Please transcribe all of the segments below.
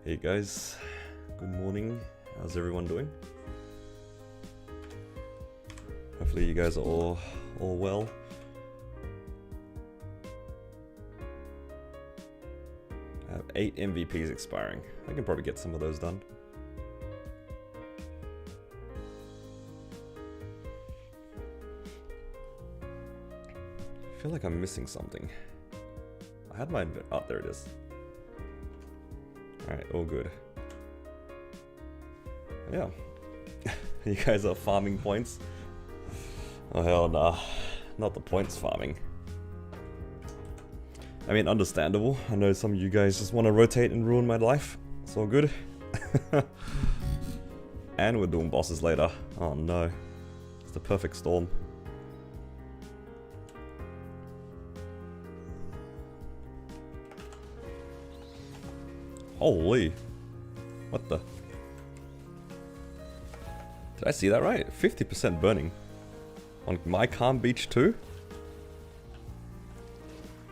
Hey guys, good morning. How's everyone doing? Hopefully you guys are all well. I have 8 MVPs expiring. I can probably get some of those done. I feel like I'm missing something. I had my... oh, there it is. Alright, all good. Yeah. You guys are farming points? Oh hell nah. Not the points farming. I mean, understandable. I know some of you guys just want to rotate and ruin my life. It's all good. And we're doing bosses later. Oh no. It's the perfect storm. Holy. What the? Did I see that right? 50% burning. On my calm beach too?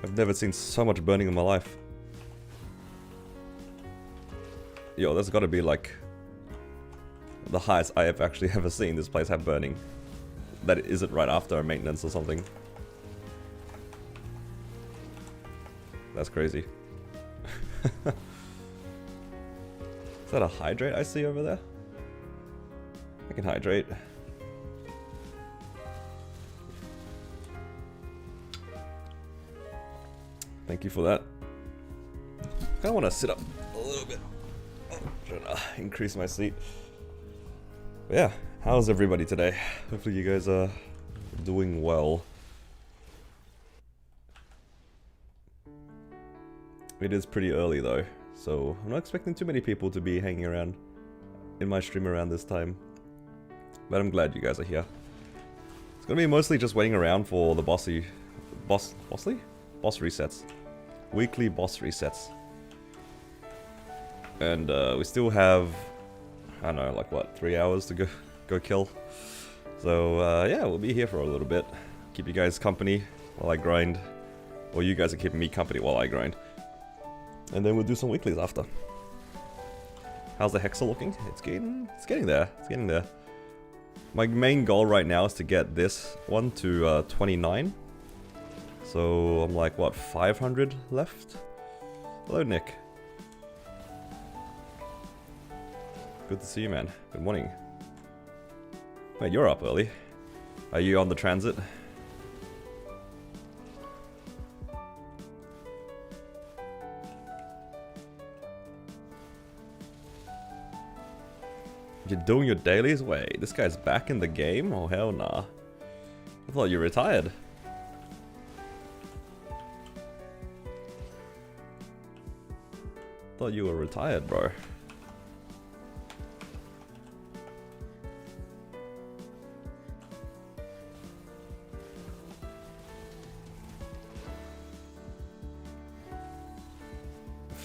I've never seen so much burning in my life. Yo, that's gotta be like the highest I have actually ever seen this place have burning. That isn't right after a maintenance or something. That's crazy. Is that a hydrate I see over there? I can hydrate. Thank you for that. I kinda wanna sit up a little bit. Oh, trying to increase my seat. But yeah, how's everybody today? Hopefully you guys are doing well. It is pretty early though, so I'm not expecting too many people to be hanging around in my stream around this time. But I'm glad you guys are here. It's gonna be mostly just waiting around for the boss resets. Weekly boss resets. And we still have, I don't know, like what, 3 hours to go kill. So yeah, we'll be here for a little bit. Keep you guys company while I grind. Or you guys are keeping me company while I grind. And then we'll do some weeklies after. How's the Hexa looking? It's getting there. It's getting there. My main goal right now is to get this one to 29. So I'm like, what, 500 left? Hello, Nick. Good to see you, man. Good morning. Wait, you're up early. Are you on the transit? You're doing your dailies? Wait, this guy's back in the game? Oh hell nah. I thought you retired. Thought you were retired, bro.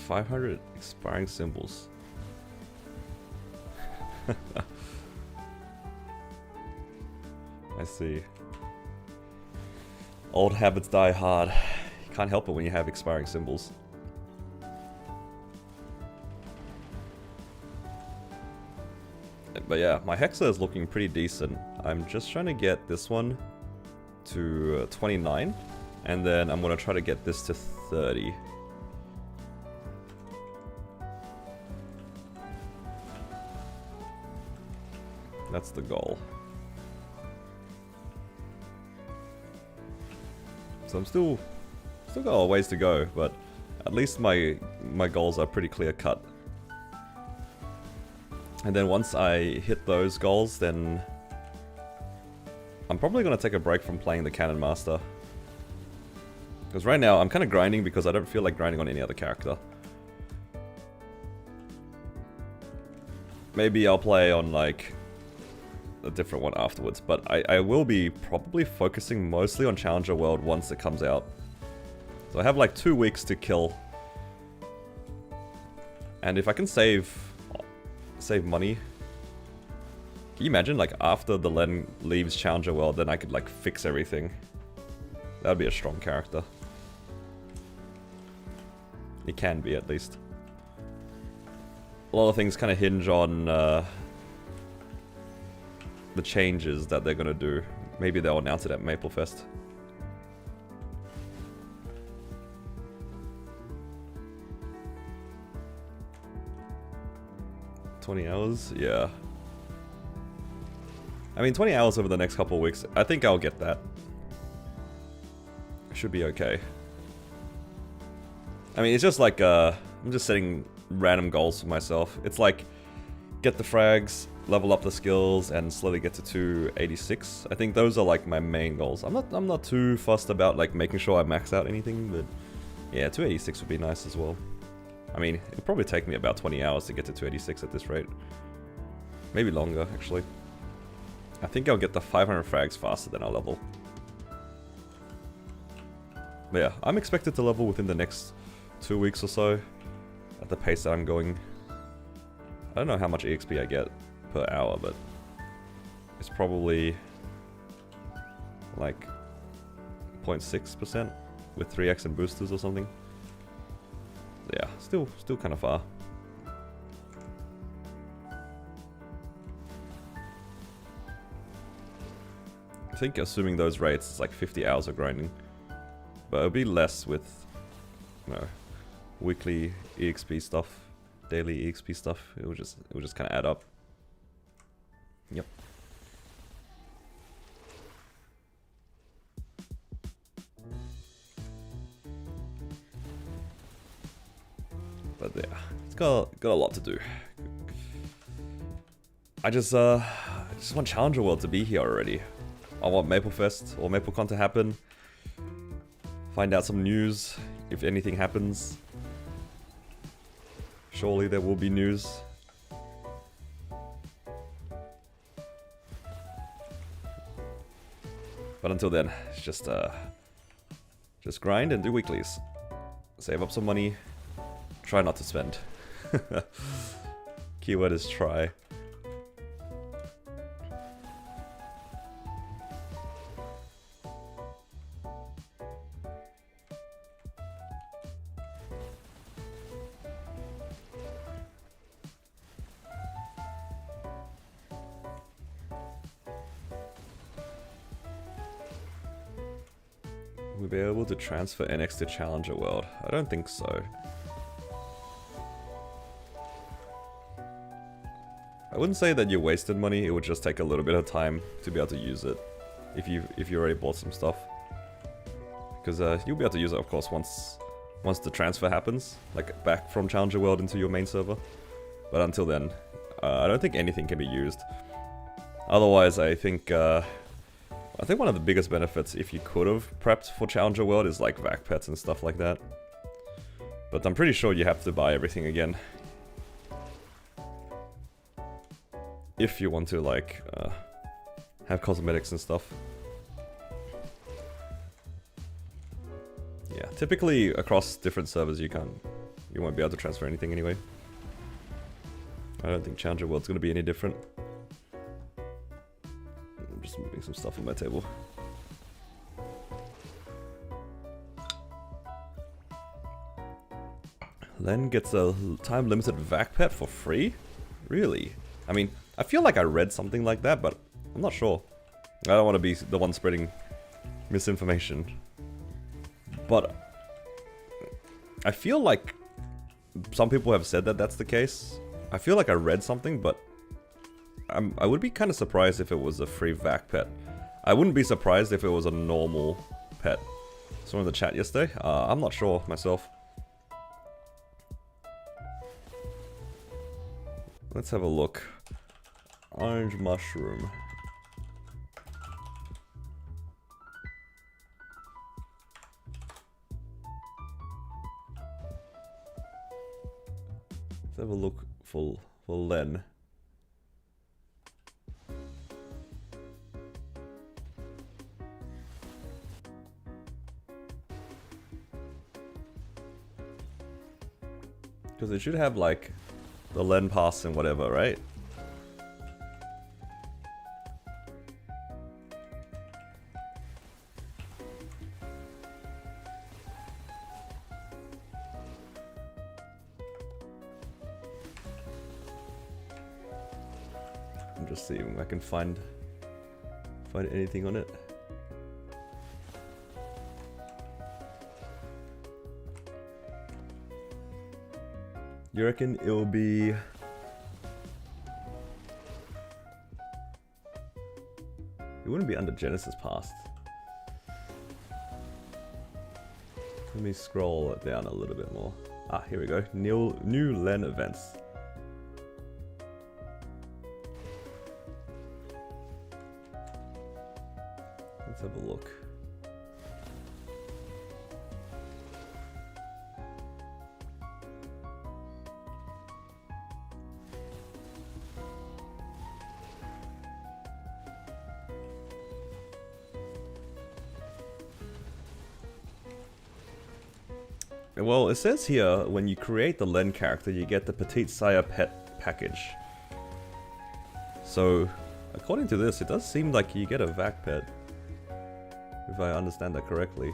$500 expiring symbols. I see. Old habits die hard. You can't help it when you have expiring symbols. But yeah, my Hexa is looking pretty decent. I'm just trying to get this one to 29. And then I'm going to try to get this to 30. That's the goal. So I'm still got a ways to go, but at least my goals are pretty clear cut. And then once I hit those goals, then I'm probably gonna take a break from playing the Cannon Master. Because right now I'm kind of grinding because I don't feel like grinding on any other character. Maybe I'll play on like a different one afterwards, but I will be probably focusing mostly on Challenger World once it comes out. So I have like 2 weeks to kill. And if I can save money. Can you imagine like after the Len leaves Challenger World, then I could like fix everything. That would be a strong character. It can be at least. a lot of things kind of hinge on the changes that they're gonna do. Maybe they'll announce it at Maplefest. $20 hours? Yeah. I mean, 20 hours over the next couple of weeks. I think I'll get that. Should be okay. I mean, it's just like, I'm just setting random goals for myself. It's like, get the frags, level up the skills, and slowly get to 286. I think those are like my main goals. I'm not too fussed about like making sure I max out anything, but yeah, 286 would be nice as well. I mean, it'll probably take me about 20 hours to get to 286 at this rate. Maybe longer, actually. I think I'll get the 500 frags faster than I'll level. But yeah, I'm expected to level within the next 2 weeks or so, at the pace that I'm going. I don't know how much EXP I get per hour, but it's probably like 0.6% with 3x and boosters or something. Yeah, still kind of far. I think assuming those rates, it's like 50 hours of grinding. But it'll be less with, you know, weekly EXP stuff, daily EXP stuff. It will just kind of add up. Yep. But yeah, it's got a lot to do. I just want Challenger World to be here already. I want Maplefest or MapleCon to happen. Find out some news, if anything happens. Surely there will be news. But until then, it's just grind and do weeklies. Save up some money. Try not to spend. Keyword is try. We'll be able to transfer NX to Challenger World. I don't think so. I wouldn't say that you wasted money, it would just take a little bit of time to be able to use it. If you already bought some stuff. Because you'll be able to use it, of course, once the transfer happens. Like, back from Challenger World into your main server. But until then, I don't think anything can be used. Otherwise, I think one of the biggest benefits, if you could have prepped for Challenger World, is like vac pets and stuff like that. But I'm pretty sure you have to buy everything again. If you want to, like, have cosmetics and stuff. Yeah, typically across different servers you won't be able to transfer anything anyway. I don't think Challenger World's gonna be any different. I'm just moving some stuff on my table. Len gets a time-limited vac pet for free? Really? I mean, I feel like I read something like that, but I'm not sure. I don't want to be the one spreading misinformation. But I feel like some people have said that that's the case. I feel like I read something, but I would be kind of surprised if it was a free vac pet. I wouldn't be surprised if it was a normal pet. Someone in the chat yesterday? I'm not sure myself. Let's have a look. Orange mushroom. Let's have a look for Len. Because it should have like the Len pass and whatever, right? and just see if I can find anything on it. You reckon it'll be... It wouldn't be under Genesis Past. Let me scroll it down a little bit more. Ah, here we go. New LEN events. Let's have a look. Well, it says here, when you create the LEN character, you get the Petite Sire pet package. So, according to this, it does seem like you get a vac pet. If I understand that correctly.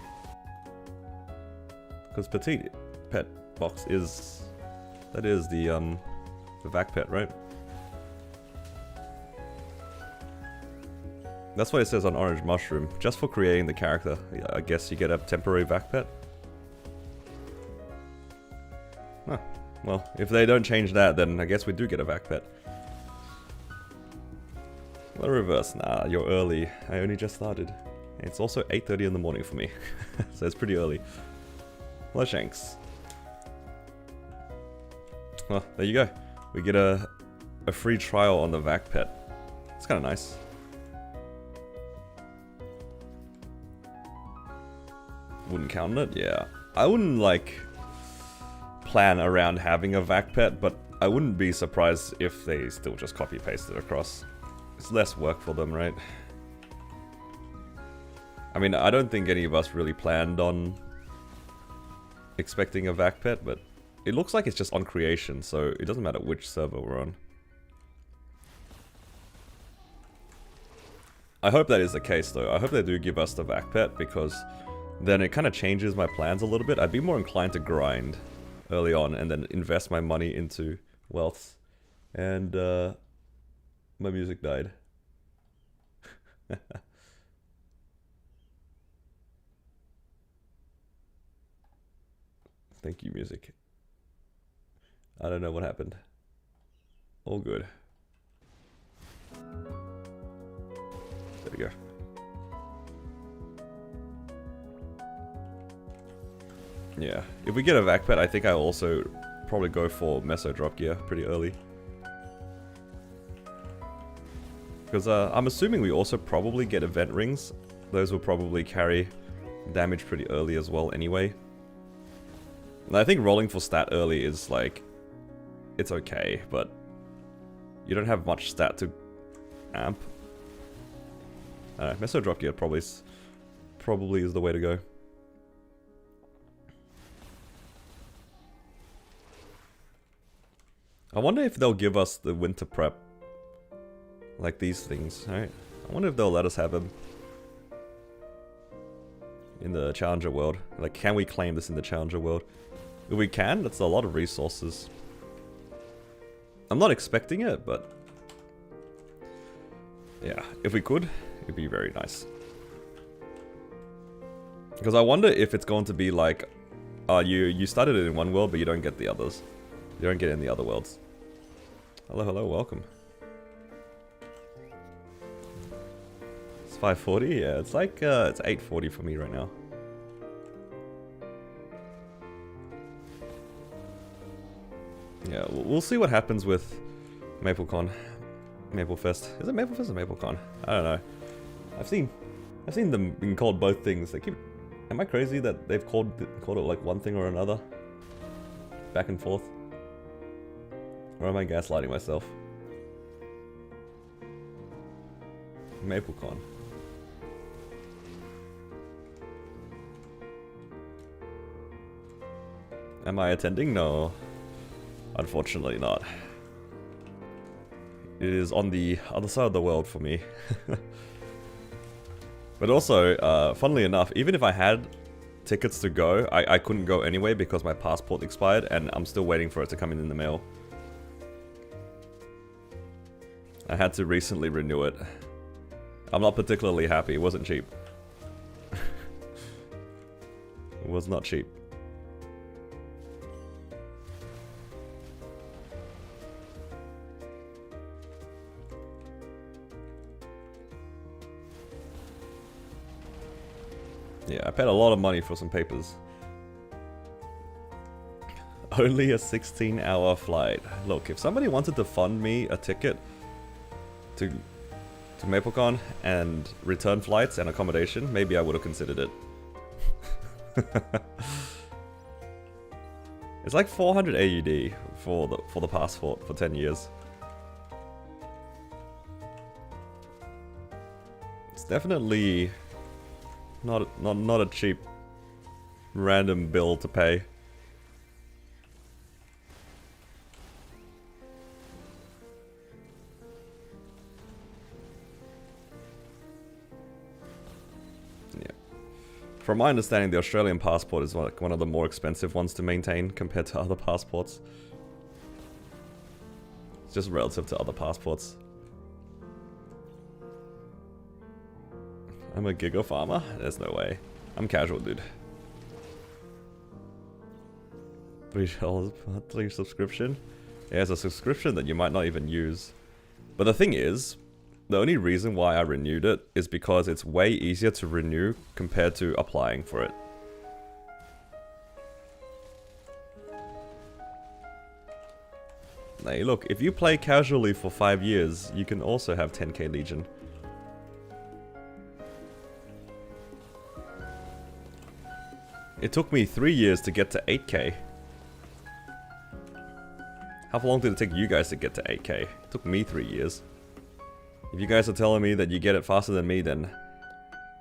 Because Petite Pet box is... That is the vac pet, right? That's what it says on Orange Mushroom. Just for creating the character. I guess you get a temporary vac pet. Huh. Well, if they don't change that, then I guess we do get a vac pet. Well, reverse. Nah, you're early. I only just started. It's also 8:30 in the morning for me. So it's pretty early. Hello, Shanks. Well, there you go. We get a free trial on the vac pet. It's kind of nice. Wouldn't count it? Yeah. I wouldn't, like... plan around having a vac pet, but I wouldn't be surprised if they still just copy paste it across. It's less work for them, right? I mean, I don't think any of us really planned on expecting a vac pet, but it looks like it's just on creation, so it doesn't matter which server we're on. I hope that is the case though. I hope they do give us the vac pet, because then it kind of changes my plans a little bit. I'd be more inclined to grind early on and then invest my money into wealth. And my music died. Thank you, music. I don't know what happened. All good. There we go. Yeah, if we get a vac pet, I think I'll also probably go for Meso drop gear pretty early. Because I'm assuming we also probably get event rings. Those will probably carry damage pretty early as well anyway. And I think rolling for stat early is like... It's okay, but... You don't have much stat to amp. I don't know, Meso drop gear probably is the way to go. I wonder if they'll give us the winter prep. Like these things, right? I wonder if they'll let us have them. In the Challenger world. Like, can we claim this in the Challenger world? If we can, that's a lot of resources. I'm not expecting it, but... Yeah, if we could, it'd be very nice. Because I wonder if it's going to be like... you started it in one world, but you don't get the others. You don't get it in the other worlds. Hello, hello, welcome. It's 5:40? Yeah, it's like, it's 8:40 for me right now. Yeah, we'll see what happens with MapleCon. Maplefest. Is it Maplefest or MapleCon? I don't know. I've seen them being called both things. They keep... Am I crazy that they've called it like one thing or another? Back and forth? Or am I gaslighting myself? MapleCon. Am I attending? No. Unfortunately not. It is on the other side of the world for me. But also, funnily enough, even if I had tickets to go, I couldn't go anyway because my passport expired and I'm still waiting for it to come in the mail. I had to recently renew it. I'm not particularly happy. It wasn't cheap. It was not cheap. Yeah, I paid a lot of money for some papers. Only a 16-hour flight. Look, if somebody wanted to fund me a ticket to MapleCon and return flights and accommodation, maybe I would have considered it. It's like 400 AUD for the passport for 10 years. It's definitely not a cheap random bill to pay. From my understanding, the Australian passport is like one of the more expensive ones to maintain compared to other passports. It's just relative to other passports. I'm a giga farmer? There's no way. I'm casual, dude. $3 monthly subscription? Yeah, it's a subscription that you might not even use. But the thing is, the only reason why I renewed it is because it's way easier to renew compared to applying for it. Hey, look, if you play casually for 5 years, you can also have 10k Legion. It took me 3 years to get to 8k. How long did it take you guys to get to 8k? It took me 3 years. If you guys are telling me that you get it faster than me, then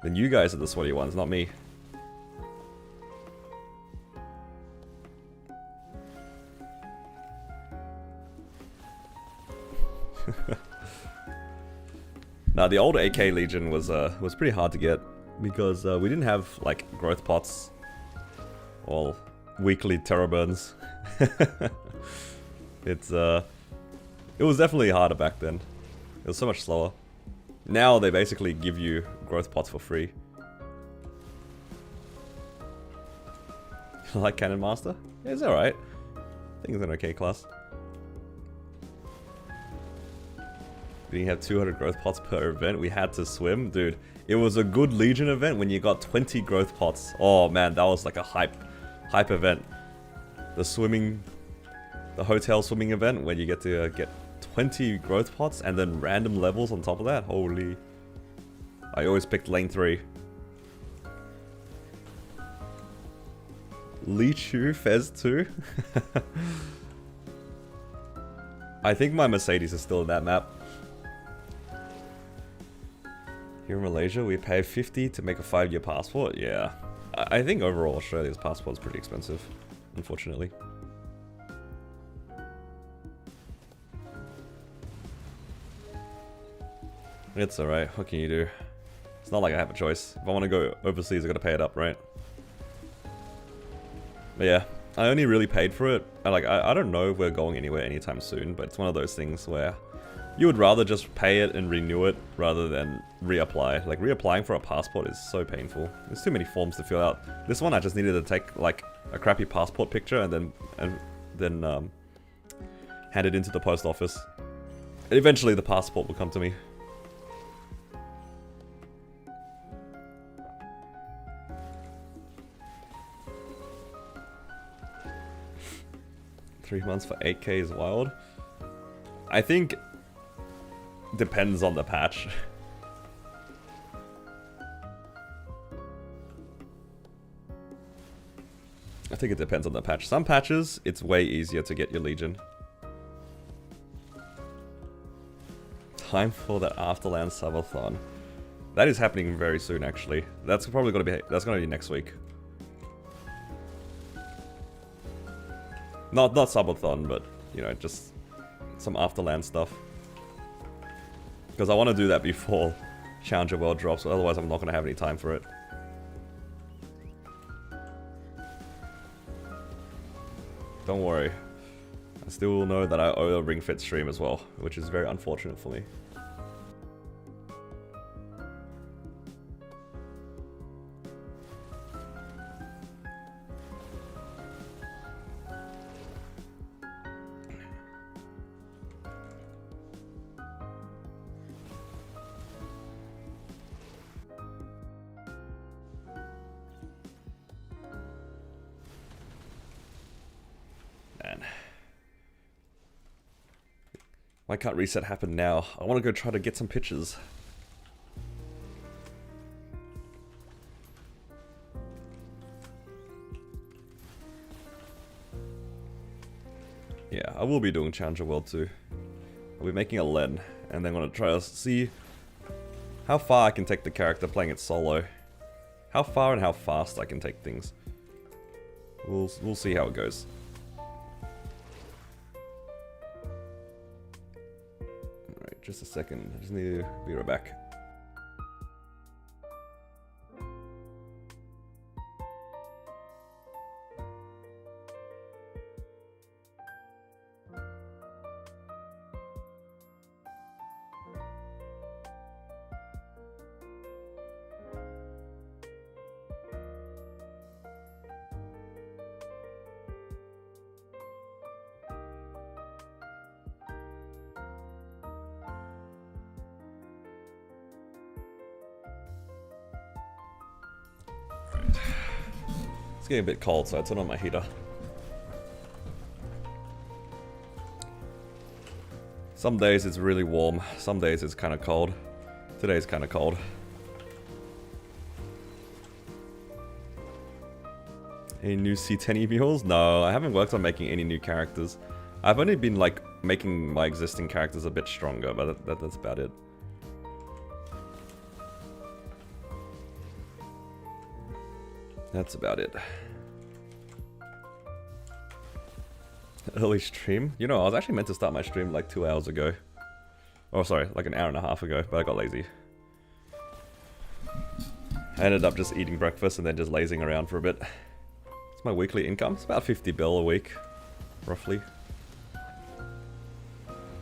you guys are the sweaty ones, not me. Now the old AK Legion was pretty hard to get because we didn't have like growth pots or weekly terror burns. It was definitely harder back then. It was so much slower. Now they basically give you growth pots for free. Like Cannon Master? Yeah, it's alright. I think it's an okay class. We didn't have 200 growth pots per event. We had to swim. Dude, it was a good Legion event when you got 20 growth pots. Oh man, that was like a hype event. The hotel swimming event where you get to get 20 growth pots and then random levels on top of that. Holy. I always picked lane 3. Lichu Fez 2. I think my Mercedes is still in that map. Here in Malaysia, we pay 50 to make a 5-year passport. Yeah. I think overall Australia's passport is pretty expensive, unfortunately. It's alright, what can you do? It's not like I have a choice. If I want to go overseas, I gotta pay it up, right? But yeah, I only really paid for it. I don't know if we're going anywhere anytime soon, but it's one of those things where you would rather just pay it and renew it rather than reapply. Like, reapplying for a passport is so painful. There's too many forms to fill out. This one I just needed to take, like, a crappy passport picture and then hand it into the post office. And eventually the passport will come to me. $3 months for 8k is wild. I think depends on the patch. I think it depends on the patch. Some patches, it's way easier to get your Legion. Time for the Afterland subathon. That is happening very soon, actually. That's probably gonna be next week. Not subathon, but you know, just some Afterland stuff. Because I want to do that before Challenger World drops, otherwise I'm not going to have any time for it. Don't worry. I still know that I owe a Ring Fit stream as well, which is very unfortunate for me. Man. Why can't reset happen now? I want to go try to get some pictures. Yeah, I will be doing Challenger World too. I'll be making a LEN, and then I'm going to try to see how far I can take the character playing it solo. How far and how fast I can take things. We'll see how it goes. Alright, just a second. I just need to be right back. It's getting a bit cold, so I turn on my heater. Some days it's really warm, some days it's kind of cold. Today's kind of cold. Any new C10 mules? No, I haven't worked on making any new characters. I've only been like making my existing characters a bit stronger, but that's about it. That's about it. Early stream? You know, I was actually meant to start my stream like 2 hours ago. Oh, sorry, like an hour and a half ago, but I got lazy. I ended up just eating breakfast and then just lazing around for a bit. It's my weekly income. It's about 50 bill a week, roughly.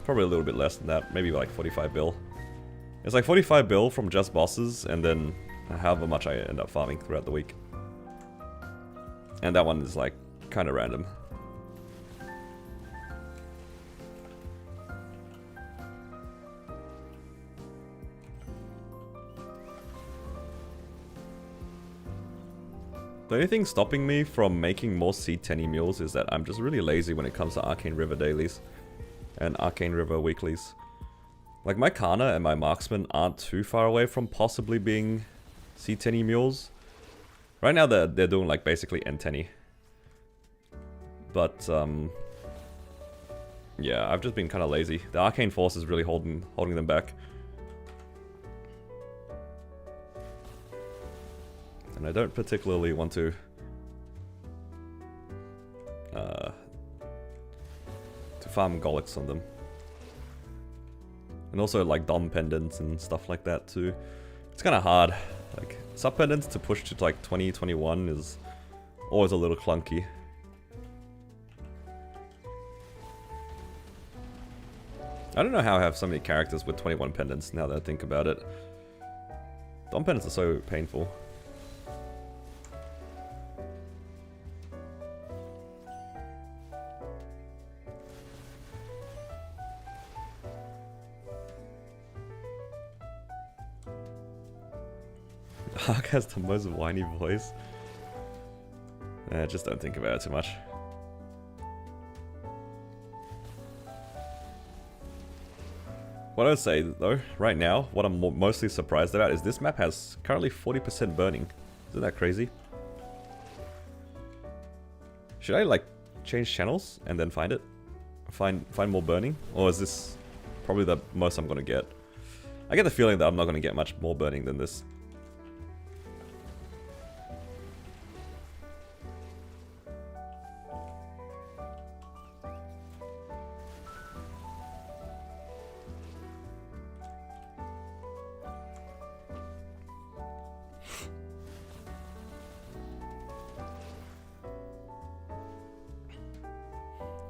Probably a little bit less than that, maybe like 45 bill. It's like 45 bill from just bosses, and then however much I end up farming throughout the week. And that one is like kind of random. The only thing stopping me from making more C10 mules is that I'm just really lazy when it comes to Arcane River dailies and Arcane River weeklies. Like my Kana and my Marksman aren't too far away from possibly being C10 mules. Right now they're doing like basically N10. But yeah, I've just been kind of lazy. The Arcane Force is really holding them back. And I don't particularly want to farm Golix on them. And also like Dom pendants and stuff like that too. It's kind of hard. Like sub pendants to push to like 20, 21 is always a little clunky. I don't know how I have so many characters with 21 pendants now that I think about it. Dom pendants are so painful. Ark has the most whiny voice. Just don't think about it too much. What I would say though, right now, what I'm mostly surprised about is this map has currently 40% burning. Isn't that crazy? Should I like change channels and then find it? Find more burning? Or is this probably the most I'm gonna get? I get the feeling that I'm not gonna get much more burning than this.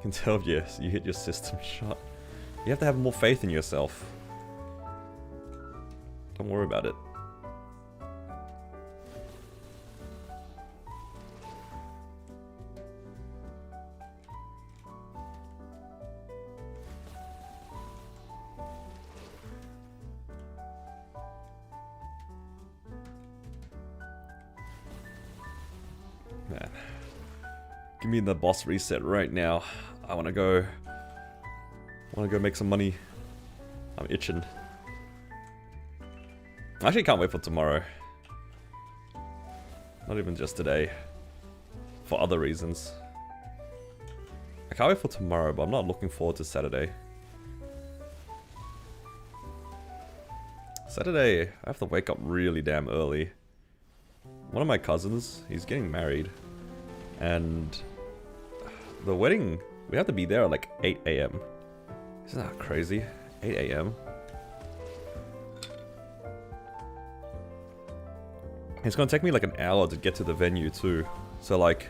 can tell you hit your system shot. You have to have more faith in yourself. Don't worry about it. Man. Give me the boss reset right now. I wanna go make some money. I'm itching. I actually can't wait for tomorrow. Not even just today. For other reasons. I can't wait for tomorrow, but I'm not looking forward to Saturday. Saturday, I have to wake up really damn early. One of my cousins, he's getting married. And the wedding, we have to be there at like 8 AM. Isn't that crazy? 8 AM. It's gonna take me like an hour to get to the venue too. So like,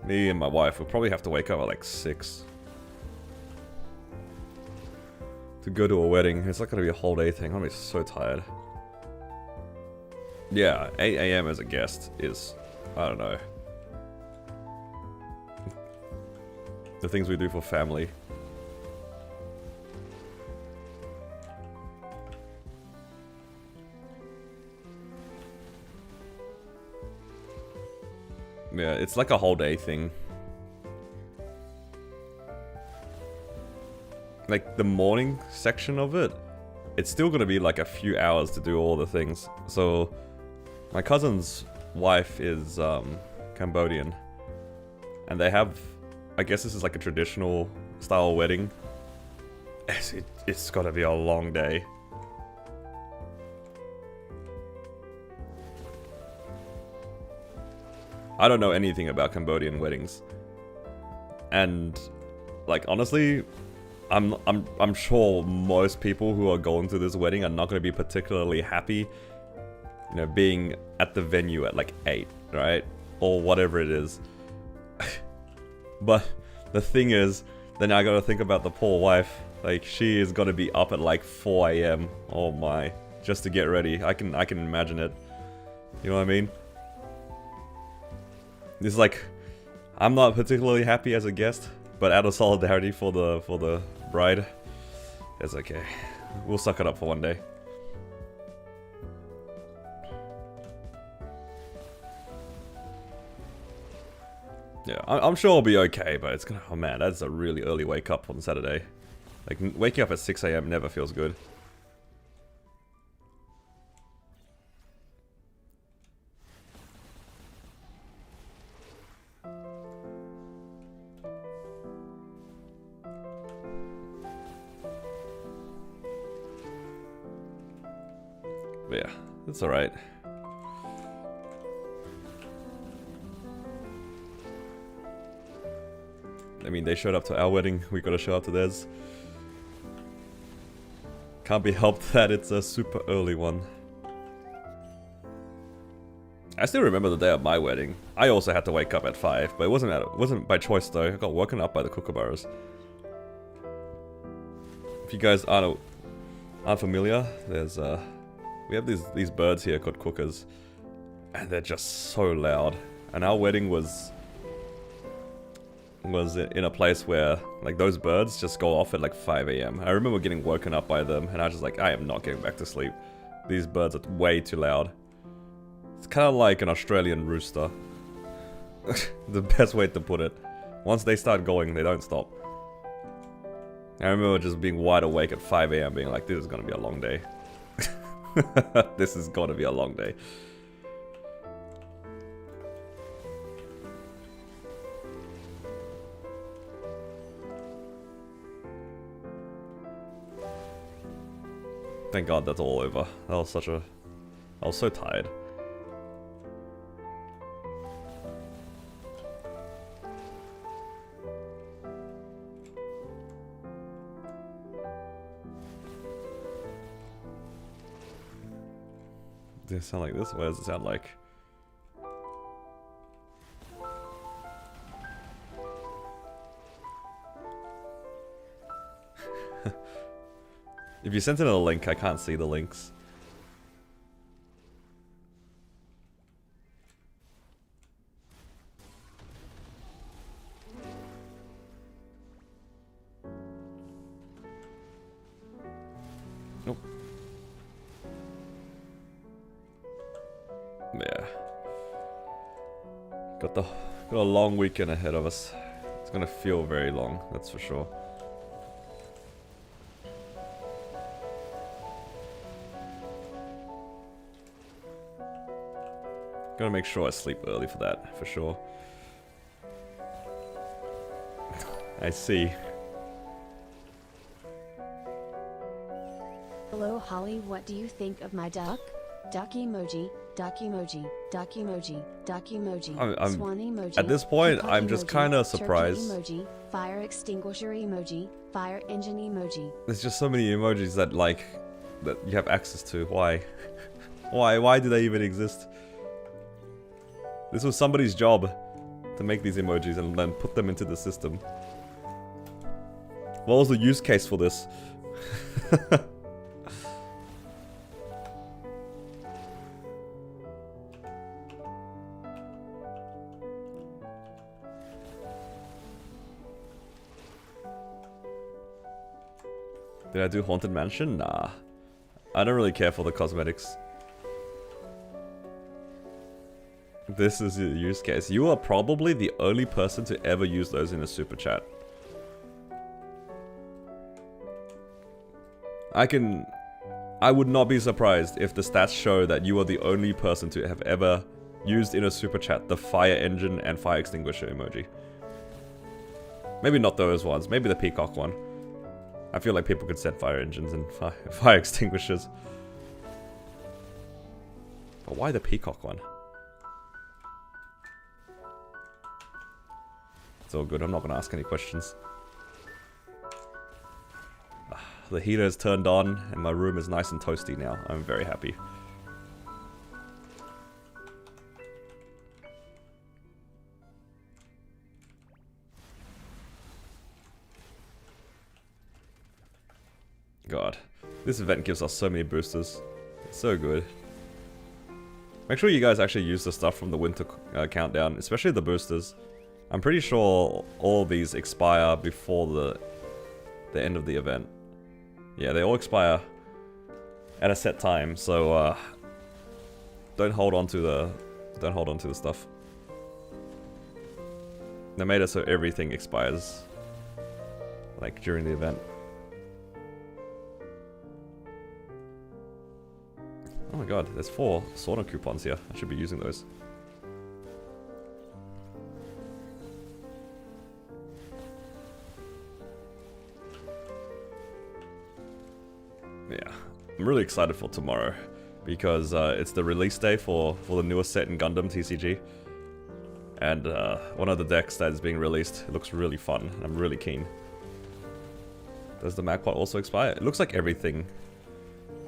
me and my wife will probably have to wake up at like 6 to go to a wedding. It's not gonna be a whole day thing. I'm gonna be so tired. Yeah, 8 AM as a guest is, I don't know. The things we do for family. Yeah, it's like a whole day thing. Like the morning section of it, it's still gonna be like a few hours to do all the things. So my cousin's wife is Cambodian, and they have, I guess this is like a traditional style wedding. It's gotta be a long day. I don't know anything about Cambodian weddings, and like honestly, I'm sure most people who are going to this wedding are not going to be particularly happy, you know, being at the venue at like 8, right, or whatever it is. But the thing is, then I got to think about the poor wife. Like she is going to be up at like 4 AM. Oh my, just to get ready. I can imagine it. You know what I mean? It's like, I'm not particularly happy as a guest, but out of solidarity for the bride, it's okay. We'll suck it up for one day. Yeah, I'm sure I'll be okay, but it's gonna, oh man, that's a really early wake up on Saturday. Like, waking up at 6 AM never feels good. But yeah, it's alright. I mean, they showed up to our wedding, we gotta show up to theirs. Can't be helped that it's a super early one. I still remember the day of my wedding. I also had to wake up at 5, but it wasn't by choice though. I got woken up by the kookaburras. If you guys aren't familiar, there's we have these birds here called cuckoos, and they're just so loud. And our wedding was in a place where like those birds just go off at like 5 AM. I remember getting woken up by them, and I was just like, I am not getting back to sleep. These birds are way too loud. It's kind of like an Australian rooster. The best way to put it. Once they start going, they don't stop. I remember just being wide awake at 5 AM being like, this is gonna be a long day. This is gonna be a long day. Thank God that's all over. I was so tired. Does it sound like this? What does it sound like? If you sent in a link, I can't see the links. Nope. Yeah. Got a long weekend ahead of us. It's gonna feel very long, that's for sure. Gotta make sure I sleep early for that, for sure. I see. Hello Holly, what do you think of my duck? Duck emoji, duck emoji, duck emoji, duck emoji, swan emoji. At this point, peacock I'm just emoji, kind of turkey surprised. Emoji, fire extinguisher emoji, fire engine emoji. There's just so many emojis that that you have access to. Why? Why do they even exist? This was somebody's job to make these emojis and then put them into the system. What was the use case for this? Did I do Haunted Mansion? Nah. I don't really care for the cosmetics. This is a use case. You are probably the only person to ever use those in a super chat. I would not be surprised if the stats show that you are the only person to have ever used in a super chat the fire engine and fire extinguisher emoji. Maybe not those ones, maybe the peacock one. I feel like people could set fire engines and fire extinguishers. But why the peacock one? It's all good, I'm not gonna ask any questions. The heater is turned on and my room is nice and toasty now. I'm very happy. God, this event gives us so many boosters. It's so good. Make sure you guys actually use the stuff from the winter countdown, especially the boosters. I'm pretty sure all of these expire before the end of the event. Yeah, they all expire at a set time, so don't hold on to the stuff. They made it so everything expires like during the event. Oh my god, there's 4 sauna coupons here. I should be using those. Yeah, I'm really excited for tomorrow because it's the release day for the newest set in Gundam TCG. And one of the decks that is being released, it looks really fun. I'm really keen. Does the Magpot also expire? It looks like everything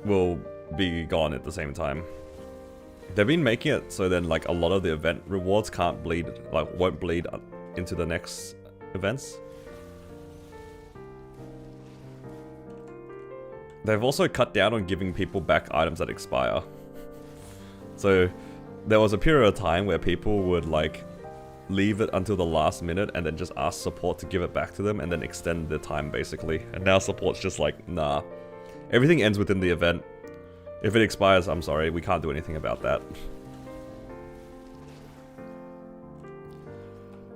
will be gone at the same time. They've been making it so then like a lot of the event rewards can't bleed, like won't bleed into the next events. They've also cut down on giving people back items that expire. So there was a period of time where people would like leave it until the last minute and then just ask support to give it back to them and then extend the time basically. And now support's just like, nah. Everything ends within the event. If it expires, I'm sorry, we can't do anything about that.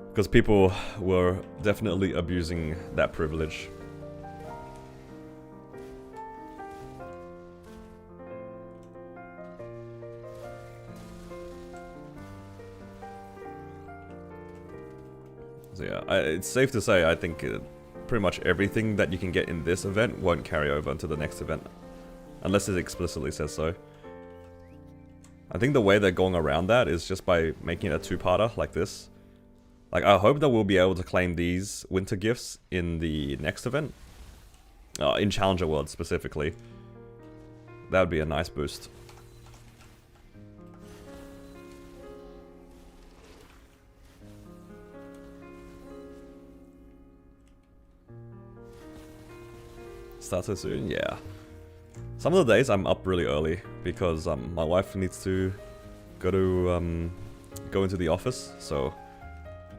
Because people were definitely abusing that privilege. So yeah, it's safe to say I think pretty much everything that you can get in this event won't carry over into the next event. Unless it explicitly says so. I think the way they're going around that is just by making it a two-parter like this. Like, I hope that we'll be able to claim these winter gifts in the next event. In Challenger World specifically. That would be a nice boost. Start so soon? Yeah. Some of the days I'm up really early because my wife needs to go into the office, so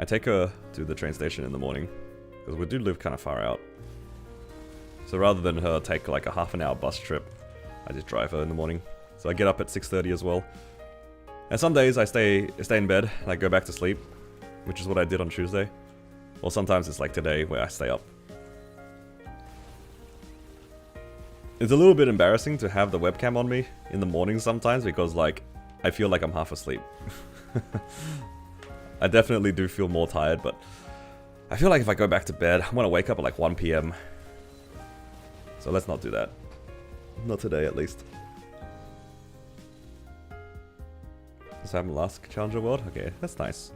I take her to the train station in the morning because we do live kind of far out. So rather than her take like a half an hour bus trip, I just drive her in the morning. So I get up at 6:30 as well. And some days I stay in bed and I go back to sleep, which is what I did on Tuesday. Or sometimes it's like today where I stay up. It's a little bit embarrassing to have the webcam on me in the morning sometimes because like I feel like I'm half asleep. I definitely do feel more tired, but I feel like if I go back to bed, I'm gonna wake up at like 1 PM. So let's not do that. Not today at least. This happened last Challenger World? Okay, that's nice.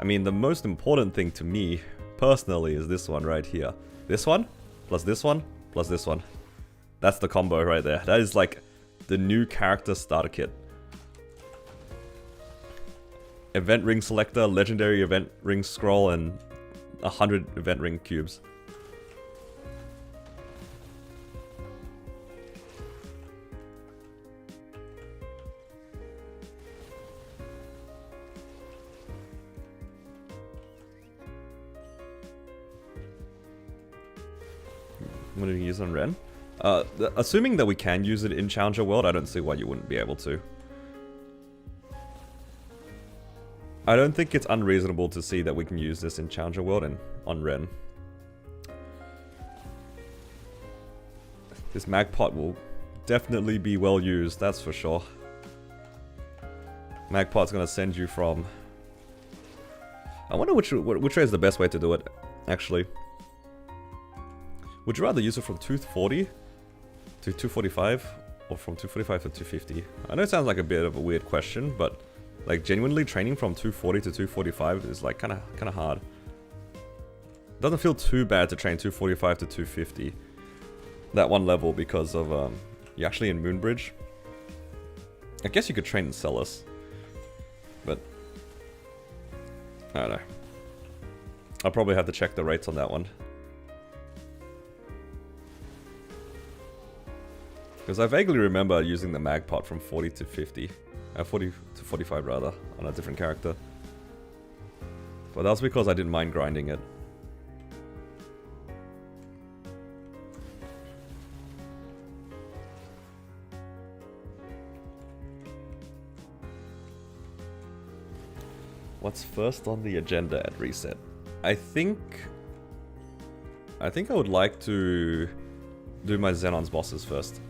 I mean, the most important thing to me, personally, is this one right here. This one, plus this one, plus this one. That's the combo right there. That is like the new character starter kit. Event ring selector, legendary event ring scroll, and 100 event ring cubes. What do you use on Ren? Assuming that we can use it in Challenger World, I don't see why you wouldn't be able to. I don't think it's unreasonable to see that we can use this in Challenger World and on Ren. This Magpot will definitely be well used, that's for sure. Magpot's gonna send you from... I wonder which way is the best way to do it, actually. Would you rather use it from 240 to 245 or from 245 to 250? I know it sounds like a bit of a weird question, but like genuinely training from 240 to 245 is like kind of hard. It doesn't feel too bad to train 245 to 250. That one level because of you're actually in Moonbridge. I guess you could train in Celis, but I don't know. I'll probably have to check the rates on that one. Because I vaguely remember using the Magpot from 40 to 50. 40 to 45 rather, on a different character. But that was because I didn't mind grinding it. What's first on the agenda at reset? I think I would like to do my Xenon's bosses first.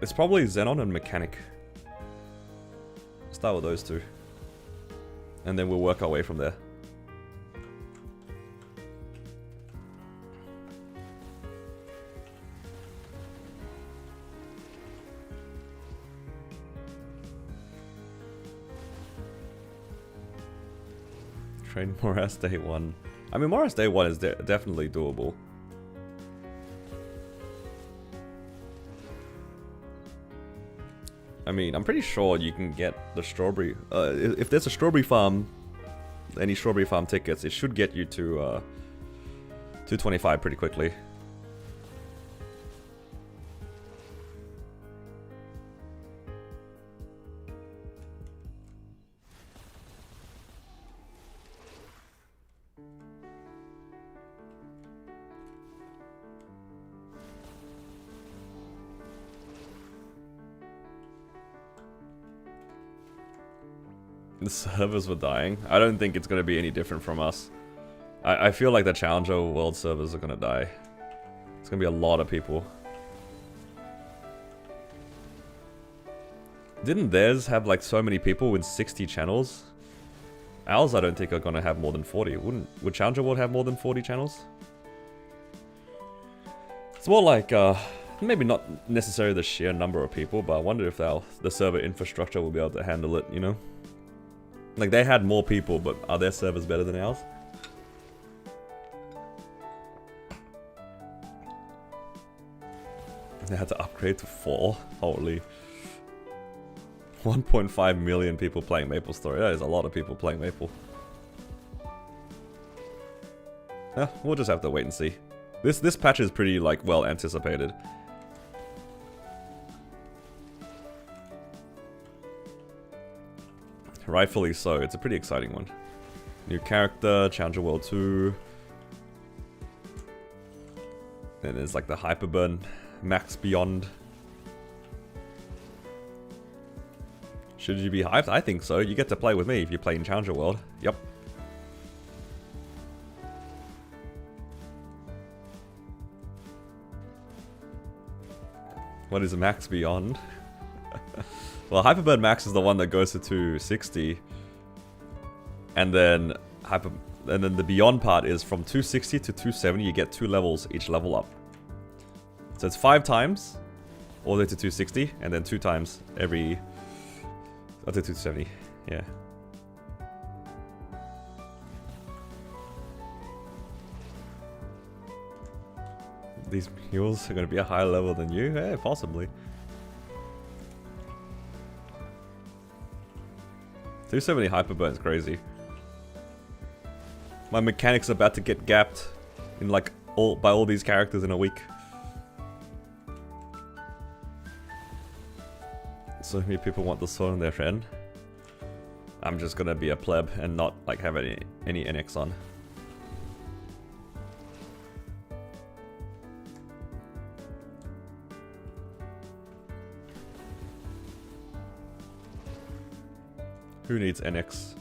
It's probably Xenon and Mechanic. Start with those two. And then we'll work our way from there. Train Morass Day 1. I mean, Morass Day 1 is definitely doable. I mean, I'm pretty sure you can get the strawberry... if there's a strawberry farm, any strawberry farm tickets, it should get you to 225 pretty quickly. The servers were dying. I don't think it's going to be any different from us. I feel like the Challenger World servers are going to die. It's going to be a lot of people. Didn't theirs have like so many people with 60 channels? Ours I don't think are going to have more than 40. Would Challenger World have more than 40 channels? It's more like, maybe not necessarily the sheer number of people, but I wonder if the server infrastructure will be able to handle it, you know? Like, they had more people, but are their servers better than ours? They had to upgrade to 4. Holy. 1.5 million people playing MapleStory. That is a lot of people playing Maple. We'll just have to wait and see. This patch is pretty, like, well anticipated. Rightfully so, it's a pretty exciting one. New character, Challenger World 2. Then there's like the Hyperburn Max Beyond. Should you be hyped? I think so. You get to play with me if you play in Challenger World. Yep. What is a Max Beyond? Well, Hyperburn Max is the one that goes to 260. And then the Beyond part is from 260 to 270, you get 2 levels each level up. So it's 5 times all the way to 260, and then 2 times every up to 270. Yeah. These mules are going to be a higher level than you? Yeah, possibly. 270 Hyperburn's crazy. My mechanic's about to get gapped in like by all these characters in a week. So many people want the sword on their friend. I'm just gonna be a pleb and not like have any NX on. Who needs NX?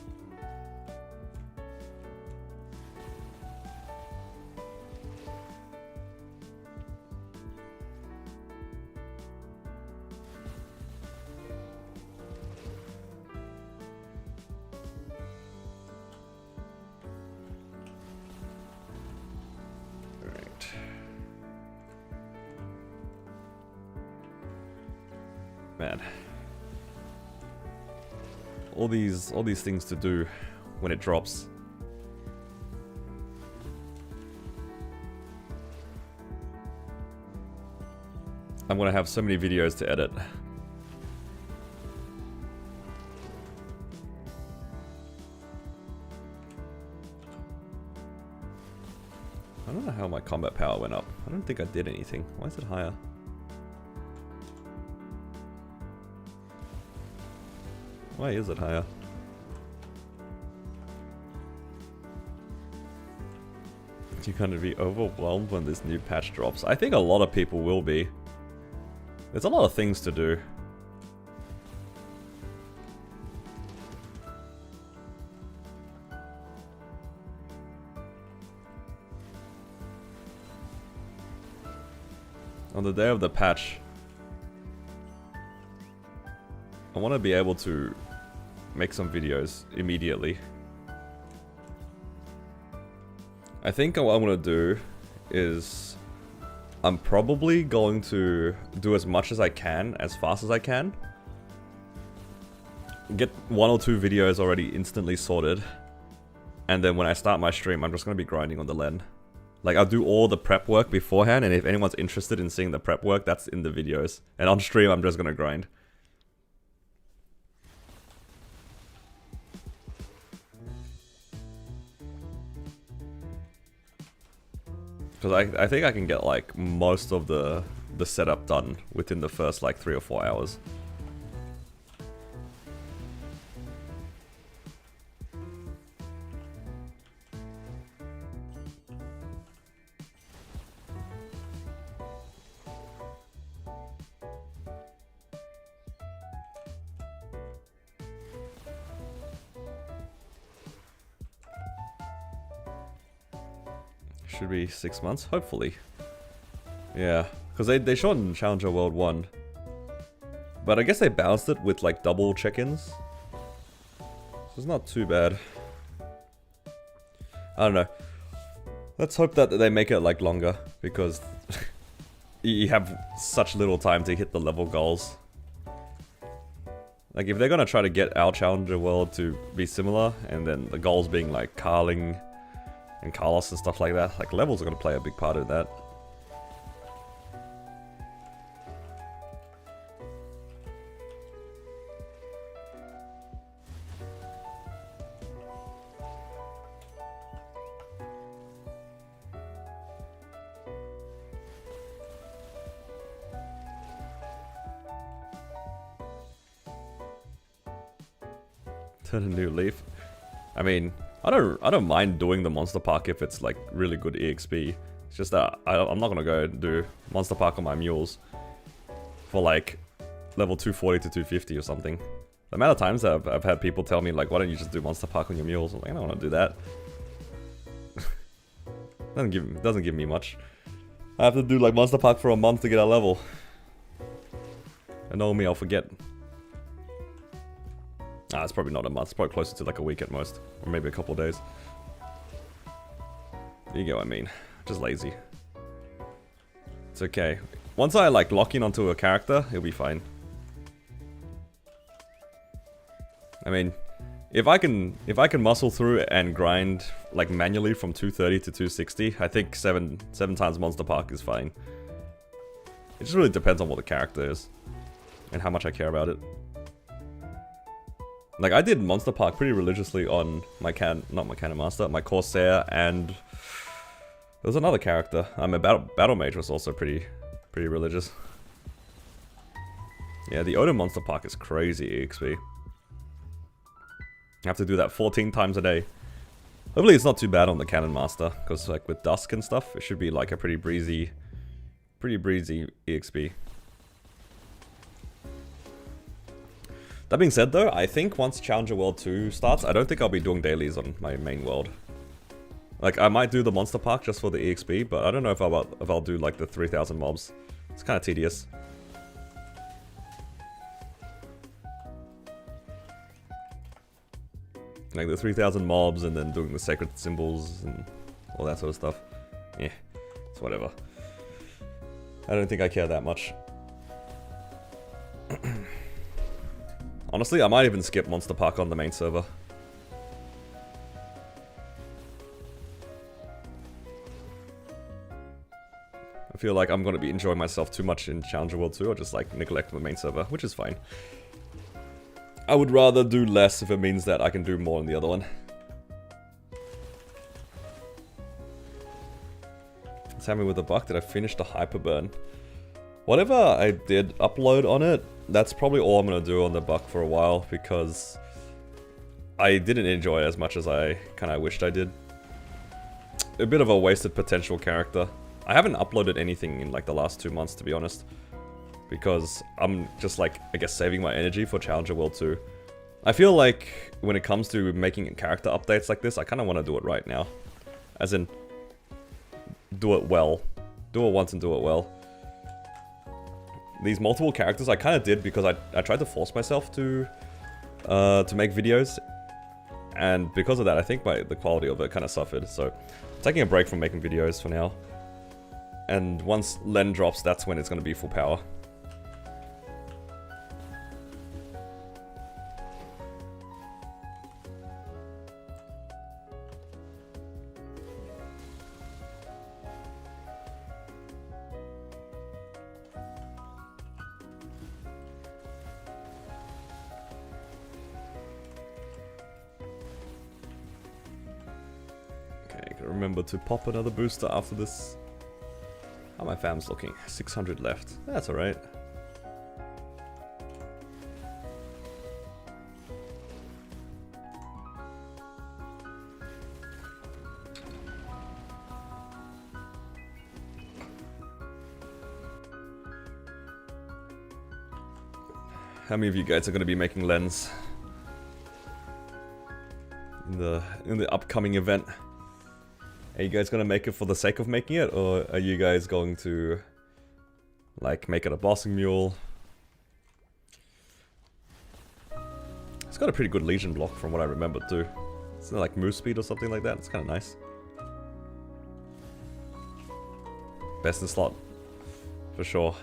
Man. All these things to do when it drops. I'm gonna have so many videos to edit. I don't know how my combat power went up. I don't think I did anything. Why is it higher? Why is it higher? You're gonna be overwhelmed when this new patch drops. I think a lot of people will be. There's a lot of things to do. On the day of the patch, I want to be able to make some videos immediately. I think what I'm going to do is I'm probably going to do as much as I can, as fast as I can. Get 1 or 2 videos already instantly sorted. And then when I start my stream, I'm just going to be grinding on the LEN. Like, I'll do all the prep work beforehand, and if anyone's interested in seeing the prep work, that's in the videos. And on stream, I'm just going to grind. Because I think I can get like most of the setup done within the first like 3 or 4 hours. Should be 6 months, hopefully. Yeah, because they shortened Challenger World 1. But I guess they balanced it with like double check-ins. So it's not too bad. I don't know. Let's hope that they make it like longer, because you have such little time to hit the level goals. Like if they're gonna try to get our Challenger World to be similar, and then the goals being like Carling and Carlos and stuff like that, like levels are going to play a big part of that. Turn a new leaf. I mean, I don't mind doing the monster park if it's like really good EXP. It's just that I'm not gonna go and do monster park on my mules for like level 240 to 250 or something. The amount of times that I've had people tell me like, why don't you just do monster park on your mules? I'm like, I don't want to do that. doesn't give me much. I have to do like monster park for a month to get a level. And know me, I'll forget. It's probably not a month. It's probably closer to like a week at most. Or maybe a couple of days. You get what I mean. Just lazy. It's okay. Once I like lock in onto a character, it'll be fine. I mean, if I can muscle through and grind like manually from 230 to 260, I think seven times monster park is fine. It just really depends on what the character is and how much I care about it. Like, I did monster park pretty religiously on my not my cannon master, my Corsair, and there was another character. My battle mage was also pretty religious. Yeah, the Odin monster park is crazy EXP. I have to do that 14 times a day. Hopefully it's not too bad on the cannon master, because like with dusk and stuff, it should be like a pretty breezy EXP. That being said though, I think once Challenger World 2 starts, I don't think I'll be doing dailies on my main world. Like, I might do the monster park just for the EXP, but I don't know if I'll do like the 3000 mobs. It's kind of tedious. Like the 3000 mobs and then doing the sacred symbols and all that sort of stuff. Yeah, it's whatever. I don't think I care that much. Honestly, I might even skip Monster Park on the main server. I feel like I'm gonna be enjoying myself too much in Challenger World 2, or just like neglect the main server, which is fine. I would rather do less if it means that I can do more in the other one. It's happening with the buck that I finished the hyperburn. Whatever I did upload on it, that's probably all I'm gonna do on the buck for a while, because I didn't enjoy it as much as I kinda wished I did. A bit of a wasted potential character. I haven't uploaded anything in like the last 2 months, to be honest, because I'm just like, I guess, saving my energy for Challenger World 2. I feel like when it comes to making character updates like this, I kinda wanna do it right now. As in, do it well. Do it once and do it well. These multiple characters I kind of did because I tried to force myself to make videos, and because of that I think the quality of it kind of suffered, so I'm taking a break from making videos for now, and once Len drops, that's when it's going to be full power. Remember to pop another booster after this. How my fam's looking? 600 left. That's alright. How many of you guys are going to be making lens in the upcoming event? Are you guys gonna make it for the sake of making it, or are you guys going to like make it a bossing mule? It's got a pretty good Legion block from what I remember too. It's like move speed or something like that. It's kind of nice. Best in slot, for sure.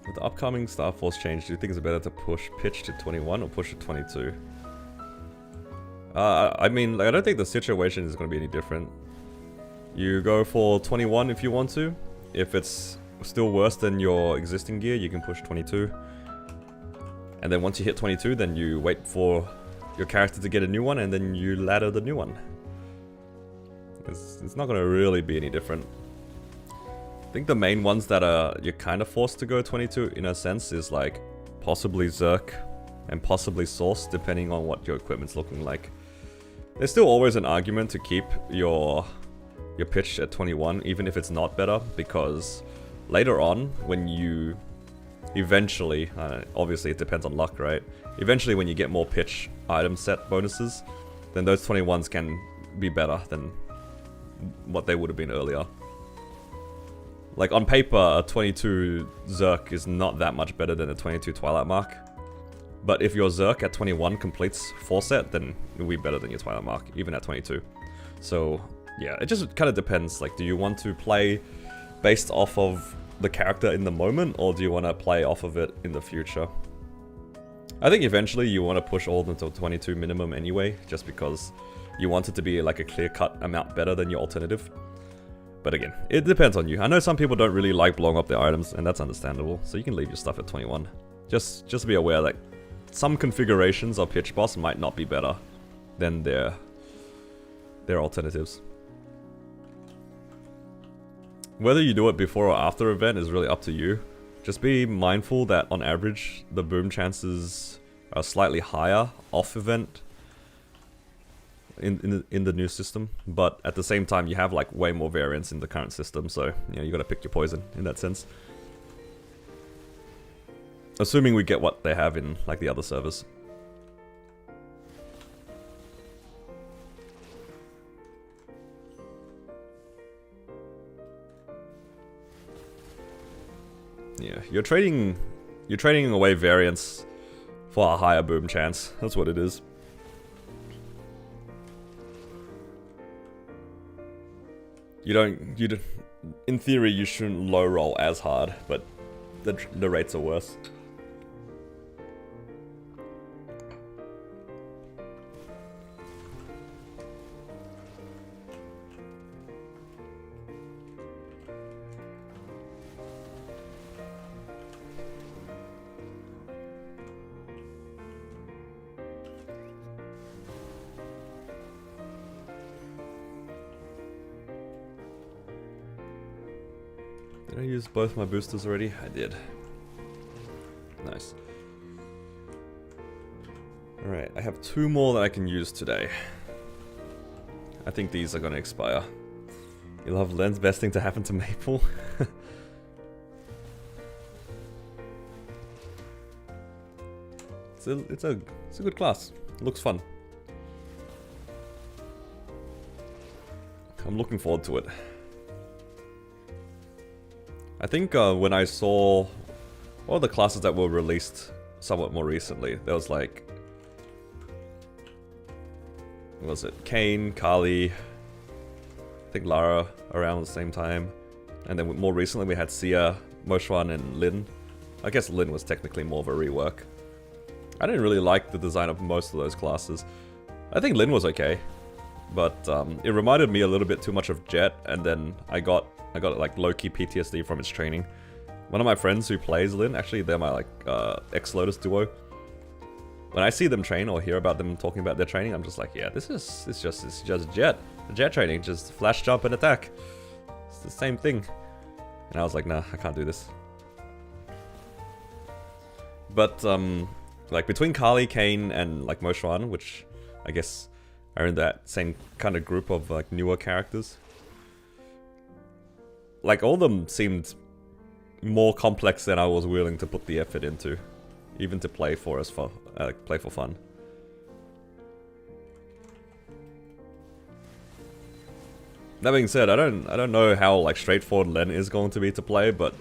With the upcoming Star Force change, do you think it's better to push pitch to 21 or push to 22? I mean, like, I don't think the situation is going to be any different. You go for 21 if you want to. If it's still worse than your existing gear, you can push 22. And then once you hit 22, then you wait for your character to get a new one, and then you ladder the new one. It's not going to really be any different. I think the main ones that you're kind of forced to go 22 in a sense is like possibly Zerk and possibly Source, depending on what your equipment's looking like. There's still always an argument to keep your pitch at 21, even if it's not better, because later on, when you eventually, obviously it depends on luck, right? Eventually when you get more pitch item set bonuses, then those 21s can be better than what they would have been earlier. Like on paper, a 22 Zerk is not that much better than a 22 Twilight Mark. But if your Zerk at 21 completes 4 set, then it'll be better than your Twilight Mark, even at 22. So yeah, it just kind of depends. Like, do you want to play based off of the character in the moment, or do you want to play off of it in the future? I think eventually you want to push all of them to 22 minimum anyway, just because you want it to be like a clear-cut amount better than your alternative. But again, it depends on you. I know some people don't really like blowing up their items, and that's understandable, so you can leave your stuff at 21. Just be aware that some configurations of Pitch Boss might not be better than their alternatives. Whether you do it before or after event is really up to you. Just be mindful that on average, the boom chances are slightly higher off event in the new system, but at the same time you have like way more variance in the current system, so you know, you gotta pick your poison in that sense. Assuming we get what they have in like the other servers. Yeah, you're trading away variance for a higher boom chance. That's what it is. In theory, you shouldn't low roll as hard, but the rates are worse. Did I use both my boosters already? I did. Nice. Alright, I have 2 more that I can use today. I think these are gonna expire. You'll have lens besting to happen to Maple. It's a good class. It looks fun. I'm looking forward to it. I think when I saw all the classes that were released somewhat more recently, there was like, what was it? Kayn, Kali, I think Lara around the same time, and then more recently we had Sia, Moshwan, and Lin. I guess Lin was technically more of a rework. I didn't really like the design of most of those classes. I think Lin was okay, but it reminded me a little bit too much of Jet, and then I got like low-key PTSD from its training. One of my friends who plays Lin, actually they're my like ex-Lotus duo. When I see them train or hear about them talking about their training, I'm just like, yeah, it's just Jet. Jet training, just flash jump and attack. It's the same thing. And I was like, nah, I can't do this. But like between Kali, Kayn, and like Moshwan, which I guess are in that same kind of group of like newer characters. Like, all of them seemed more complex than I was willing to put the effort into, even to play for fun. That being said, I don't know how like straightforward Len is going to be to play, but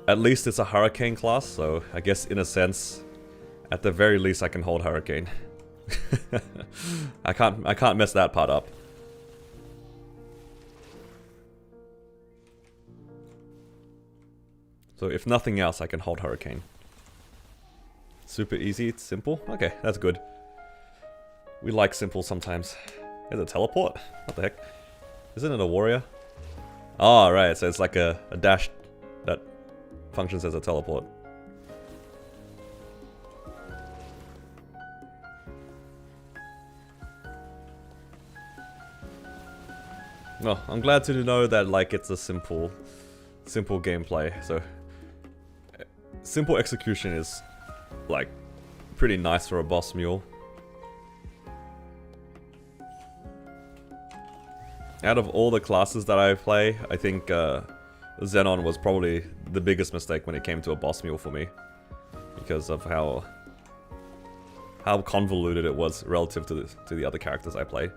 at least it's a Hurricane class, so I guess in a sense, at the very least, I can hold Hurricane. I can't mess that part up. So if nothing else, I can hold Hurricane. Super easy, it's simple. Okay, that's good. We like simple sometimes. There's a teleport? What the heck? Isn't it a warrior? Oh, right, so it's like a dash that functions as a teleport. Well, I'm glad to know that like it's a simple simple gameplay. So simple execution is like pretty nice for a boss mule. Out of all the classes that I play, I think Xenon was probably the biggest mistake when it came to a boss mule for me, because of how convoluted it was relative to the other characters I play.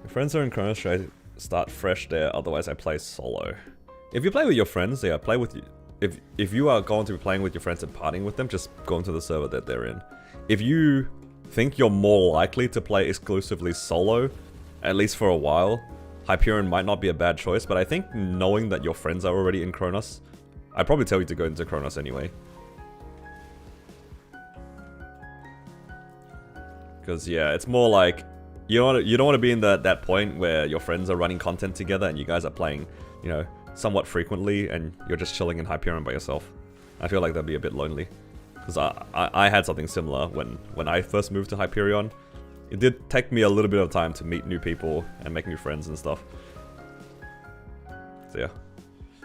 If friends are in Chronos, should I start fresh there? Otherwise, I play solo. If you play with your friends, yeah, play with you. If you are going to be playing with your friends and partying with them, just go into the server that they're in. If you think you're more likely to play exclusively solo, at least for a while, Hyperion might not be a bad choice, but I think knowing that your friends are already in Chronos, I'd probably tell you to go into Chronos anyway. Because yeah, it's more like, you don't want to be in that point where your friends are running content together and you guys are playing, you know, somewhat frequently and you're just chilling in Hyperion by yourself. I feel like that'd be a bit lonely. Because I had something similar when I first moved to Hyperion. It did take me a little bit of time to meet new people and make new friends and stuff. So yeah.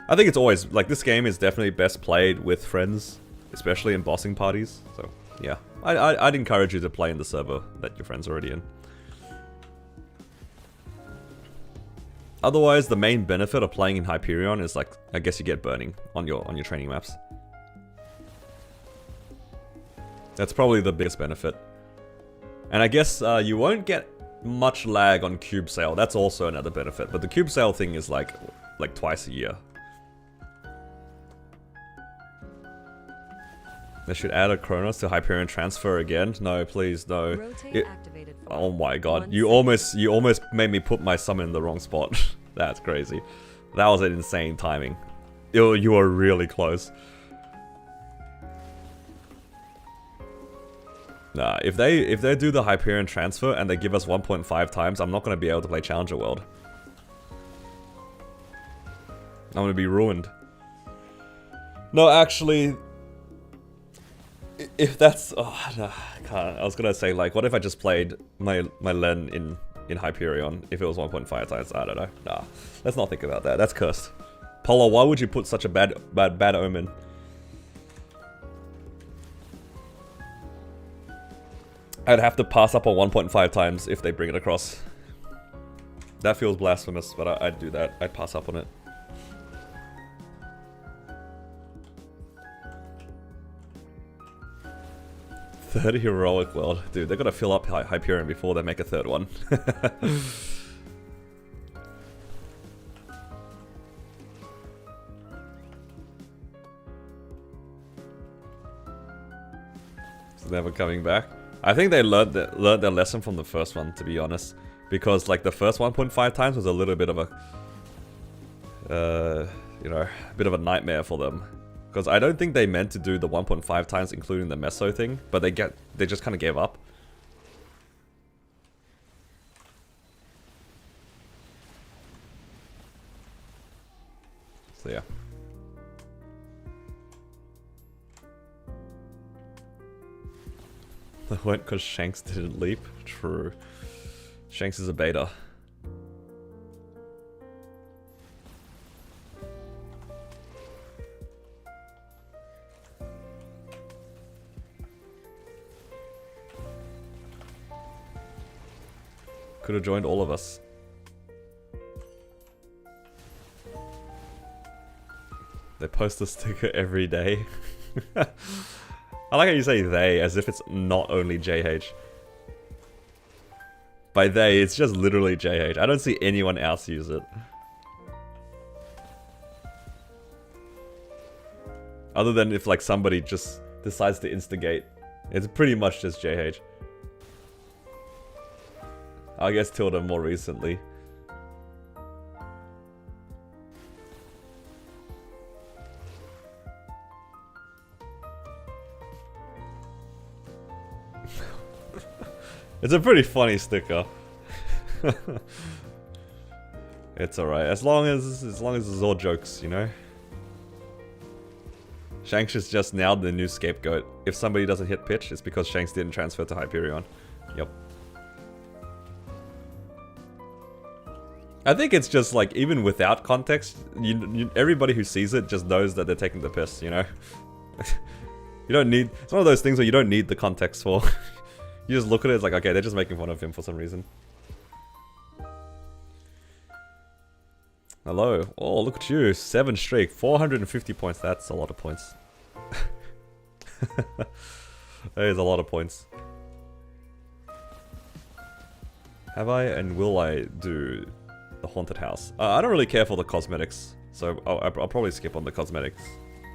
I think it's always, like, this game is definitely best played with friends, especially in bossing parties. So yeah, I'd encourage you to play in the server that your friends are already in. Otherwise, the main benefit of playing in Hyperion is, like, I guess you get burning on your training maps. That's probably the biggest benefit. And I guess you won't get much lag on cube sale. That's also another benefit. But the cube sale thing is like twice a year. They should add a Chronos to Hyperion transfer again. No, please, no. Oh my god, you almost made me put my summon in the wrong spot. That's crazy. That was an insane timing. You were really close. Nah, if they do the Hyperion transfer and they give us 1.5 times, I'm not gonna be able to play Challenger World. I'm gonna be ruined. No, actually, if that's, oh, no, I can't. I was gonna say, like, what if I just played my Len in Hyperion if it was 1.5 times? I don't know. Nah, let's not think about that. That's cursed. Polo, why would you put such a bad omen? I'd have to pass up on 1.5 times if they bring it across. That feels blasphemous, but I'd do that. I'd pass up on it. Third heroic world. Dude, they're gonna fill up Hyperion before they make a third one. It's never coming back. I think they learned their lesson from the first one, to be honest. Because, like, the first 1.5 times was a little bit of a... you know, a bit of a nightmare for them. Because I don't think they meant to do the 1.5 times, including the Meso thing. But they just kind of gave up. So, yeah. They went because Shanks didn't leap. True. Shanks is a beta. Could have joined all of us. They post a sticker every day. I like how you say they, as if it's not only JH. By they, it's just literally JH. I don't see anyone else use it. Other than if, like, somebody just decides to instigate. It's pretty much just JH. I guess Tilda more recently. It's a pretty funny sticker. It's alright, as long as it's all jokes, you know? Shanks is just now the new scapegoat. If somebody doesn't hit pitch, it's because Shanks didn't transfer to Hyperion. Yep. I think it's just like, even without context, everybody who sees it just knows that they're taking the piss, you know? You don't need... It's one of those things where you don't need the context for. You just look at it, it's like, okay, they're just making fun of him for some reason. Hello. Oh, look at you. 7 streak. 450 points. That's a lot of points. That is a lot of points. Have I and will I do the haunted house? I don't really care for the cosmetics, so I'll probably skip on the cosmetics.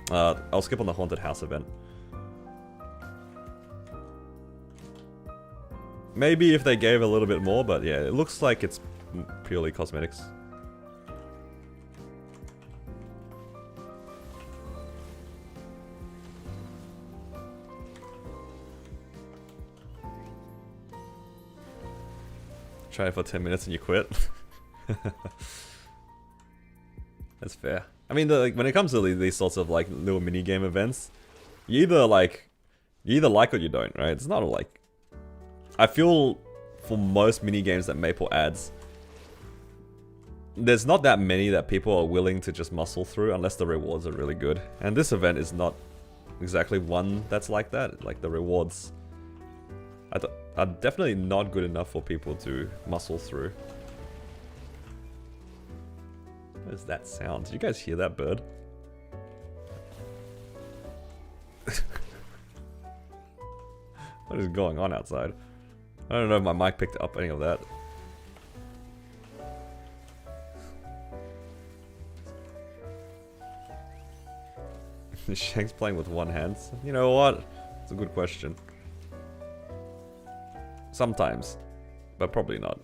I'll skip on the haunted house event. Maybe if they gave a little bit more, but yeah, it looks like it's purely cosmetics. Try it for 10 minutes and you quit. That's fair. I mean, when it comes to these sorts of like little mini game events, you either like or you don't, right? It's not like... I feel for most mini games that Maple adds, there's not that many that people are willing to just muscle through unless the rewards are really good. And this event is not exactly one that's like that. Like the rewards are definitely not good enough for people to muscle through. What is that sound? Did you guys hear that bird? What is going on outside? I don't know if my mic picked up any of that. Shank's playing with one hand. You know what? It's a good question. Sometimes, but probably not.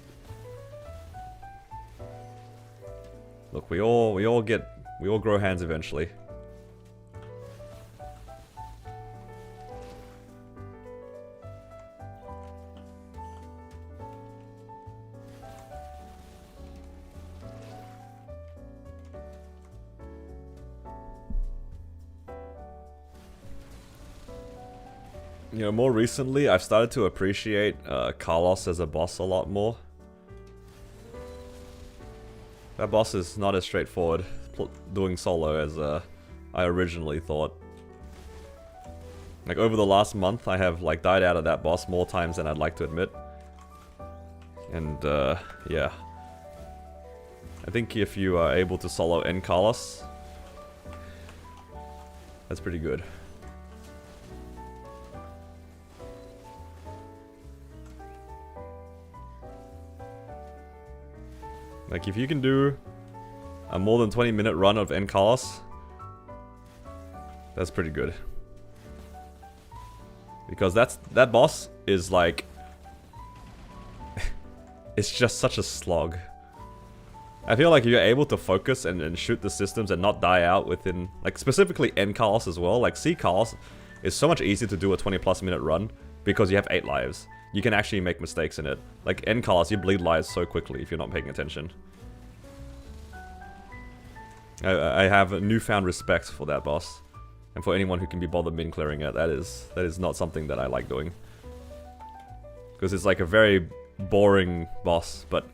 Look, we all grow hands eventually. You know, more recently, I've started to appreciate Carlos as a boss a lot more. That boss is not as straightforward doing solo as I originally thought. Like, over the last month, I have like died out of that boss more times than I'd like to admit. And yeah. I think if you are able to solo end Carlos, that's pretty good. Like, if you can do a more than 20-minute run of End Carlos, that's pretty good. Because that boss is like... it's just such a slog. I feel like if you're able to focus and shoot the systems and not die out within... Like, specifically End Carlos as well. Like, C Carlos is so much easier to do a 20+ minute run because you have 8 lives. You can actually make mistakes in it. Like, End Carlos, you bleed lives so quickly if you're not paying attention. I have a newfound respect for that boss. And for anyone who can be bothered min clearing it, that is not something that I like doing. Because it's like a very boring boss, but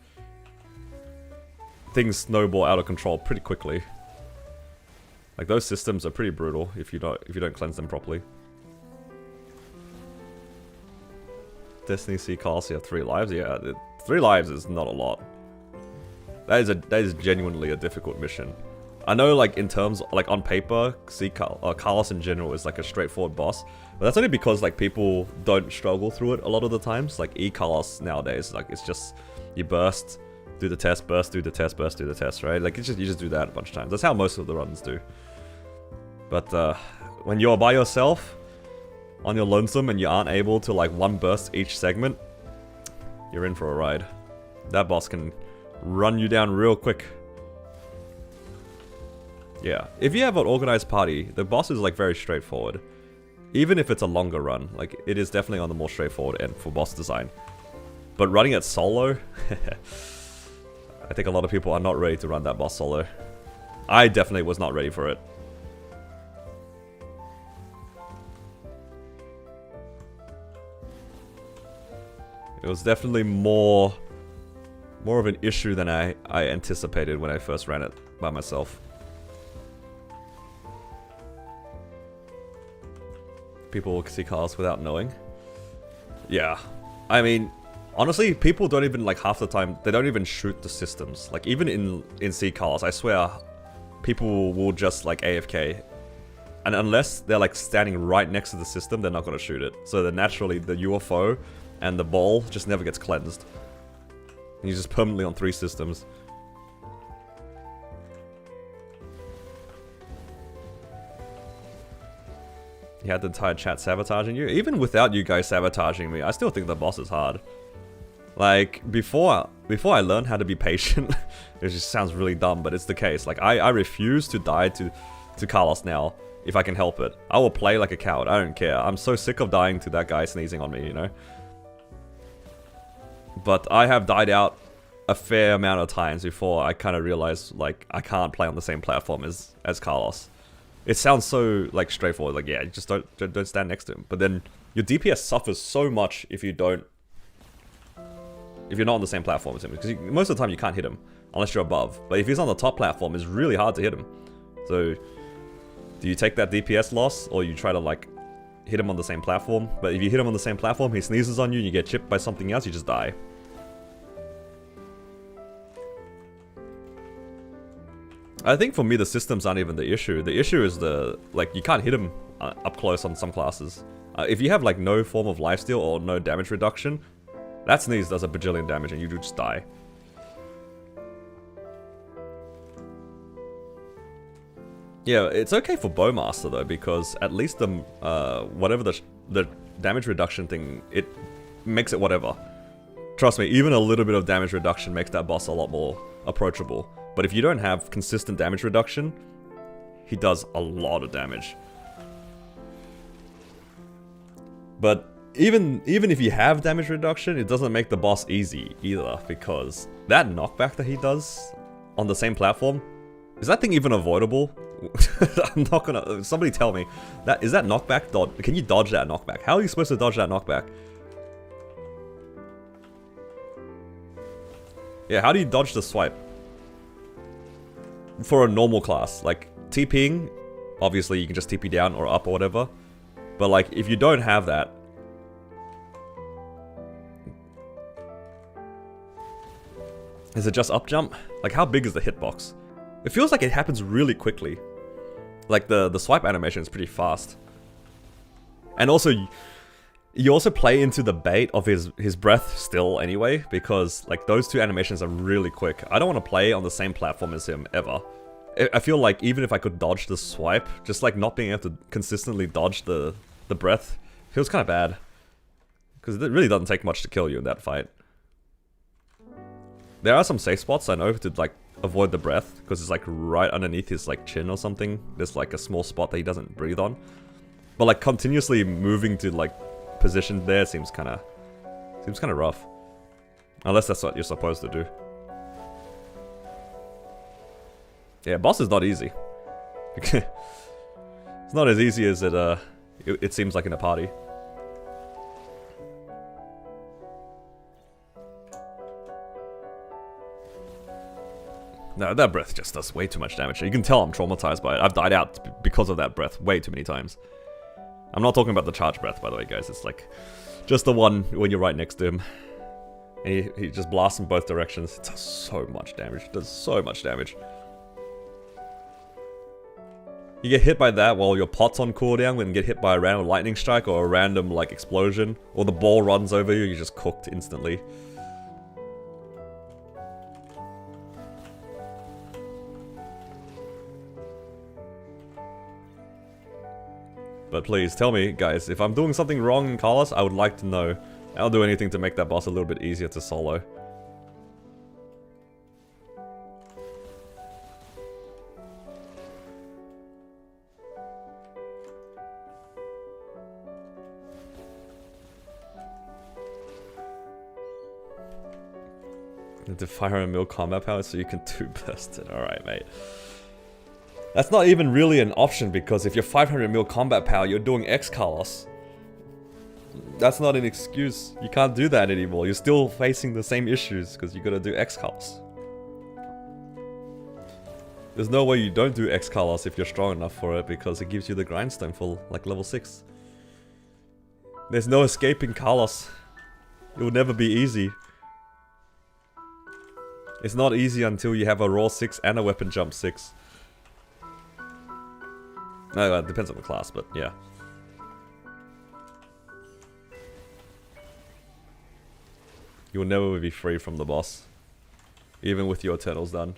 things snowball out of control pretty quickly. Like, those systems are pretty brutal if you don't cleanse them properly. Destiny C Carlos, you have 3 lives? Yeah, 3 lives is not a lot. That is genuinely a difficult mission. I know, like, in terms, like, on paper, Carlos in general is like a straightforward boss, but that's only because, like, people don't struggle through it a lot of the times. Like, E-Carlos nowadays, like, it's just, you burst, do the test, burst, do the test, burst, do the test, right? Like, you just do that a bunch of times. That's how most of the runs do. But, when you're by yourself, on your lonesome, and you aren't able to, like, one burst each segment, you're in for a ride. That boss can run you down real quick. Yeah, if you have an organized party, the boss is like very straightforward. Even if it's a longer run, like it is definitely on the more straightforward end for boss design. But running it solo, I think a lot of people are not ready to run that boss solo. I definitely was not ready for it. It was definitely more More of an issue than I anticipated when I first ran it by myself. People see cars without knowing. Yeah. I mean, honestly, people don't even, like, half the time, they don't even shoot the systems. Like, even in C cars, I swear, people will just, like, AFK. And unless they're, like, standing right next to the system, they're not gonna shoot it. So then naturally, the UFO and the ball just never gets cleansed. And you're just permanently on 3 systems. You had the entire chat sabotaging you? Even without you guys sabotaging me, I still think the boss is hard. Like, before I learned how to be patient, it just sounds really dumb, but it's the case. Like, I refuse to die to Carlos now, if I can help it. I will play like a coward, I don't care. I'm so sick of dying to that guy sneezing on me, you know? But I have died out a fair amount of times before I kind of realized, like, I can't play on the same platform as Carlos. It sounds so, like, straightforward, like, yeah, you just don't stand next to him. But then your DPS suffers so much if you're not on the same platform as him. Because most of the time you can't hit him, unless you're above. But if he's on the top platform, it's really hard to hit him. So, do you take that DPS loss, or you try to, like, hit him on the same platform? But if you hit him on the same platform, he sneezes on you, and you get chipped by something else, you just die. I think for me, the systems aren't even the issue. The issue is like, you can't hit him up close on some classes. If you have, like, no form of lifesteal or no damage reduction, that sneeze does a bajillion damage and you just die. Yeah, it's okay for Bowmaster though, because at least the whatever the damage reduction thing, it makes it whatever. Trust me, even a little bit of damage reduction makes that boss a lot more approachable. But if you don't have consistent damage reduction, he does a lot of damage. But even if you have damage reduction, it doesn't make the boss easy either, because that knockback that he does on the same platform, is that thing even avoidable? I'm not gonna... Somebody tell me. Is that knockback? Can you dodge that knockback? How are you supposed to dodge that knockback? Yeah, how do you dodge the swipe? For a normal class, like, TPing, obviously you can just TP down or up or whatever. But, like, if you don't have that... Is it just up jump? Like, how big is the hitbox? It feels like it happens really quickly. Like, the swipe animation is pretty fast. And also, you also play into the bait of his breath still anyway, because, like, those two animations are really quick. I don't want to play on the same platform as him, ever. I feel like even if I could dodge the swipe, just, like, not being able to consistently dodge the breath feels kind of bad. Because it really doesn't take much to kill you in that fight. There are some safe spots, I know, to, like, avoid the breath, because it's, like, right underneath his, like, chin or something. There's, like, a small spot that he doesn't breathe on. But, like, continuously moving to, like, position there seems kind of rough. Unless that's what you're supposed to do. Yeah, boss is not easy. It's not as easy as it seems like in a party. No, that breath just does way too much damage. You can tell I'm traumatized by it. I've died out because of that breath way too many times. I'm not talking about the charge breath, by the way, guys. It's like just the one when you're right next to him. And he just blasts in both directions. It does so much damage. It does so much damage. You get hit by that while your pot's on cooldown, and get hit by a random lightning strike or a random, like, explosion. Or the ball runs over you, you're just cooked instantly. But please, tell me, guys, if I'm doing something wrong in Carlos, I would like to know. I'll do anything to make that boss a little bit easier to solo. The 500 mil combat power so you can 2-burst it. Alright, mate. That's not even really an option, because if you're 500 mil combat power, you're doing X Carlos. That's not an excuse. You can't do that anymore. You're still facing the same issues because you gotta do X-Carlos. There's no way you don't do X-Carlos if you're strong enough for it because it gives you the grindstone for like level 6. There's no escaping Carlos. It will never be easy. It's not easy until you have a raw 6 and a weapon jump 6. No, it depends on the class, but yeah. You will never be free from the boss. Even with your Eternals done.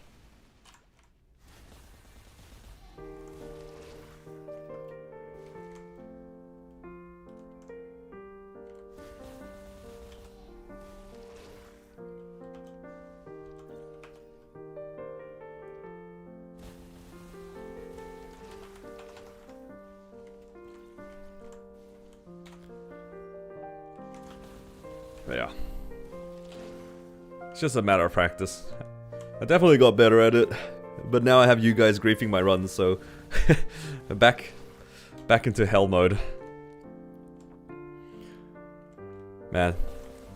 But yeah. It's just a matter of practice. I definitely got better at it, but now I have you guys griefing my runs, so back into hell mode. Man,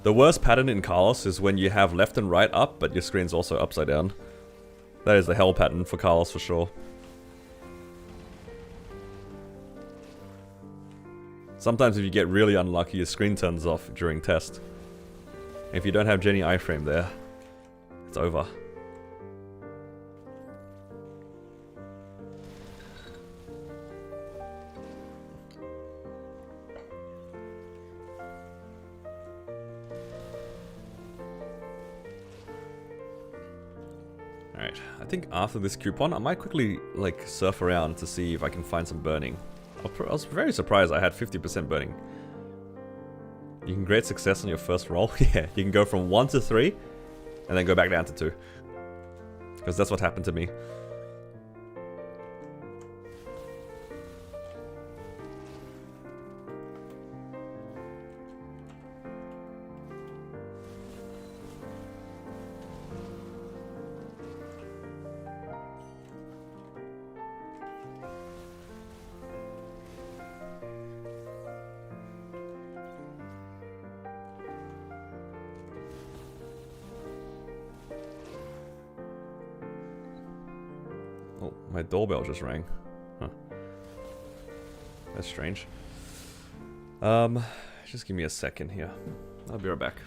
the worst pattern in Carlos is when you have left and right up, but your screen's also upside down. That is the hell pattern for Carlos for sure. Sometimes if you get really unlucky, your screen turns off during test. If you don't have Jenny iframe there, it's over. Alright, I think after this coupon, I might quickly like surf around to see if I can find some burning. I was very surprised I had 50% burning. You can grade success on your first roll. Yeah, you can go from 1 to 3, and then go back down to 2. Because that's what happened to me. Oh, my doorbell just rang. Huh. That's strange. Just give me a second here. I'll be right back.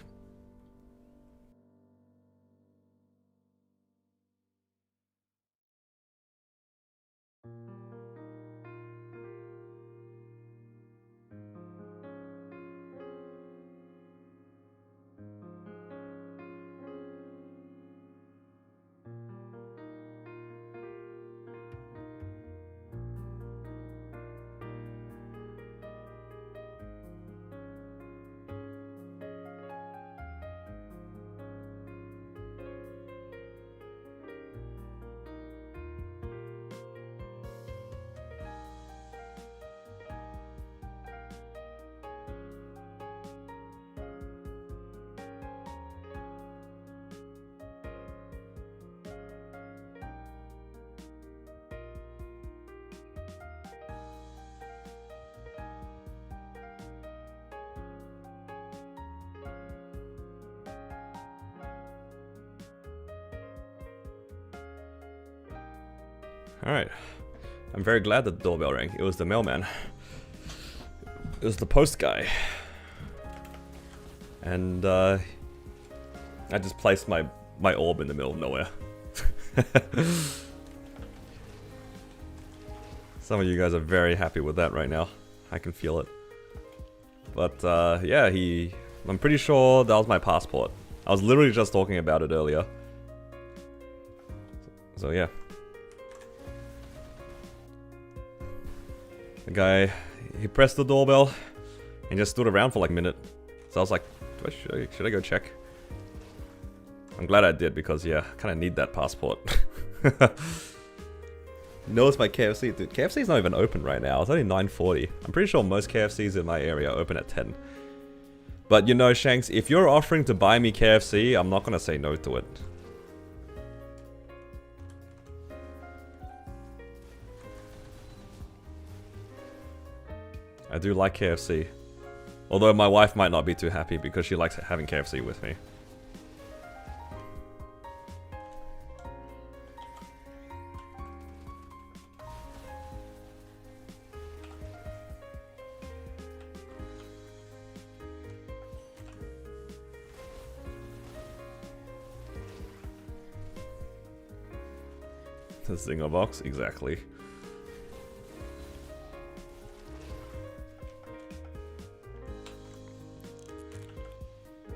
Alright. I'm very glad that the doorbell rang. It was the mailman. It was the post guy. And, I just placed my orb in the middle of nowhere. Some of you guys are very happy with that right now. I can feel it. But, yeah, I'm pretty sure that was my passport. I was literally just talking about it earlier. So, yeah. The guy, he pressed the doorbell and just stood around for like a minute. So I was like, should I go check? I'm glad I did because, yeah, I kind of need that passport. Notice my KFC. Dude, KFC's not even open right now. It's only 9:40. I'm pretty sure most KFCs in my area open at 10. But you know, Shanks, if you're offering to buy me KFC, I'm not going to say no to it. I do like KFC. Although my wife might not be too happy because she likes having KFC with me. The Zinger box, exactly.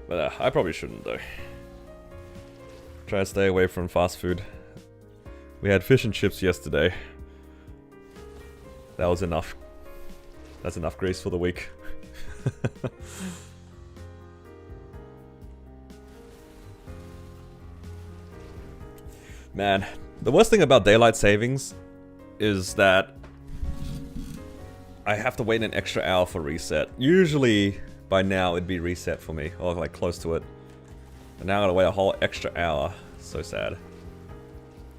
But I probably shouldn't though. Try to stay away from fast food. We had fish and chips yesterday. That was enough. That's enough grease for the week. Man, the worst thing about daylight savings is that I have to wait an extra hour for reset. Usually by now it'd be reset for me, or like close to it. And now I gotta wait a whole extra hour. So sad.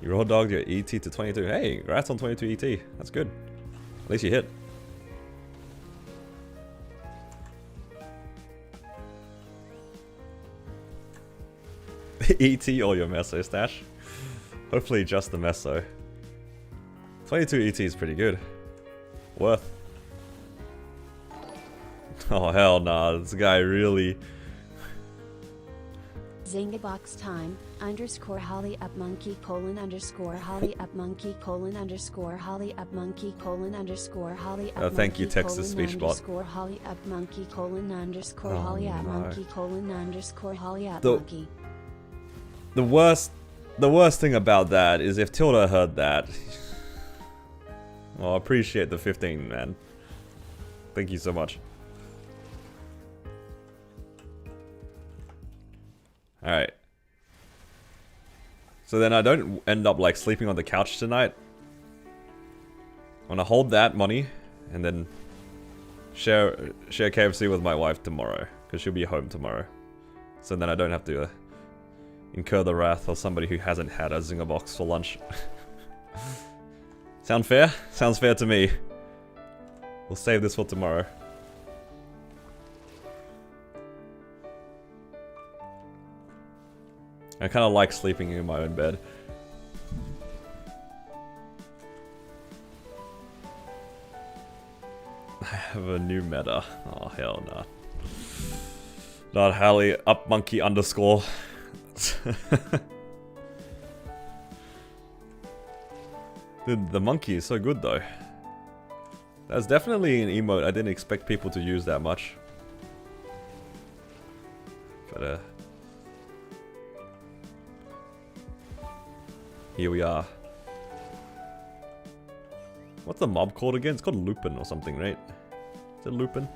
You raw dogged your ET to 22. Hey, congrats on 22 ET. That's good. At least you hit. ET or your meso stash? Hopefully just the meso. 22 ET is pretty good. Worth. Oh hell nah, this guy really... Zingabox time, underscore holly up monkey colon underscore holly up monkey colon underscore holly up monkey colon underscore holly up thank you, text to speech bot. Underscore holly up monkey colon underscore holly up monkey colon underscore holly up The- monkey. The worst thing about that is if Tilda heard that. Well, I appreciate the 15, man. Thank you so much. Alright. So then I don't end up like sleeping on the couch tonight. I'm gonna hold that money and then share KFC with my wife tomorrow, because she'll be home tomorrow. So then I don't have to incur the wrath of somebody who hasn't had a Zinger box for lunch. Sound fair? Sounds fair to me. We'll save this for tomorrow. I kind of like sleeping in my own bed. I have a new meta. Oh hell nah. Not Hallie up monkey underscore. Dude, the monkey is so good though. That's definitely an emote I didn't expect people to use that much. But here we are. What's the mob called again? It's called Lupin or something, right? Is it Lupin?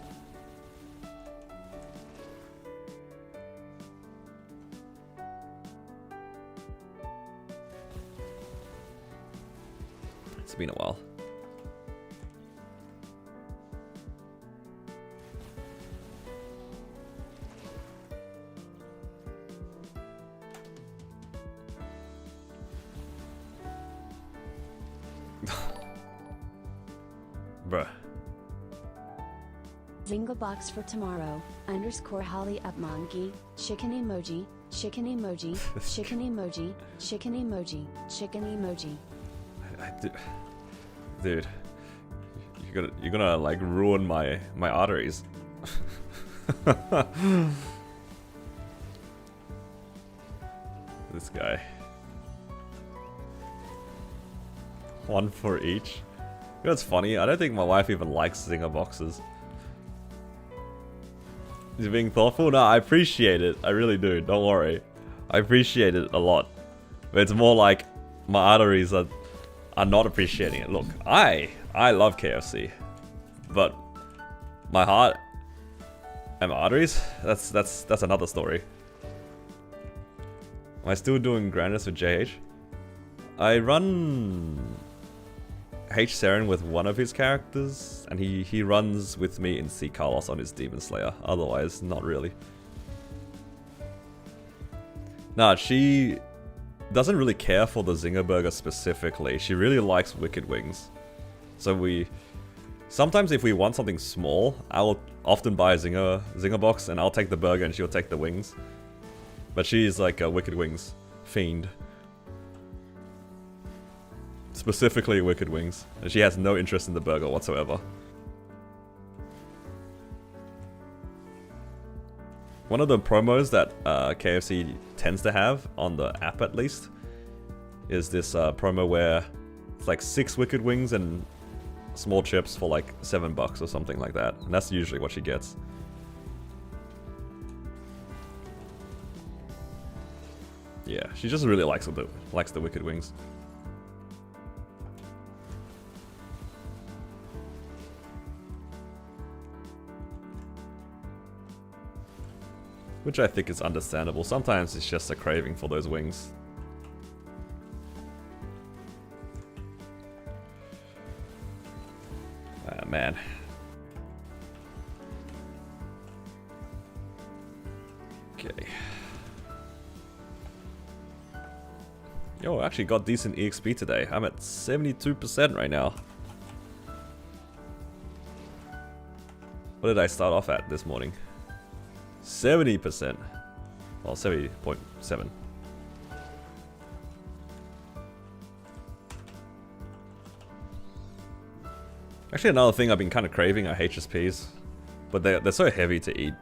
It's been a while. Bruh. Zinga box for tomorrow, underscore holly up monkey, chicken emoji, chicken emoji, chicken emoji, chicken emoji, chicken emoji. Dude, you're gonna like ruin my arteries. This guy. One for each. You know what's funny? I don't think my wife even likes Zinger boxes. You're being thoughtful? No, I appreciate it. I really do. Don't worry. I appreciate it a lot. But it's more like my arteries are not appreciating it. Look, I love KFC. But my heart and my arteries, that's another story. Am I still doing grandness with JH? I run H. Saren with one of his characters, and he runs with me in C. Carlos on his Demon Slayer. Otherwise, not really. Nah, she doesn't really care for the Zinger Burger specifically. She really likes Wicked Wings. So we Sometimes if we want something small, I'll often buy a zinger box and I'll take the burger and she'll take the wings. But she's like a Wicked Wings fiend. Specifically Wicked Wings. And she has no interest in the burger whatsoever. One of the promos that KFC tends to have, on the app at least, is this promo where it's like 6 Wicked Wings and small chips for like $7 or something like that. And that's usually what she gets. Yeah, she just really likes the Wicked Wings. Which I think is understandable. Sometimes it's just a craving for those wings. Ah, man. Okay. Yo, I actually got decent EXP today. I'm at 72% right now. What did I start off at this morning? 70%. Well, 70.7. Actually, another thing I've been kind of craving are HSPs. But they're so heavy to eat.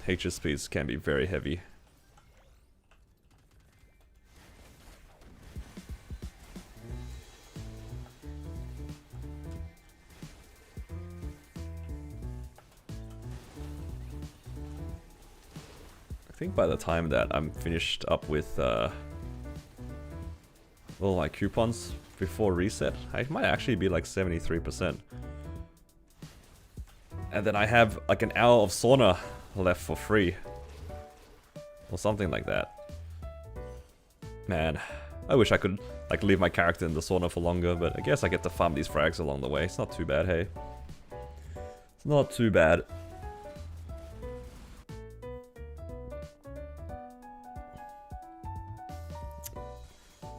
HSPs can be very heavy. I think by the time that I'm finished up with all my coupons before reset, I might actually be like 73%. And then I have like an hour of sauna left for free. Or something like that. Man, I wish I could like leave my character in the sauna for longer, but I guess I get to farm these frags along the way. It's not too bad, hey. It's not too bad.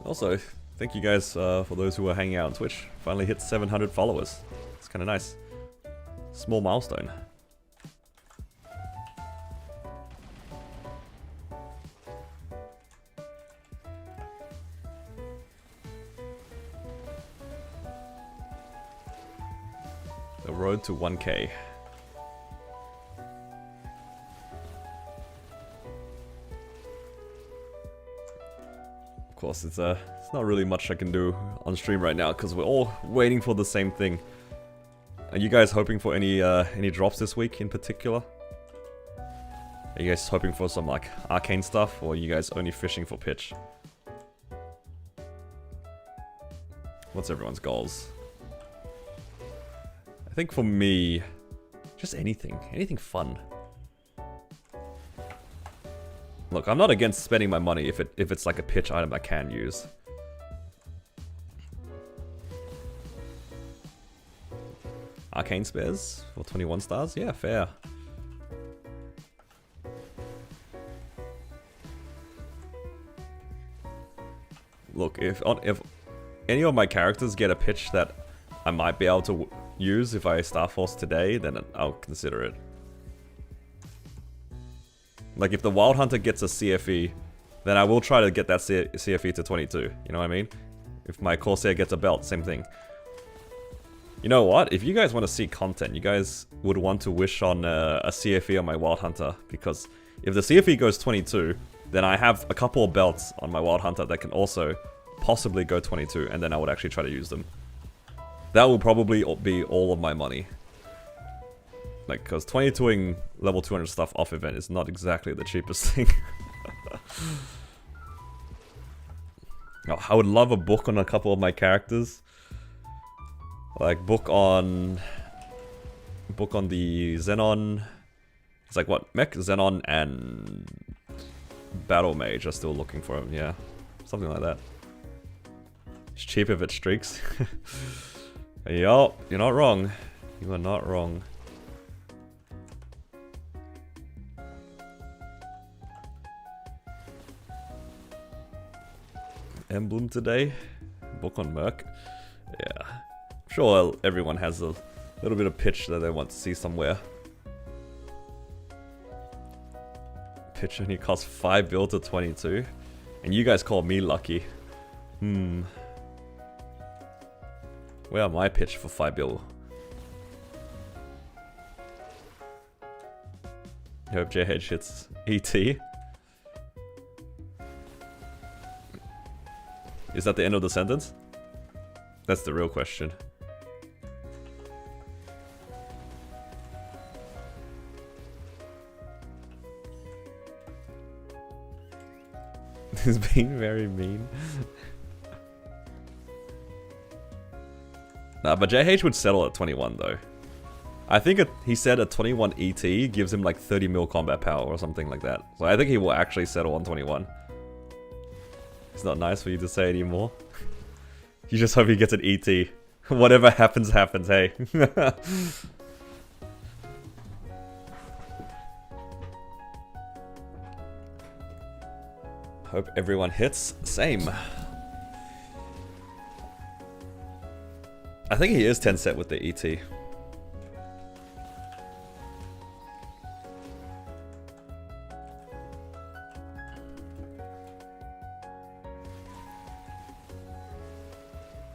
Also, thank you guys for those who are hanging out on Twitch. Finally hit 700 followers. It's kind of nice. Small milestone. The road to 1K. Of course, it's not really much I can do on stream right now because we're all waiting for the same thing. Are you guys hoping for any drops this week in particular? Are you guys hoping for some like arcane stuff, or are you guys only fishing for pitch? What's everyone's goals? I think for me, just anything fun. Look, I'm not against spending my money if it's like a pitch item I can use. Arcane spares for 21 stars? Yeah, fair. Look, if any of my characters get a pitch that I might be able to use if I Star Force today, then I'll consider it. Like if the Wild Hunter gets a CFE, then I will try to get that CFE to 22, you know what I mean? If my Corsair gets a belt, same thing. You know what? If you guys want to see content, you guys would want to wish on a CFE on my Wild Hunter, because if the CFE goes 22, then I have a couple of belts on my Wild Hunter that can also possibly go 22, and then I would actually try to use them. That will probably be all of my money. Like, because 22ing level 200 stuff off event is not exactly the cheapest thing. Oh, I would love a book on a couple of my characters. Like, book on the Xenon. It's like what? Mech, Xenon, and Battle Mage are still looking for him, yeah. Something like that. It's cheap if it streaks. Yup, you're not wrong. You are not wrong. emblem today. Book on Merc. Yeah. I'm sure everyone has a little bit of pitch that they want to see somewhere. Pitch only costs 5 bill to 22. And you guys call me lucky. Where are my pitch for 5 bill? Hope JH hits ET. Is that the end of the sentence? That's the real question. He's being very mean. Nah, but JH would settle at 21 though. I think he said a 21 ET gives him like 30 mil combat power or something like that. So I think he will actually settle on 21. It's not nice for you to say anymore. You just hope he gets an ET. Whatever happens, happens, hey. Hope everyone hits. Same. I think he is 10 set with the ET.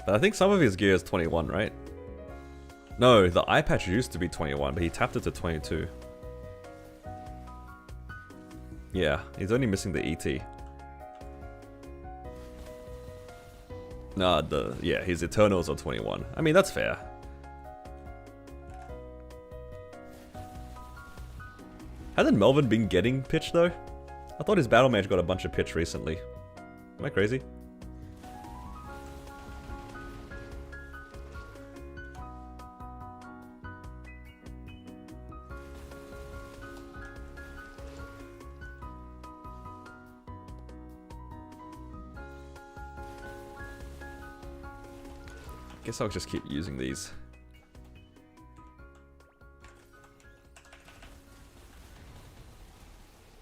But I think some of his gear is 21, right? No, the eye patch used to be 21, but he tapped it to 22. Yeah, he's only missing the ET. Nah, yeah, his Eternals are 21. I mean, that's fair. Hasn't Melvin been getting pitch though? I thought his battle mage got a bunch of pitch recently. Am I crazy? Guess I'll just keep using these.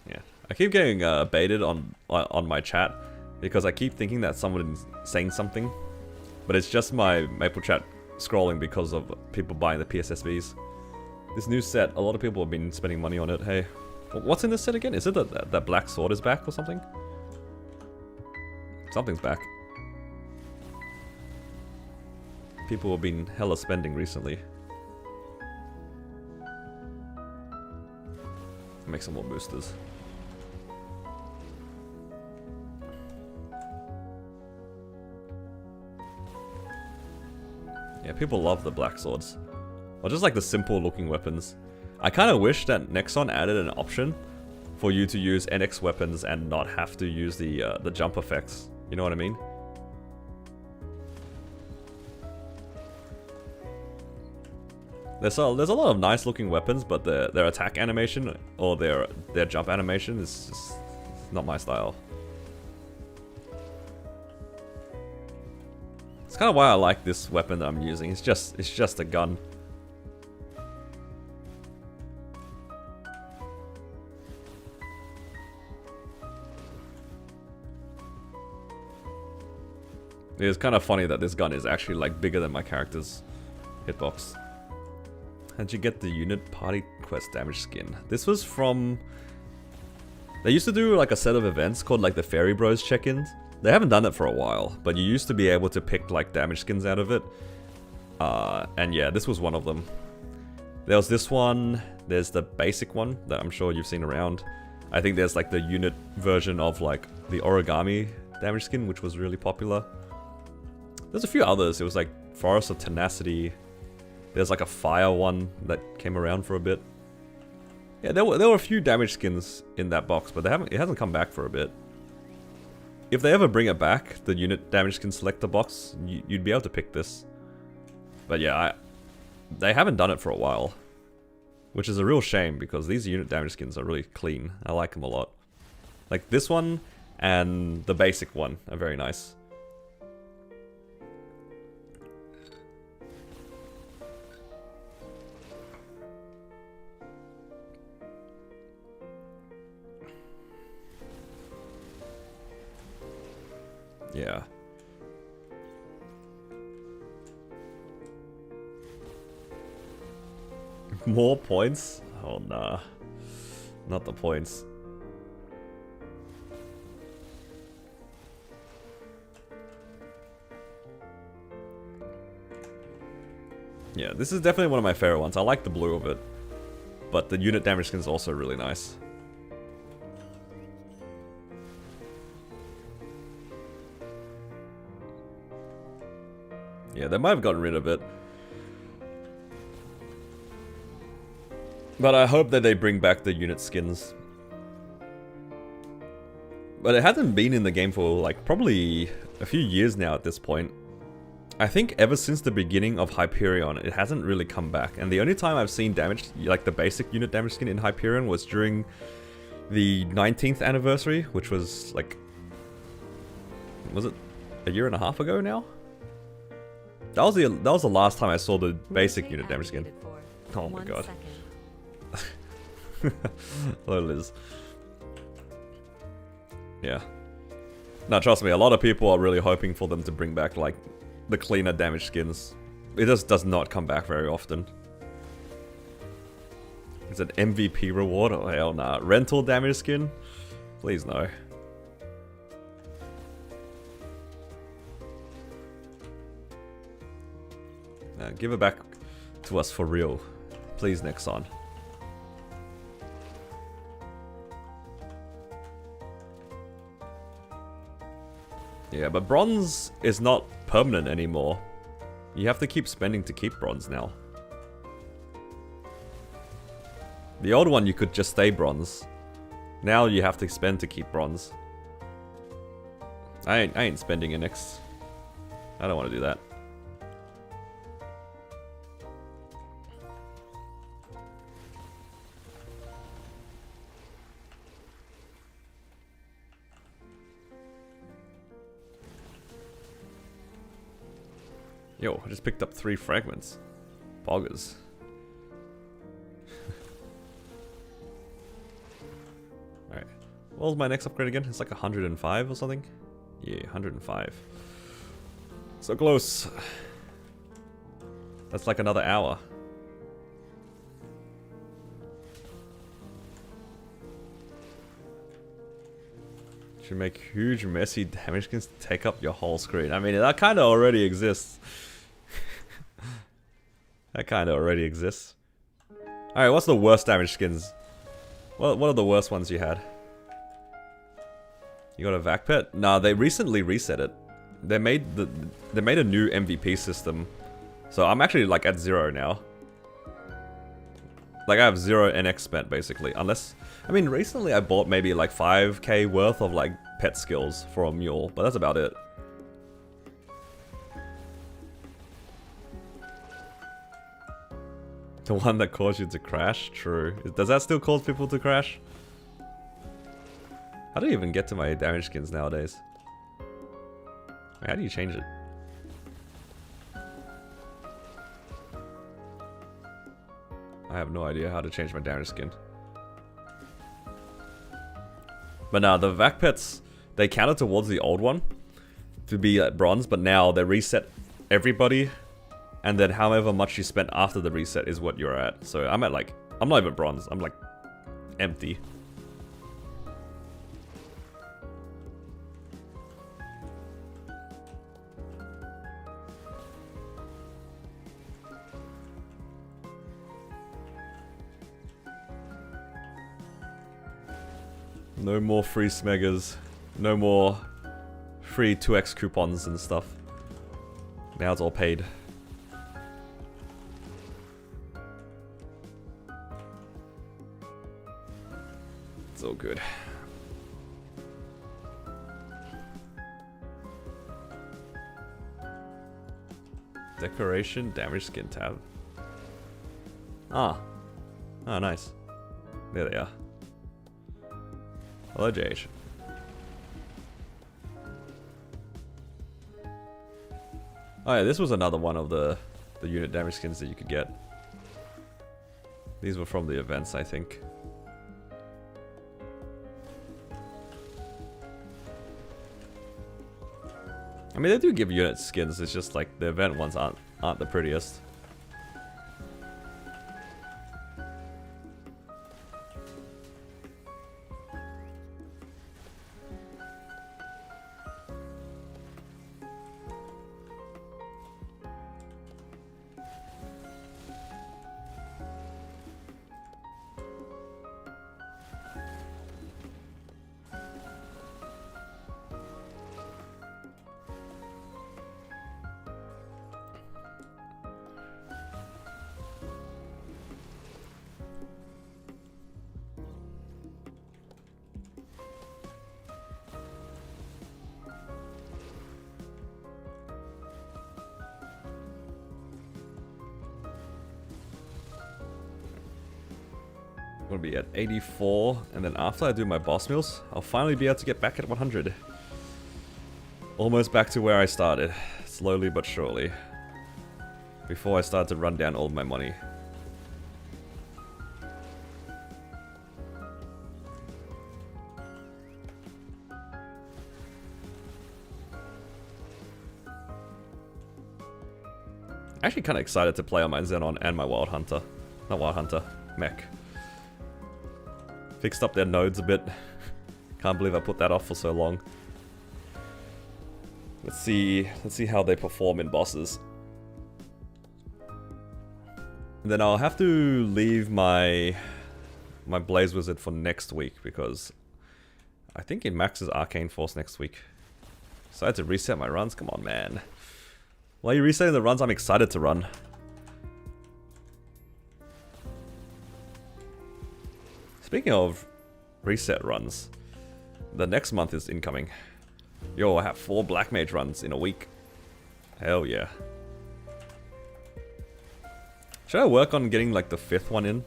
Yeah, I keep getting baited on my chat because I keep thinking that someone's saying something, but it's just my Maple chat scrolling because of people buying the PSSVs. This new set, a lot of people have been spending money on it. Hey, what's in this set again? Is it that black sword is back or something? Something's back. People have been hella spending recently. Make some more boosters. Yeah, people love the black swords. Or just like the simple looking weapons. I kind of wish that Nexon added an option for you to use NX weapons and not have to use the jump effects. You know what I mean? There's a lot of nice looking weapons, but their attack animation or their jump animation is just not my style. It's kind of why I like this weapon that I'm using. It's just a gun. It's kind of funny that this gun is actually like bigger than my character's hitbox. How'd you get the unit party quest damage skin? This was from... They used to do like a set of events called like the Fairy Bros check-ins. They haven't done it for a while, but you used to be able to pick like damage skins out of it. And yeah, this was one of them. There was this one, there's the basic one that I'm sure you've seen around. I think there's like the unit version of like the origami damage skin, which was really popular. There's a few others. It was like Forest of Tenacity. There's like a fire one that came around for a bit. Yeah, there were a few damage skins in that box, but it hasn't come back for a bit. If they ever bring it back, the unit damage skin selector box, you'd be able to pick this. But yeah, they haven't done it for a while. Which is a real shame, because these unit damage skins are really clean. I like them a lot. Like this one and the basic one are very nice. Yeah. More points? Oh nah. Not the points. Yeah, this is definitely one of my favorite ones. I like the blue of it. But the unit damage skin is also really nice. Yeah, they might have gotten rid of it. But I hope that they bring back the unit skins. But it hasn't been in the game for like probably a few years now at this point. I think ever since the beginning of Hyperion, it hasn't really come back. And the only time I've seen damage, like the basic unit damage skin in Hyperion, was during the 19th anniversary, which was like... Was it a year and a half ago now? That was the last time I saw the basic unit damage skin. Oh my god. Hello, Liz. Yeah. No, trust me, a lot of people are really hoping for them to bring back, like, the cleaner damage skins. It just does not come back very often. Is it MVP reward? Oh, hell nah. Rental damage skin? Please no. Give it back to us for real. Please, Nexon. Yeah, but bronze is not permanent anymore. You have to keep spending to keep bronze now. The old one you could just stay bronze. Now you have to spend to keep bronze. I ain't spending an X. I don't want to do that. Yo, I just picked up 3 fragments. Boggers. Alright. What was my next upgrade again? It's like 105 or something? Yeah, 105. So close. That's like another hour. Should make huge messy damage skins take up your whole screen. I mean, that kind of already exists. That kind of already exists. Alright, what's the worst damage skins? What are the worst ones you had? You got a vac pet? Nah, they recently reset it. They made a new MVP system. So I'm actually like at 0 now. Like I have 0 NX spent basically. Unless, I mean recently I bought maybe like 5k worth of like pet skills for a mule. But that's about it. The one that caused you to crash? True. Does that still cause people to crash? How do you even get to my damage skins nowadays? How do you change it? I have no idea how to change my damage skin. But now the vac pets, they counted towards the old one to be at bronze, but now they reset everybody. And then however much you spent after the reset is what you're at. So I'm at like, I'm not even bronze, I'm like empty. No more free smeggers. No more free 2x coupons and stuff. Now it's all paid. It's all good. Decoration, damage skin tab. Ah. Oh, nice. There they are. Hello, JH. Oh yeah, this was another one of the unit damage skins that you could get. These were from the events, I think. I mean, they do give unit skins, it's just like the event ones aren't the prettiest. I'm gonna be at 84, and then after I do my boss meals, I'll finally be able to get back at 100. Almost back to where I started, slowly but surely. Before I start to run down all my money. Actually kind of excited to play on my Xenon and my Wild Hunter. Not Wild Hunter, Mech. Fixed up their nodes a bit. Can't believe I put that off for so long. Let's see how they perform in bosses. And then I'll have to leave my Blaze Wizard for next week because I think it maxes Arcane Force next week. So I had to reset my runs. Come on, man. While you're resetting the runs, I'm excited to run. Speaking of reset runs, the next month is incoming. Yo, I have 4 Black Mage runs in a week. Hell yeah. Should I work on getting like the 5th one in?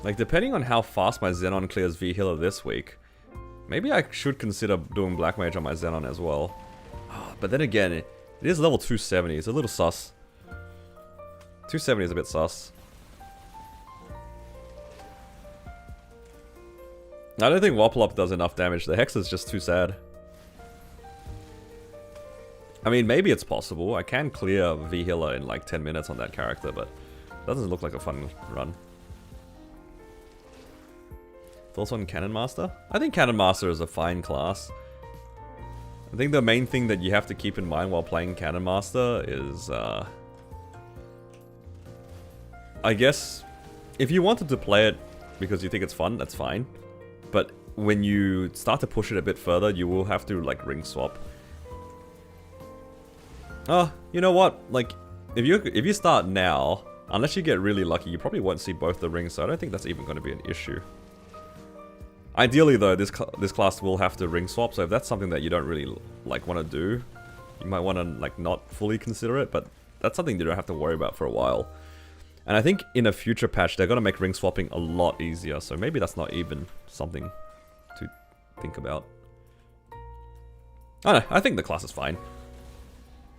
Like, depending on how fast my Xenon clears V-Healer this week, maybe I should consider doing Black Mage on my Xenon as well. But then again, it is level 270. It's a little sus. 270 is a bit sus. I don't think Wopplop does enough damage. The Hex is just too sad. I mean, maybe it's possible. I can clear V-Healer in like 10 minutes on that character, but it doesn't look like a fun run. Thoughts on Cannon Master? I think Cannon Master is a fine class. I think the main thing that you have to keep in mind while playing Cannon Master is, I guess, if you wanted to play it because you think it's fun, that's fine. But when you start to push it a bit further, you will have to, like, ring swap. Oh, you know what? Like, if you start now, unless you get really lucky, you probably won't see both the rings, so I don't think that's even going to be an issue. Ideally, though, this class will have to ring swap, so if that's something that you don't really like want to do, you might want to like not fully consider it, but that's something you don't have to worry about for a while. And I think in a future patch, they're going to make ring swapping a lot easier, so maybe that's not even something to think about. I don't know, I think the class is fine.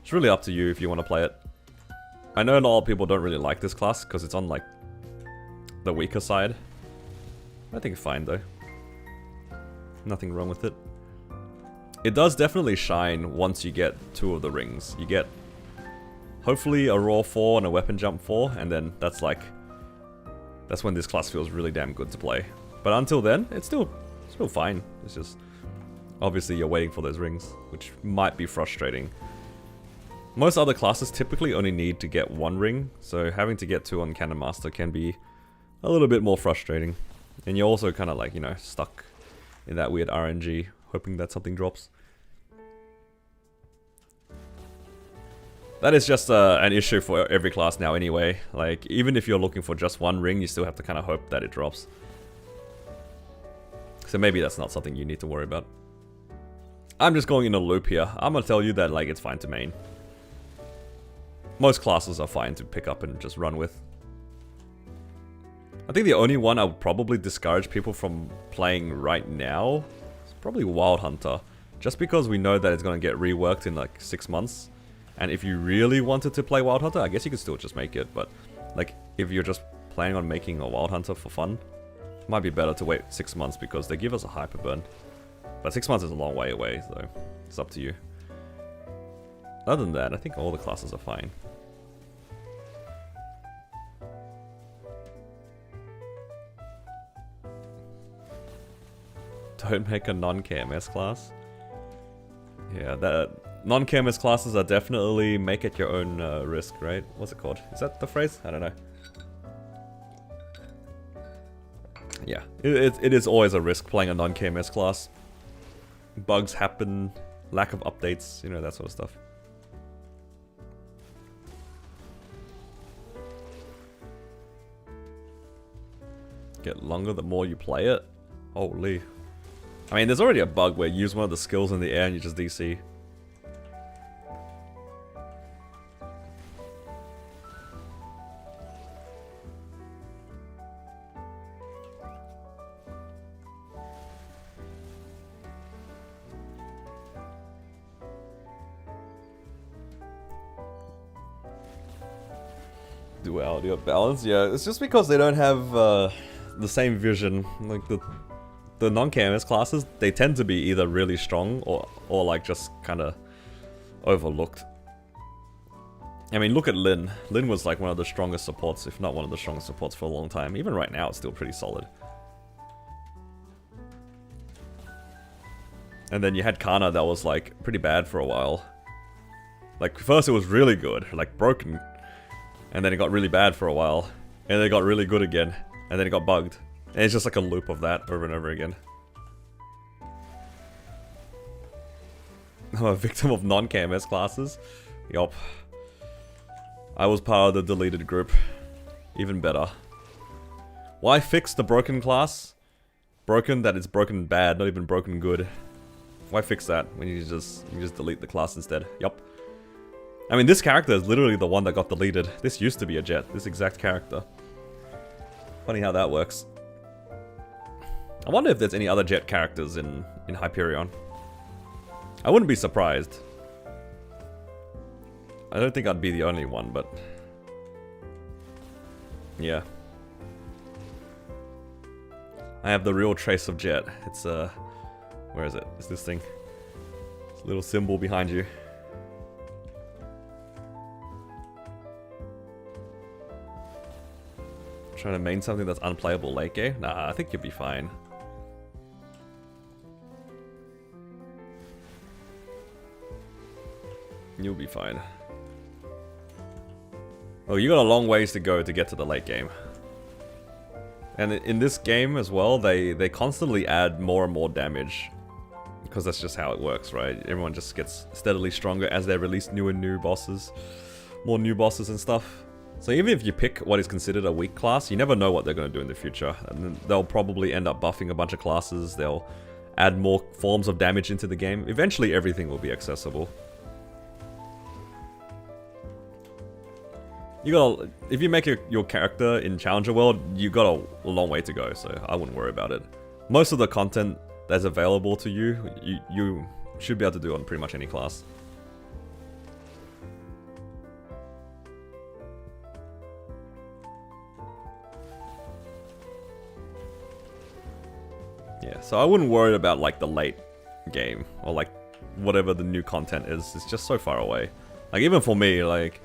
It's really up to you if you want to play it. I know a lot of people don't really like this class because it's on like the weaker side. I think it's fine though. Nothing wrong with it. It does definitely shine once you get 2 of the rings. You get hopefully a raw 4 and a weapon jump 4, and then that's when this class feels really damn good to play. But until then, it's still fine. It's just obviously you're waiting for those rings, which might be frustrating. Most other classes typically only need to get 1 ring, so having to get 2 on Cannon Master can be a little bit more frustrating. And you're also kind of like, you know, stuck in that weird RNG, hoping that something drops. That is just an issue for every class now anyway. Like, even if you're looking for just 1 ring, you still have to kind of hope that it drops. So maybe that's not something you need to worry about. I'm just going in a loop here. I'm gonna tell you that, like, it's fine to main. Most classes are fine to pick up and just run with. I think the only one I would probably discourage people from playing right now is probably Wild Hunter. Just because we know that it's going to get reworked in like 6 months. And if you really wanted to play Wild Hunter, I guess you could still just make it. But like, if you're just planning on making a Wild Hunter for fun, might be better to wait 6 months because they give us a hyper burn. But 6 months is a long way away, so it's up to you. Other than that, I think all the classes are fine. Don't make a non-KMS class. Yeah, that non-KMS classes are definitely make at your own risk, right? What's it called? Is that the phrase? I don't know. Yeah, it is always a risk playing a non-KMS class. Bugs happen, lack of updates, you know, that sort of stuff. Get longer the more you play it? Holy. I mean, there's already a bug where you use one of the skills in the air and you just DC. Duality of balance? Yeah, it's just because they don't have the same vision. Like the non-KMS classes, they tend to be either really strong or like just kind of overlooked. I mean, look at Lin. Lin was like one of the strongest supports, if not one of the strongest supports for a long time. Even right now, it's still pretty solid. And then you had Kana that was like pretty bad for a while. Like first it was really good, like broken. And then it got really bad for a while. And then it got really good again. And then it got bugged. And it's just like a loop of that over and over again. I'm a victim of non-KMS classes. Yup. I was part of the deleted group. Even better. Why fix the broken class? Broken that it's broken bad, not even broken good. Why fix that when you just delete the class instead? Yup. I mean, this character is literally the one that got deleted. This used to be a jet, this exact character. Funny how that works. I wonder if there's any other jet characters in Hyperion. I wouldn't be surprised. I don't think I'd be the only one, but... yeah. I have the real trace of jet. It's, where is it? It's this thing. It's a little symbol behind you. Trying to main something that's unplayable late game? Nah, I think you'll be fine. You'll be fine. Oh, you got a long ways to go to get to the late game. And in this game as well, they constantly add more and more damage. Because that's just how it works, right? Everyone just gets steadily stronger as they release new and new bosses. More new bosses and stuff. So even if you pick what is considered a weak class, you never know what they're going to do in the future. And they'll probably end up buffing a bunch of classes, they'll add more forms of damage into the game. Eventually everything will be accessible. You gotta, if you make your character in Challenger World, you got a long way to go, so I wouldn't worry about it. Most of the content that's available to you, you should be able to do on pretty much any class. Yeah, so I wouldn't worry about like the late game or like whatever the new content is. It's just so far away. Like even for me, like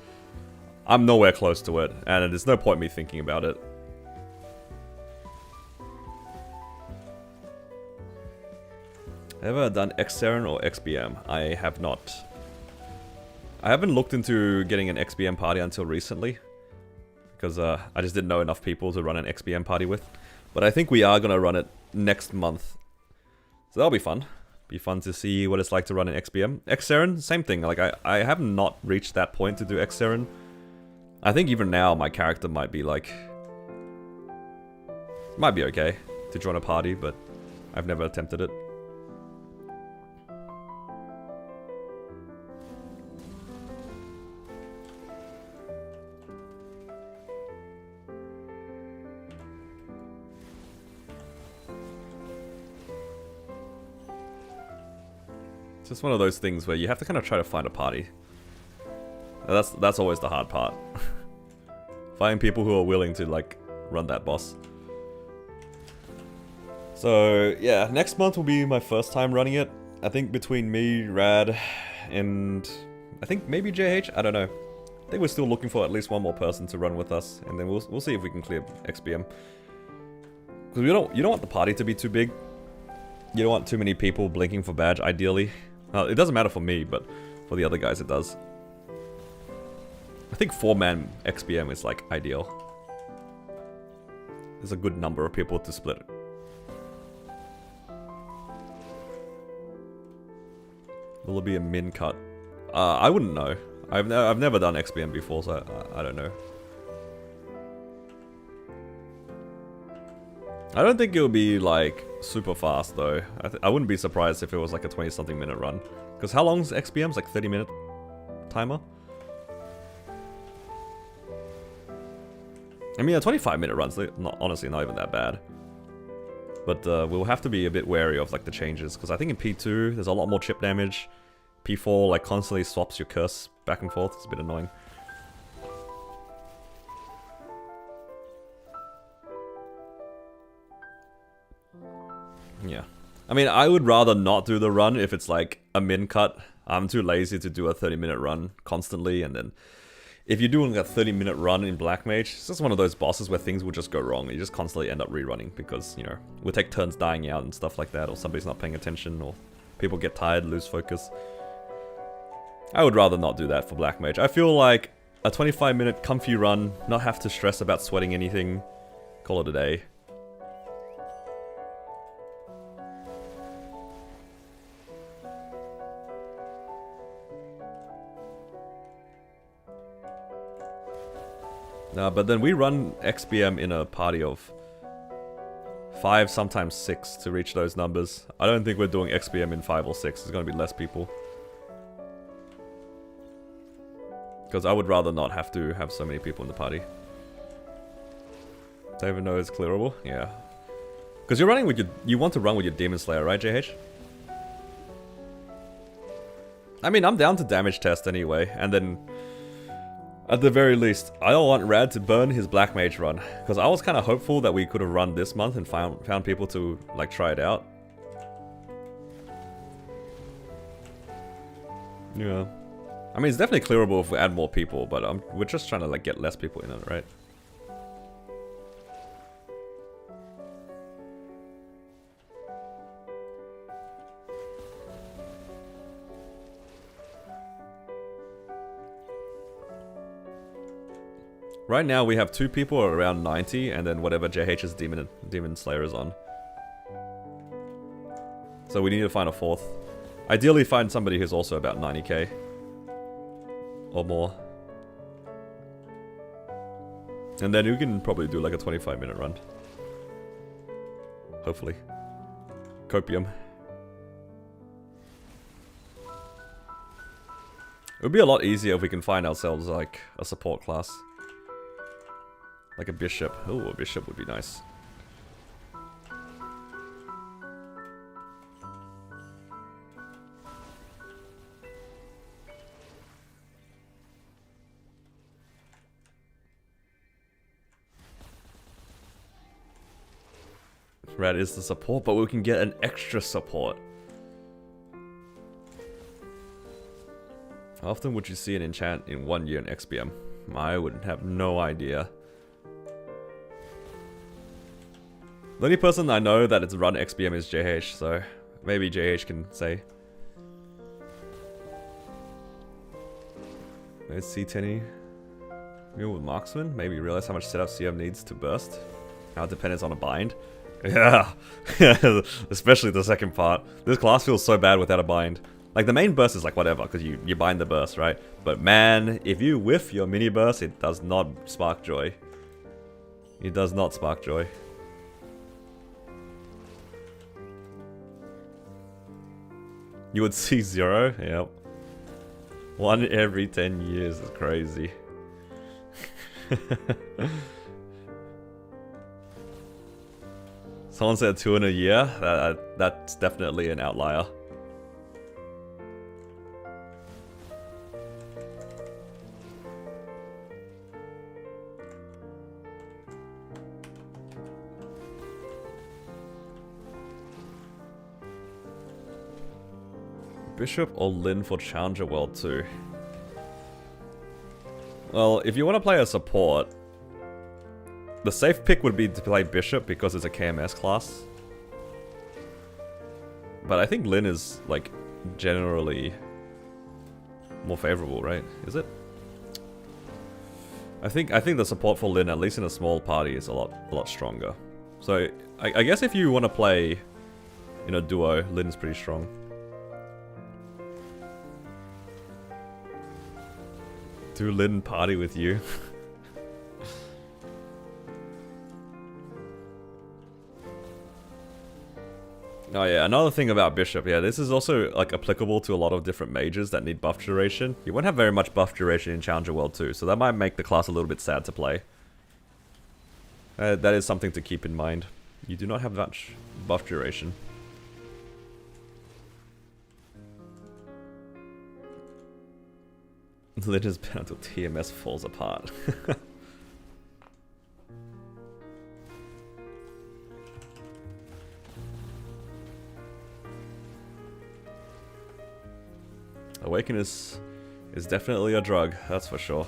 I'm nowhere close to it, and there's no point me thinking about it. Ever done XSeren or XBM? I have not. I haven't looked into getting an XBM party until recently, because I just didn't know enough people to run an XBM party with. But I think we are going to run it next month. So that'll be fun. Be fun to see what it's like to run an XBM. XSeren, same thing. Like I have not reached that point to do XSeren. I think even now my character might be like... might be okay to join a party, but I've never attempted it. It's just one of those things where you have to kind of try to find a party. That's always the hard part. Finding people who are willing to like run that boss. So yeah, next month will be my first time running it. I think between me, Rad, and I think maybe JH. I don't know. I think we're still looking for at least one more person to run with us, and then we'll see if we can clear XBM. Because you don't want the party to be too big. You don't want too many people blinking for badge. Ideally, it doesn't matter for me, but for the other guys it does. I think 4-man XBM is like ideal. There's a good number of people to split it. Will it be a min cut? I wouldn't know. I've never done XBM before, so I don't know. I don't think it'll be like super fast though. I wouldn't be surprised if it was like a 20-something minute run. Because how long's XBM's like 30-minute timer? I mean, a 25-minute run's honestly not even that bad. But we'll have to be a bit wary of like the changes, because I think in P2 there's a lot more chip damage. P4 like constantly swaps your curse back and forth. It's a bit annoying. Yeah. I mean, I would rather not do the run if it's like a min cut. I'm too lazy to do a 30-minute run constantly, and then if you're doing a 30-minute run in Black Mage, it's just one of those bosses where things will just go wrong. You just constantly end up rerunning because, you know, we'll take turns dying out and stuff like that, or somebody's not paying attention, or people get tired, lose focus. I would rather not do that for Black Mage. I feel like a 25-minute comfy run, not have to stress about sweating anything, call it a day. But then we run XBM in a party of 5, sometimes 6 to reach those numbers. I don't think we're doing XBM in 5 or 6. There's going to be less people. Because I would rather not have to have so many people in the party. Do I even know it's clearable? Yeah. Because you're running with your... You want to run with your Demon Slayer, right, JH? I mean, I'm down to damage test anyway, and then... At the very least, I don't want Rad to burn his Black Mage run, because I was kind of hopeful that we could have run this month and found people to like try it out. Yeah, I mean it's definitely clearable if we add more people, but we're just trying to like get less people in it, right? Right now we have 2 people around 90, and then whatever JH's Demon Slayer is on. So we need to find a 4th. Ideally find somebody who's also about 90k. Or more. And then you can probably do like a 25-minute run. Hopefully. Copium. It would be a lot easier if we can find ourselves like a support class. Like a bishop. Oh, a bishop would be nice. Rad is the support, but we can get an extra support. How often would you see an enchant in 1 year in XBM? I would have no idea. The only person I know that it's run XBM is JH, so maybe JH can say. Let's see, Tenny. Maybe with Marksman? Maybe realize how much setup CM needs to burst? How dependent on a bind? Yeah, especially the second part. This class feels so bad without a bind. Like the main burst is like whatever, because you bind the burst, right? But man, if you whiff your mini burst, it does not spark joy. It does not spark joy. You would see 0? Yep. 1 every 10 years is crazy. Someone said 2 in a year? That's definitely an outlier. Bishop or Lin for Challenger World 2? Well, if you want to play a support, the safe pick would be to play Bishop because it's a KMS class. But I think Lin is, like, generally more favorable, right? Is it? I think the support for Lin, at least in a small party, is a lot stronger. So I guess if you want to play in a duo, Lin is pretty strong. Do Lin party with you? Oh yeah, another thing about Bishop, yeah, this is also like applicable to a lot of different mages that need buff duration. You won't have very much buff duration in Challenger World 2, so that might make the class a little bit sad to play. That is something to keep in mind. You do not have much buff duration. Lin has been until TMS falls apart. Awaken is definitely a drug, that's for sure.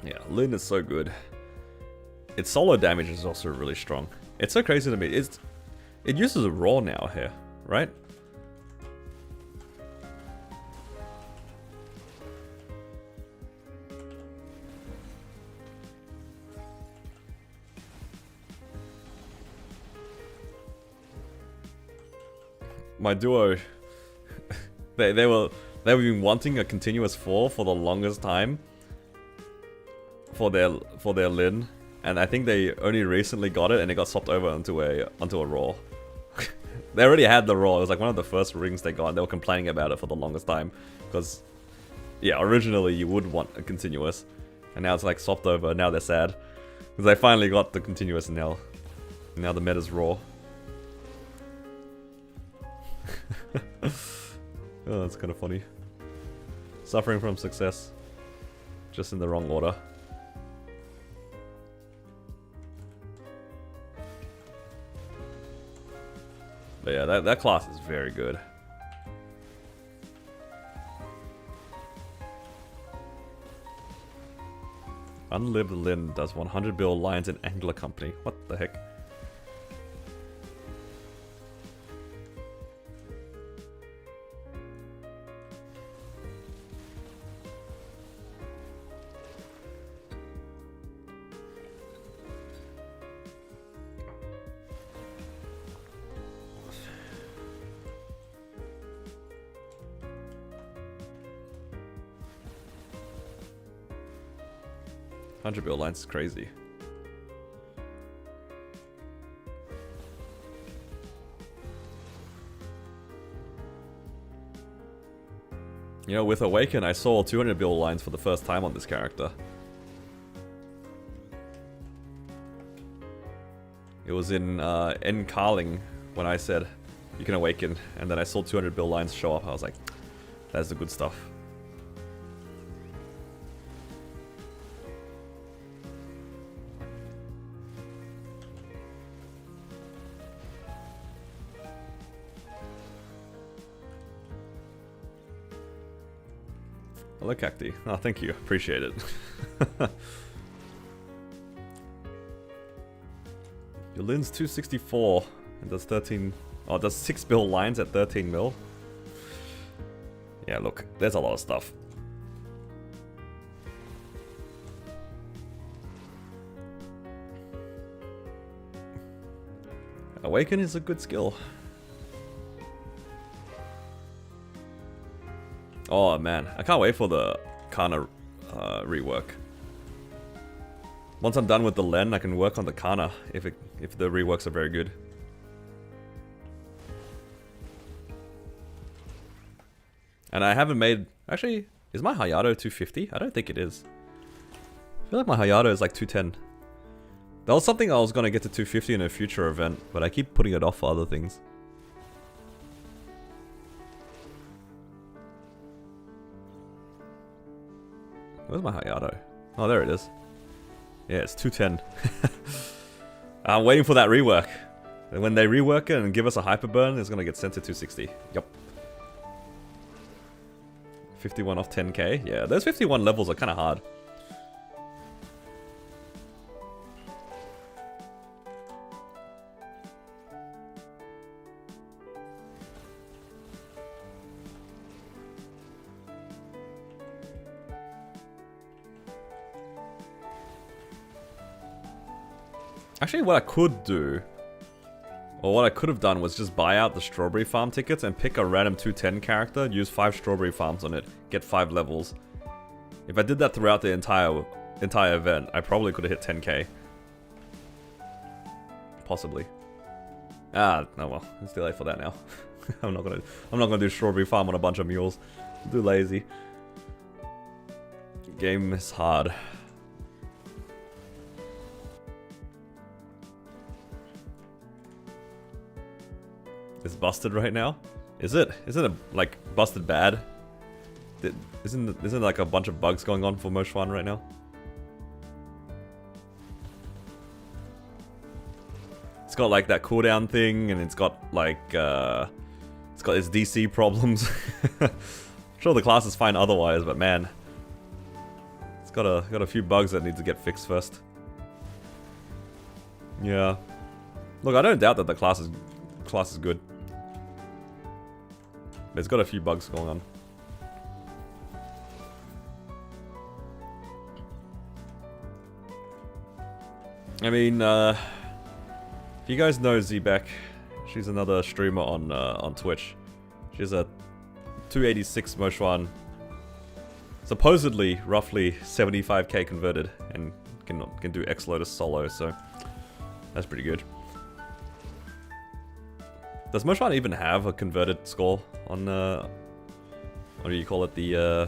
Yeah, Lin is so good. Its solo damage is also really strong. It's so crazy to me. It uses a raw now here, right? My duo, they've been wanting a continuous 4 for the longest time. For their Lin, and I think they only recently got it, and it got swapped over onto a raw. They already had the raw. It was like one of the first rings they got. And they were complaining about it for the longest time because, yeah, originally you would want a continuous, and now it's like swapped over. Now they're sad because they finally got the continuous, and now the meta's raw. Oh, that's kind of funny. Suffering from success, just in the wrong order. But yeah, that class is very good. Unlived Lin does 100 bill lines in Angler Company. What the heck? Bill lines is crazy. You know, with Awaken, I saw 200 bill lines for the first time on this character. It was in Carling when I said you can Awaken, and then I saw 200 bill lines show up. I was like, that's the good stuff. Hello, Cacti. Oh, thank you. Appreciate it. Your Lin's 264 and does 13... Oh, does 6 bill lines at 13 mil. Yeah, look. There's a lot of stuff. Awaken is a good skill. Oh man, I can't wait for the Kana rework. Once I'm done with the Len, I can work on the Kana if the reworks are very good. And I haven't made... Actually, is my Hayato 250? I don't think it is. I feel like my Hayato is like 210. That was something I was going to get to 250 in a future event, but I keep putting it off for other things. Where's my Hayato? Oh, there it is. Yeah, it's 210. I'm waiting for that rework. And when they rework it and give us a hyper burn, it's going to get sent to 260. Yup. 51 off 10k. Yeah, those 51 levels are kind of hard. Actually, what I could do, or what I could have done, was just buy out the strawberry farm tickets and pick a random 210 character, use 5 strawberry farms on it, get 5 levels. If I did that throughout the entire event, I probably could have hit 10k. Possibly. Ah, no, well, it's too late for that now. I'm not gonna do strawberry farm on a bunch of mules. I'm too lazy. Game is hard. It's busted right now? Is it? Isn't it like busted bad? Isn't like a bunch of bugs going on for Moshwan right now? It's got like that cooldown thing, and it's got like it's got its DC problems. I'm sure the class is fine otherwise, but man, it's got a few bugs that need to get fixed first. Yeah. Look, I don't doubt that the class is good. But it's got a few bugs going on. I mean, if you guys know Zbeck, she's another streamer on Twitch. She's a 286 Moshwan, supposedly roughly 75k converted, and can do X Lotus solo, so that's pretty good. Does Moshwan even have a converted score on what do you call it, the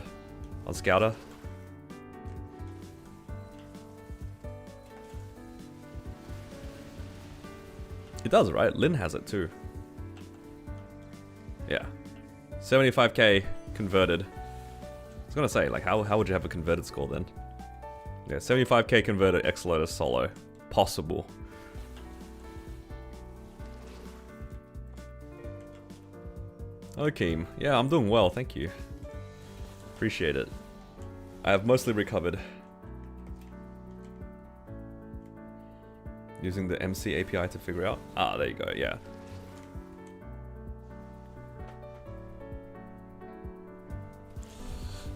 on Scouter? It does, right? Lin has it too. Yeah. 75k converted. I was gonna say, like, how would you have a converted score then? Yeah, 75k converted X Lotus solo. Possible. Okay, yeah, I'm doing well, thank you. Appreciate it. I have mostly recovered. Using the MC API to figure out. Ah, there you go, yeah.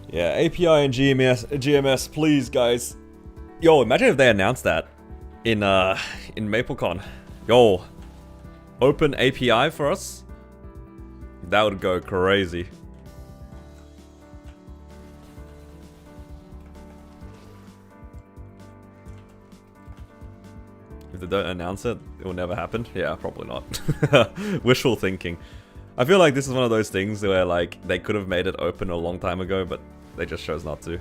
Yeah, API and GMS, please, guys. Yo, imagine if they announced that in MapleCon. Yo, open API for us. That would go crazy. If they don't announce it, it will never happen. Yeah, probably not. Wishful thinking. I feel like this is one of those things where, like, they could have made it open a long time ago, but they just chose not to.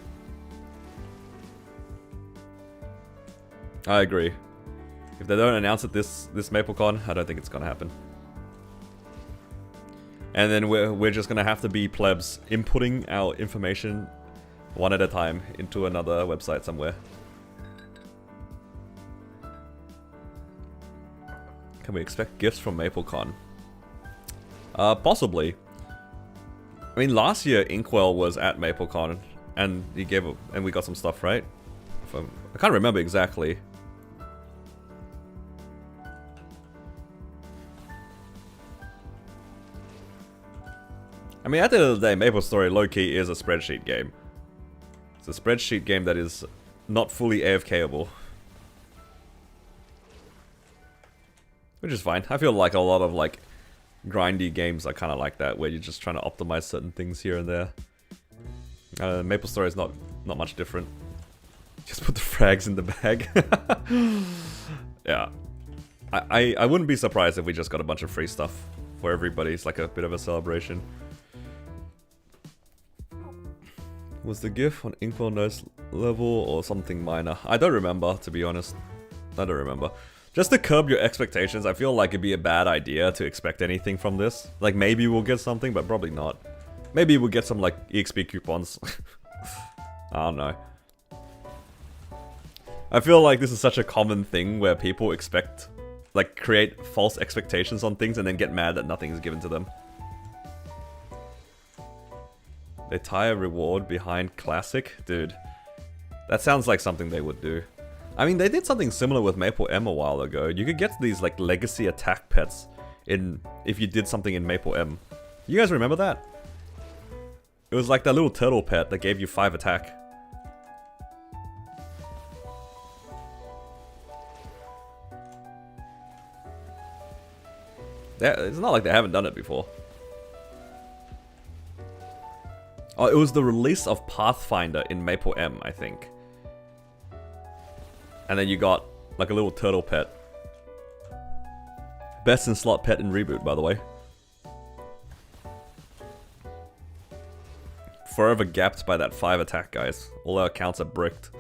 I agree. If they don't announce it this MapleCon, I don't think it's gonna happen. And then we're just gonna have to be plebs inputting our information one at a time into another website somewhere. Can we expect gifts from MapleCon? Possibly. I mean, last year Inkwell was at MapleCon, and we got some stuff, right? I can't remember exactly. I mean, at the end of the day, MapleStory low-key is a spreadsheet game. It's a spreadsheet game that is not fully AFK-able. Which is fine. I feel like a lot of, like, grindy games are kind of like that, where you're just trying to optimize certain things here and there. MapleStory is not much different. Just put the frags in the bag. Yeah. I wouldn't be surprised if we just got a bunch of free stuff for everybody. It's like a bit of a celebration. Was the GIF on Inkwell Notes level or something minor? I don't remember, to be honest. I don't remember. Just to curb your expectations, I feel like it'd be a bad idea to expect anything from this. Like, maybe we'll get something, but probably not. Maybe we'll get some, like, EXP coupons. I don't know. I feel like this is such a common thing where people expect, like, create false expectations on things and then get mad that nothing is given to them. They tie a reward behind Classic? Dude, that sounds like something they would do. I mean, they did something similar with Maple M a while ago. You could get these, like, legacy attack pets if you did something in Maple M. You guys remember that? It was like that little turtle pet that gave you 5 attack. It's not like they haven't done it before. Oh, it was the release of Pathfinder in Maple M, I think. And then you got, like, a little turtle pet. Best in slot pet in Reboot, by the way. Forever gapped by that 5 attack, guys. All our accounts are bricked.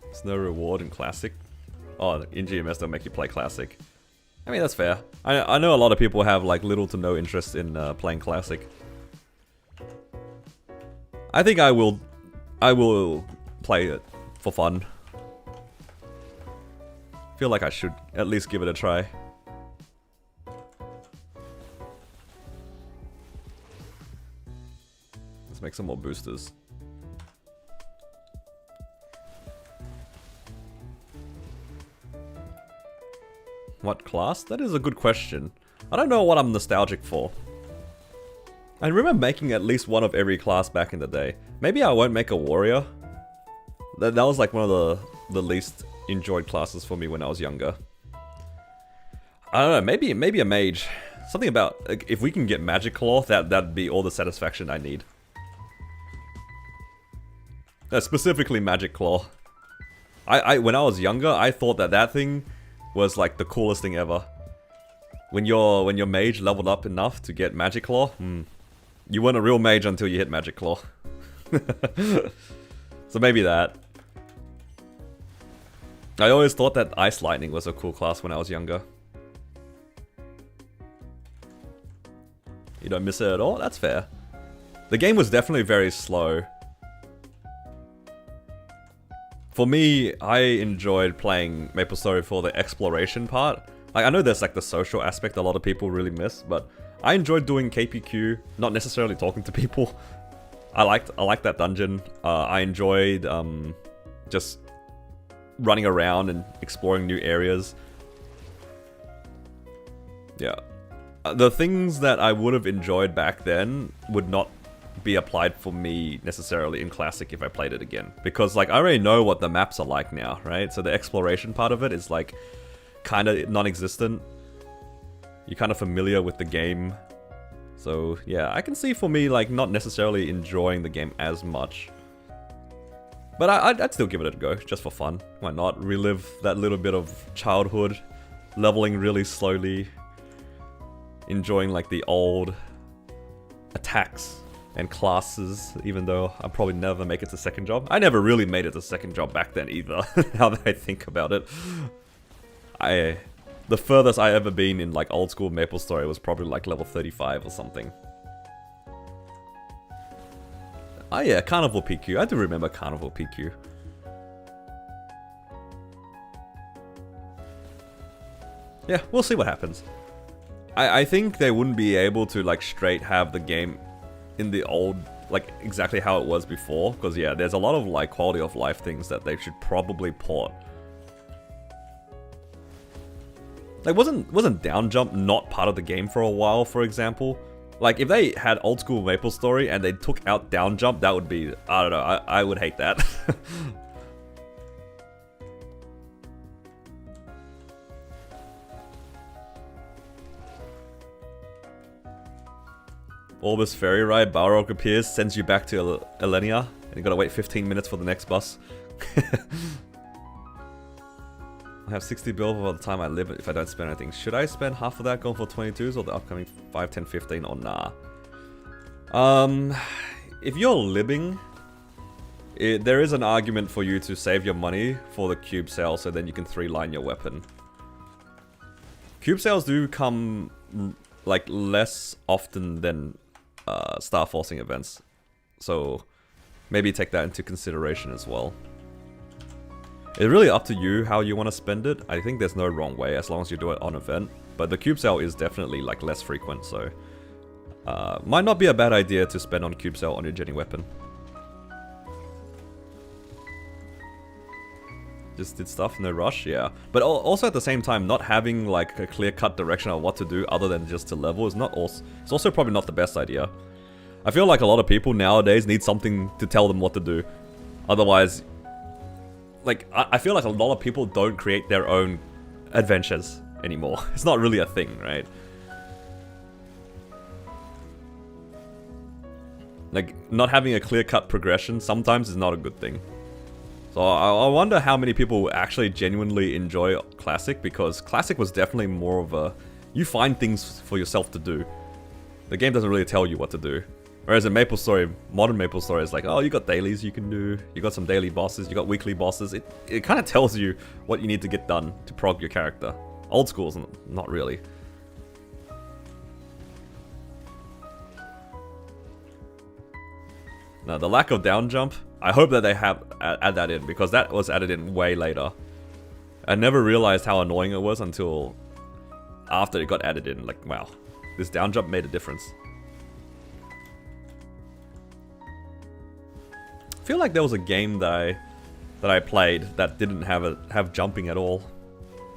There's no reward in Classic. Oh, in GMS they'll make you play Classic. I mean, that's fair. I know a lot of people have, like, little to no interest in playing Classic. I think I will play it for fun. Feel like I should at least give it a try. Let's make some more boosters. What class? That is a good question. I don't know what I'm nostalgic for. I remember making at least one of every class back in the day. Maybe I won't make a warrior. That was like one of the least enjoyed classes for me when I was younger. I don't know, maybe a mage. Something about, like, if we can get Magic Claw, that'd be all the satisfaction I need. Specifically Magic Claw. When I was younger, I thought that thing was like the coolest thing ever. When your mage leveled up enough to get Magic Claw, you weren't a real mage until you hit Magic Claw. So maybe that. I always thought that Ice Lightning was a cool class when I was younger. You don't miss it at all? That's fair. The game was definitely very slow. For me, I enjoyed playing MapleStory for the exploration part. Like, I know there's like the social aspect a lot of people really miss, but I enjoyed doing KPQ, not necessarily talking to people. I liked that dungeon. I enjoyed just running around and exploring new areas. Yeah. The things that I would have enjoyed back then would not be applied for me necessarily in Classic if I played it again. Because, like, I already know what the maps are like now, right? So the exploration part of it is, like, kind of non-existent. You're kind of familiar with the game. So, yeah, I can see for me, like, not necessarily enjoying the game as much. But I'd still give it a go, just for fun. Why not? Relive that little bit of childhood, leveling really slowly, enjoying, like, the old attacks and classes, even though I'll probably never make it to second job. I never really made it to second job back then either, now that I think about it. The furthest I ever been in, like, old school MapleStory was probably like level 35 or something. Oh yeah, Carnival PQ. I do remember Carnival PQ. Yeah, we'll see what happens. I think they wouldn't be able to, like, straight have the game in the old, like, exactly how it was before. Because, yeah, there's a lot of, like, quality of life things that they should probably port. Like, wasn't down jump not part of the game for a while, for example? Like, if they had old school MapleStory and they took out down jump, that would be, I don't know, I would hate that. Orbis ferry ride, Balrog appears, sends you back to Elenia, and you gotta wait 15 minutes for the next bus. I have 60 bill for the time I live if I don't spend anything. Should I spend half of that going for 22s or the upcoming 5, 10, 15 or nah? If you're living, there is an argument for you to save your money for the cube sale so then you can 3-line your weapon. Cube sales do come like less often than star forcing events. So maybe take that into consideration as well. It's really up to you how you want to spend it. I think there's no wrong way as long as you do it on event. But the cube sale is definitely like less frequent, so might not be a bad idea to spend on cube sale on your Jenny weapon. Just did stuff, no rush, yeah. But also at the same time, not having like a clear-cut direction of what to do other than just to level is not also. It's also probably not the best idea. I feel like a lot of people nowadays need something to tell them what to do. Otherwise, like, I feel like a lot of people don't create their own adventures anymore. It's not really a thing, right? Like, not having a clear-cut progression sometimes is not a good thing. So I wonder how many people actually genuinely enjoy Classic, because Classic was definitely more of a... You find things for yourself to do. The game doesn't really tell you what to do. Whereas in MapleStory, modern MapleStory is like, oh, you got dailies you can do, you got some daily bosses, you got weekly bosses. It kind of tells you what you need to get done to prog your character. Old school is not really. Now, the lack of down jump, I hope that they add that in, because that was added in way later. I never realized how annoying it was until after it got added in. Like, wow, this down jump made a difference. I feel like there was a game that I played that didn't have jumping at all.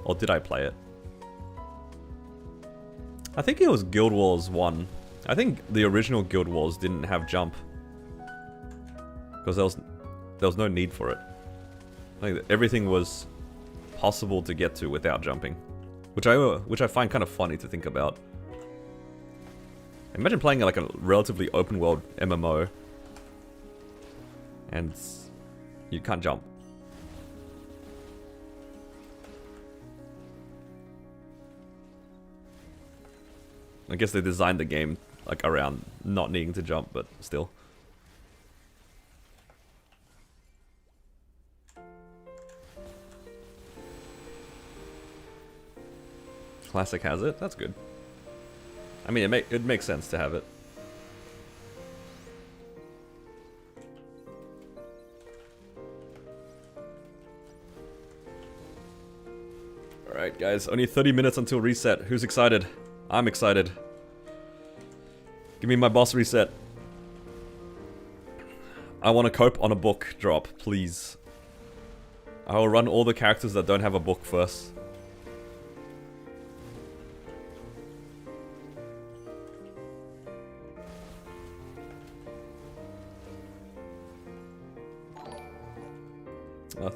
Or did I play it? I think it was Guild Wars 1. I think the original Guild Wars didn't have jump. Because there was no need for it. Like, everything was possible to get to without jumping. Which I find kind of funny to think about. Imagine playing like a relatively open world MMO. And you can't jump. I guess they designed the game like around not needing to jump, but still. Classic has it? That's good. I mean, it makes sense to have it. Alright guys, only 30 minutes until reset. Who's excited? I'm excited. Give me my boss reset. I want to cope on a book drop, please. I will run all the characters that don't have a book first.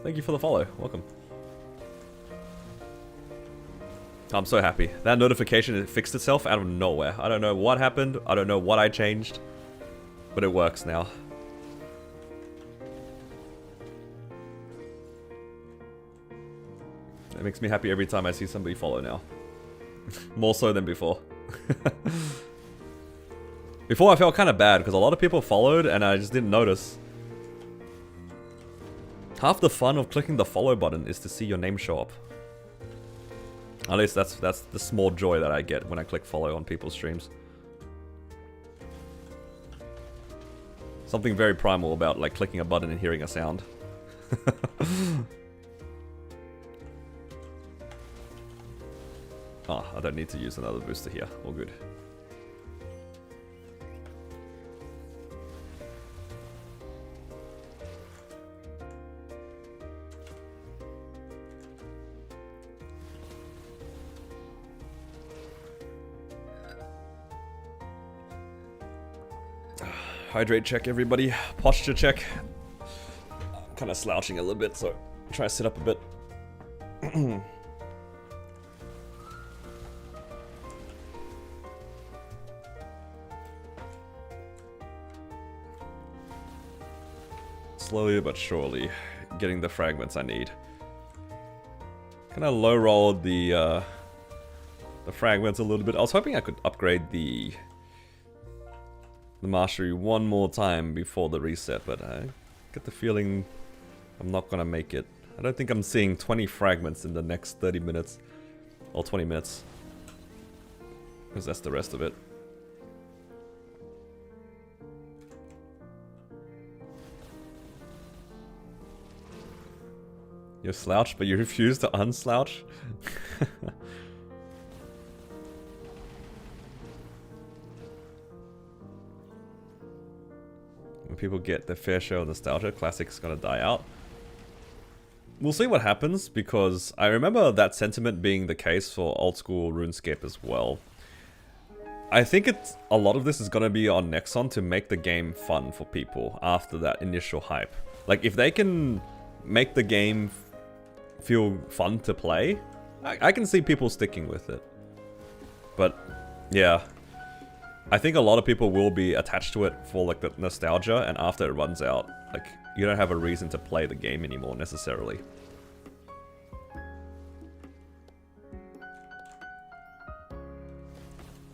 Thank you for the follow. Welcome. I'm so happy. That notification, it fixed itself out of nowhere. I don't know what happened. I don't know what I changed. But it works now. It makes me happy every time I see somebody follow now. More so than before. Before I felt kind of bad because a lot of people followed and I just didn't notice. Half the fun of clicking the follow button is to see your name show up. At least that's the small joy that I get when I click follow on people's streams. Something very primal about like clicking a button and hearing a sound. Oh, I don't need to use another booster here. All good. Hydrate check, everybody. Posture check. I'm kind of slouching a little bit, so try to sit up a bit. Slowly but surely, getting the fragments I need. Kind of low rolled the fragments a little bit. I was hoping I could upgrade the mastery one more time before the reset, but I get the feeling I'm not gonna make it. I don't think I'm seeing 20 fragments in the next 30 minutes. Or 20 minutes. Because that's the rest of it. You're slouched, but you refuse to unslouch? When people get their fair share of nostalgia, classic's gonna die out. We'll see what happens, because I remember that sentiment being the case for old school RuneScape as well. I think a lot of this is gonna be on Nexon to make the game fun for people after that initial hype. Like, if they can make the game feel fun to play, I can see people sticking with it. But, yeah. I think a lot of people will be attached to it for like the nostalgia, and after it runs out, like, you don't have a reason to play the game anymore necessarily.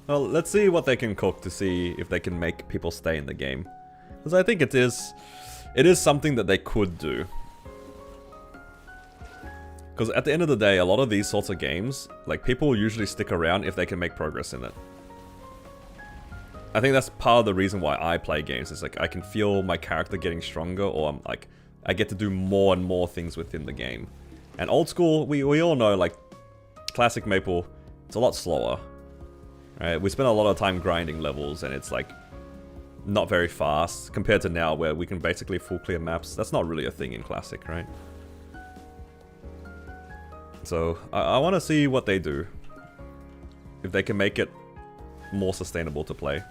Well, let's see what they can cook to see if they can make people stay in the game. Because I think it is something that they could do. Because at the end of the day, a lot of these sorts of games, like, people usually stick around if they can make progress in it. I think that's part of the reason why I play games. It's like, I can feel my character getting stronger, or I'm like, I get to do more and more things within the game. And old school, we all know, like, classic Maple, it's a lot slower. Right? We spend a lot of time grinding levels, and it's like, not very fast, compared to now where we can basically full clear maps. That's not really a thing in classic, right? So, I want to see what they do. If they can make it more sustainable to play.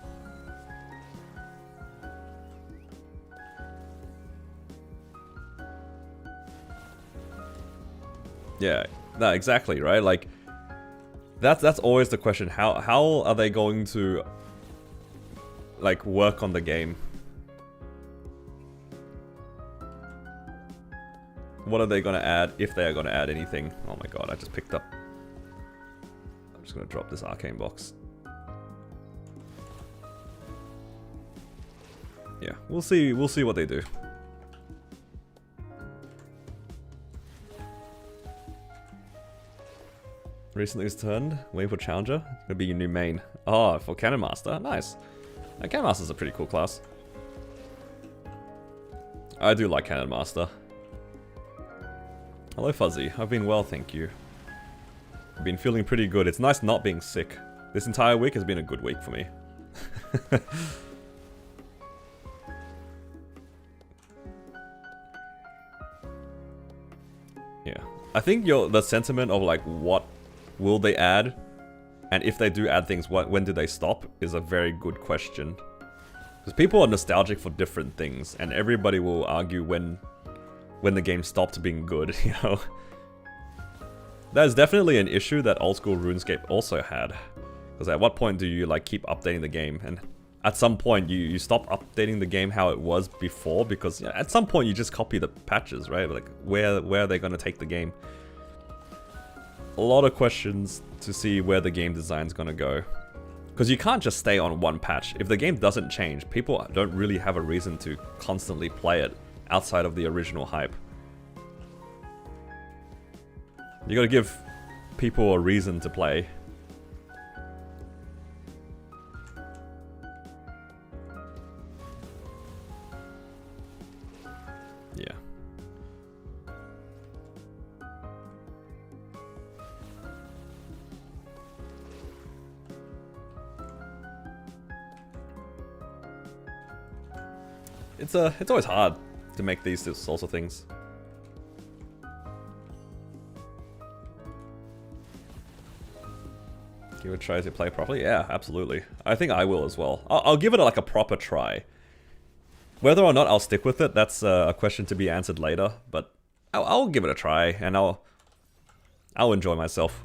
Yeah, no, exactly, right? Like, that's always the question. How are they going to, like, work on the game? What are they gonna add, if they are gonna add anything? Oh my god, I just picked up. I'm just gonna drop this arcane box. Yeah, we'll see what they do. Recently was turned, waiting for Challenger. It's gonna be your new main. Oh, for Cannon Master, nice. Cannon Master's a pretty cool class. I do like Cannon Master. Hello Fuzzy, I've been well, thank you. I've been feeling pretty good. It's nice not being sick. This entire week has been a good week for me. Yeah, I think the sentiment of like, what will they add, and if they do add things, when do they stop, is a very good question. Because people are nostalgic for different things, and everybody will argue when the game stopped being good, you know. That is definitely an issue that old school RuneScape also had. Because at what point do you like keep updating the game? And at some point you stop updating the game how it was before, because at some point you just copy the patches, right? Like, where are they going to take the game? A lot of questions to see where the game design is going to go. Because you can't just stay on one patch. If the game doesn't change, people don't really have a reason to constantly play it outside of the original hype. You gotta give people a reason to play. Yeah. It's always hard to make these sorts of things. Give it a try to play properly? Yeah, absolutely. I think I will as well. I'll give it like a proper try. Whether or not I'll stick with it, that's a question to be answered later. But I'll give it a try, and I'll enjoy myself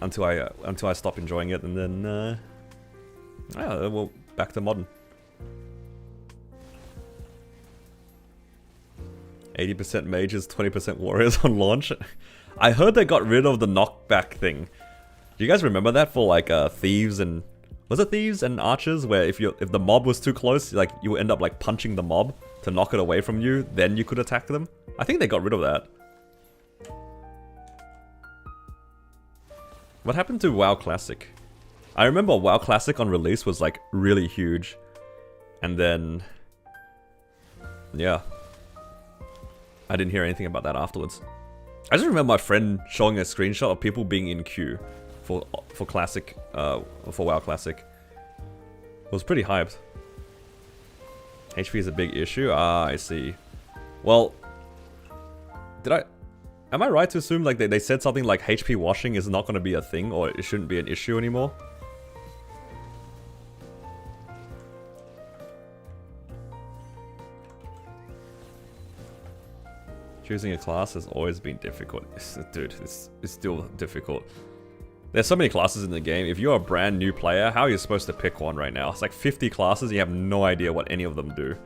until I stop enjoying it, and then yeah, we'll back to modern. 80% mages, 20% warriors on launch. I heard they got rid of the knockback thing. Do you guys remember that for like thieves and... Was it thieves and archers? Where if the mob was too close, like you would end up like punching the mob to knock it away from you, then you could attack them? I think they got rid of that. What happened to WoW Classic? I remember WoW Classic on release was like really huge. And then... yeah. I didn't hear anything about that afterwards. I just remember my friend showing a screenshot of people being in queue for Classic, for WoW Classic. It was pretty hyped. HP is a big issue? Ah, I see. Well, am I right to assume like they said something like HP washing is not going to be a thing, or it shouldn't be an issue anymore? Choosing a class has always been difficult. Dude, it's still difficult. There's so many classes in the game. If you're a brand new player, how are you supposed to pick one right now? It's like 50 classes and you have no idea what any of them do.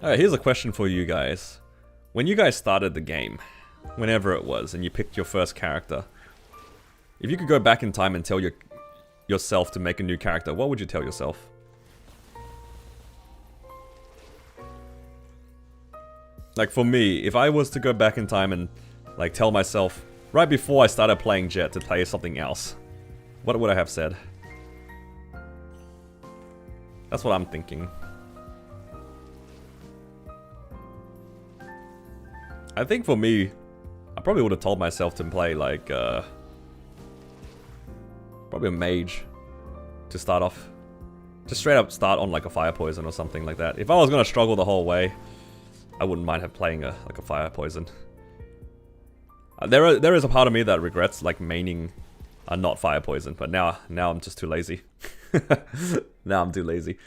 Alright, here's a question for you guys. When you guys started the game, whenever it was, and you picked your first character, if you could go back in time and tell yourself to make a new character, what would you tell yourself? Like for me, if I was to go back in time and like tell myself right before I started playing Jet to play something else, what would I have said? That's what I'm thinking. I think for me, I probably would have told myself to play like probably a mage to start off. Just straight up start on like a fire poison or something like that. If I was gonna struggle the whole way, I wouldn't mind playing like a fire poison. There is a part of me that regrets like maining not fire poison, but now I'm just too lazy. Now I'm too lazy.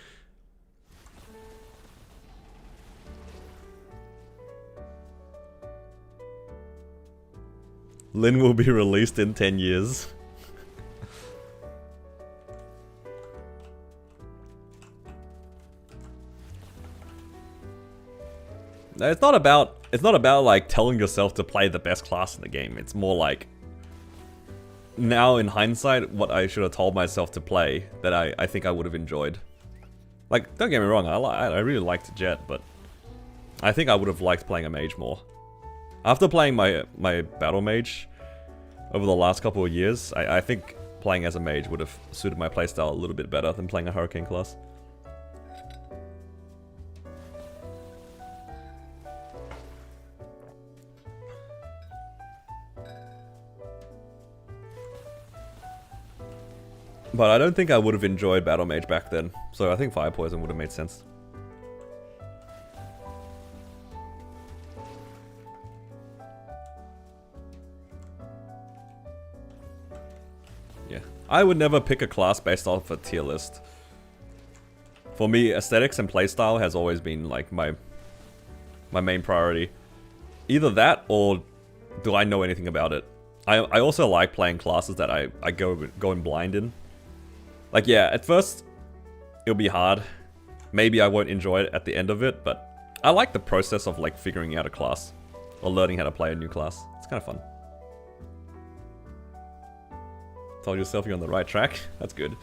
Lin will be released in 10 years. No, it's not about like telling yourself to play the best class in the game. It's more like, now in hindsight, what I should have told myself to play that I think I would have enjoyed. Like, don't get me wrong, I really liked Jet, but I think I would have liked playing a mage more. After playing my battle mage over the last couple of years, I think playing as a mage would have suited my playstyle a little bit better than playing a hurricane class. But I don't think I would have enjoyed Battle Mage back then, so I think Fire Poison would have made sense. Yeah. I would never pick a class based off a tier list. For me, aesthetics and playstyle has always been like my main priority. Either that, or do I know anything about it? I also like playing classes that I go in blind in. Like, yeah, at first, it'll be hard. Maybe I won't enjoy it at the end of it, but I like the process of, like, figuring out a class. Or learning how to play a new class. It's kind of fun. Told yourself you're on the right track? That's good.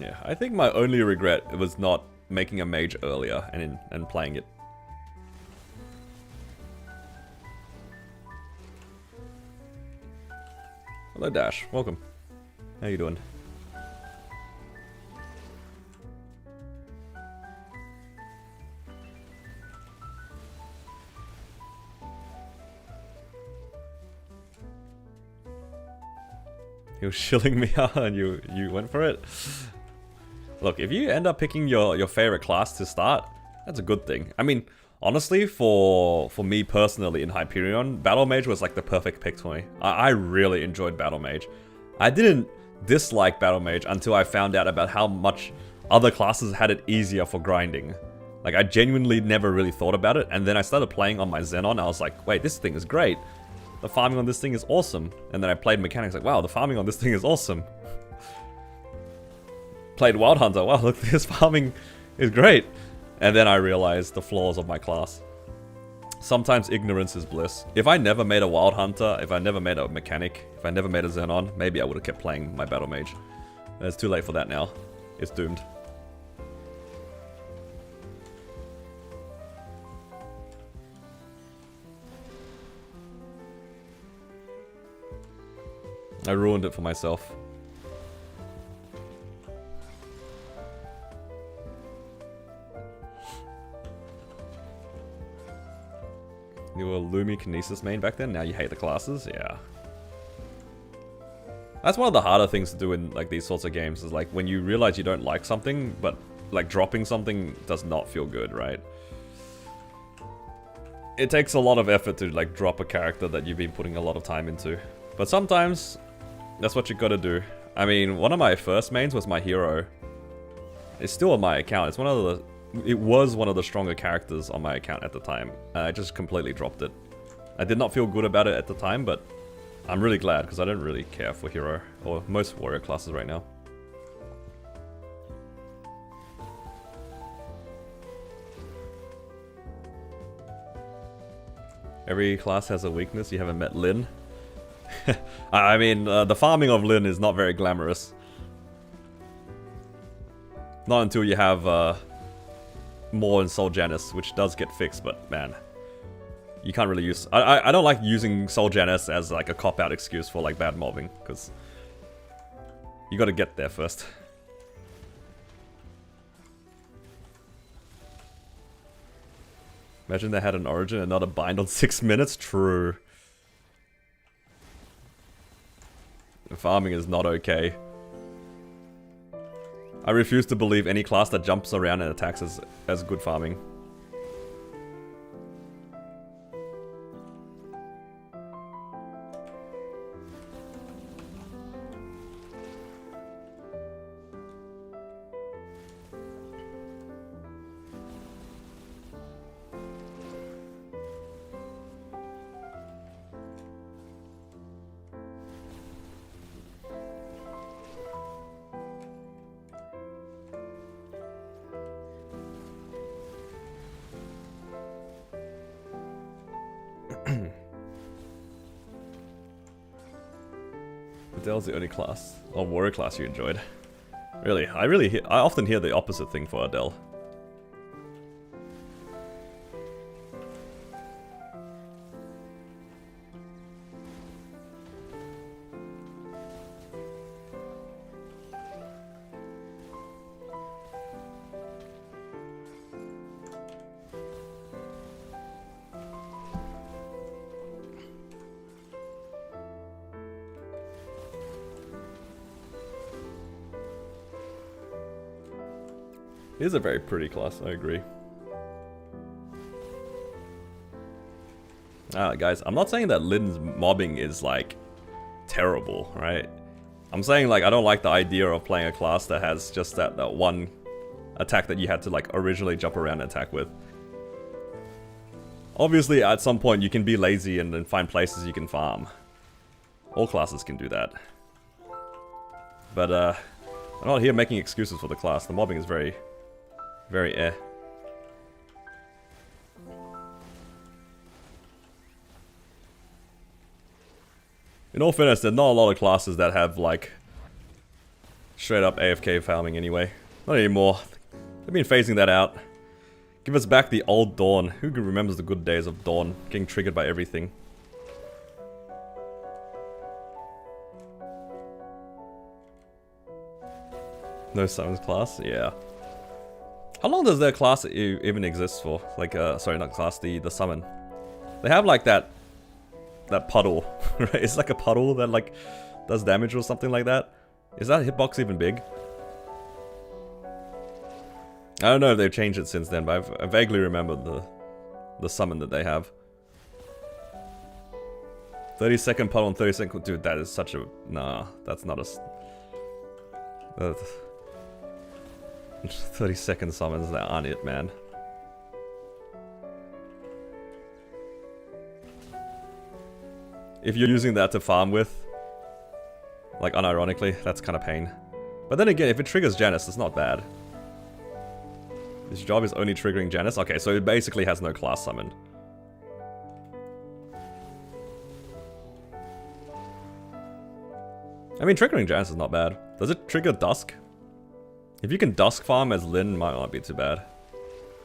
Yeah, I think my only regret was not making a mage earlier and playing it. Hello Dash, welcome. How you doing? He was shilling me out and you went for it? Look, if you end up picking your favorite class to start, That's a good thing. I mean, honestly, for me personally in Hyperion, Battle Mage was like the perfect pick for me. I really enjoyed Battle Mage. I didn't dislike Battle Mage until I found out about how much other classes had it easier for grinding. Like, I genuinely never really thought about it, and then I started playing on my Xenon, I was like, wait, this thing is great. The farming on this thing is awesome. And then I played Mechanics, like, wow, the farming on this thing is awesome. Played Wild Hunter, wow, look, this farming is great. And then I realized the flaws of my class. Sometimes ignorance is bliss. If I never made a Wild Hunter, if I never made a Mechanic, if I never made a Xenon, maybe I would have kept playing my Battle Mage. It's too late for that now. It's doomed. I ruined it for myself. You were a Lumi Kinesis main back then, now you hate the classes? Yeah. That's one of the harder things to do in like these sorts of games, is like when you realize you don't like something, but like dropping something does not feel good, right? It takes a lot of effort to like drop a character that you've been putting a lot of time into. But sometimes, that's what you gotta do. I mean, one of my first mains was my hero. It's still on my account. It was one of the stronger characters on my account at the time. I just completely dropped it. I did not feel good about it at the time, but I'm really glad because I don't really care for hero or most warrior classes right now. Every class has a weakness. You haven't met Lyn. I mean, the farming of Lyn is not very glamorous. Not until you have more in Soul Janus, which does get fixed, but man, you can't really use... I don't like using Soul Janus as like a cop-out excuse for like bad mobbing, because you gotta get there first. Imagine they had an origin and not a bind on 6 minutes? True. The farming is not okay. I refuse to believe any class that jumps around and attacks as good farming. Adele's the only class, or warrior class you enjoyed. Really, I often hear the opposite thing for Adele. It is a very pretty class, I agree. Guys, I'm not saying that Lyn's mobbing is, like, terrible, right? I'm saying, like, I don't like the idea of playing a class that has just that one attack that you had to, like, originally jump around and attack with. Obviously, at some point, you can be lazy and then find places you can farm. All classes can do that. But, I'm not here making excuses for the class. The mobbing is very eh. In all fairness, there's not a lot of classes that have, like, straight up AFK farming anyway. Not anymore. They've been phasing that out. Give us back the old Dawn. Who remembers the good days of Dawn? Getting triggered by everything. No summons class? Yeah. How long does their class even exist for? Like, sorry, not class, the summon. They have like that puddle, right? It's like a puddle that like does damage or something like that. Is that hitbox even big? I don't know if they've changed it since then, but I vaguely remember the summon that they have. 30-second puddle and 30-second... Dude, that is such a... Nah, that's not a... 30-second summons, that aren't it, man. If you're using that to farm with, like unironically, that's kind of pain. But then again, if it triggers Janus, it's not bad. This job is only triggering Janus? Okay, so it basically has no class summoned. I mean, triggering Janus is not bad. Does it trigger Dusk? If you can Dusk farm as Lyn, might not be too bad.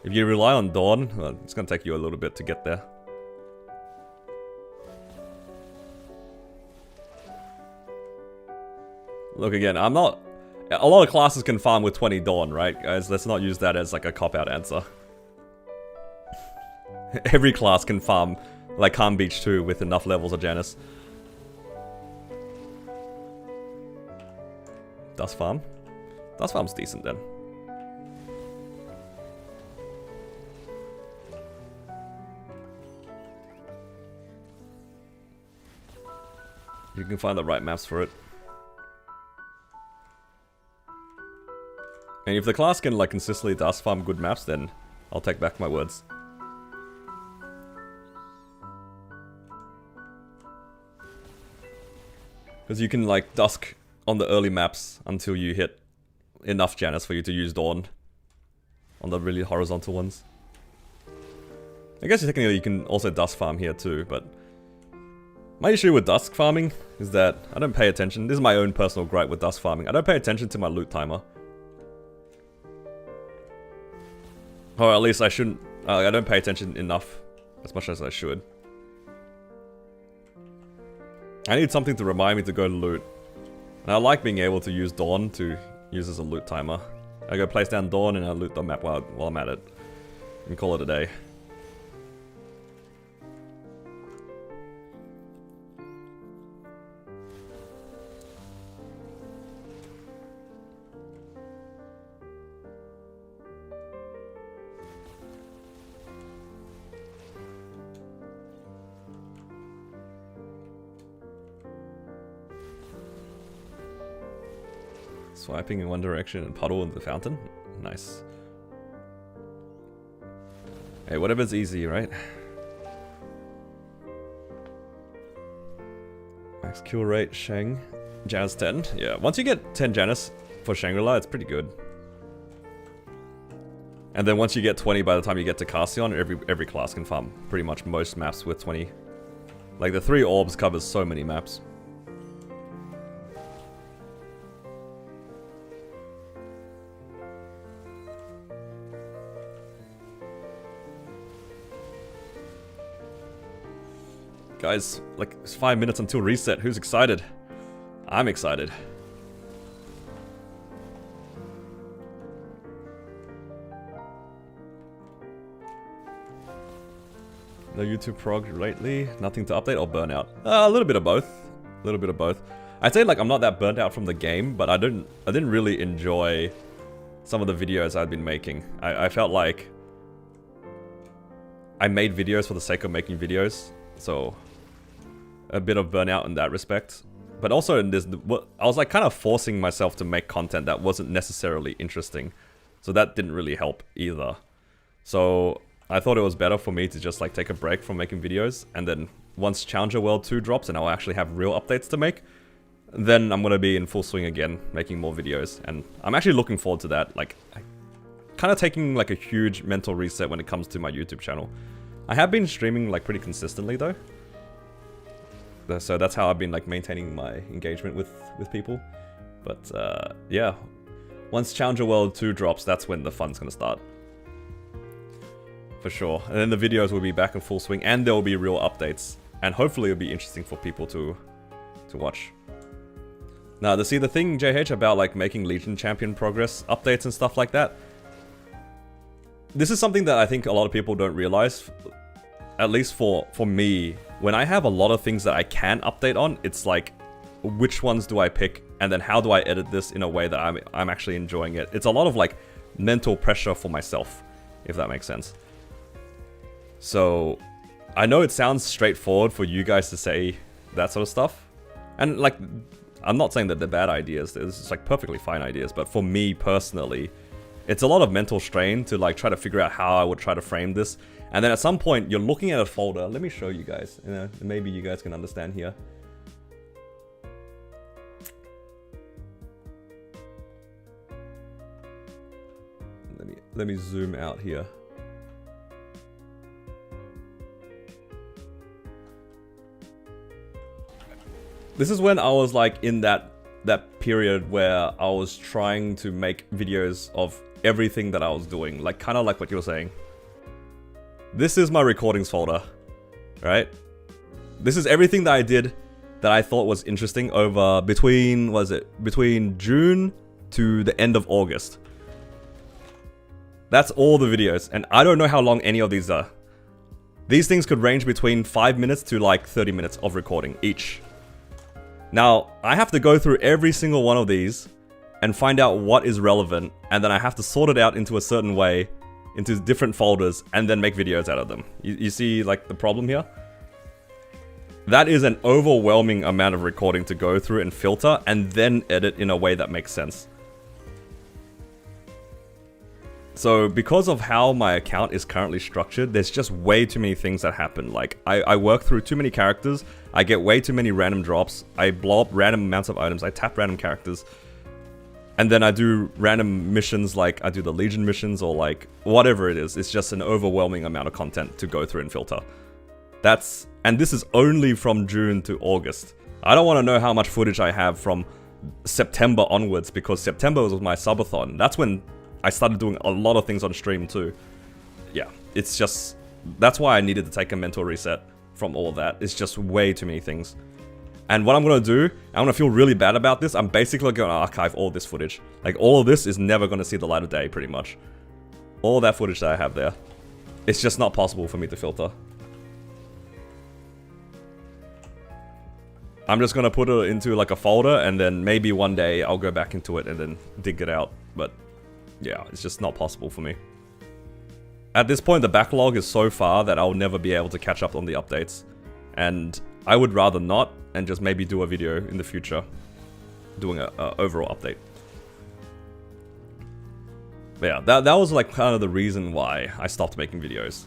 If you rely on Dawn, well, it's gonna take you a little bit to get there. Look again, I'm not... A lot of classes can farm with 20 Dawn, right? Guys, let's not use that as like a cop-out answer. Every class can farm like Calm Beach 2 with enough levels of Janus. Dust Farm? Dust Farm's decent then. You can find the right maps for it. And if the class can like consistently dust farm good maps, then I'll take back my words. Because you can like dusk on the early maps until you hit enough Janus for you to use Dawn on the really horizontal ones. I guess technically you can also dusk farm here too, but my issue with dusk farming is that I don't pay attention. This is my own personal gripe with dusk farming. I don't pay attention to my loot timer. Or at least I shouldn't. I don't pay attention enough, as much as I should. I need something to remind me to go to loot. And I like being able to use Dawn to use as a loot timer. I go place down Dawn and I loot the map while I'm at it. And call it a day. Swiping in one direction and puddle in the fountain? Nice. Hey, whatever's easy, right? Max kill rate, Shang. Janus 10. Yeah, once you get 10 Janus for Shangri-La, it's pretty good. And then once you get 20 by the time you get to Cassion, every class can farm pretty much most maps with 20. Like the 3 orbs covers so many maps. Guys, like, it's 5 minutes until reset. Who's excited? I'm excited. No YouTube prog lately? Nothing to update or burnout? A little bit of both. A little bit of both. I'd say like I'm not that burnt out from the game, but I didn't really enjoy some of the videos I'd been making. I felt like I made videos for the sake of making videos, so a bit of burnout in that respect. But also in this, I was like kind of forcing myself to make content that wasn't necessarily interesting, so that didn't really help either. So I thought it was better for me to just like take a break from making videos, and then once Challenger World 2 drops and I'll actually have real updates to make, then I'm gonna be in full swing again, making more videos, and I'm actually looking forward to that. Like, kind of taking like a huge mental reset when it comes to my YouTube channel. I have been streaming like pretty consistently though, so that's how I've been like maintaining my engagement with people. But yeah, once Challenger World 2 drops, that's when the fun's gonna start. For sure. And then the videos will be back in full swing, and there will be real updates. And hopefully it'll be interesting for people to watch. Now, to see the thing, JH, about like making Legion Champion progress updates and stuff like that, this is something that I think a lot of people don't realize. At least for me, when I have a lot of things that I can update on, it's like, which ones do I pick? And then how do I edit this in a way that I'm actually enjoying it? It's a lot of like mental pressure for myself, if that makes sense. So I know it sounds straightforward for you guys to say that sort of stuff, and like, I'm not saying that they're bad ideas, there's just like perfectly fine ideas, but for me personally, it's a lot of mental strain to like try to figure out how I would try to frame this. And then at some point you're looking at a folder. Let me show you guys, maybe you guys can understand here. Let me zoom out here. This is when I was like in that period where I was trying to make videos of everything that I was doing, like kind of like what you were saying. This is my recordings folder, right? This is everything that I did that I thought was interesting over between June to the end of August. That's all the videos, and I don't know how long any of these are. These things could range between 5 minutes to like 30 minutes of recording each. Now, I have to go through every single one of these and find out what is relevant, and then I have to sort it out into a certain way, into different folders, and then make videos out of them. You see like the problem here? That is an overwhelming amount of recording to go through and filter, and then edit in a way that makes sense. So because of how my account is currently structured, there's just way too many things that happen. Like, I work through too many characters, I get way too many random drops, I blow up random amounts of items, I tap random characters, and then I do random missions, like I do the Legion missions or like whatever it is. It's just an overwhelming amount of content to go through and filter. And this is only from June to August. I don't want to know how much footage I have from September onwards, because September was my subathon. That's when I started doing a lot of things on stream too. Yeah, it's just, that's why I needed to take a mental reset from all of that. It's just way too many things. And what I'm gonna do, I'm gonna feel really bad about this, I'm basically gonna archive all this footage. Like, all of this is never gonna see the light of day, pretty much. All that footage that I have there. It's just not possible for me to filter. I'm just gonna put it into like a folder, and then maybe one day I'll go back into it and then dig it out. But yeah, it's just not possible for me. At this point, the backlog is so far that I'll never be able to catch up on the updates. And I would rather not, and just maybe do a video in the future doing a overall update. But yeah, that was like kind of the reason why I stopped making videos.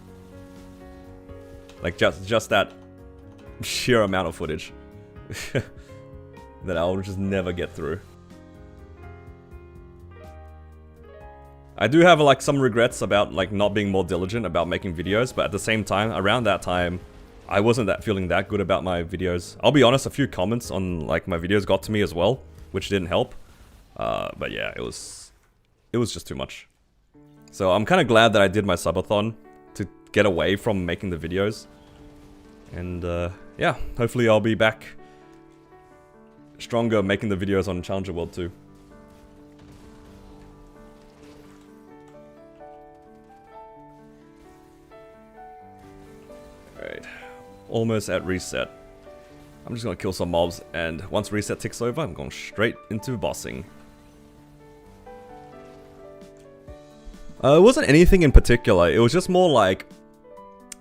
Like just that sheer amount of footage that I'll just never get through. I do have like some regrets about like not being more diligent about making videos, but at the same time, around that time, I wasn't feeling that good about my videos. I'll be honest, a few comments on like my videos got to me as well, which didn't help. But yeah, it was just too much. So I'm kind of glad that I did my subathon to get away from making the videos. And yeah, hopefully I'll be back stronger making the videos on Challenger World 2. Alright, almost at reset. I'm just gonna kill some mobs, and once reset ticks over, I'm going straight into bossing. It wasn't anything in particular, it was just more like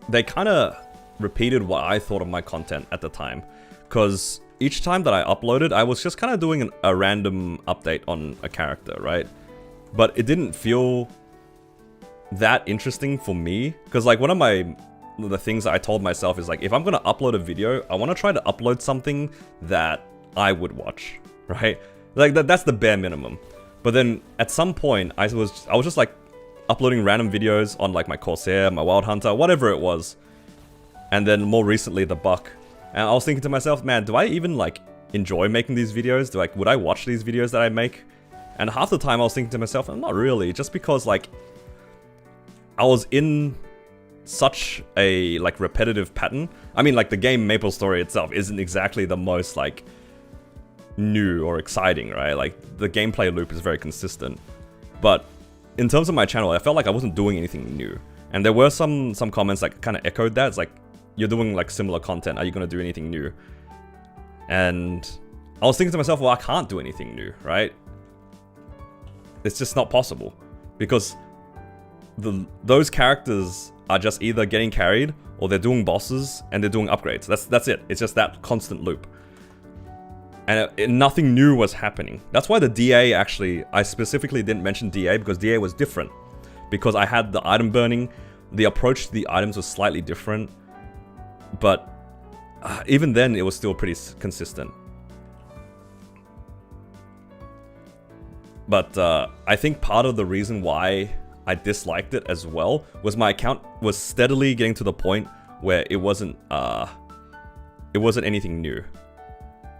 they kind of repeated what I thought of my content at the time. Because each time that I uploaded, I was just kind of doing a random update on a character, right? But it didn't feel that interesting for me, because like one of the things that I told myself is like, if I'm gonna upload a video, I want to try to upload something that I would watch, right? Like that's the bare minimum. But then at some point, I was just like uploading random videos on like my Corsair, my Wild Hunter, whatever it was. And then more recently, the Buck. And I was thinking to myself, man, do I even like enjoy making these videos? Would I watch these videos that I make? And half the time I was thinking to myself, not really, just because like I was in such a like repetitive pattern. I mean, like the game MapleStory itself isn't exactly the most like new or exciting, right? Like the gameplay loop is very consistent. But in terms of my channel, I felt like I wasn't doing anything new. And there were some comments that kind of echoed that. It's like, you're doing like similar content, are you gonna do anything new? And I was thinking to myself, well, I can't do anything new, right? It's just not possible. Because those characters are just either getting carried or they're doing bosses and they're doing upgrades. That's it. It's just that constant loop. And nothing new was happening. That's why the DA actually, I specifically didn't mention DA because DA was different. Because I had the item burning, the approach to the items was slightly different. But even then, it was still pretty consistent. But I think part of the reason why I disliked it as well was my account was steadily getting to the point where it wasn't anything new.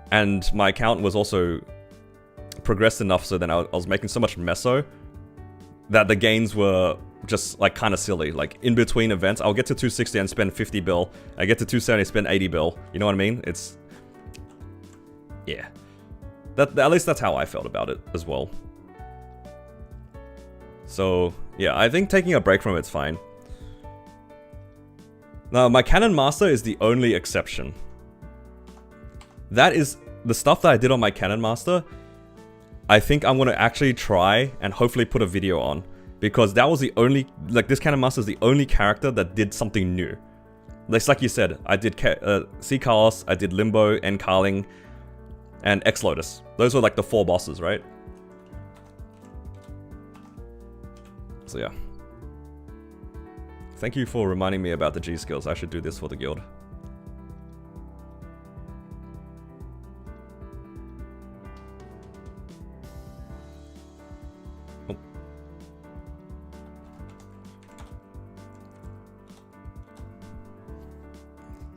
And my account was also progressed enough so then I was making so much meso that the gains were just like kind of silly. Like in between events, I'll get to 260 and spend 50 bill. I get to 270, spend 80 bill. You know what I mean? It's... yeah. At least that's how I felt about it as well. So, yeah, I think taking a break from it's fine. Now, my Cannon Master is the only exception. That is the stuff that I did on my Cannon Master. I think I'm going to actually try and hopefully put a video on. Because that was the only, like this Cannon Master is the only character that did something new. Like you said, I did Sea Chaos, I did Limbo, and Carling, and X-Lotus. Those were like the 4 bosses, right? So yeah. Thank you for reminding me about the G skills. I should do this for the guild. Oh.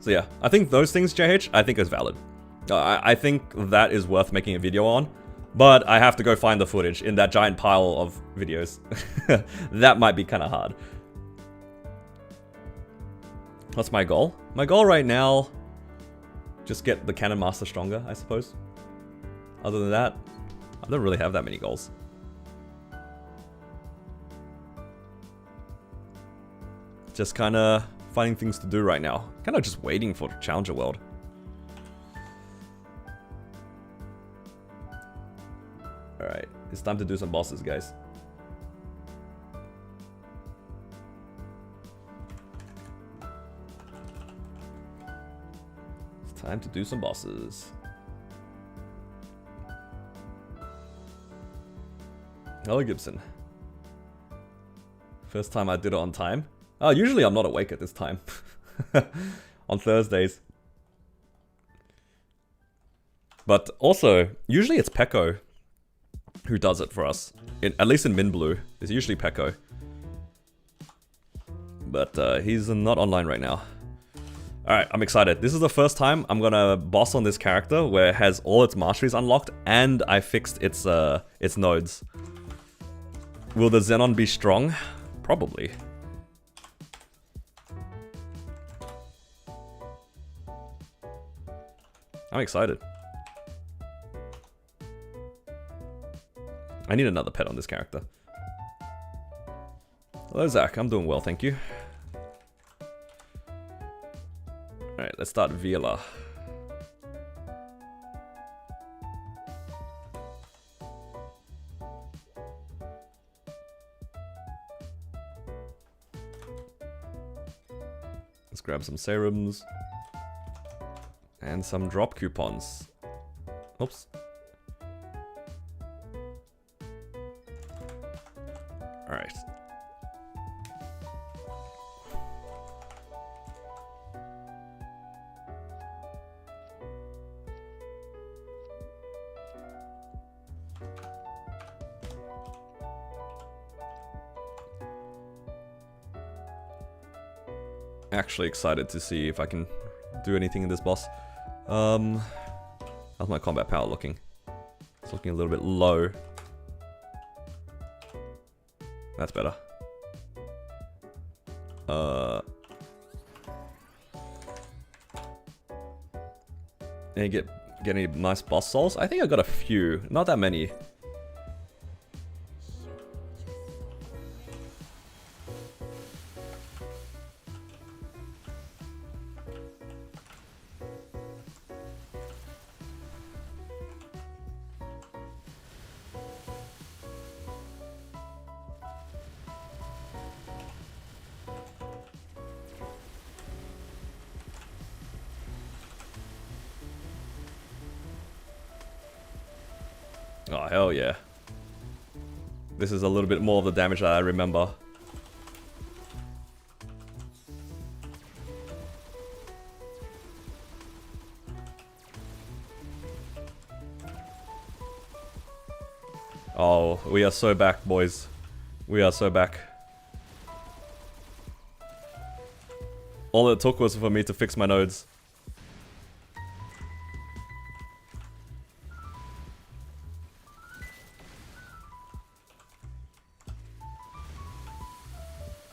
So yeah, I think those things, JH, I think is valid. I think that is worth making a video on. But I have to go find the footage in that giant pile of videos. That might be kind of hard. What's my goal? My goal right now, just get the Cannon Master stronger, I suppose. Other than that, I don't really have that many goals. Just kind of finding things to do right now. Kind of just waiting for Challenger World. Alright, it's time to do some bosses, guys. It's time to do some bosses. Hello, Gibson. First time I did it on time. Oh, usually I'm not awake at this time. On Thursdays. But also, usually it's Pekko who does it for us. At least in Min Blue, it's usually Pekko. But he's not online right now. Alright, I'm excited. This is the first time I'm gonna boss on this character where it has all its masteries unlocked and I fixed its nodes. Will the Xenon be strong? Probably. I'm excited. I need another pet on this character. Hello, Zach. I'm doing well, thank you. Alright, let's start Vila. Let's grab some serums. And some drop coupons. Oops. Alright. Actually excited to see if I can do anything in this boss. How's my combat power looking? It's looking a little bit low. That's better. And you get any nice boss souls? I think I got a few, not that many. Oh, hell yeah. This is a little bit more of the damage that I remember. Oh, we are so back, boys. We are so back. All it took was for me to fix my nodes.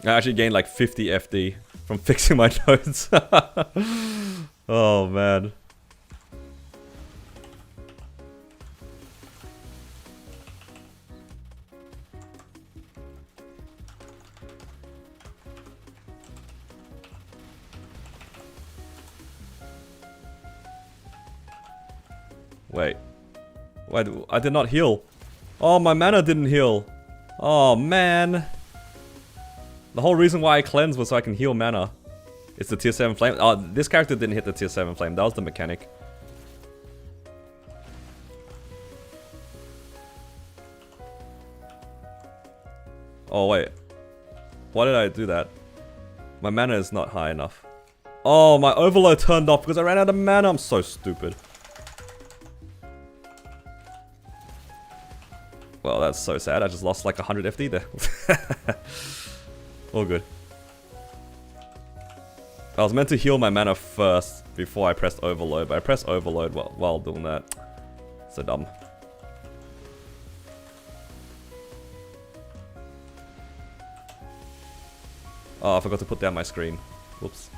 I actually gained like 50 FD from fixing my nodes. Oh man. Wait. Why I did not heal. Oh, my mana didn't heal. Oh man. The whole reason why I cleanse was so I can heal mana. It's the tier 7 flame. Oh, this character didn't hit the tier 7 flame. That was the mechanic. Oh, wait. Why did I do that? My mana is not high enough. Oh, my overload turned off because I ran out of mana. I'm so stupid. Well, that's so sad. I just lost like 100 FD there. All good. I was meant to heal my mana first before I pressed overload, but I pressed overload while doing that. So dumb. Oh, I forgot to put down my screen. Whoops.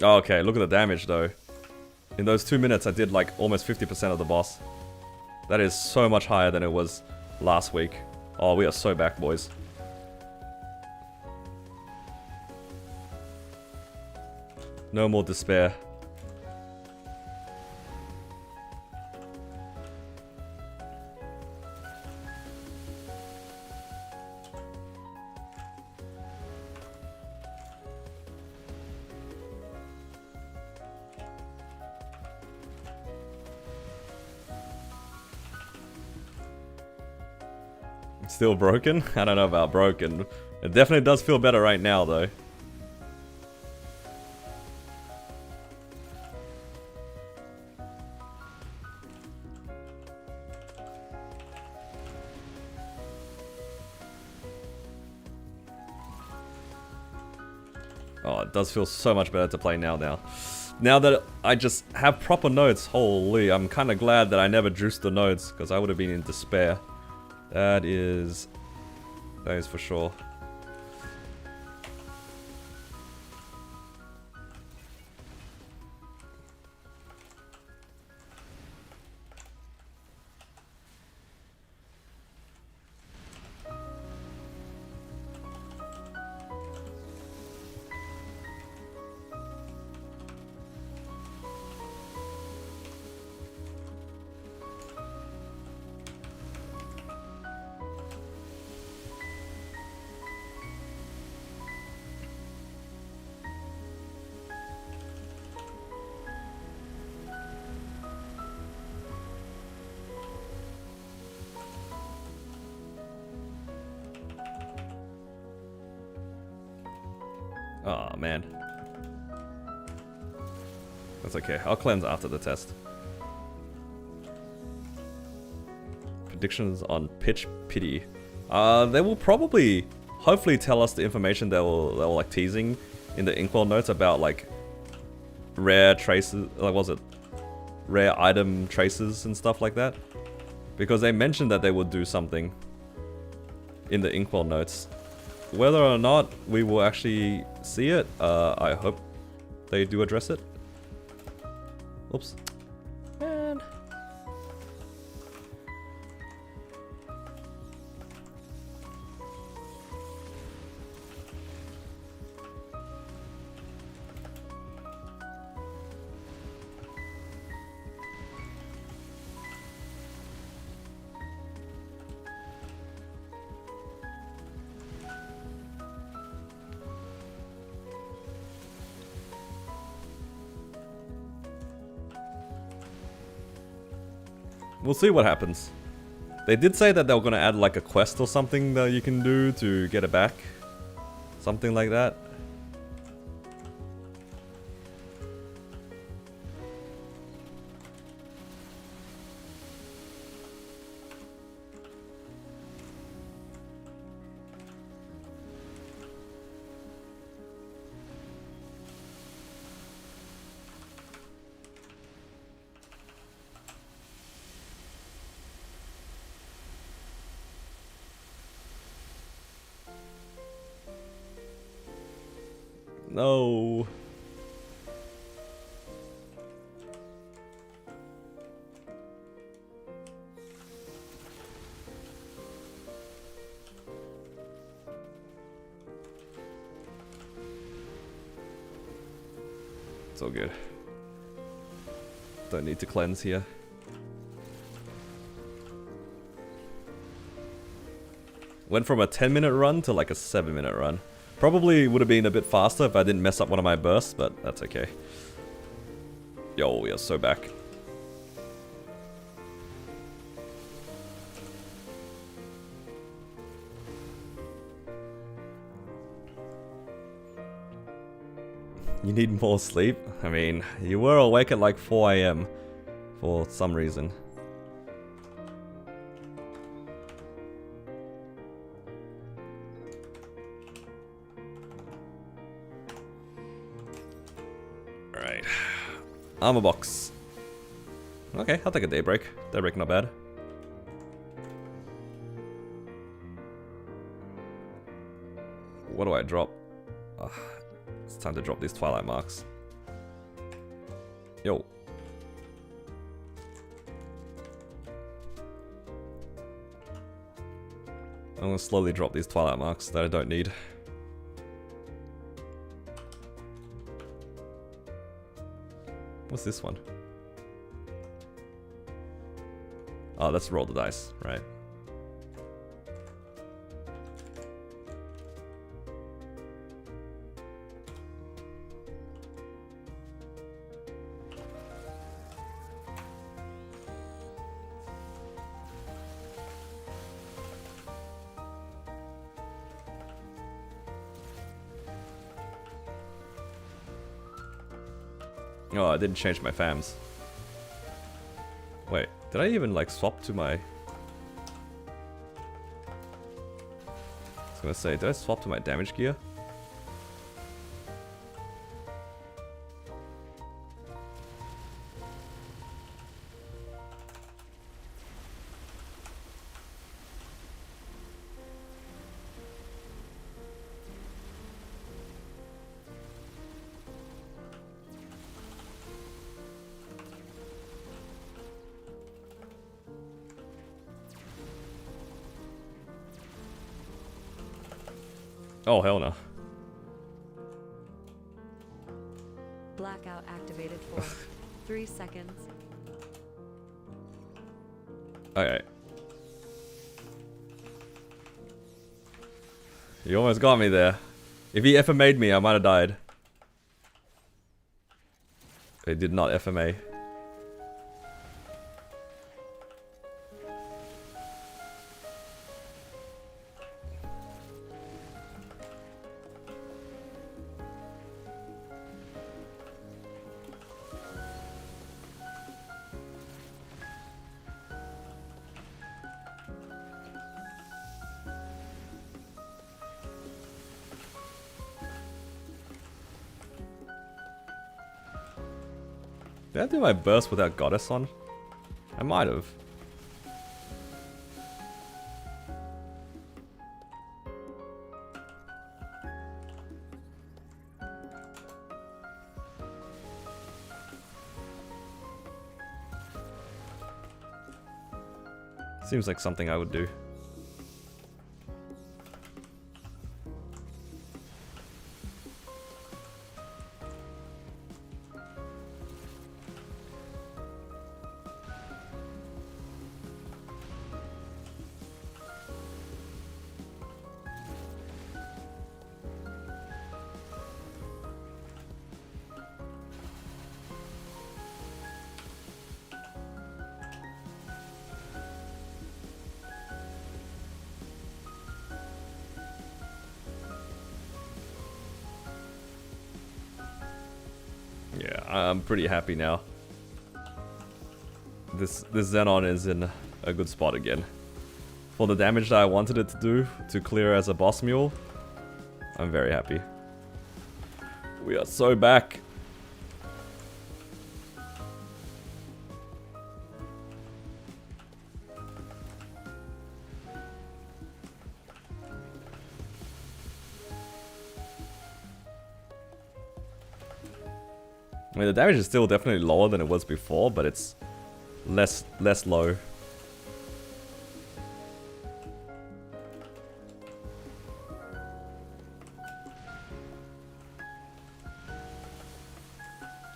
Oh, okay, look at the damage though. In those 2 minutes I did like almost 50% of the boss. That is so much higher than it was last week. Oh, we are so back, boys. No more despair. Still broken? I don't know about broken. It definitely does feel better right now though. Oh, it does feel so much better to play now. Now that I just have proper nodes, holy, I'm kind of glad that I never juiced the nodes, because I would have been in despair. That is for sure. Oh man. That's okay. I'll cleanse after the test. Predictions on Pitch Pity. They will probably, hopefully, tell us the information they were like teasing in the Inkwell notes about like rare traces, like was it rare item traces and stuff like that? Because they mentioned that they would do something in the Inkwell notes. Whether or not we will actually see it, I hope they do address it. Oops. Man. we'll see what happens. They did say that they were gonna add like a quest or something that you can do to get it back. Something like that. No. It's all good. Don't need to cleanse here. Went from a 10-minute run to like a 7-minute run. Probably would have been a bit faster if I didn't mess up one of my bursts, but that's okay. Yo, we are so back. You need more sleep? I mean, you were awake at like 4 AM for some reason. Alright. Armor box. Okay, I'll take a daybreak. Daybreak not bad. What do I drop? It's time to drop these twilight marks. Yo. I'm gonna slowly drop these twilight marks that I don't need. What's this one? Oh, let's roll the dice, right. Oh, I didn't change my fams. Wait, did I even like swap to my... I was gonna say, did I swap to my damage gear? Oh, hell no. Blackout activated for 3 seconds. Okay. You almost got me there. If he FMA'd me, I might have died. He did not FMA. Did I do my burst without Goddess on? I might have. Seems like something I would do. Yeah, I'm pretty happy now. This Xenon is in a good spot again. For the damage that I wanted it to do, to clear as a boss mule, I'm very happy. We are so back. I mean, the damage is still definitely lower than it was before, but it's less low.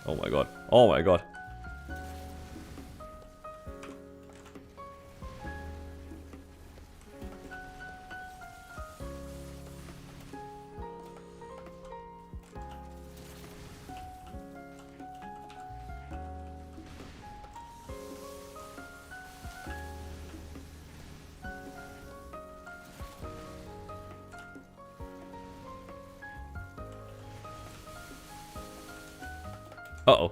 Oh my god. Oh my god. Uh-oh.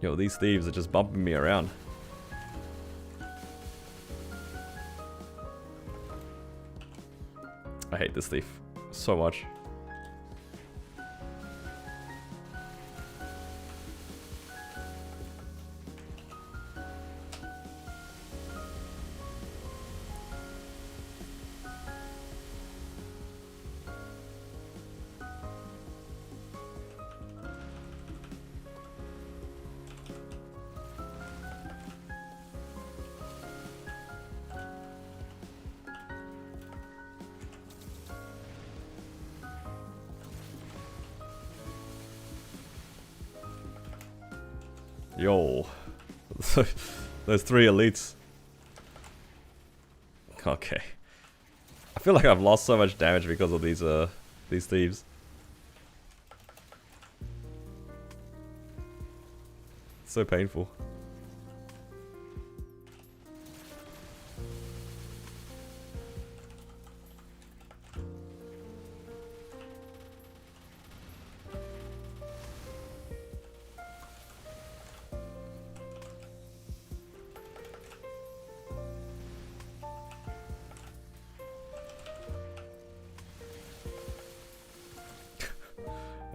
Yo, these thieves are just bumping me around. I hate this thief so much. Yo. Those 3 elites. Okay. I feel like I've lost so much damage because of these thieves. It's so painful.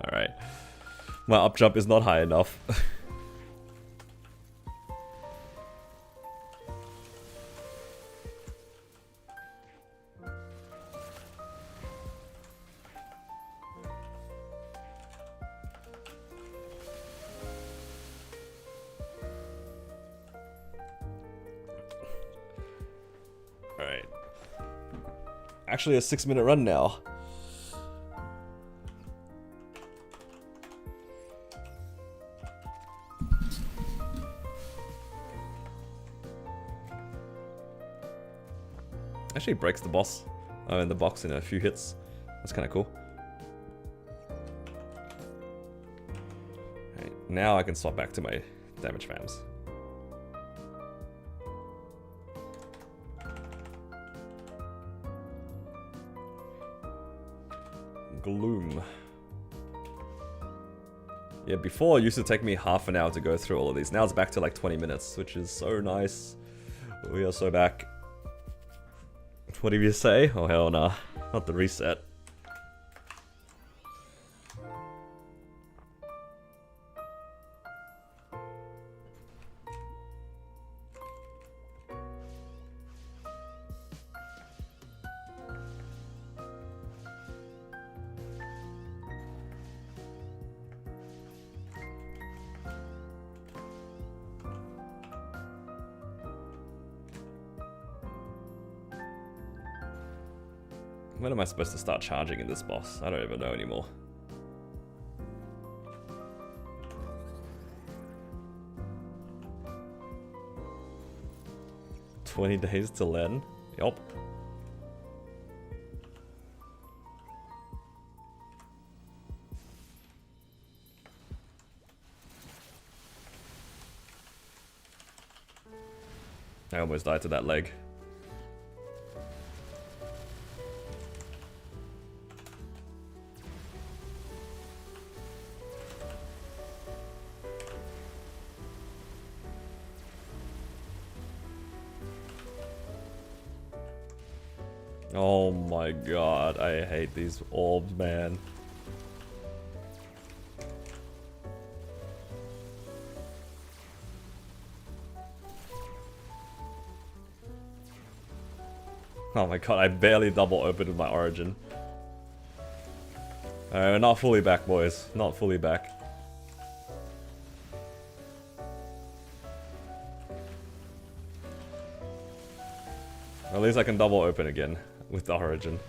Alright. My up jump is not high enough. Alright. Actually a 6-minute run now. Actually breaks the boss in the box in a few hits. That's kind of cool. Right, now I can swap back to my damage fams. Gloom. Yeah, before it used to take me half an hour to go through all of these. Now it's back to like 20 minutes, which is so nice. We are so back. What did you say? Oh hell nah, not the reset. When am I supposed to start charging in this boss? I don't even know anymore. "20 days till then?" Yup. I almost died to that leg. Oh my god, I hate these orbs, man. Oh my god, I barely double opened my origin. We're not fully back, boys. Not fully back. At least I can double open again with the origin.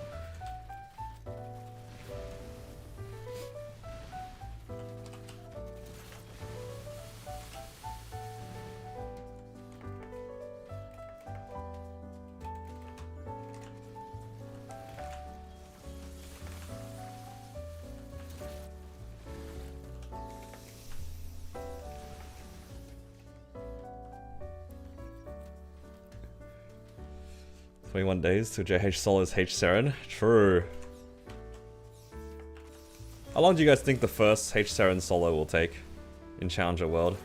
"21 days to JH Solar's H Seren." True. How long do you guys think the first H Seren solo will take in Challenger World?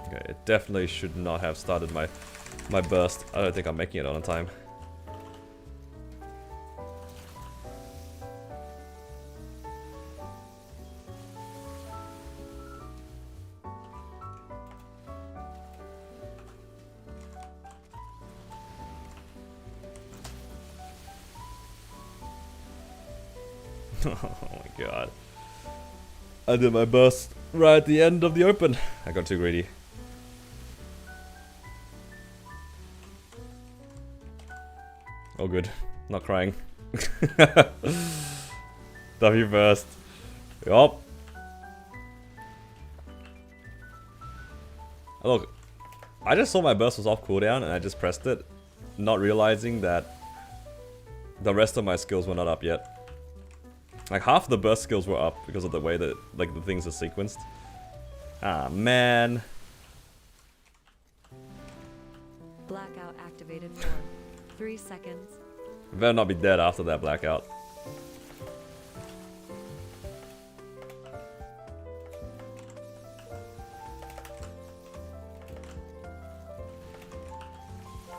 Okay, it definitely should not have started my burst. I don't think I'm making it on time. Oh my god. I did my burst right at the end of the open. I got too greedy. Oh good. Not crying. W burst. Yup. Look, I just saw my burst was off cooldown and I just pressed it, not realizing that the rest of my skills were not up yet. Like half the burst skills were up because of the way that like the things are sequenced. Ah man. Blackout activated for 3 seconds. I better not be dead after that blackout.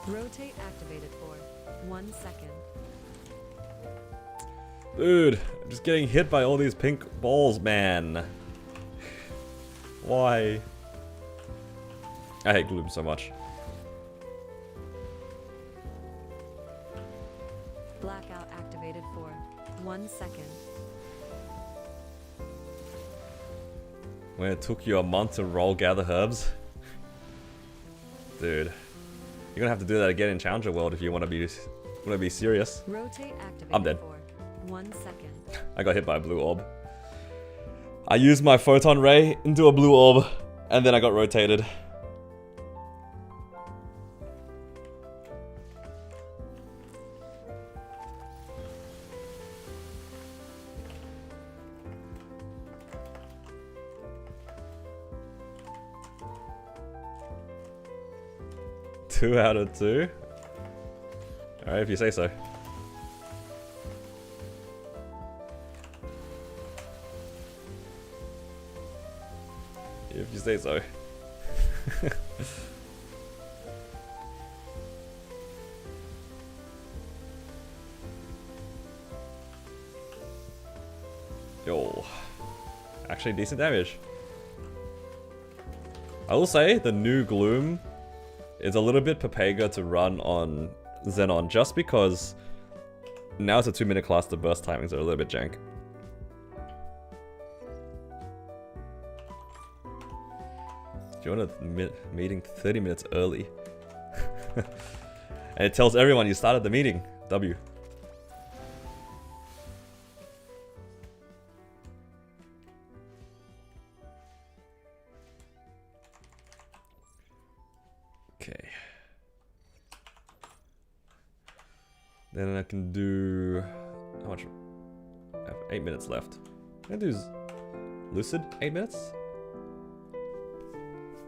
Rotate activated for 1 second. Dude, I'm just getting hit by all these pink balls, man. Why? I hate Gloom so much. Blackout activated for 1 second. When it took you a month to roll gather herbs. Dude. You're gonna have to do that again in Challenger World if you wanna be serious. Rotate activated I'm dead. for 1 second. I got hit by a blue orb. I used my photon ray into a blue orb, and then I got rotated. Two out of two? Alright, if you say so. If you say so. Yo. Actually decent damage. I will say the new Gloom is a little bit Papega to run on Xenon just because now it's a 2-minute class, the burst timings are a little bit jank. Join a meeting 30 minutes early. And it tells everyone you started the meeting. W. Okay. Then I can do... How much? I have 8 minutes left. Can I do Lucid? 8 minutes?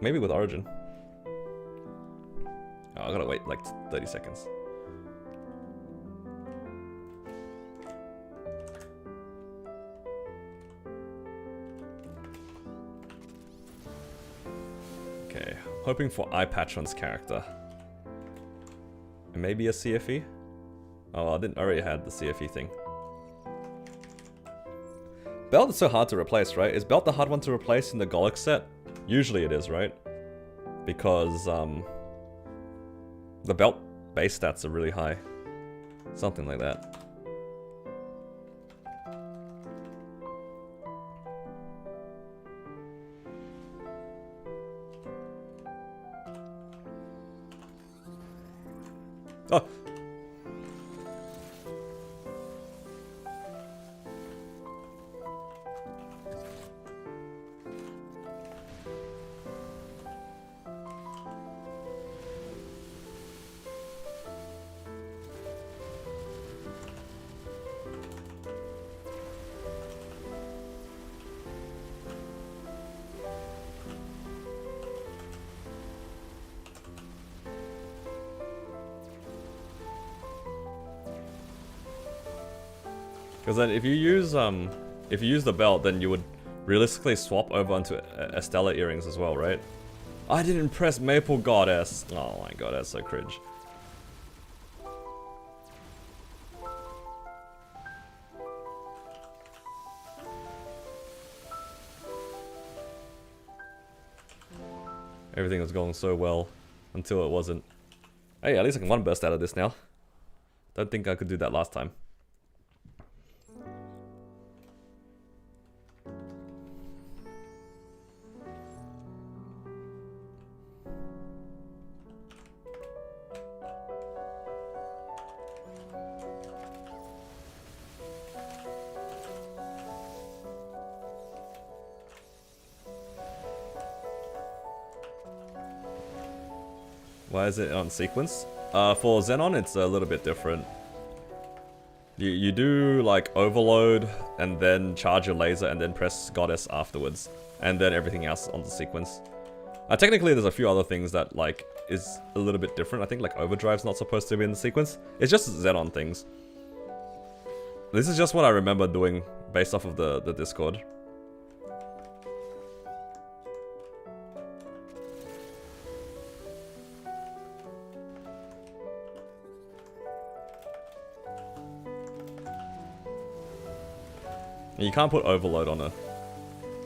Maybe with Origin. Oh, I gotta wait like 30 seconds. Okay, hoping for Eye Patron's character. And maybe a CFE? Oh, I already had the CFE thing. Belt is so hard to replace, right? Is Belt the hard one to replace in the Golok set? Usually it is, right? Because the Belt base stats are really high. Something like that. Oh! Because then if you use the belt, then you would realistically swap over onto Estella earrings as well, right? I didn't press Maple Goddess. Oh my god, that's so cringe. Everything was going so well until it wasn't. Hey, at least I can one burst out of this now. Don't think I could do that last time. Why is it on sequence? For Xenon, it's a little bit different. You do like overload and then charge your laser and then press Goddess afterwards, and then everything else on the sequence. Technically, there's a few other things that like is a little bit different. I think like Overdrive's not supposed to be in the sequence. It's just Xenon things. This is just what I remember doing based off of the Discord. You can't put overload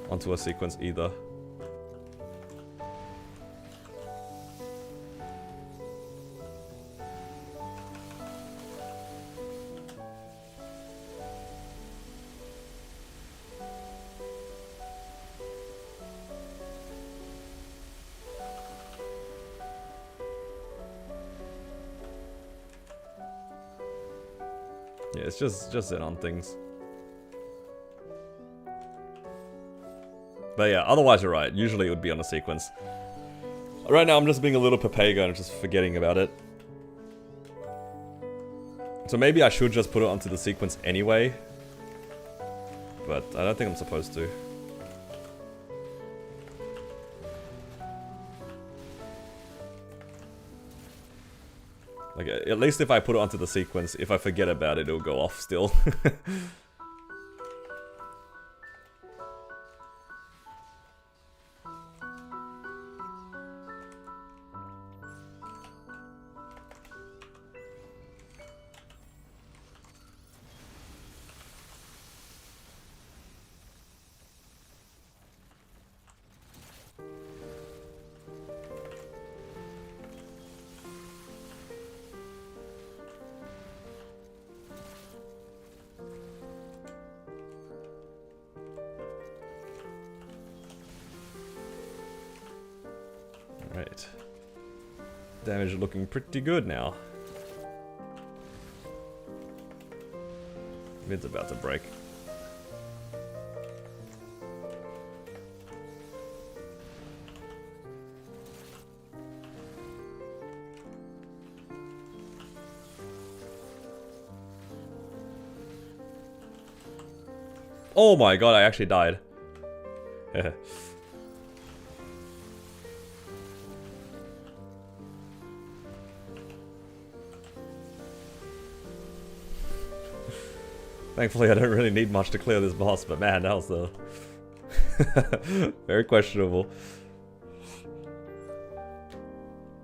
onto a sequence either. Yeah, it's just it on things. But yeah, otherwise you're right. Usually it would be on a sequence. Right now I'm just being a little papega and just forgetting about it. So maybe I should just put it onto the sequence anyway. But I don't think I'm supposed to. Like, at least if I put it onto the sequence, if I forget about it, it'll go off still. Right. Damage looking pretty good now. Mid's about to break. Oh my god, I actually died. Thankfully, I don't really need much to clear this boss, but man, that was the... very questionable.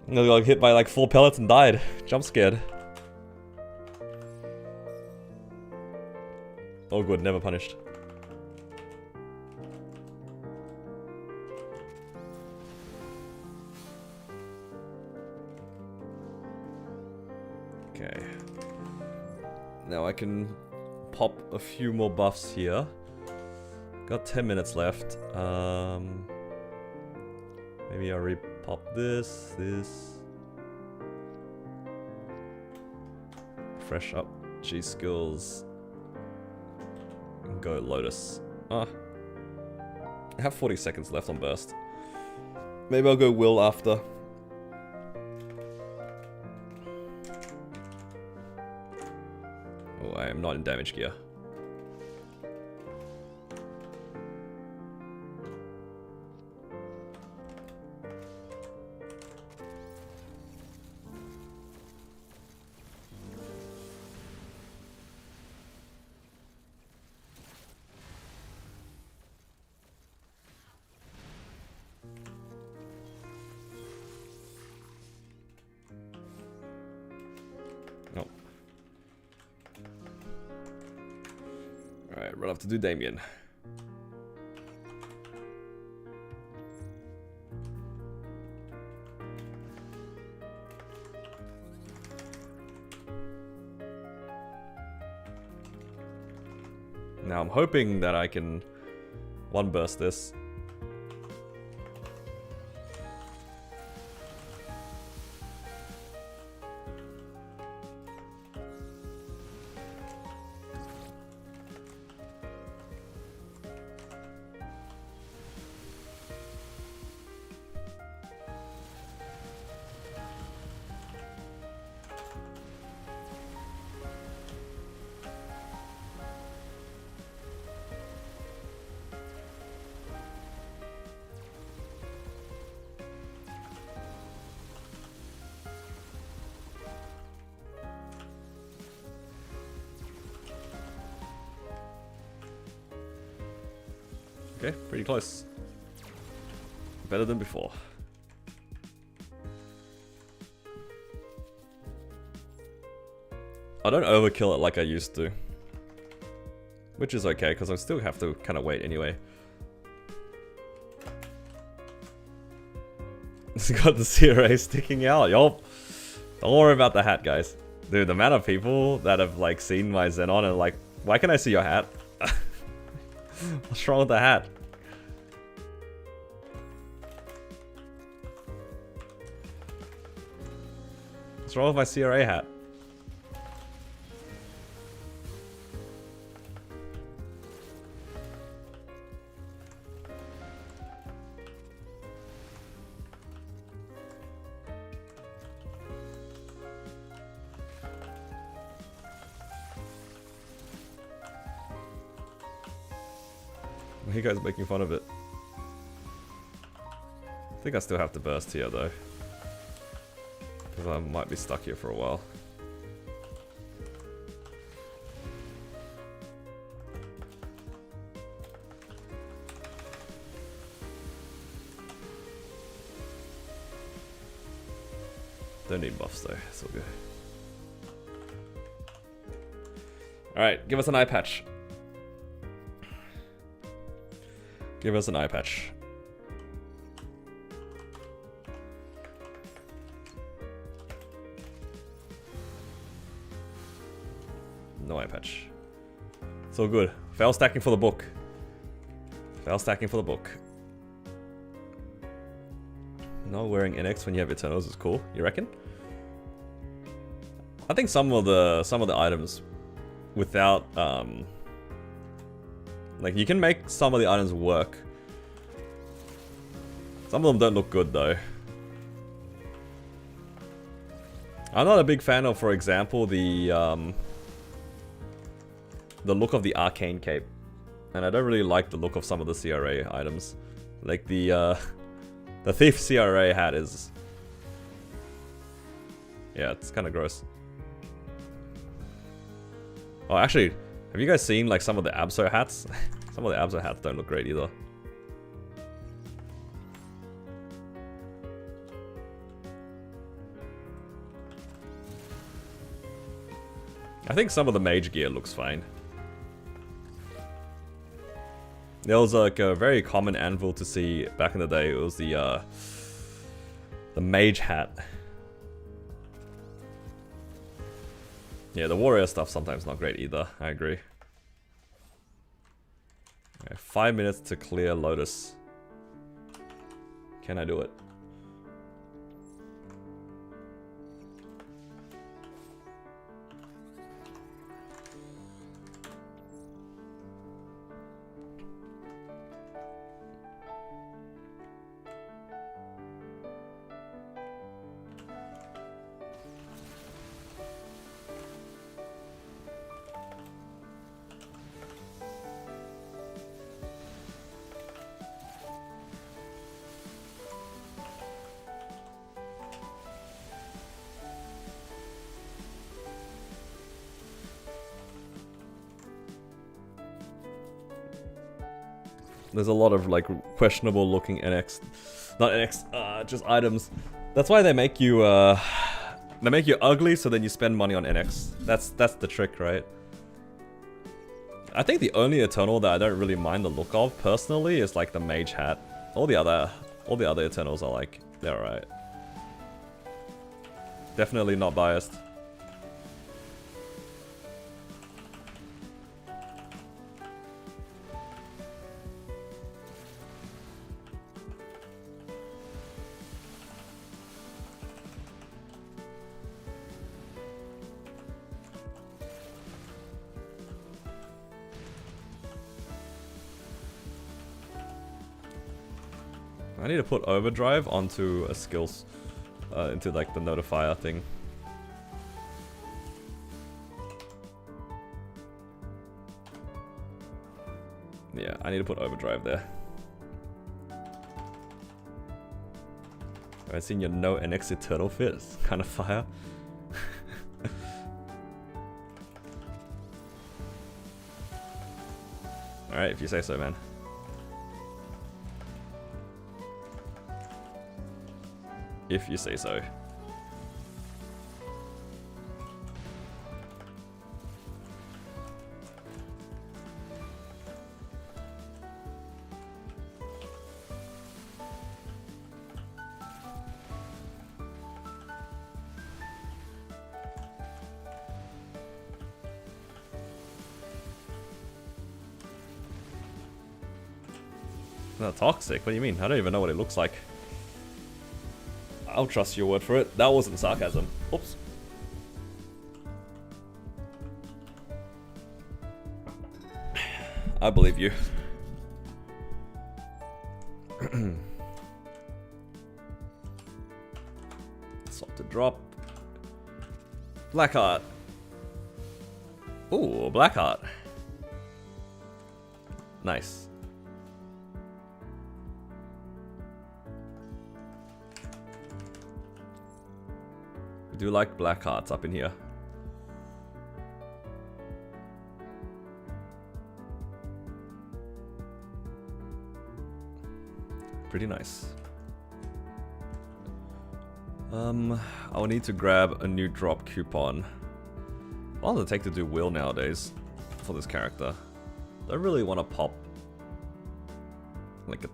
I got hit by like 4 pellets and died. Jump scared. Oh good, never punished. Okay. Now I can pop a few more buffs here. Got 10 minutes left. Maybe I'll repop this. Fresh up G skills. And go Lotus. I have 40 seconds left on burst. Maybe I'll go Will after. Oh, I am not in damage gear. Nope. Alright, we'll have to do Damien. Now I'm hoping that I can one burst this. Okay, pretty close. Better than before. I don't overkill it like I used to. Which is okay, because I still have to kind of wait anyway. It's got the CRA sticking out, yup. Don't worry about the hat, guys. Dude, the amount of people that have like seen my Xenon and like, why can I see your hat? What's wrong with the hat? What's wrong with my CRA hat? You guys making fun of it. I think I still have to burst here though. Because I might be stuck here for a while. Don't need buffs though, it's all good. Alright, give us an eye patch. Give us an eye patch. No eye patch. It's all good. Fail stacking for the book. Fail stacking for the book. Not wearing NX when you have Eternals is cool, you reckon? I think some of the items without like, you can make some of the items work. Some of them don't look good, though. I'm not a big fan of, for example, the look of the Arcane Cape. And I don't really like the look of some of the CRA items. Like the Thief CRA hat is... Yeah, it's kind of gross. Oh, actually, have you guys seen like some of the Abso hats? Some of the Abso hats don't look great either. I think some of the mage gear looks fine. There was like a very common anvil to see back in the day. It was the mage hat. Yeah, the warrior stuff sometimes not great either. I agree. Okay, 5 minutes to clear Lotus. Can I do it? There's a lot of like questionable looking NX, not NX, just items. That's why they make you ugly, so then you spend money on NX. That's the trick, right? I think the only Eternal that I don't really mind the look of personally is like the mage hat. All the other Eternals are like, they're alright. Definitely not biased. I need to put overdrive onto a skills, into like the notifier thing. Yeah, I need to put overdrive there. I've seen your no NX Eternal fit, it's kind of fire. Alright, if you say so, man. If you say so. Not toxic? What do you mean? I don't even know what it looks like. I'll trust your word for it. That wasn't sarcasm. Oops. I believe you. Swap to drop. Blackheart. Ooh, Blackheart. Nice. I do like black hearts up in here. Pretty nice. I'll need to grab a new drop coupon. How long does it take to do will nowadays for this character? Don't really want to pop like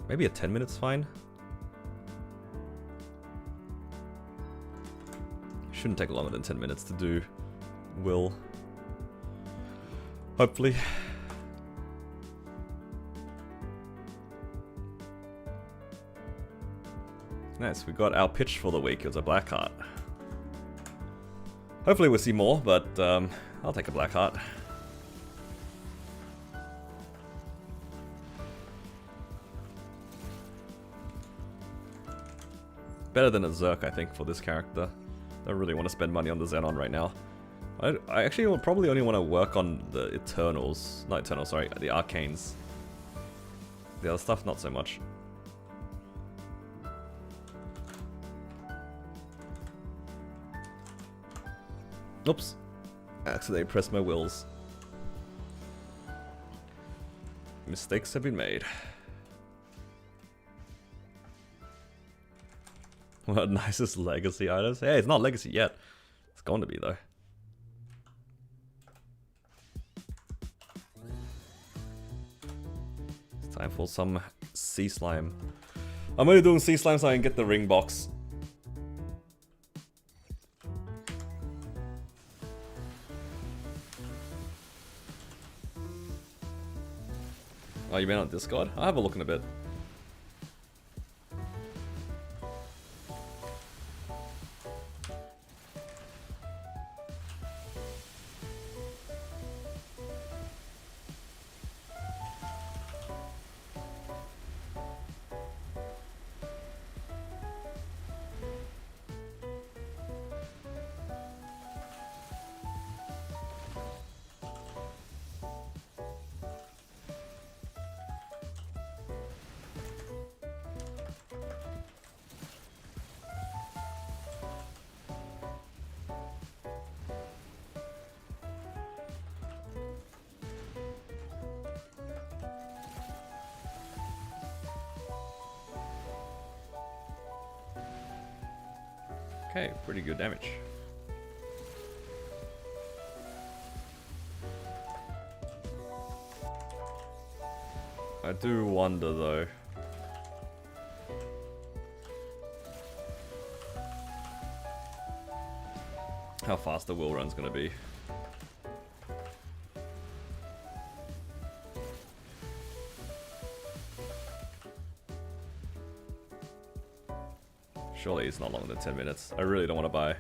maybe a 10 minutes fine. Shouldn't take longer than 10 minutes to do will. Hopefully. Nice, we got our pitch for the week. It was a black heart. Hopefully we'll see more, but I'll take a black heart. Better than a Zerk, I think, for this character. Don't really want to spend money on the Xenon right now. I actually will probably only want to work on the Eternals. Not Eternals, sorry, the Arcanes. The other stuff, not so much. Oops. Accidentally pressed my wills. Mistakes have been made. What nicest legacy items? Hey, it's not legacy yet. It's going to be though. It's time for some sea slime. I'm only doing sea slime so I can get the ring box. Oh, you mean on Discord? I'll have a look in a bit. Okay, pretty good damage. I do wonder though. How fast the wheel run's gonna be. Surely it's not longer than 10 minutes. I really don't want to buy.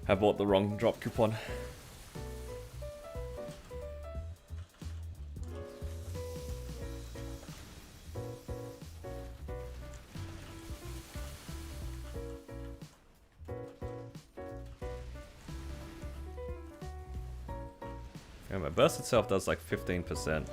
Have bought the wrong drop coupon. Yeah, my burst itself does like 15%.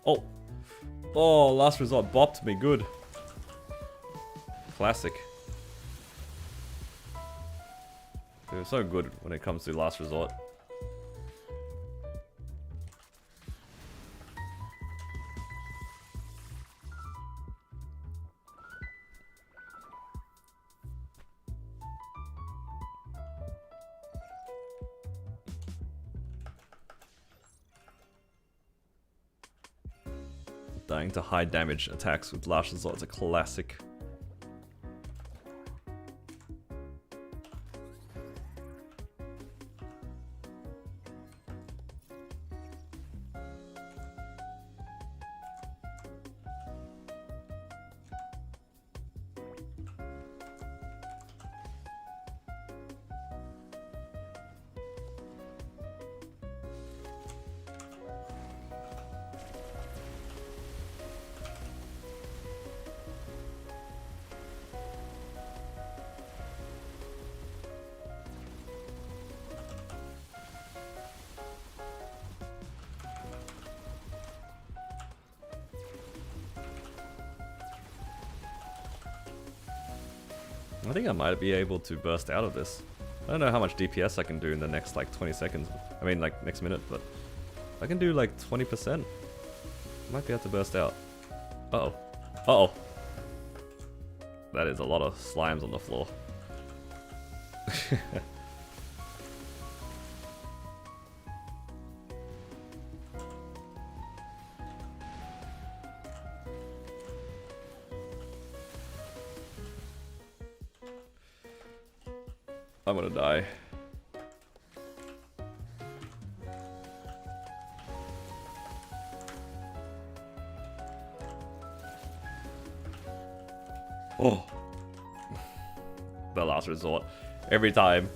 Oh! Oh, last resort bopped me good. Classic. They're so good when it comes to last resort. Dying to high damage attacks with last resort is a classic. I think I might be able to burst out of this. I don't know how much DPS I can do in the next like 20 seconds. I mean like next minute, but I can do like 20%. I might be able to burst out. Uh-oh. Uh-oh. That is a lot of slimes on the floor. I'm gonna die. Oh. The last resort. Every time.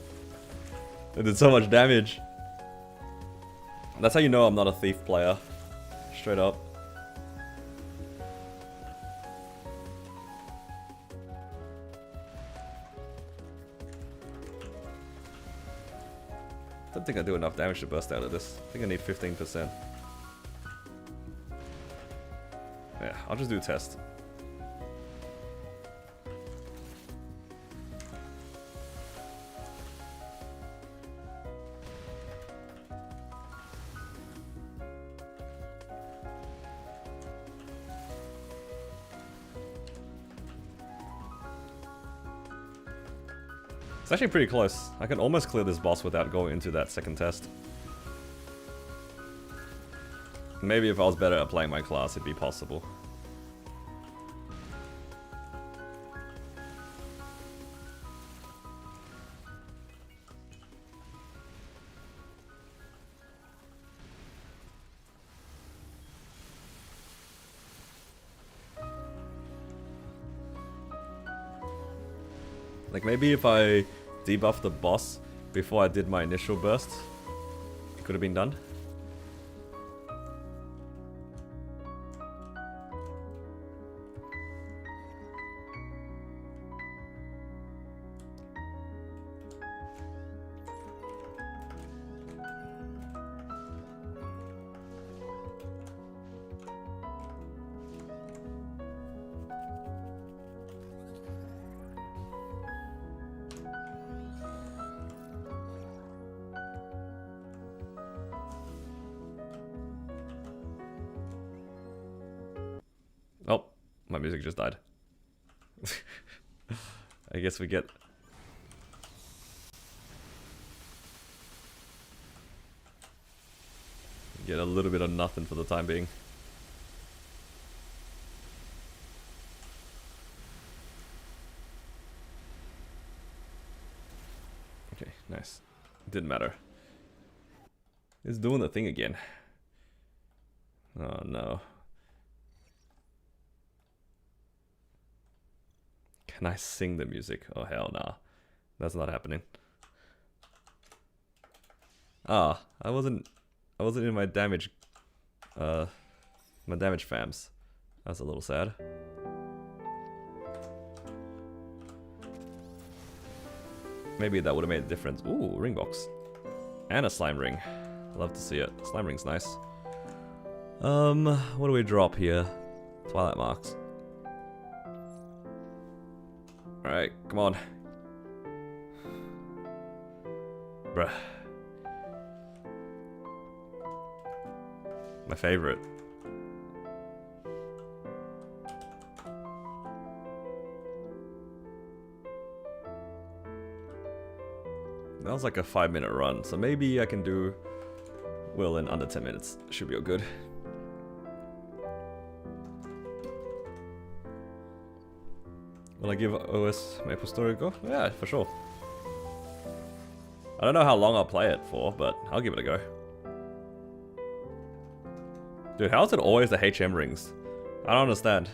It did so much damage. That's how you know I'm not a thief player. Straight up. I don't think I do enough damage to burst out of this. I think I need 15%. Yeah, I'll just do a test. It's actually pretty close. I can almost clear this boss without going into that second test. Maybe if I was better at playing my class, it'd be possible. Like maybe if I debuffed the boss before I did my initial burst, it could have been done. Oh, my music just died. I guess we get a little bit of nothing for the time being. Okay, nice. Didn't matter. It's doing the thing again. Oh no. Can I sing the music? Oh hell nah. That's not happening. Ah, I wasn't in my damage fams. That's a little sad. Maybe that would have made a difference. Ooh, ring box. And a slime ring. Love to see it. Slime ring's nice. What do we drop here? Twilight marks. Alright, come on. Bruh. My favorite. That was like a 5-minute run, so maybe I can do Will in under 10 minutes. Should be all good. Will I give OS Maple Story a go? Yeah, for sure. I don't know how long I'll play it for, but I'll give it a go. Dude, how is it always the HM rings? I don't understand.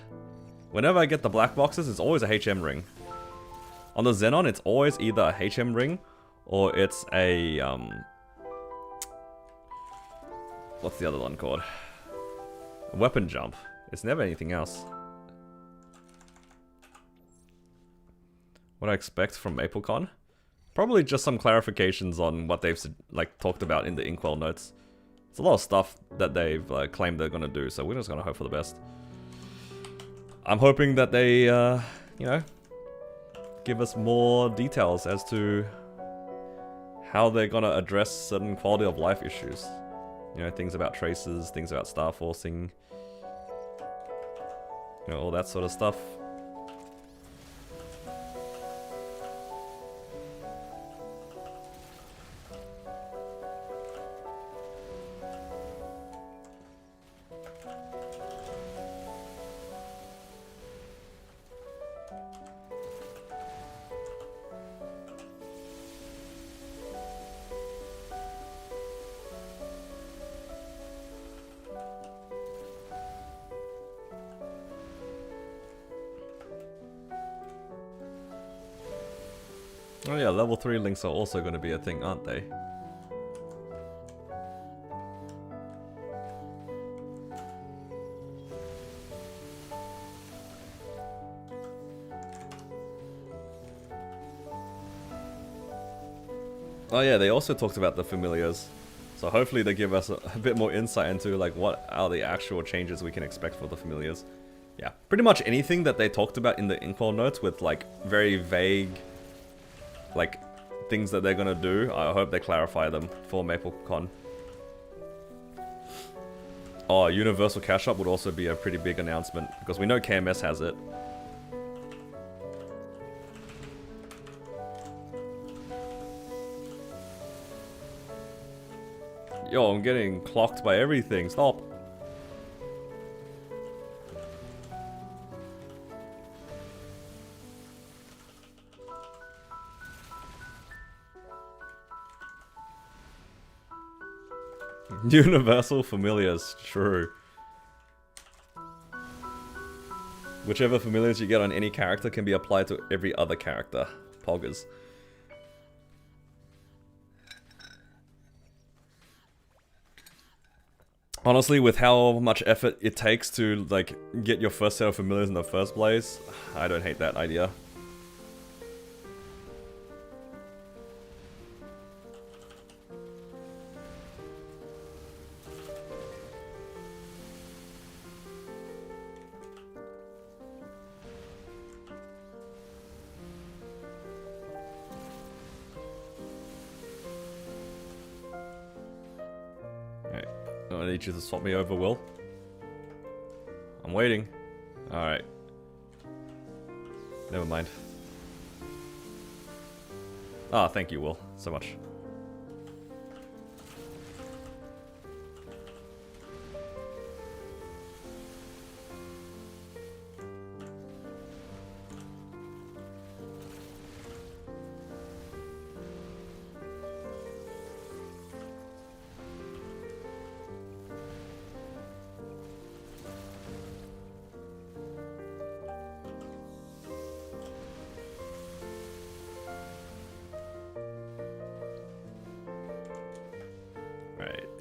Whenever I get the black boxes, it's always a HM ring. On the Xenon, it's always either a HM ring or it's a what's the other one called? A weapon jump. It's never anything else. What I expect from MapleCon? Probably just some clarifications on what they've like talked about in the Inkwell notes. It's a lot of stuff that they've claimed they're gonna do, so we're just gonna hope for the best. I'm hoping that they, you know, give us more details as to how they're gonna address certain quality of life issues. You know, things about traces, things about star forcing, you know, all that sort of stuff. Oh yeah, level 3 links are also going to be a thing, aren't they? Oh yeah, they also talked about the familiars. So hopefully they give us a bit more insight into like what are the actual changes we can expect for the familiars. Yeah, pretty much anything that they talked about in the info notes with like very vague like things that they're gonna do. I hope they clarify them for MapleCon. Oh, Universal Cash Up would also be a pretty big announcement because we know KMS has it. Yo, I'm getting clocked by everything. Stop. Universal familiars, true. Whichever familiars you get on any character can be applied to every other character. Poggers. Honestly, with how much effort it takes to like get your first set of familiars in the first place, I don't hate that idea. I need you to swap me over, Will. I'm waiting. Alright. Never mind. Ah, thank you, Will, so much.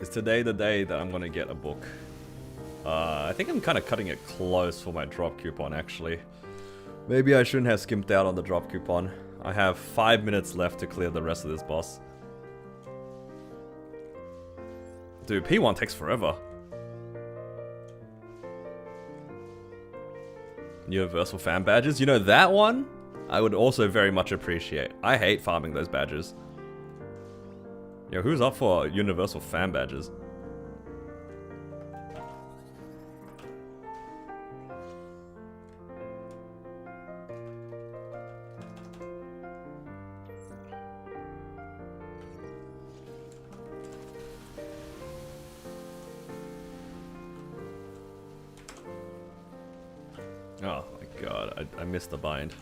Is today the day that I'm gonna get a book? I think I'm kind of cutting it close for my drop coupon, actually. Maybe I shouldn't have skimped out on the drop coupon. I have 5 minutes left to clear the rest of this boss. Dude, P1 takes forever. Universal fan badges? You know that one? I would also very much appreciate. I hate farming those badges. Yo, who's up for Universal fan badges? Oh my god, I missed the bind.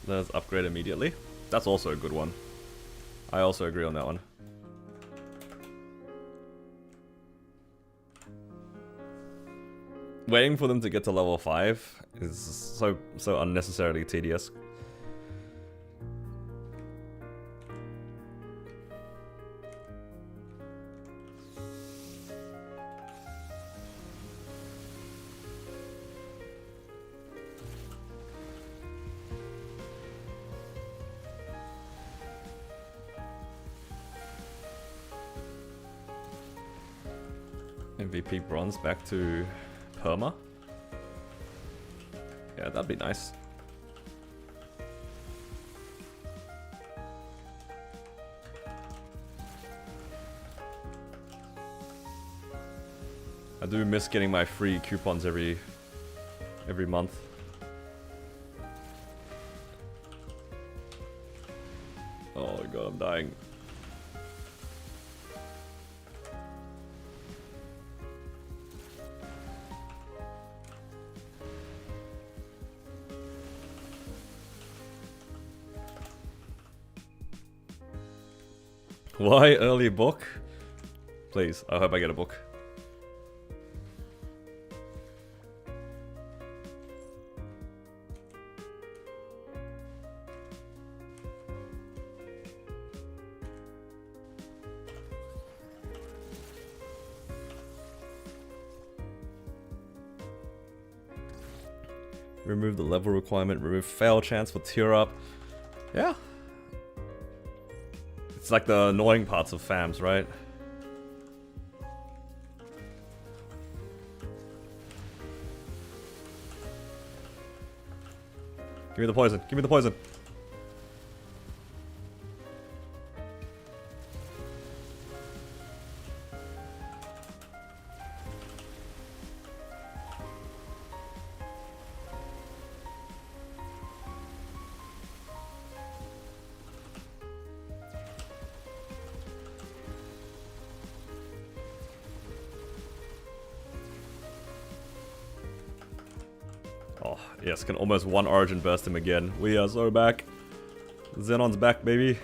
Let's upgrade immediately. That's also a good one. I also agree on that one. Waiting for them to get to level 5 is so unnecessarily tedious. MVP bronze back to perma. Yeah, that'd be nice. I do miss getting my free coupons every month. Oh my god, I'm dying. Why early book? Please, I hope I get a book. Remove the level requirement, remove fail chance for tier up. Yeah. It's like the annoying parts of FAMs, right? Give me the poison, give me the poison. Oh, yes, can almost one origin burst him again. We are so back. Xenon's back, baby.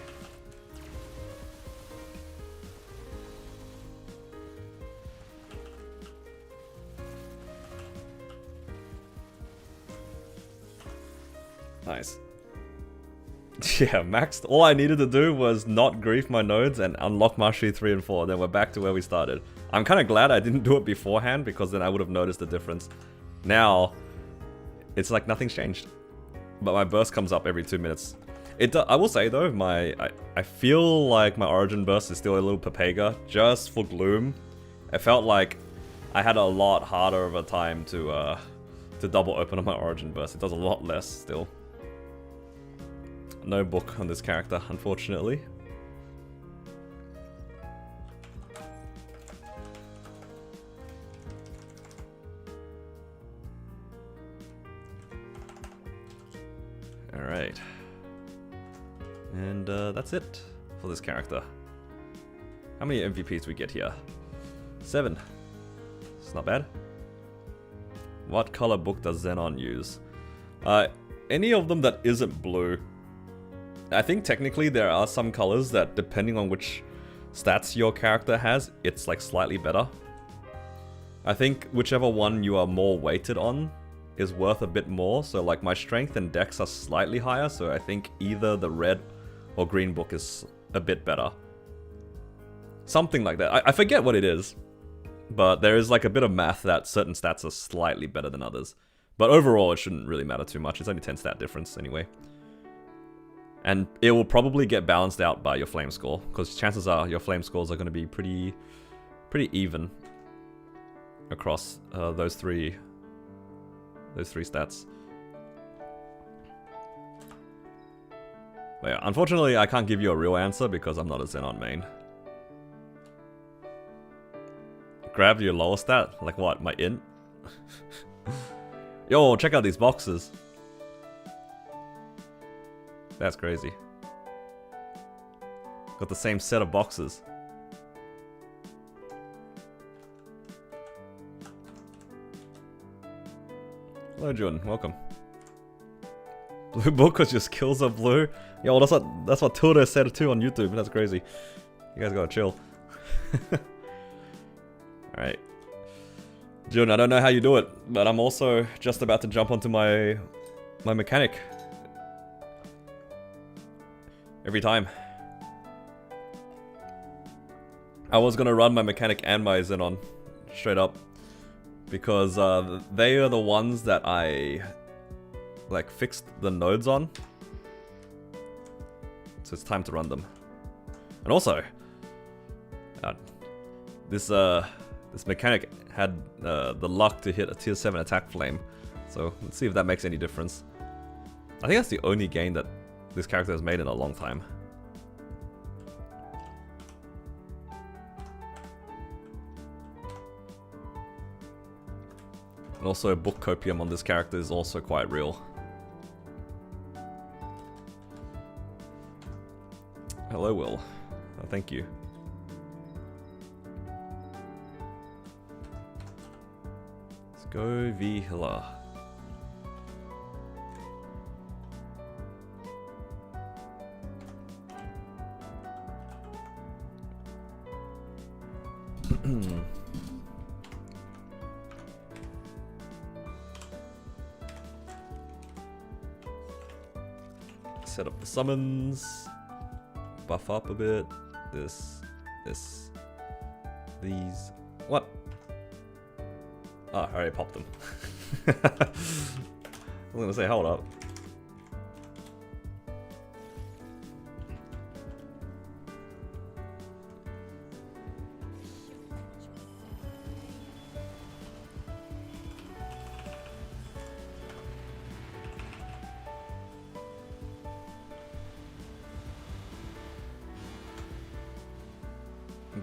Nice. Yeah, maxed. All I needed to do was not grief my nodes and unlock Mastery 3 and 4. Then we're back to where we started. I'm kind of glad I didn't do it beforehand because then I would have noticed the difference. Now, it's like nothing's changed. But my burst comes up every 2 minutes. I will say though, I feel like my origin burst is still a little Pepega, just for Gloom. I felt like I had a lot harder of a time to double open on my origin burst. It does a lot less still. No book on this character, unfortunately. Alright. And that's it for this character. How many MVPs we get here? 7. It's not bad. What color book does Xenon use? Any of them that isn't blue. I think technically there are some colors that, depending on which stats your character has, it's like slightly better. I think whichever one you are more weighted on is worth a bit more. So like my strength and dex are slightly higher, so I think either the red or green book is a bit better. Something like that. I forget what it is, but there is like a bit of math that certain stats are slightly better than others. But overall, it shouldn't really matter too much. It's only 10 stat difference anyway. And it will probably get balanced out by your flame score, because chances are your flame scores are going to be pretty even across those three stats. But yeah, unfortunately, I can't give you a real answer because I'm not a Xenon main. Grab your lower stat? Like what, my int? Yo, check out these boxes. That's crazy. Got the same set of boxes. Hello, Jun. Welcome. Blue book was just kills of blue. Yo, that's what Tilda said too on YouTube. That's crazy. You guys gotta chill. Alright. Jun, I don't know how you do it, but I'm also just about to jump onto my mechanic. Every time. I was gonna run my mechanic and my Xenon straight up, because they are the ones that I like fixed the nodes on, so it's time to run them. And also, this mechanic had the luck to hit a tier 7 attack flame, so let's see if that makes any difference. I think that's the only gain that this character has made in a long time. And also book copium on this character is also quite real. Hello, Will. Oh, thank you. Let's go Vihila. set up the summons. Buff up a bit. This. These. What? Oh, I already popped them. I was gonna say, hold up.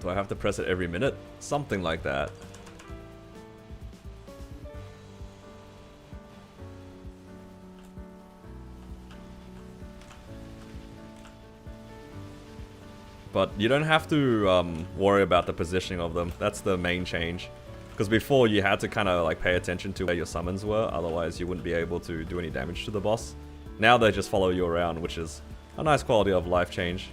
Do I have to press it every minute? Something like that. But you don't have to worry about the positioning of them. That's the main change. Because before you had to kind of like pay attention to where your summons were, otherwise you wouldn't be able to do any damage to the boss. Now they just follow you around, which is a nice quality of life change.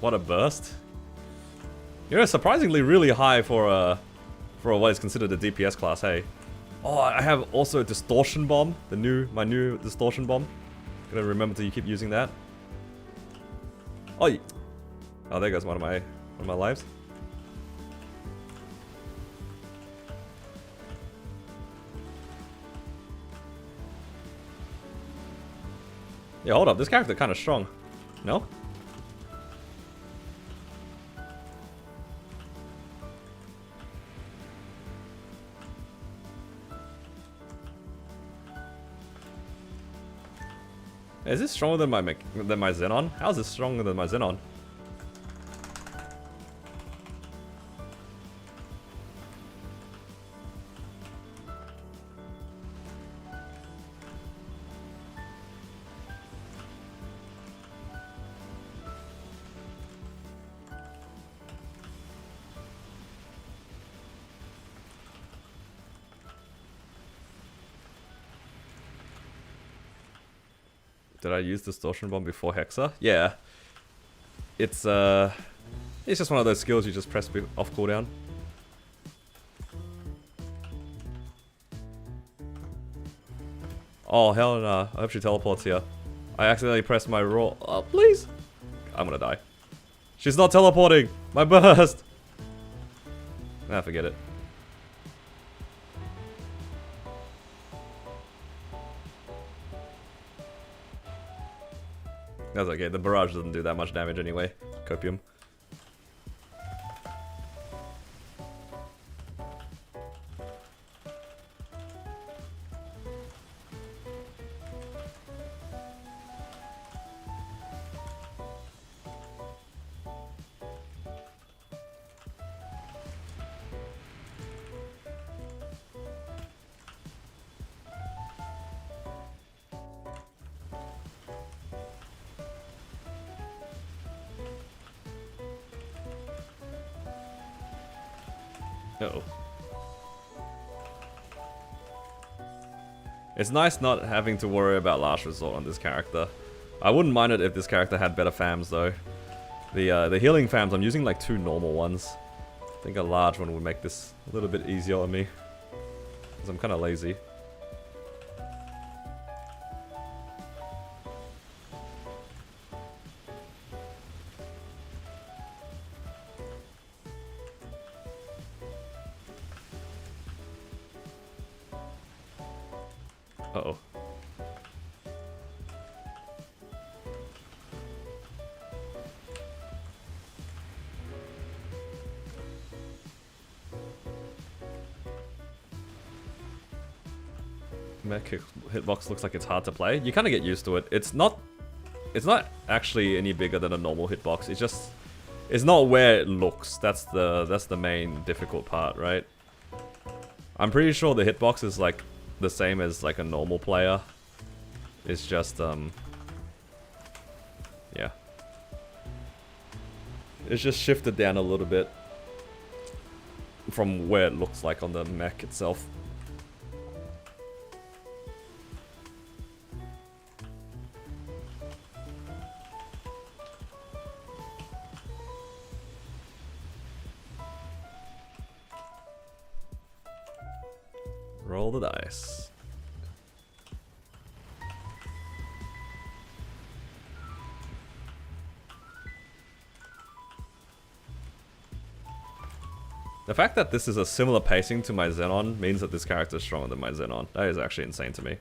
What a burst. You know, surprisingly really high for what is considered a DPS class, hey. Oh, I have also a distortion bomb, my new distortion bomb. Gotta remember to keep using that. Oh, oh, there goes one of my lives. Yeah, hold up, this character kind of strong. No? Is this stronger than my Xenon? How is this stronger than my Xenon? Did I use Distortion Bomb before Hexa? Yeah. It's just one of those skills you just press off cooldown. Oh, hell no. I hope she teleports here. I accidentally pressed my roll. Oh, please. I'm gonna die. She's not teleporting. My burst. Ah, forget it. That's okay, the barrage doesn't do that much damage anyway. Copium. Uh-oh. It's nice not having to worry about last resort on this character. I wouldn't mind it if this character had better fams though. The healing fams, I'm using like 2 normal ones. I think a large one would make this a little bit easier on me. Because I'm kind of lazy. Uh-oh. Mech hitbox looks like it's hard to play. You kind of get used to it. It's not actually any bigger than a normal hitbox. It's not where it looks. That's the main difficult part, right? I'm pretty sure the hitbox is like the same as like a normal player. It's just yeah. It's just shifted down a little bit from where it looks like on the mech itself. Roll the dice. The fact that this is a similar pacing to my Xenon means that this character is stronger than my Xenon. That is actually insane to me.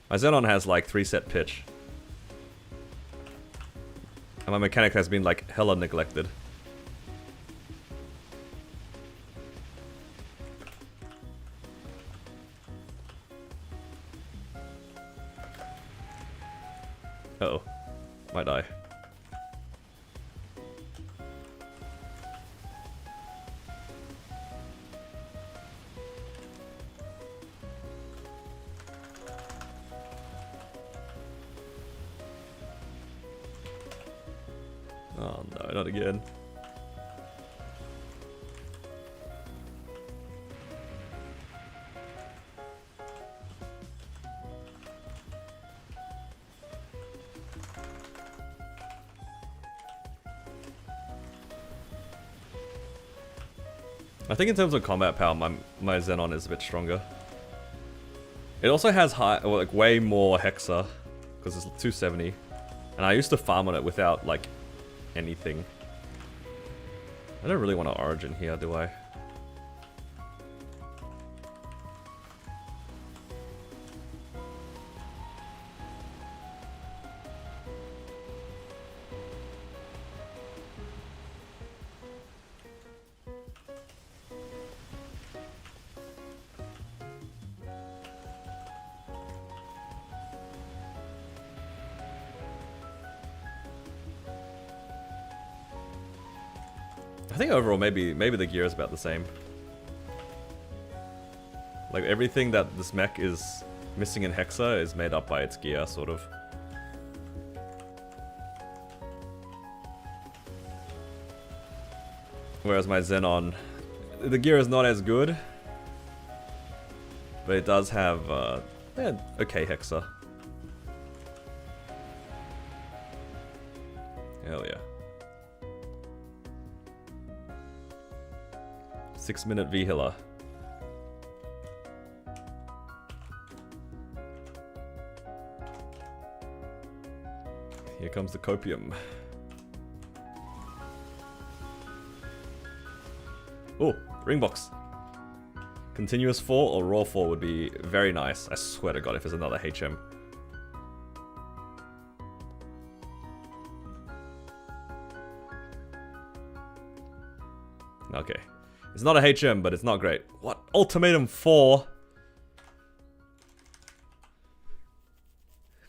My Xenon has like 3 set pitch. And my mechanic has been like hella neglected. Uh-oh. Might die. Oh no, not again. I think in terms of combat power, my Xenon is a bit stronger. It also has high, well, like way more Hexa, because it's 270. And I used to farm on it without like anything. I don't really want to Origin here, do I? I think overall maybe the gear is about the same. Like everything that this mech is missing in Hexa is made up by its gear, sort of. Whereas my Xenon, the gear is not as good, but it does have yeah, okay Hexa. Hell yeah. 6-minute V-Hiller. Here comes the copium. Oh, ring box. Continuous 4 or raw 4 would be very nice. I swear to God if there's another HM. Okay. It's not a HM, but it's not great. What? Ultimatum 4?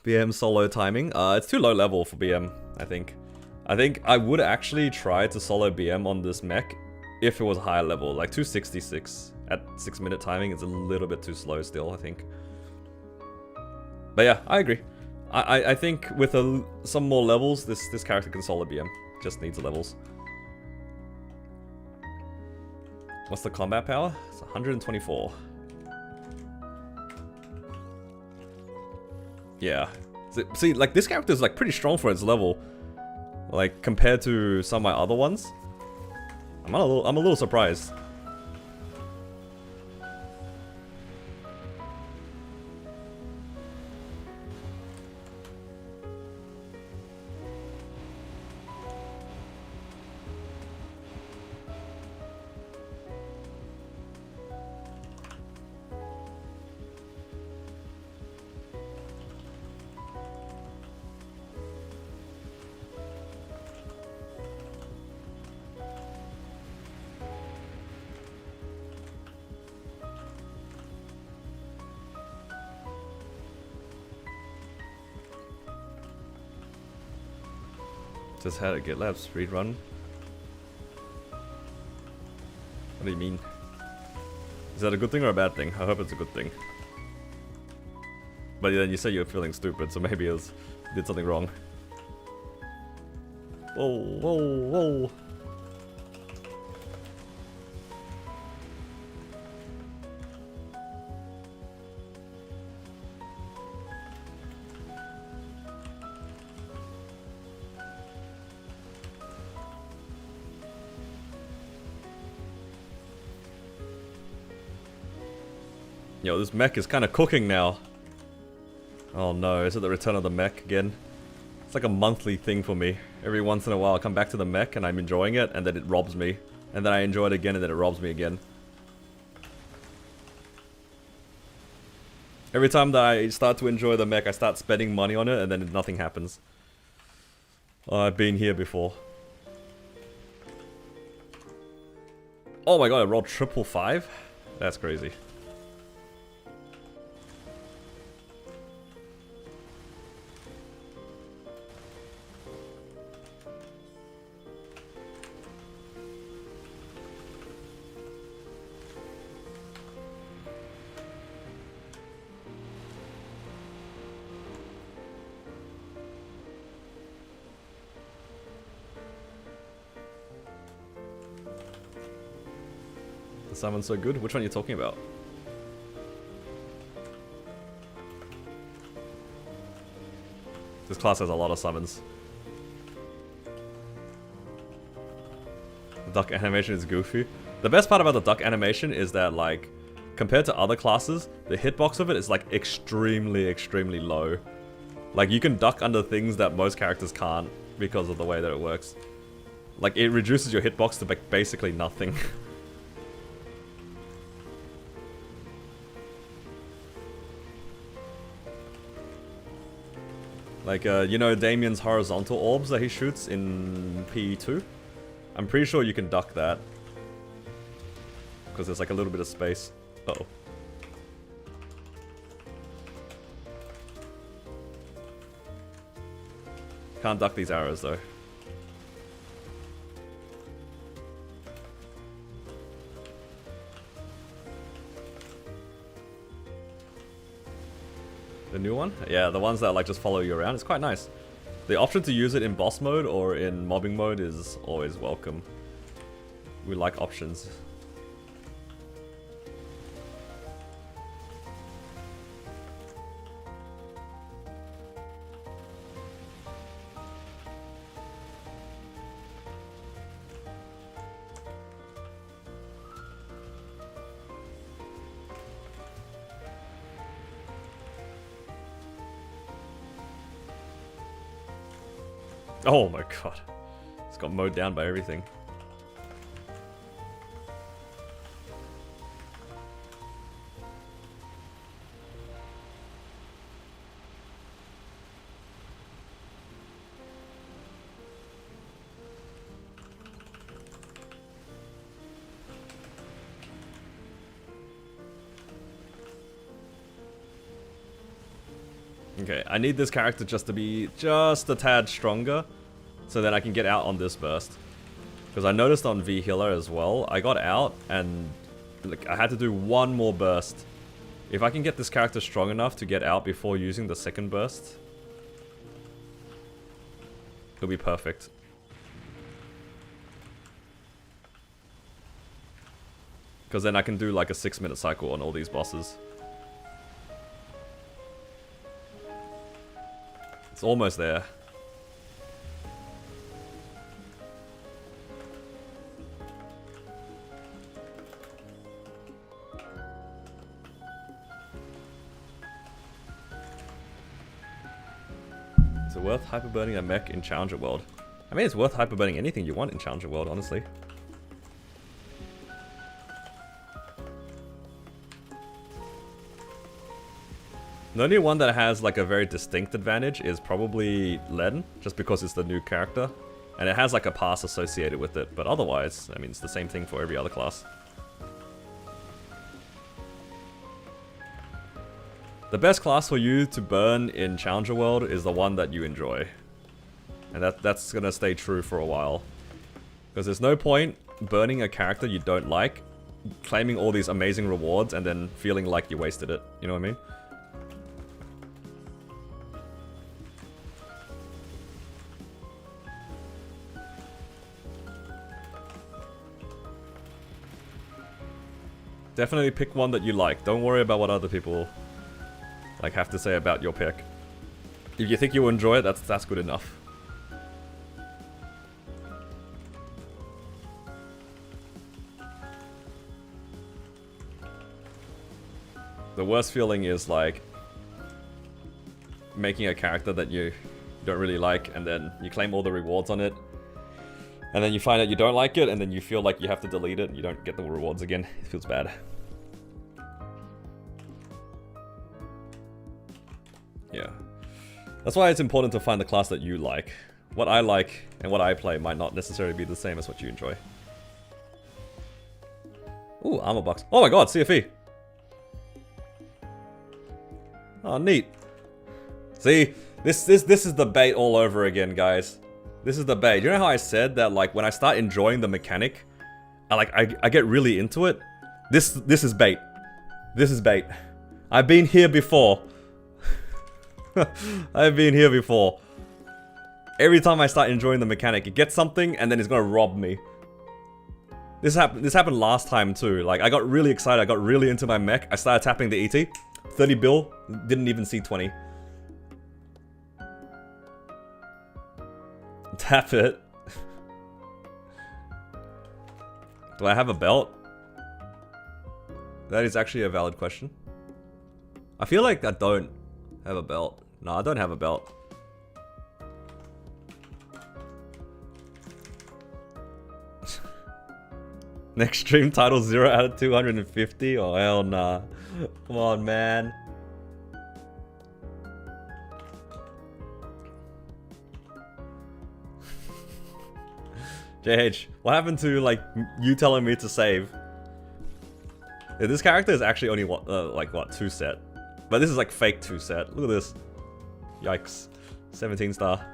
BM solo timing? It's too low level for BM, I think. I think I would actually try to solo BM on this mech if it was higher level. Like 266 at 6-minute timing is a little bit too slow still, I think. But yeah, I agree. I think with some more levels, this character can solo BM. Just needs the levels. What's the combat power? It's 124. Yeah. See, like this character is like pretty strong for its level. Like compared to some of my other ones. I'm a little surprised. Just had a GitLab speed run. What do you mean? Is that a good thing or a bad thing? I hope it's a good thing. But then you say you're feeling stupid, so maybe you did something wrong. Whoa, whoa, whoa. Yo, this mech is kind of cooking now. Oh no, is it the return of the mech again? It's like a monthly thing for me. Every once in a while I come back to the mech and I'm enjoying it, and then it robs me. And then I enjoy it again and then it robs me again. Every time that I start to enjoy the mech, I start spending money on it and then nothing happens. I've been here before. Oh my god, I rolled 555? That's crazy. The summon's so good? Which one are you talking about? This class has a lot of summons. The duck animation is goofy. The best part about the duck animation is that, like, compared to other classes, the hitbox of it is, like, extremely, extremely low. Like, you can duck under things that most characters can't because of the way that it works. Like, it reduces your hitbox to basically nothing. Like, you know Damien's horizontal orbs that he shoots in PE2? I'm pretty sure you can duck that. Because there's like a little bit of space. Uh-oh. Can't duck these arrows though. The new one? Yeah, the ones that like just follow you around. It's quite nice. The option to use it in boss mode or in mobbing mode is always welcome. We like options. Oh my god. It's got mowed down by everything. Okay, I need this character just to be just a tad stronger, so then I can get out on this burst. Because I noticed on V Healer as well, I got out and like, I had to do one more burst. If I can get this character strong enough to get out before using the second burst, it'll be perfect. Because then I can do like a 6-minute cycle on all these bosses. It's almost there. Is it worth hyperburning a mech in Challenger World? I mean, it's worth hyperburning anything you want in Challenger World, honestly. The only one that has like a very distinct advantage is probably Len, just because it's the new character. And it has like a pass associated with it, but otherwise, I mean, it's the same thing for every other class. The best class for you to burn in Challenger World is the one that you enjoy. And that's gonna stay true for a while. Because there's no point burning a character you don't like, claiming all these amazing rewards, and then feeling like you wasted it. You know what I mean? Definitely pick one that you like. Don't worry about what other people like have to say about your pick. If you think you'll enjoy it, that's good enough. The worst feeling is like making a character that you don't really like, and then you claim all the rewards on it, and then you find out you don't like it, and then you feel like you have to delete it and you don't get the rewards again. It feels bad. Yeah. That's why it's important to find the class that you like. What I like and what I play might not necessarily be the same as what you enjoy. Ooh, armor box. Oh my god, CFE! Oh, neat. See, this is the bait all over again, guys. This is the bait. You know how I said that, like, when I start enjoying the mechanic, I get really into it? This is bait. This is bait. I've been here before. I've been here before. Every time I start enjoying the mechanic, it gets something and then it's gonna rob me. This happened last time too. Like, I got really excited, I got really into my mech, I started tapping the ET. 30 bill, didn't even see 20. Tap it. Do I have a belt? That is actually a valid question. I feel like I don't have a belt. No, I don't have a belt. Next stream title 0 out of 250? Oh hell nah. Come on, man. JH, what happened to, like, you telling me to save? Yeah, this character is actually only, like, what, 2 set? But this is, like, fake 2 set. Look at this. Yikes. 17 star.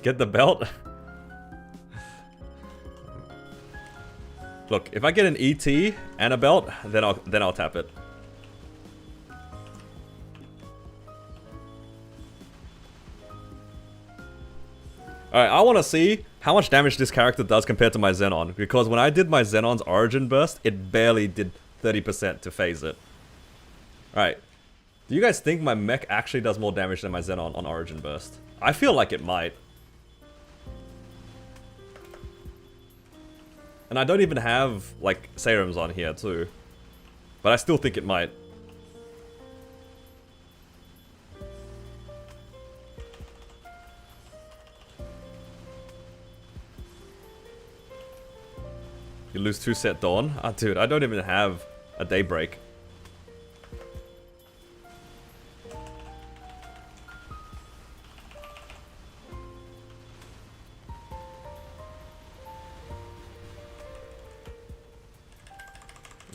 Get the belt? Look, if I get an ET and a belt, then I'll tap it. Alright, I want to see how much damage this character does compared to my Xenon, because when I did my Xenon's origin burst, it barely did 30% to phase it. Alright, do you guys think my mech actually does more damage than my Xenon on origin burst? I feel like it might. And I don't even have, like, serums on here too, but I still think it might. You lose 2 set Dawn? Ah, dude, I don't even have a Daybreak.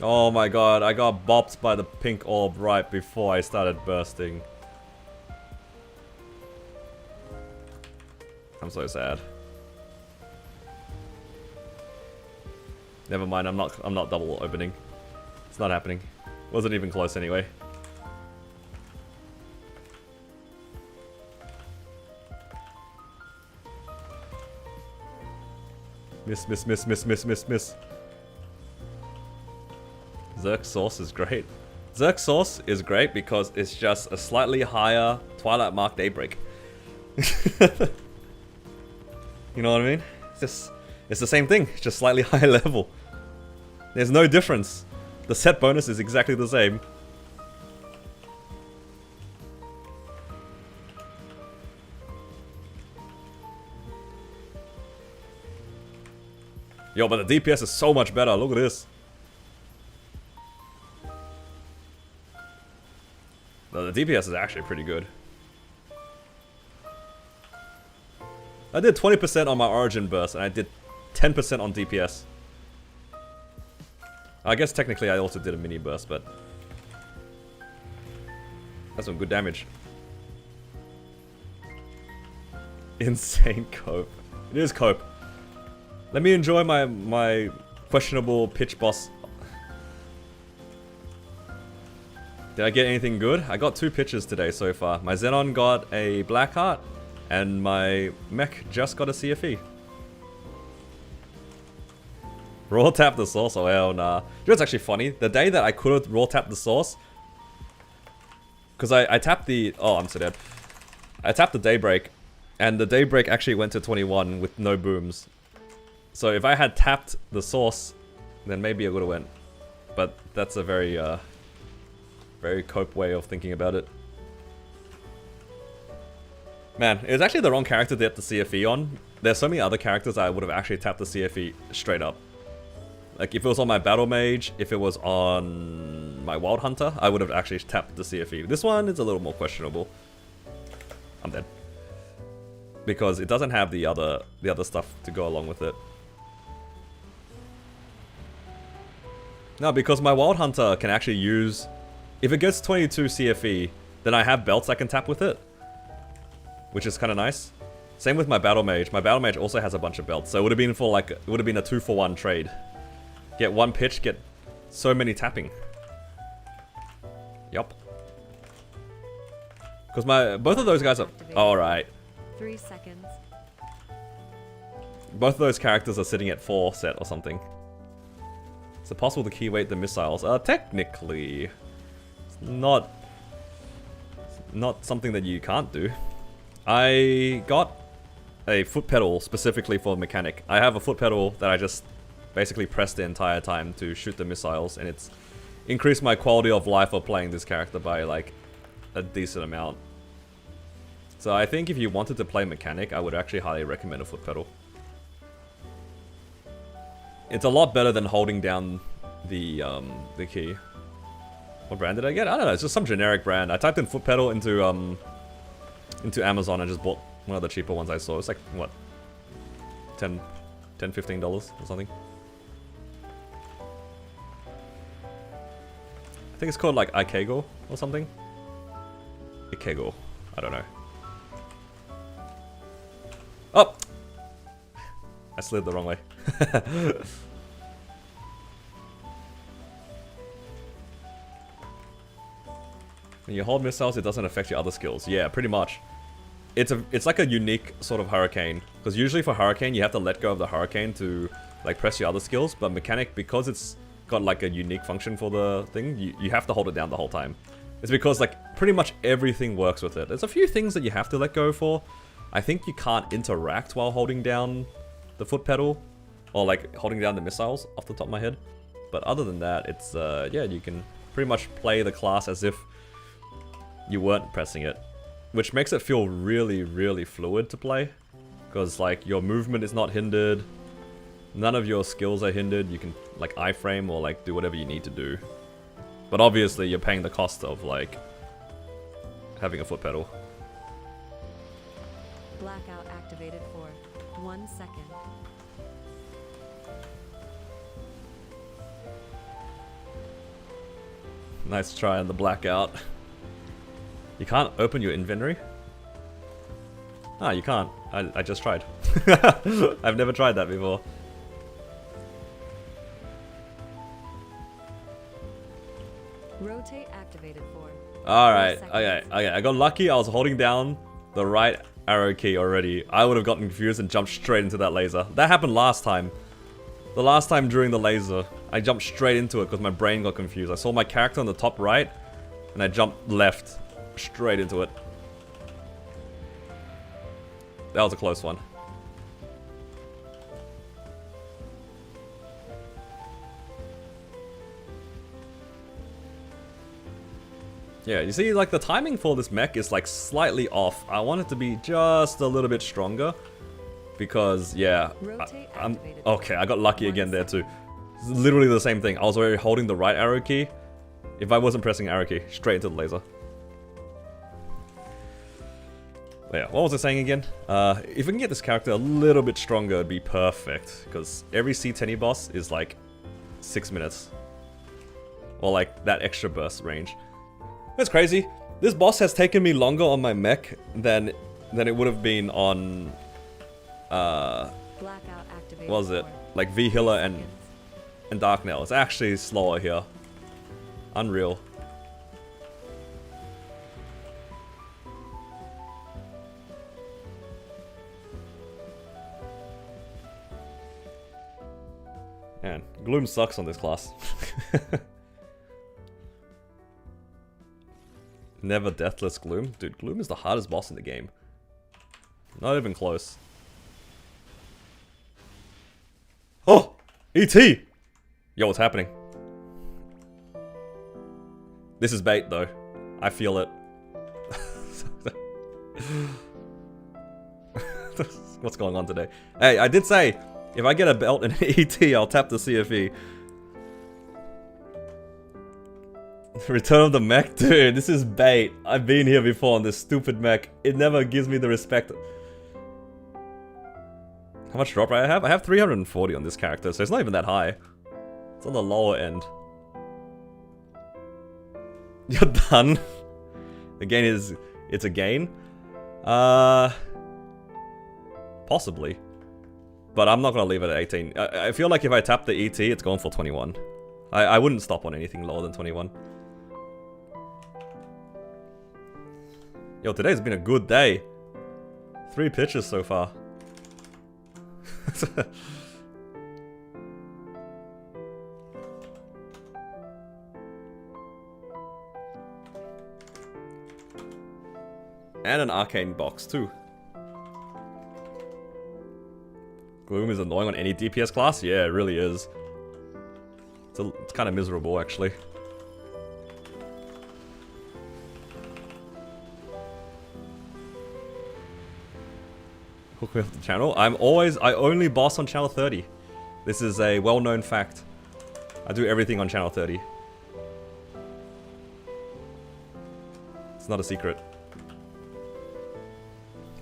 Oh my god, I got bopped by the pink orb right before I started bursting. I'm so sad. Never mind, I'm not double opening. It's not happening. Wasn't even close anyway. Miss. Zerk Source is great. Zerk Source is great because it's just a slightly higher Twilight Mark Daybreak. You know what I mean? It's the same thing, it's just slightly higher level. There's no difference. The set bonus is exactly the same. Yo, but the DPS is so much better, look at this. No, the DPS is actually pretty good. I did 20% on my origin burst, and I did 10% on DPS. I guess technically I also did a mini burst, but that's some good damage. Insane cope. It is cope. Let me enjoy my questionable pitch boss. Did I get anything good? I got 2 pitches today so far. My Xenon got a Black Heart, and my mech just got a CFE. Raw tap the source? Oh hell nah. You know what's actually funny? The day that I could have raw tapped the source, because I tapped the... Oh, I'm so dead. I tapped the Daybreak, And the Daybreak actually went to 21 with no booms. So if I had tapped the source, then maybe it would have went. But that's a very, very cope way of thinking about it. Man, it was actually the wrong character to get the CFE on. There's so many other characters I would have actually tapped the CFE straight up. Like if it was on my Battle Mage, if it was on my Wild Hunter, I would have actually tapped the CFE. This one is a little more questionable. I'm dead. Because it doesn't have the other stuff to go along with it. No, because my Wild Hunter can actually use... If it gets 22 CFE, then I have belts I can tap with it. Which is kind of nice. Same with my Battle Mage. My Battle Mage also has a bunch of belts. So it would have been for like... It would have been a 2-for-1 trade. Get one pitch, get so many tapping. Yup. Because both of those guys are... Alright. 3 seconds. Both of those characters are sitting at 4 set or something. Is it possible to keyweight the missiles? Technically, it's not something that you can't do. I got a foot pedal specifically for mechanic. I have a foot pedal that I just basically press the entire time to shoot the missiles, and it's increased my quality of life of playing this character by like a decent amount. So I think if you wanted to play mechanic, I would actually highly recommend a foot pedal. It's a lot better than holding down the key. What brand did I get? I don't know, it's just some generic brand. I typed in foot pedal into Amazon and just bought one of the cheaper ones I saw. It's like, what? $10, $15 or something. I think it's called like Ikego or something. Ikego. I don't know. Oh! I slid the wrong way. When you hold missiles, it doesn't affect your other skills. Yeah, pretty much. It's like a unique sort of hurricane. Because usually for hurricane, you have to let go of the hurricane to like press your other skills. But mechanic, because it's got like a unique function for the thing, you have to hold it down the whole time. It's because like pretty much everything works with it. There's a few things that you have to let go for. I think you can't interact while holding down the foot pedal. Or like holding down the missiles off the top of my head. But other than that, it's yeah, you can pretty much play the class as if you weren't pressing it. Which makes it feel really, really fluid to play. Because like your movement is not hindered. None of your skills are hindered. You can like iframe or like do whatever you need to do. But obviously you're paying the cost of like having a foot pedal. Blackout activated for 1 second. Nice try on the blackout. You can't open your inventory? Ah, you can't. I just tried. I've never tried that before. Rotate activated for. Alright, okay. I got lucky. I was holding down the right arrow key already. I would have gotten confused and jumped straight into that laser. That happened last time. The last time during the laser, I jumped straight into it because my brain got confused. I saw my character on the top right, and I jumped left. Straight into it. That was a close one. Yeah, you see, like the timing for this mech is like slightly off. I want it to be just a little bit stronger. Because, yeah, I'm okay, I got lucky again there too. It's literally the same thing. I was already holding the right arrow key. If I wasn't pressing arrow key, straight into the laser. But yeah, what was I saying again? If we can get this character a little bit stronger, it'd be perfect. Because every C10 boss is like 6 minutes. Or like that extra burst range. That's crazy. This boss has taken me longer on my mech than it would have been on... Blackout activated. What was it? Like V-Healer and Darknail. It's actually slower here. Unreal. Man, Gloom sucks on this class. Never Deathless Gloom. Dude, Gloom is the hardest boss in the game. Not even close. Oh! E.T. Yo, what's happening? This is bait, though. I feel it. What's going on today? Hey, I did say, if I get a belt and an ET, I'll tap the CFE. Return of the mech? Dude, this is bait. I've been here before on this stupid mech. It never gives me the respect. How much drop rate I have? I have 340 on this character, so it's not even that high. It's on the lower end. You're done? The gain is... It's a gain? Possibly. But I'm not gonna leave it at 18. I feel like if I tap the ET, it's going for 21. I wouldn't stop on anything lower than 21. Yo, today's been a good day. 3 pitches so far. And an arcane box too. Gloom is annoying on any DPS class? Yeah, it really is. It's kind of miserable, actually. Hook me off the channel. I only boss on channel 30. This is a well-known fact. I do everything on channel 30. It's not a secret.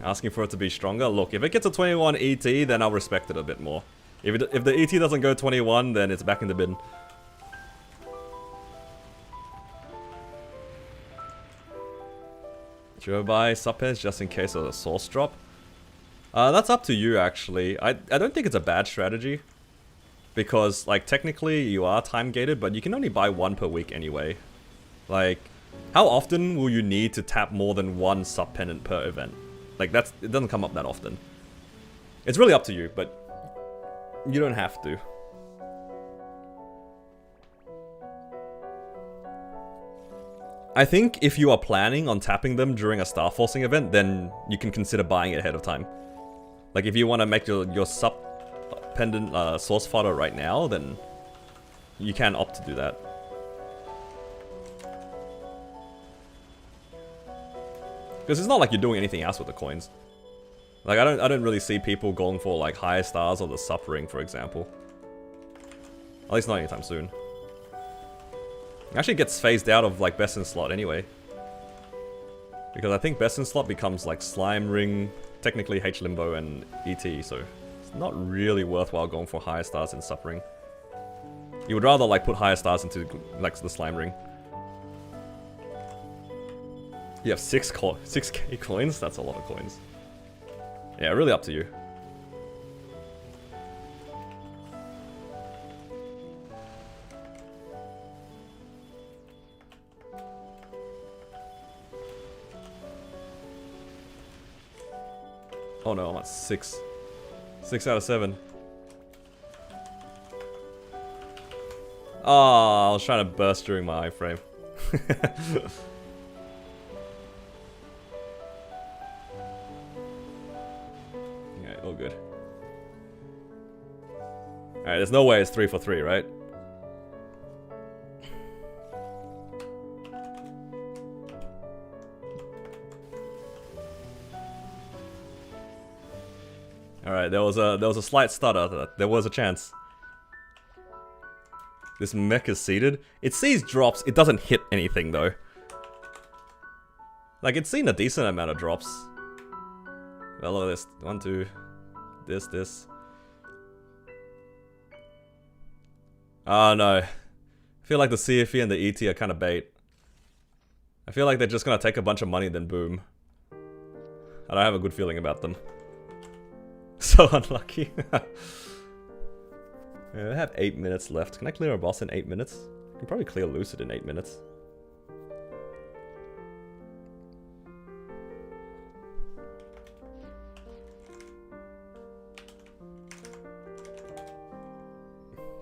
Asking for it to be stronger? Look, if it gets a 21 ET, then I'll respect it a bit more. If the ET doesn't go 21, then it's back in the bin. Should I buy sub-pens just in case of a source drop? That's up to you, actually. I don't think it's a bad strategy. Because, like, technically you are time-gated, but you can only buy 1 per week anyway. Like, how often will you need to tap more than 1 sub-pendant per event? Like, it doesn't come up that often. It's really up to you, but you don't have to. I think if you are planning on tapping them during a star forcing event, then you can consider buying it ahead of time. Like, if you want to make your sub-pendant source fodder right now, then you can opt to do that. Because it's not like you're doing anything else with the coins. Like, I don't really see people going for, like, higher stars or the suffering, for example. At least not anytime soon. It actually gets phased out of, like, best in slot anyway. Because I think best in slot becomes, like, slime ring, technically H limbo and ET, so it's not really worthwhile going for higher stars in suffering. You would rather, like, put higher stars into, like, the slime ring. You have 6k coins? That's a lot of coins. Yeah, really up to you. Oh no, I'm at 6. 6 out of 7. Oh, I was trying to burst during my iframe. All good. Alright, there's no way it's 3 for 3, right? Alright, there was a slight stutter. There was a chance. This mech is seeded. It sees drops. It doesn't hit anything though. Like, it's seen a decent amount of drops. Well, look at this. 1, 2. This. Oh no. I feel like the CFE and the ET are kind of bait. I feel like they're just gonna take a bunch of money then boom. I don't have a good feeling about them. So unlucky. Yeah, I have 8 minutes left. Can I clear a boss in 8 minutes? I can probably clear Lucid in 8 minutes.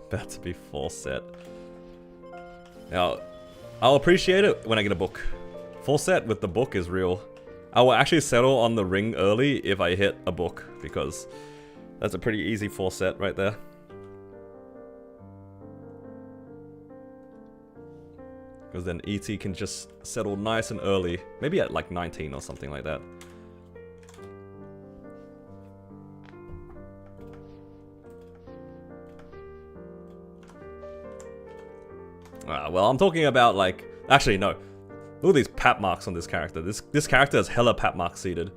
About to be full set. Now, I'll appreciate it when I get a book. Full set with the book is real. I will actually settle on the ring early if I hit a book, because that's a pretty easy 4 set right there. Because then ET can just settle nice and early. Maybe at like 19 or something like that. Well, I'm talking about like... Actually, no. Look at these pat marks on this character. This character has hella pat marks seated.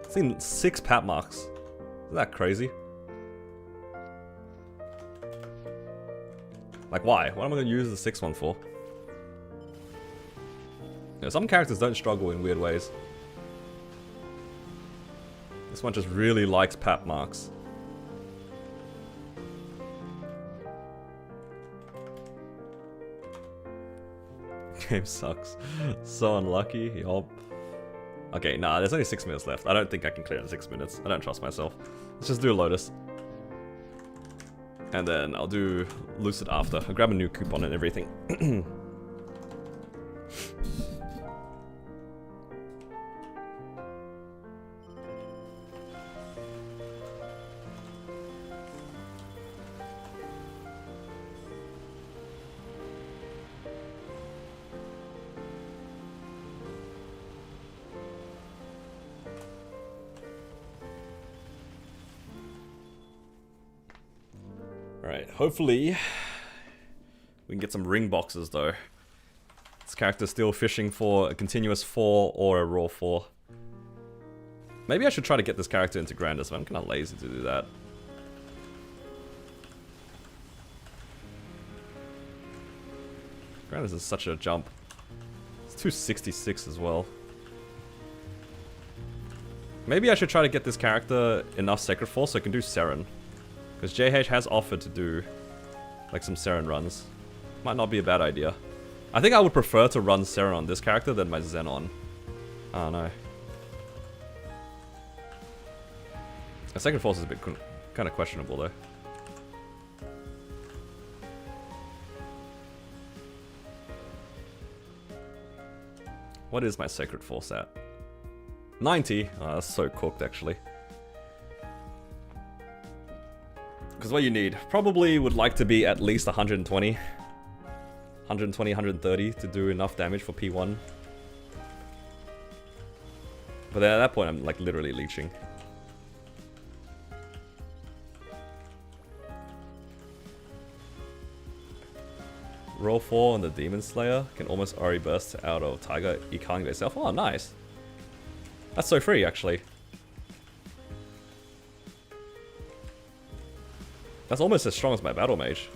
I've seen 6 pat marks. Isn't that crazy? Like, why? What am I going to use the 6th one for? You know, some characters don't struggle in weird ways. This one just really likes pat marks. Game sucks. So unlucky. Yup. Okay, nah, there's only 6 minutes left. I don't think I can clear in 6 minutes. I don't trust myself. Let's just do a Lotus. And then I'll do Lucid after. I'll grab a new coupon and everything. Alright, hopefully we can get some ring boxes though. This character's still fishing for a continuous 4 or a raw 4. Maybe I should try to get this character into Grandest, but I'm kind of lazy to do that. Grandest is such a jump. It's 266 as well. Maybe I should try to get this character enough Sacred Force so I can do Seren. Because JH has offered to do like some Seren runs. Might not be a bad idea. I think I would prefer to run Seren on this character than my Xenon. I don't know. A Sacred Force is a bit kind of questionable though. What is my Sacred Force at? 90? Oh, that's so cooked actually. Because what you need, probably would like to be at least 120. 120, 130 to do enough damage for P1. But then at that point I'm like literally leeching. Roll 4 on the Demon Slayer can almost already burst out of Tiger Ikang itself. Oh, nice. That's so free actually. That's almost as strong as my Battle Mage.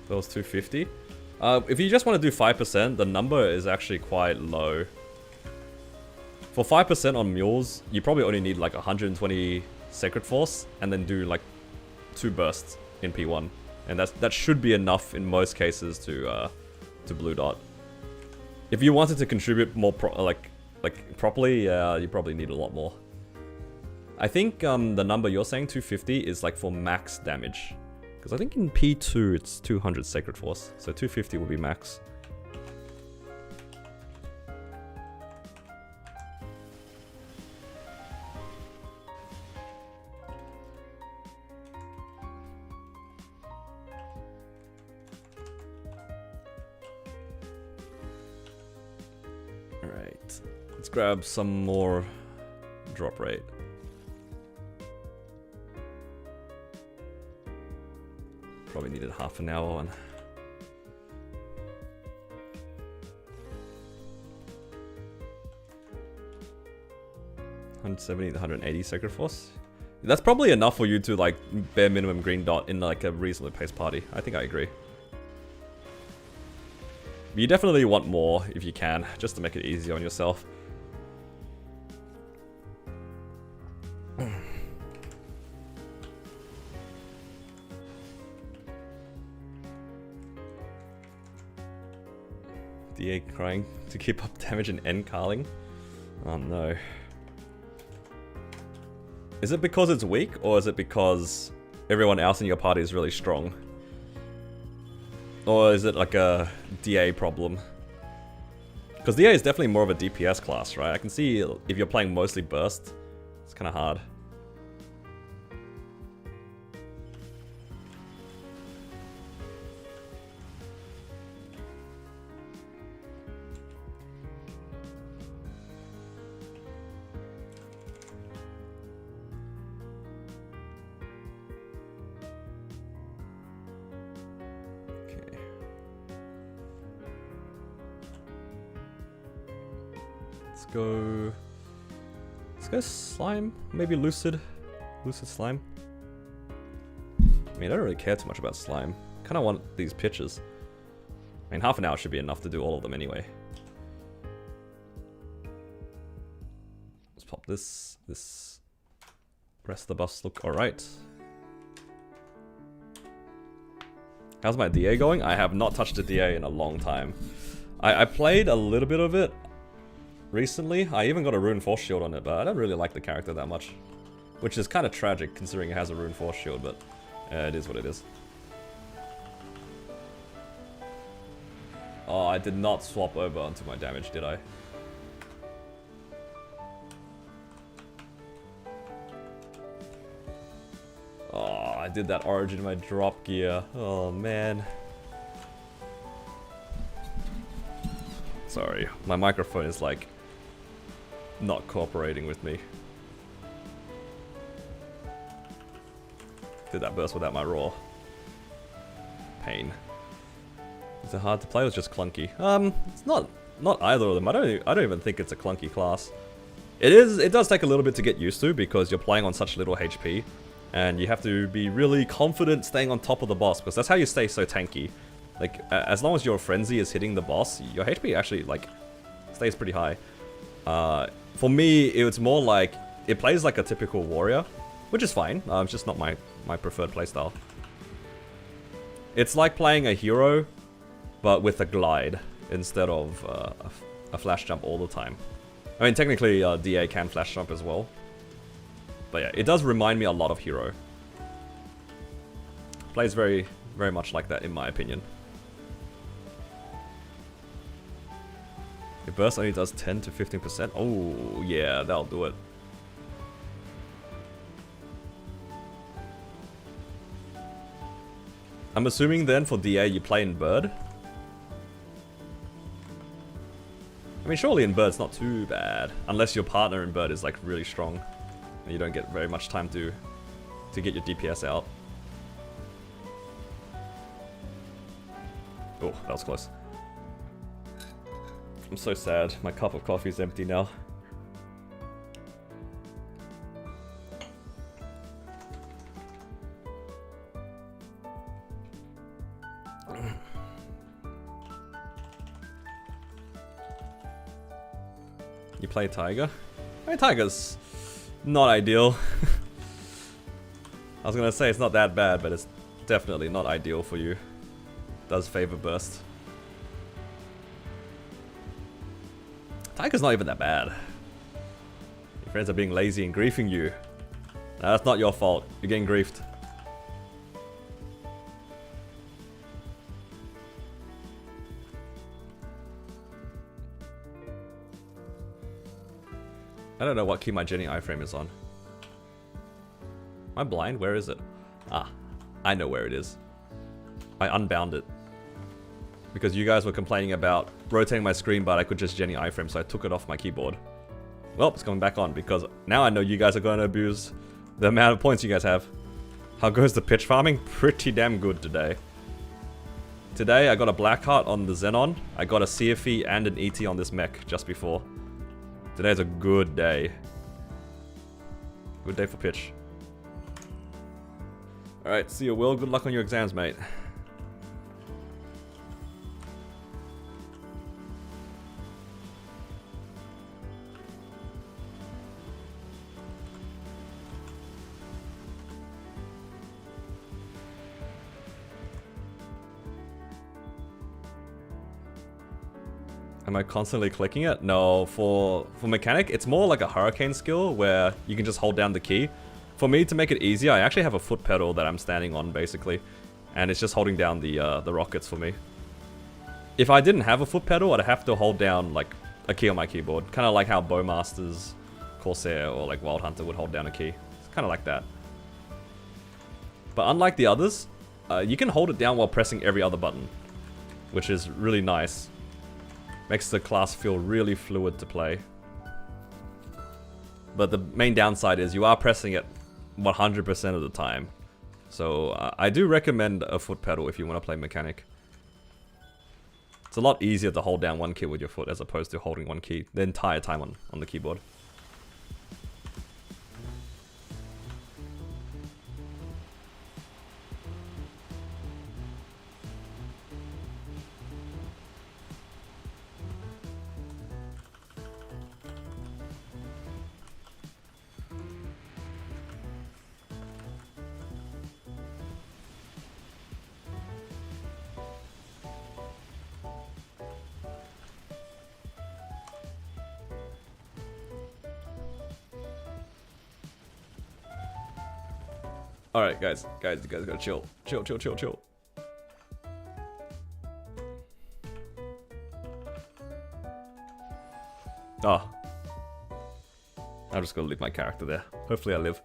That was 250. If you just want to do 5%, the number is actually quite low. For 5% on mules, you probably only need like 120 Sacred Force, and then do like 2 bursts in P1. And that should be enough in most cases to blue dot. If you wanted to contribute more properly, yeah, you probably need a lot more. I think the number you're saying, 250, is like for max damage. Because I think in P2 it's 200 Sacred Force, so 250 will be max. Let's grab some more drop rate. Probably needed half an hour on. $170 to $180 Sacred Force. That's probably enough for you to like bare minimum green dot in like a reasonably paced party. I think I agree. You definitely want more if you can, just to make it easy on yourself. DA crying to keep up damage and end Carling? Oh no. Is it because it's weak, or is it because everyone else in your party is really strong? Or is it like a DA problem? Because DA is definitely more of a DPS class, right? I can see if you're playing mostly burst, it's kind of hard. Let's go slime, maybe lucid slime. I mean, I don't really care too much about slime. Kind of want these pitches. I mean, half an hour should be enough to do all of them anyway. Let's pop this. Rest of the buffs look alright. How's my DA going? I have not touched a DA in a long time. I played a little bit of it recently. I even got a Rune Force Shield on it, but I don't really like the character that much. Which is kind of tragic considering it has a Rune Force Shield, but it is what it is. Oh, I did not swap over onto my damage, did I? Oh, I did that origin in my drop gear. Oh, man. Sorry, my microphone is like not cooperating with me. Did that burst without my raw. Pain. Is it hard to play or just clunky? It's not either of them. I don't even think it's a clunky class. It does take a little bit to get used to because you're playing on such little HP. And you have to be really confident staying on top of the boss because that's how you stay so tanky. Like, as long as your frenzy is hitting the boss, your HP actually, like, stays pretty high. For me, it's more like, it plays like a typical warrior, which is fine. It's just not my preferred playstyle. It's like playing a hero, but with a glide instead of a flash jump all the time. I mean, technically, DA can flash jump as well. But yeah, it does remind me a lot of hero. Plays very, very much like that in my opinion. Your burst only does 10 to 15%. Oh, yeah, that'll do it. I'm assuming then for DA you play in bird. I mean, surely in bird's not too bad. Unless your partner in bird is like really strong. And you don't get very much time to get your DPS out. Oh, that was close. I'm so sad. My cup of coffee is empty now. You play Tiger? I mean, Tiger's not ideal. I was gonna say it's not that bad, but it's definitely not ideal for you. Does favor burst. Tiger's not even that bad. Your friends are being lazy and griefing you. No, that's not your fault. You're getting griefed. I don't know what key my Jenny iframe is on. Am I blind? Where is it? Ah, I know where it is. I unbound it. Because you guys were complaining about rotating my screen, but I could just Jenny iframe, so I took it off my keyboard. Well, it's coming back on, because now I know you guys are going to abuse the amount of points you guys have. How goes the pitch farming? Pretty damn good today. Today, I got a Blackheart on the Xenon. I got a CFE and an ET on this mech just before. Today's a good day. Good day for pitch. Alright, see you, Will. Good luck on your exams, mate. Am I constantly clicking it? No, for mechanic, it's more like a hurricane skill where you can just hold down the key. for me to make it easier, I actually have a foot pedal that I'm standing on basically, and it's just holding down the rockets for me. If I didn't have a foot pedal, I'd have to hold down like a key on my keyboard, kind of like how Bowmasters, Corsair, or like Wild Hunter would hold down a key. It's kind of like that. But unlike the others, you can hold it down while pressing every other button, which is really nice. Makes the class feel really fluid to play. But the main downside is you are pressing it 100% of the time. So I do recommend a foot pedal if you want to play mechanic. It's a lot easier to hold down one key with your foot as opposed to holding one key the entire time on the keyboard. Alright, guys, you guys gotta chill. Chill. Oh. I'm just gonna leave my character there. Hopefully I live.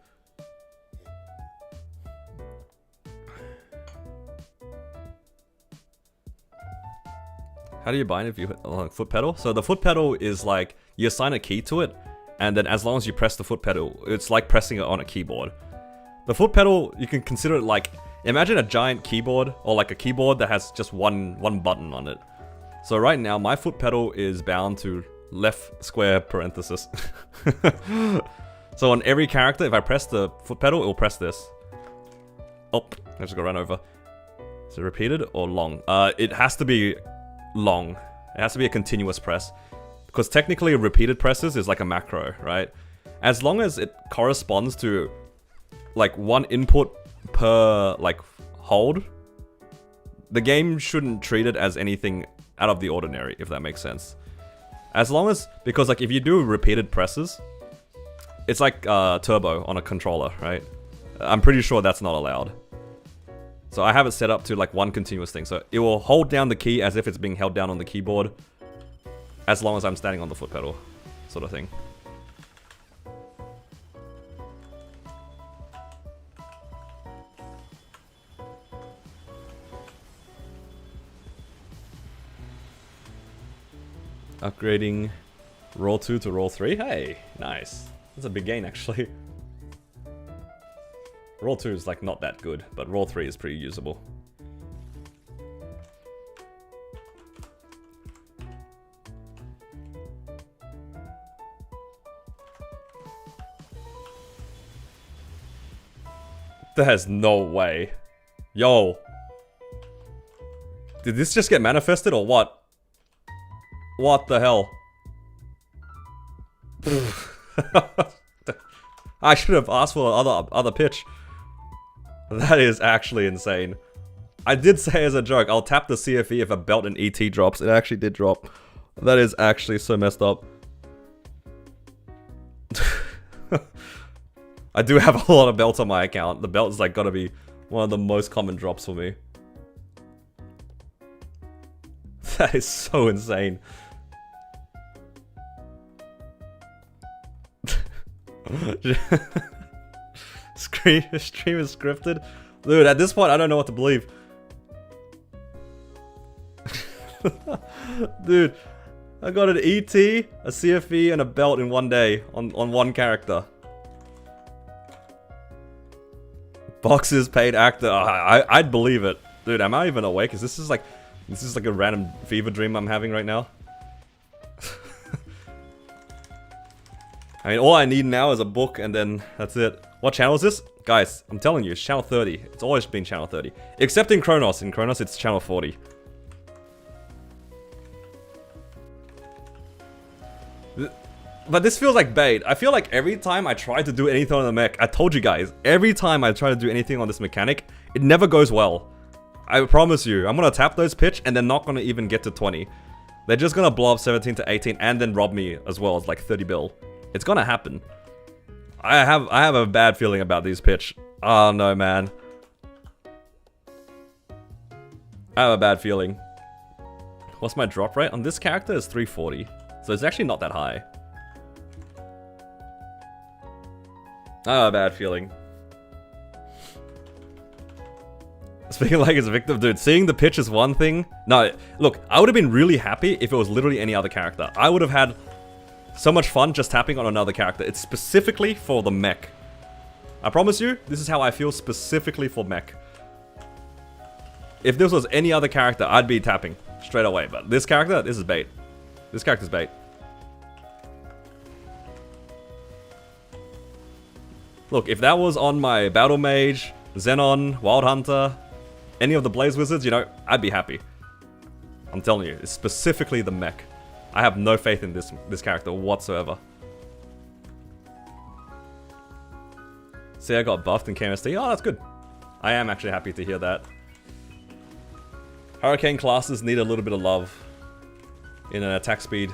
How do you bind if you hit the foot pedal? So the foot pedal is like, you assign a key to it, and then as long as you press the foot pedal, it's like pressing it on a keyboard. The foot pedal, you can consider it like, imagine a giant keyboard, or like a keyboard that has just one button on it. So right now, my foot pedal is bound to left square parenthesis. So on every character, if I press the foot pedal, it will press this. Oh, I just got run over. Is it repeated or long? It has to be long. It has to be a continuous press. Because technically, repeated presses is like a macro, right? As long as it corresponds to like one input per like hold, the game shouldn't treat it as anything out of the ordinary, if that makes sense. As long as, because like if you do repeated presses, it's like turbo on a controller, right? I'm pretty sure that's not allowed. So I have it set up to like one continuous thing. So it will hold down the key as if it's being held down on the keyboard, as long as I'm standing on the foot pedal, sort of thing. Upgrading roll 2 to roll 3. Hey, nice. That's a big gain actually. Roll 2 is like not that good, but roll 3 is pretty usable. There's no way. Yo. Did this just get manifested or what? What the hell? I should have asked for other pitch. That is actually insane. I did say as a joke, I'll tap the CFE if a belt and ET drops. It actually did drop. That is actually so messed up. I do have a lot of belts on my account. The belt is like gotta be one of the most common drops for me. That is so insane. Stream is scripted. Dude, at this point, I don't know what to believe. Dude, I got an ET, a CFE, and a belt in one day on one character. Boxes, paid actor. I'd believe it. Dude, am I even awake? This is like a random fever dream I'm having right now. I mean, all I need now is a book and then that's it. What channel is this? Guys, I'm telling you, it's channel 30. It's always been channel 30. Except in Kronos. In Kronos, it's channel 40. But this feels like bait. I feel like every time I try to do anything on the mech, I told you guys, every time I try to do anything on this mechanic, it never goes well. I promise you, I'm gonna tap those pitch and they're not gonna even get to 20. They're just gonna blow up 17 to 18 and then rob me as well as like 30 bill. It's gonna happen. I have a bad feeling about these pitch. Oh no, man. I have a bad feeling. What's my drop rate on this character? Is 340, so it's actually not that high. I have a bad feeling. Speaking like it's a victim, dude, seeing the pitch is one thing. No, look, I would have been really happy if it was literally any other character. I would have had so much fun just tapping on another character. It's specifically for the mech. I promise you, this is how I feel specifically for mech. If this was any other character, I'd be tapping straight away. But this character, this is bait. This character's bait. Look, if that was on my Battle Mage, Xenon, Wild Hunter, any of the Blaze Wizards, you know, I'd be happy. I'm telling you, it's specifically the mech. I have no faith in this character whatsoever. See, I got buffed in KMST. Oh, that's good. I am actually happy to hear that. Hurricane classes need a little bit of love in an attack speed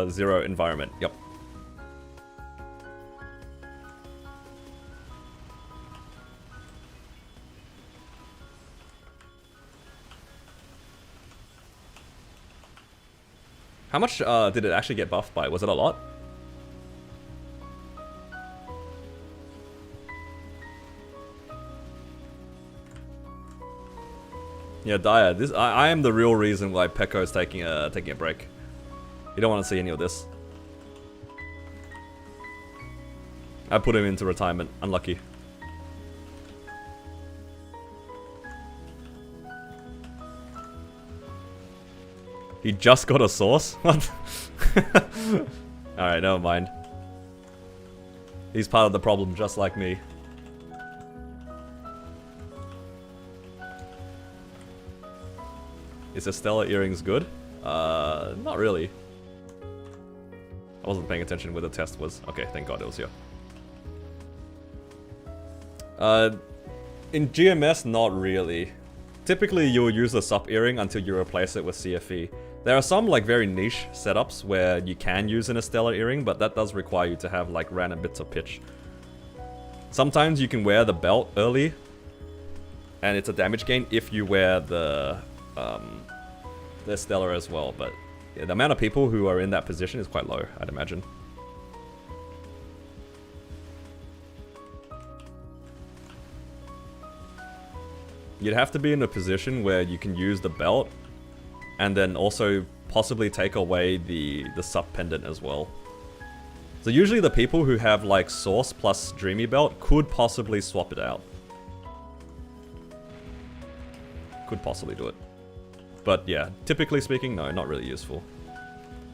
0 environment. Yep. How much did it actually get buffed by? Was it a lot? Yeah, Daya, this I am the real reason why Pekko is taking a break. You don't want to see any of this. I put him into retirement. Unlucky. He just got a source? What? Alright, never mind. He's part of the problem, just like me. Is the Stellar Earrings good? Not really. I wasn't paying attention where the test was. Okay, thank God it was here. In GMS, not really. Typically, you'll use the sub earring until you replace it with CFE. There are some like very niche setups where you can use a stellar earring, but that does require you to have like random bits of pitch. Sometimes you can wear the belt early, and it's a damage gain if you wear the stellar as well. But yeah, the amount of people who are in that position is quite low, I'd imagine. You'd have to be in a position where you can use the belt and then also possibly take away the sub pendant as well. So usually the people who have like Source plus Dreamy Belt could possibly swap it out. Could possibly do it. But yeah, typically speaking, no, not really useful.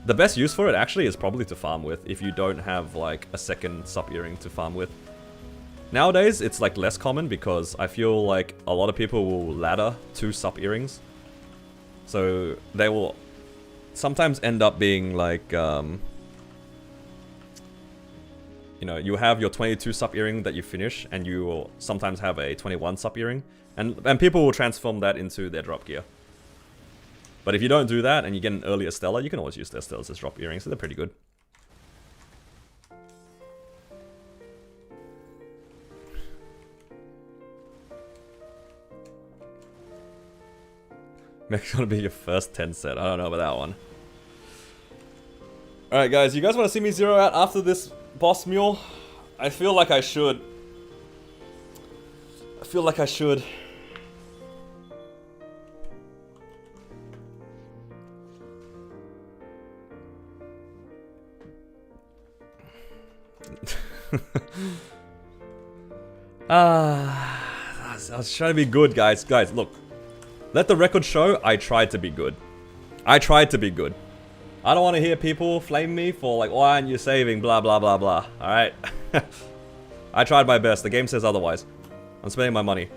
The best use for it actually is probably to farm with if you don't have like a second sub earring to farm with. Nowadays, it's like less common because I feel like a lot of people will ladder 2 sub earrings. So they will sometimes end up being like, you know, you have your 22 sub earring that you finish, and you will sometimes have a 21 sub earring, and people will transform that into their drop gear. But if you don't do that and you get an earlier Stellar, you can always use their Stellars as drop earrings, so they're pretty good. Mech's gonna be your first 10 set. I don't know about that one. Alright guys, you guys want to see me zero out after this boss mule? I feel like I should. I feel like I should. I was trying to be good, guys. Guys, look. Let the record show I tried to be good. I tried to be good. I don't want to hear people flame me for like, why aren't you saving, blah, blah, blah, blah. Alright? I tried my best. The game says otherwise. I'm spending my money.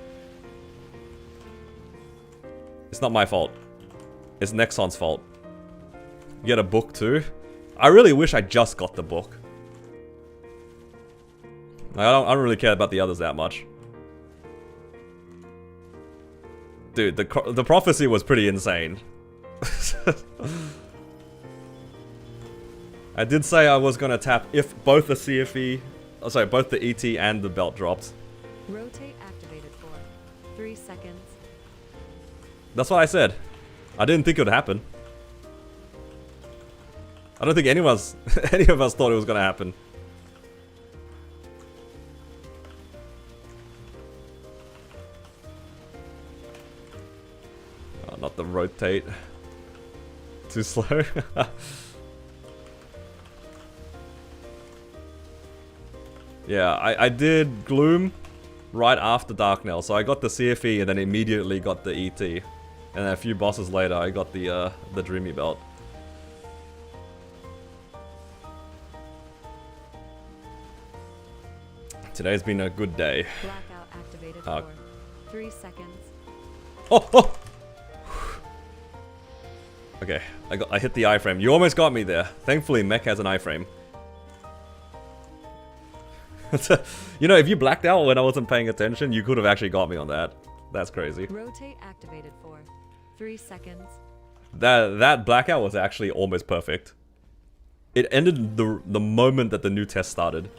It's not my fault. It's Nexon's fault. You get a book too? I really wish I just got the book. I don't really care about the others that much. Dude, the prophecy was pretty insane. I did say I was gonna tap if both the CFE Oh, sorry, both the ET and the belt dropped. Rotate activated for 3 seconds. That's what I said. I didn't think it would happen. I don't think any of us thought it was gonna happen. Oh, not the rotate. Too slow. Yeah, I did Gloom right after Darknell, so I got the CFE and then immediately got the ET. And then a few bosses later, I got the Dreamy Belt. Today's been a good day. Blackout activated for 3 seconds. Oh, oh! Okay, I hit the iframe. You almost got me there. Thankfully, Mech has an iframe. You know, if you blacked out when I wasn't paying attention, you could have actually got me on that. That's crazy. Rotate activated for 3 seconds. That blackout was actually almost perfect. It ended the moment that the new test started.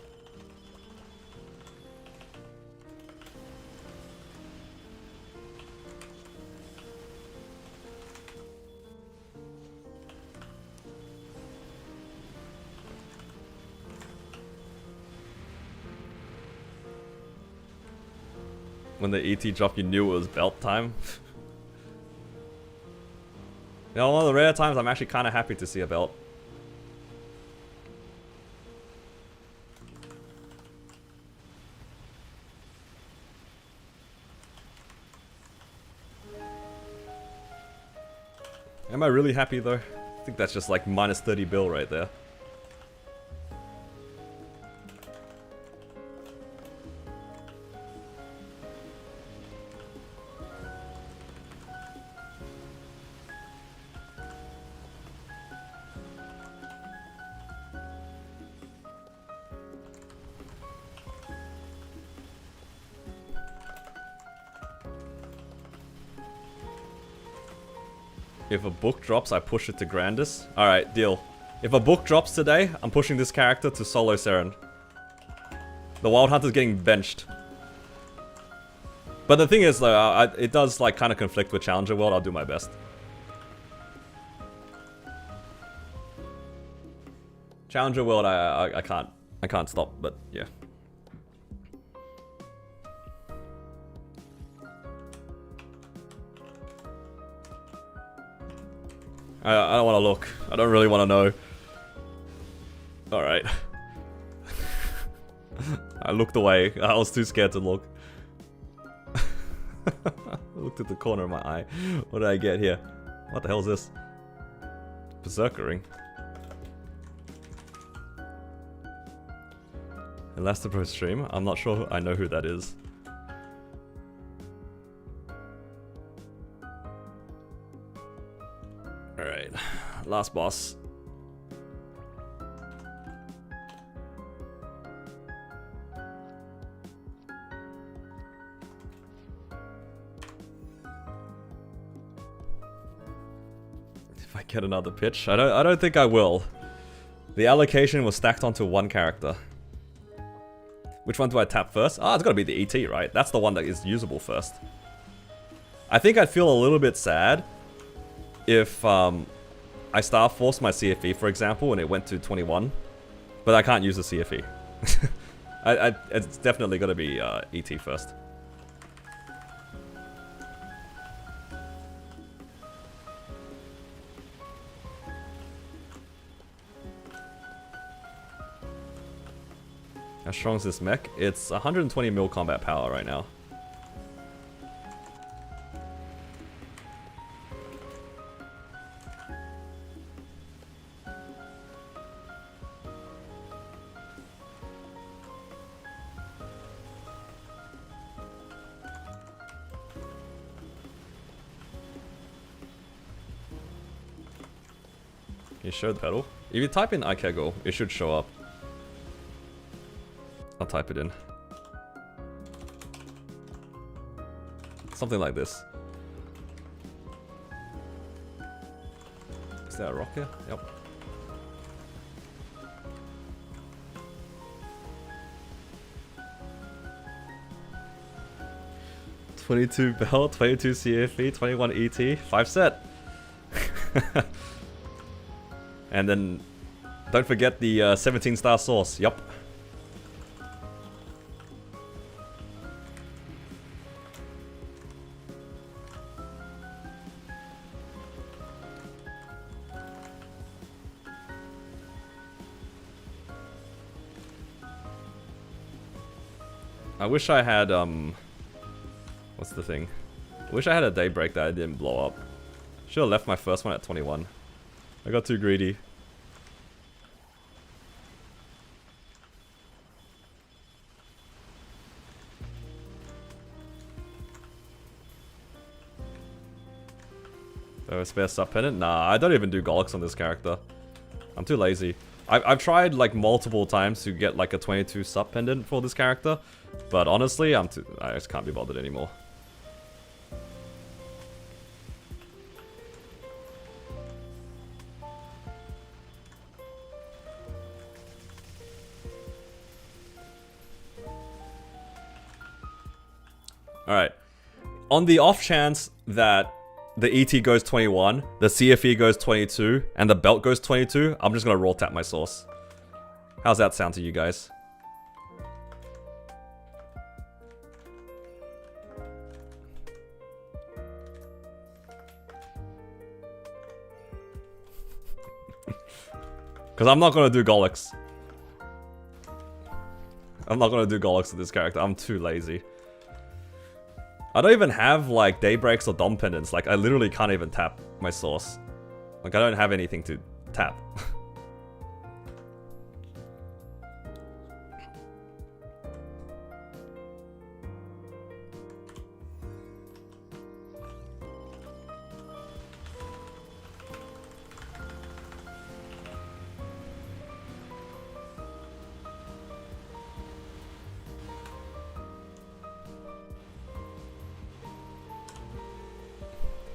When the ET dropped, you knew it was belt time. You know, one of the rare times I'm actually kind of happy to see a belt. Am I really happy though? I think that's just like minus 30 bill right there. If a book drops, I push it to Grandis. Alright, deal. If a book drops today, I'm pushing this character to solo Seren. The Wild Hunter's getting benched. But the thing is though, it does like kind of conflict with Challenger World. I'll do my best. Challenger World, I can't stop, but yeah. I don't want to look. I don't really want to know. Alright. I looked away. I was too scared to look. I looked at the corner of my eye. What did I get here? What the hell is this? Berserker ring. Elastipro stream? I'm not sure I know who that is. Alright, last boss. If I get another pitch, I don't think I will. The allocation was stacked onto one character. Which one do I tap first? Ah, it's gotta be the ET, right? That's the one that is usable first. I think I'd feel a little bit sad if I Star Forced my CFE, for example, and it went to 21, but I can't use the CFE. It's definitely got to be ET first. How strong is this mech? It's 120 mil combat power right now. You showed pedal. If you type in Ikego, it should show up. I'll type it in. Something like this. Is that a rock here? Yep. 22 belt, 22 CFE, 21 ET, 5 set. And then don't forget the 17 star sauce. Yup. I wish I had, what's the thing? I wish I had a daybreak that I didn't blow up. Should have left my first one at 21. I got too greedy. So spare sub pendant? Nah, I don't even do Golix on this character. I'm too lazy. I've tried like multiple times to get like a 22 sub pendant for this character, but honestly, I just can't be bothered anymore. Alright. On the off chance that the ET goes 21, the CFE goes 22, and the belt goes 22, I'm just gonna roll tap my sauce. How's that sound to you guys? Because I'm not gonna do Golix. I'm not gonna do Golix with this character, I'm too lazy. I don't even have like daybreaks or dom pendants. Like I literally can't even tap my sauce. Like I don't have anything to tap.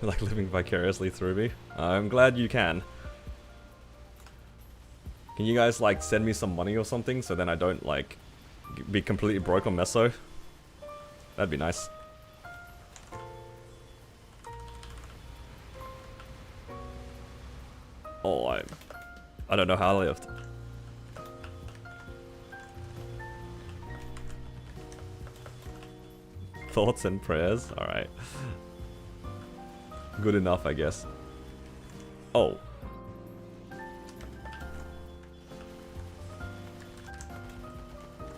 Like living vicariously through me. I'm glad you can. Can you guys like send me some money or something so then I don't like be completely broke on Meso? That'd be nice. Oh, I don't know how I lived. Thoughts and prayers? Alright. Good enough, I guess. Oh.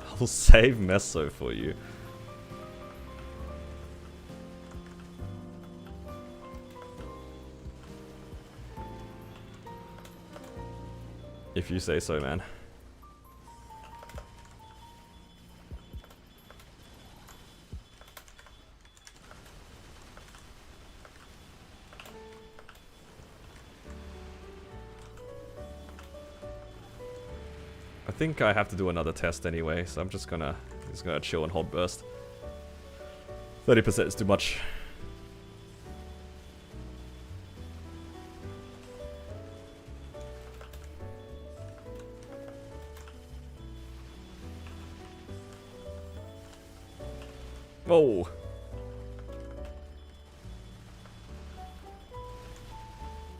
I'll save Meso for you. If you say so, man. I think I have to do another test anyway, so I'm just gonna chill and hold burst. 30% is too much. Whoa.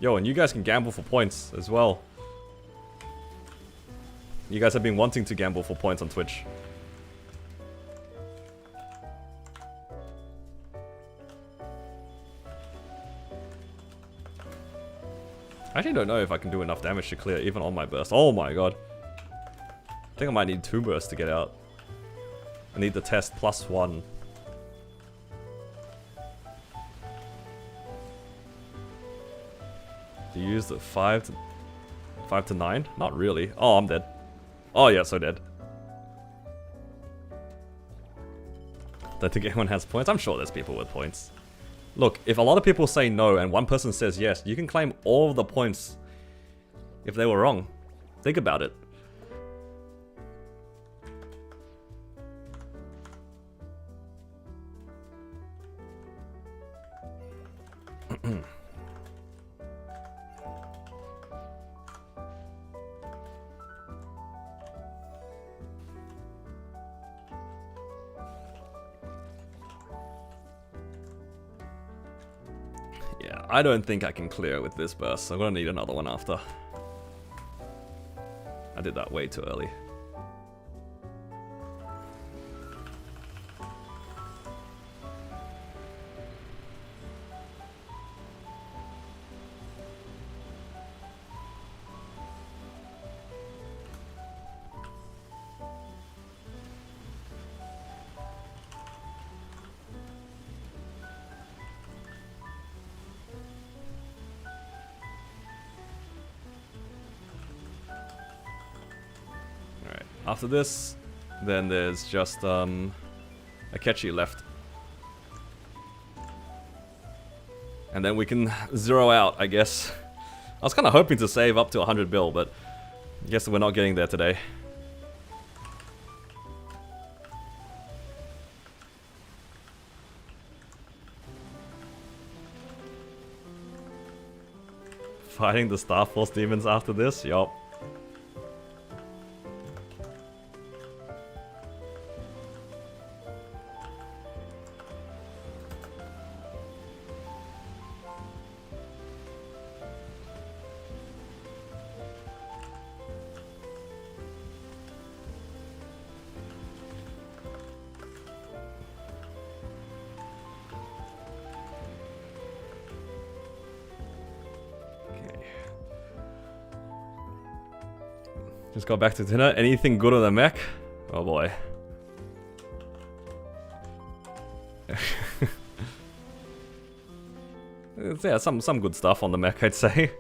Yo, and you guys can gamble for points as well. You guys have been wanting to gamble for points on Twitch. I actually don't know if I can do enough damage to clear even on my burst. Oh my god. I think I might need 2 bursts to get out. I need the test +1. Do you use the 5 to 9? Not really. Oh, I'm dead. Oh yeah, so dead. Don't think anyone has points? I'm sure there's people with points. Look, if a lot of people say no and one person says yes, you can claim all of the points if they were wrong. Think about it. Yeah, I don't think I can clear with this burst, so I'm gonna need another one after. I did that way too early. Alright, after this, then there's just a catchy left. And then we can zero out, I guess. I was kind of hoping to save up to 100 bill, but I guess we're not getting there today. Fighting the Star Force demons after this? Yup. Just got back to dinner. Anything good on the mech? Oh boy. Yeah, some good stuff on the mech, I'd say.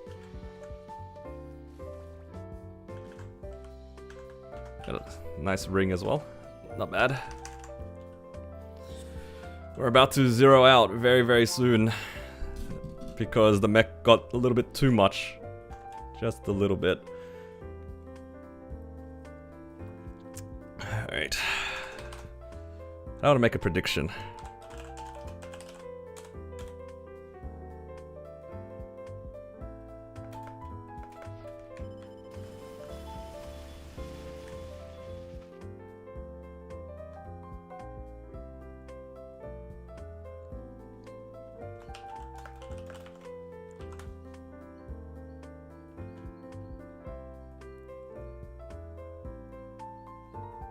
Got a nice ring as well. Not bad. We're about to zero out very, very soon. Because the mech got a little bit too much. Just a little bit. Alright. I want to make a prediction.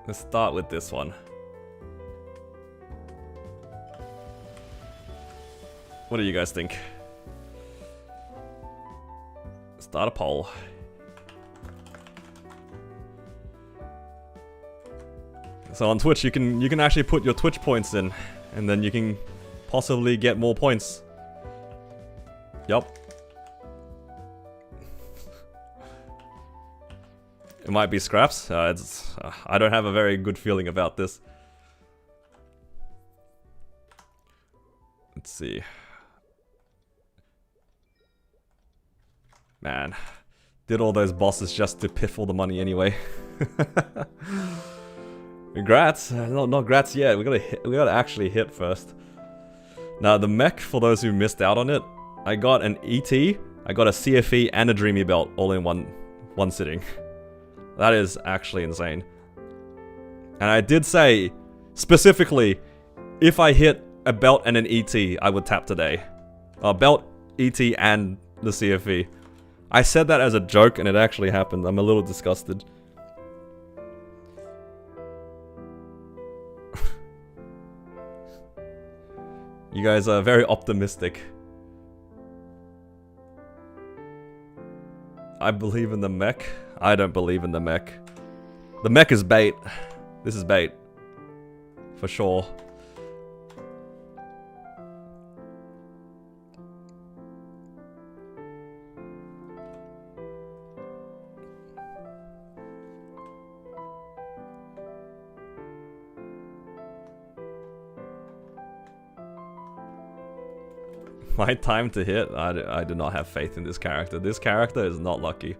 Let's start with this one. What do you guys think? Start a poll. So on Twitch, you can actually put your Twitch points in, and then you can possibly get more points. Yup. It might be scraps. I don't have a very good feeling about this. Let's see. Man, did all those bosses just to piff all the money anyway. Congrats! No, not grats yet. We gotta actually hit first. Now the mech, for those who missed out on it, I got an ET, I got a CFE and a Dreamy Belt all in one sitting. That is actually insane. And I did say, specifically, if I hit a belt and an ET, I would tap today. Belt, ET, and the CFE. I said that as a joke, and it actually happened. I'm a little disgusted. You guys are very optimistic. I believe in the mech. I don't believe in the mech. The mech is bait. This is bait. For sure. My time to hit? I do not have faith in this character. This character is not lucky.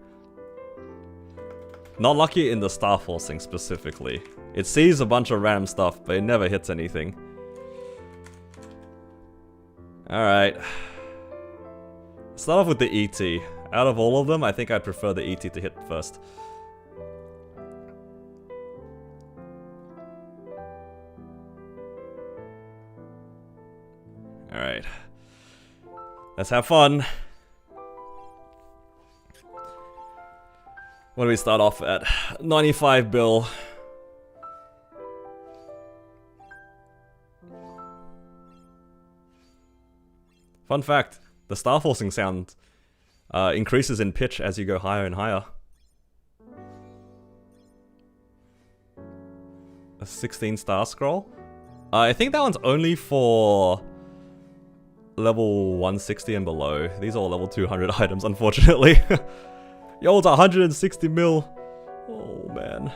Not lucky in the Star Force thing specifically. It sees a bunch of random stuff, but it never hits anything. Alright. Start off with the ET. Out of all of them, I think I'd prefer the ET to hit first. Alright. Let's have fun. What do we start off at? 95 bill. Fun fact, the star forcing sound increases in pitch as you go higher and higher. A 16 star scroll? I think that one's only for level 160 and below. These are all level 200 items, unfortunately. Yo, it's 160 mil. Oh, man.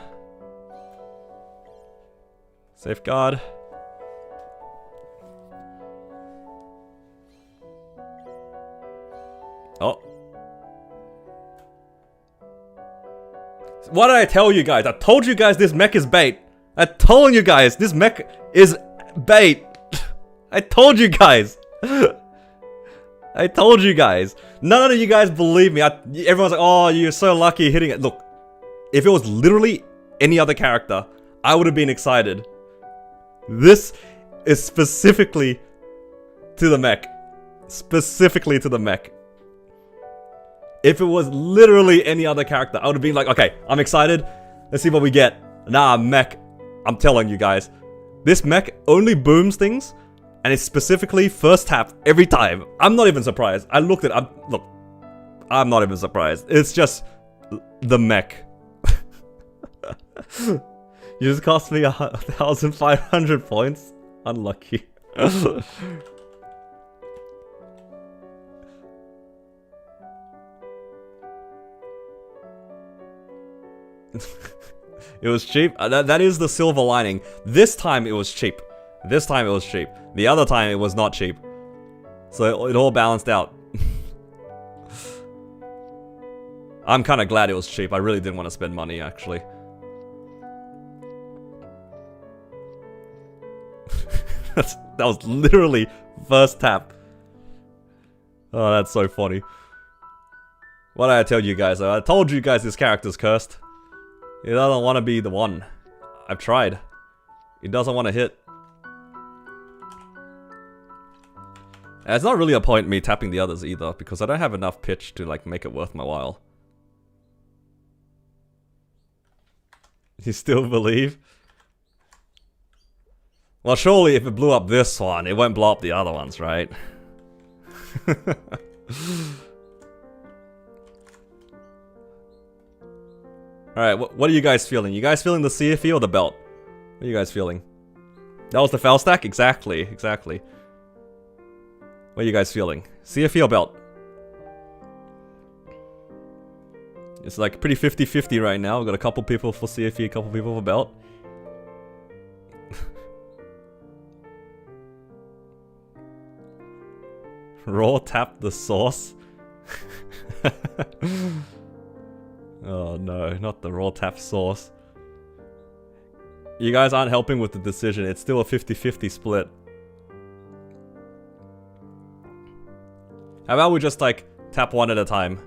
Safeguard. Oh. What did I tell you guys? I told you guys this mech is bait. I told you guys this mech is bait. I told you guys. I told you guys. None of you guys believe me. Everyone's like, oh, you're so lucky hitting it. Look, if it was literally any other character, I would have been excited. This is specifically to the mech. Specifically to the mech. If it was literally any other character, I would have been like, okay, I'm excited. Let's see what we get. Nah, mech. I'm telling you guys. This mech only booms things, and it's specifically first tap every time. I'm not even surprised. I looked at it. Look, I'm not even surprised. It's just the mech. You just cost me 1,500 points. Unlucky. It was cheap. That is the silver lining. This time it was cheap. This time it was cheap. The other time it was not cheap. So it all balanced out. I'm kind of glad it was cheap. I really didn't want to spend money, actually. That was literally first tap. Oh, that's so funny. What did I tell you guys though? I told you guys this character's cursed. He doesn't want to be the one. I've tried. He doesn't want to hit. And it's not really a point me tapping the others either, because I don't have enough pitch to like make it worth my while. You still believe? Well, surely if it blew up this one, it won't blow up the other ones, right? Alright, what are you guys feeling? You guys feeling the CFE or the belt? What are you guys feeling? That was the foul stack? Exactly, exactly. What are you guys feeling? CFE or belt? It's like pretty 50-50 right now. We've got a couple people for CFE, a couple people for belt. Raw tap the sauce? Oh no, not the raw tap sauce. You guys aren't helping with the decision. It's still a 50-50 split. How about we just like tap one at a time?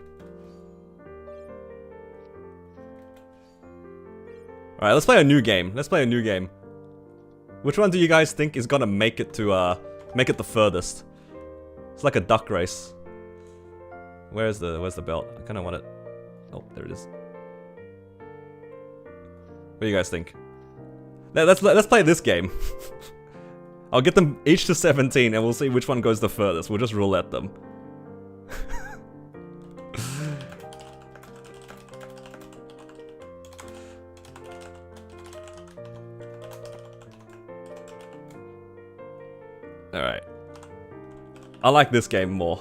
Alright, let's play a new game. Let's play a new game. Which one do you guys think is gonna make it to make it the furthest? It's like a duck race. Where's the belt? I kinda want it. Oh, there it is. What do you guys think? Let's play this game. I'll get them each to 17 and we'll see which one goes the furthest. We'll just roulette them. Alright. I like this game more.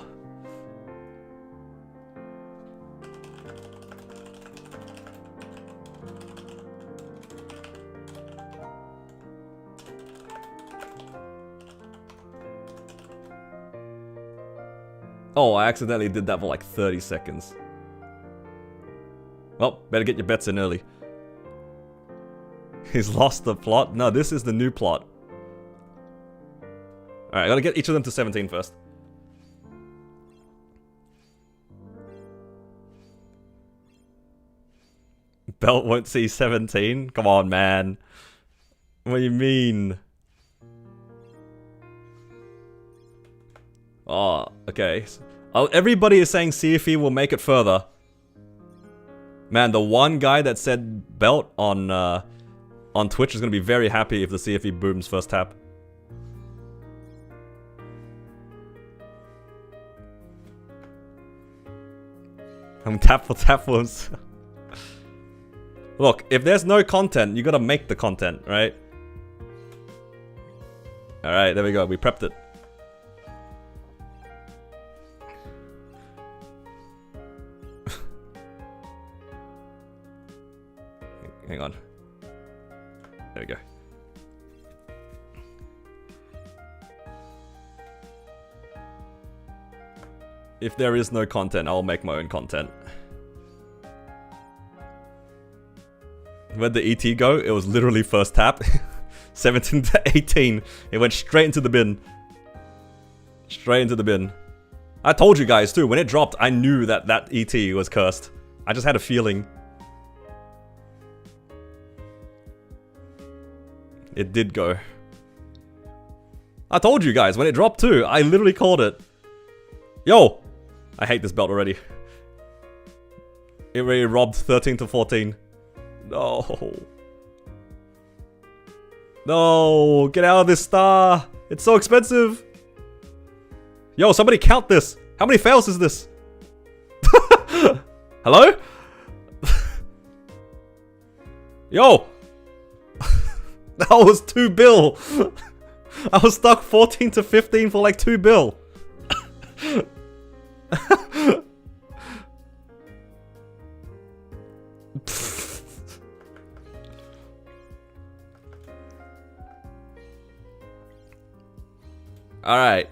Oh, I accidentally did that for like 30 seconds. Well, better get your bets in early. He's lost the plot? No, this is the new plot. Alright, I gotta get each of them to 17 first. Belt won't see 17? Come on, man. What do you mean? Oh, okay. Oh, everybody is saying CFE will make it further. Man, the one guy that said belt on Twitch is gonna be very happy if the CFE booms first tap. I'm tap for ones. Look, if there's no content, you gotta make the content, right? Alright, there we go. We prepped it. Hang on. There we go. If there is no content, I'll make my own content. Where'd the ET go? It was literally first tap. 17 to 18. It went straight into the bin. Straight into the bin. I told you guys too, when it dropped, I knew that that ET was cursed. I just had a feeling. It did go. I told you guys, when it dropped too, I literally called it. Yo! I hate this belt already. It already robbed 13 to 14. No. No, get out of this star. It's so expensive. Yo, somebody count this. How many fails is this? Hello? Yo. That was 2 bill. I was stuck 14 to 15 for like 2 bill. Alright.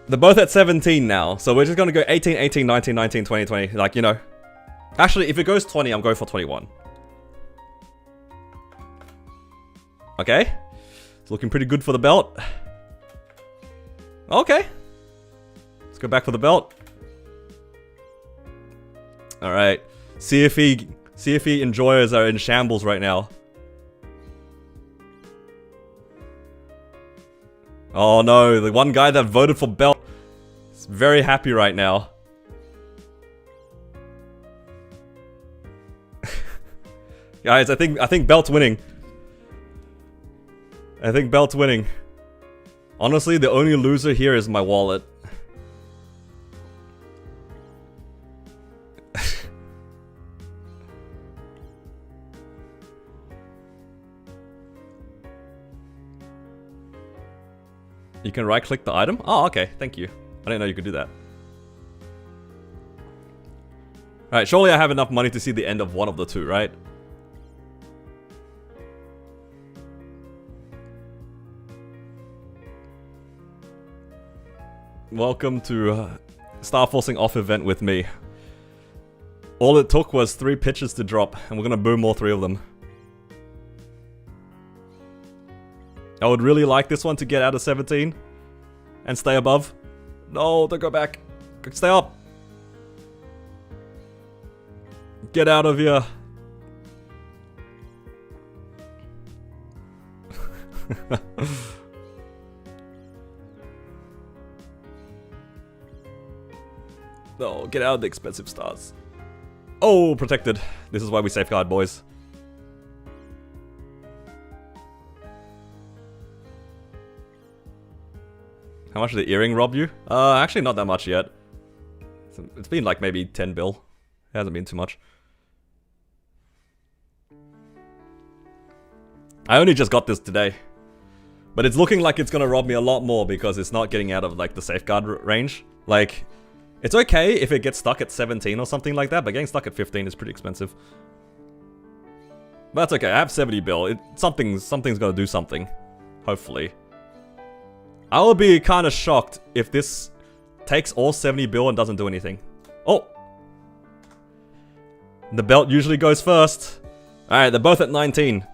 They're both at 17 now, so we're just gonna go 18, 18, 19, 19, 20, 20. Like, you know. Actually, if it goes 20, I'm going for 21. Okay. It's looking pretty good for the belt. Okay. Let's go back for the belt. Alright. CFE enjoyers are in shambles right now. Oh no, the one guy that voted for belt is very happy right now. Guys, I think belt's winning. I think belt's winning. Honestly, the only loser here is my wallet. You can right click the item? Oh, okay, thank you. I didn't know you could do that. Alright, surely I have enough money to see the end of one of the two, right? Welcome to Star Forcing Off event with me. All it took was 3 pitches to drop, and we're gonna boom all 3 of them. I would really like this one to get out of 17 and stay above. No, don't go back. Stay up. Get out of here. No, get out of the expensive stars. Oh, protected. This is why we safeguard, boys. How much did the earring rob you? Actually not that much yet. It's been like maybe 10 bill. It hasn't been too much. I only just got this today. But it's looking like it's gonna rob me a lot more because it's not getting out of like the safeguard range. Like, it's okay if it gets stuck at 17 or something like that, but getting stuck at 15 is pretty expensive. But that's okay, I have 70 bill. Something's gonna do something. Hopefully. I will be kind of shocked if this takes all 70 bill and doesn't do anything. Oh! The belt usually goes first. Alright, they're both at 19.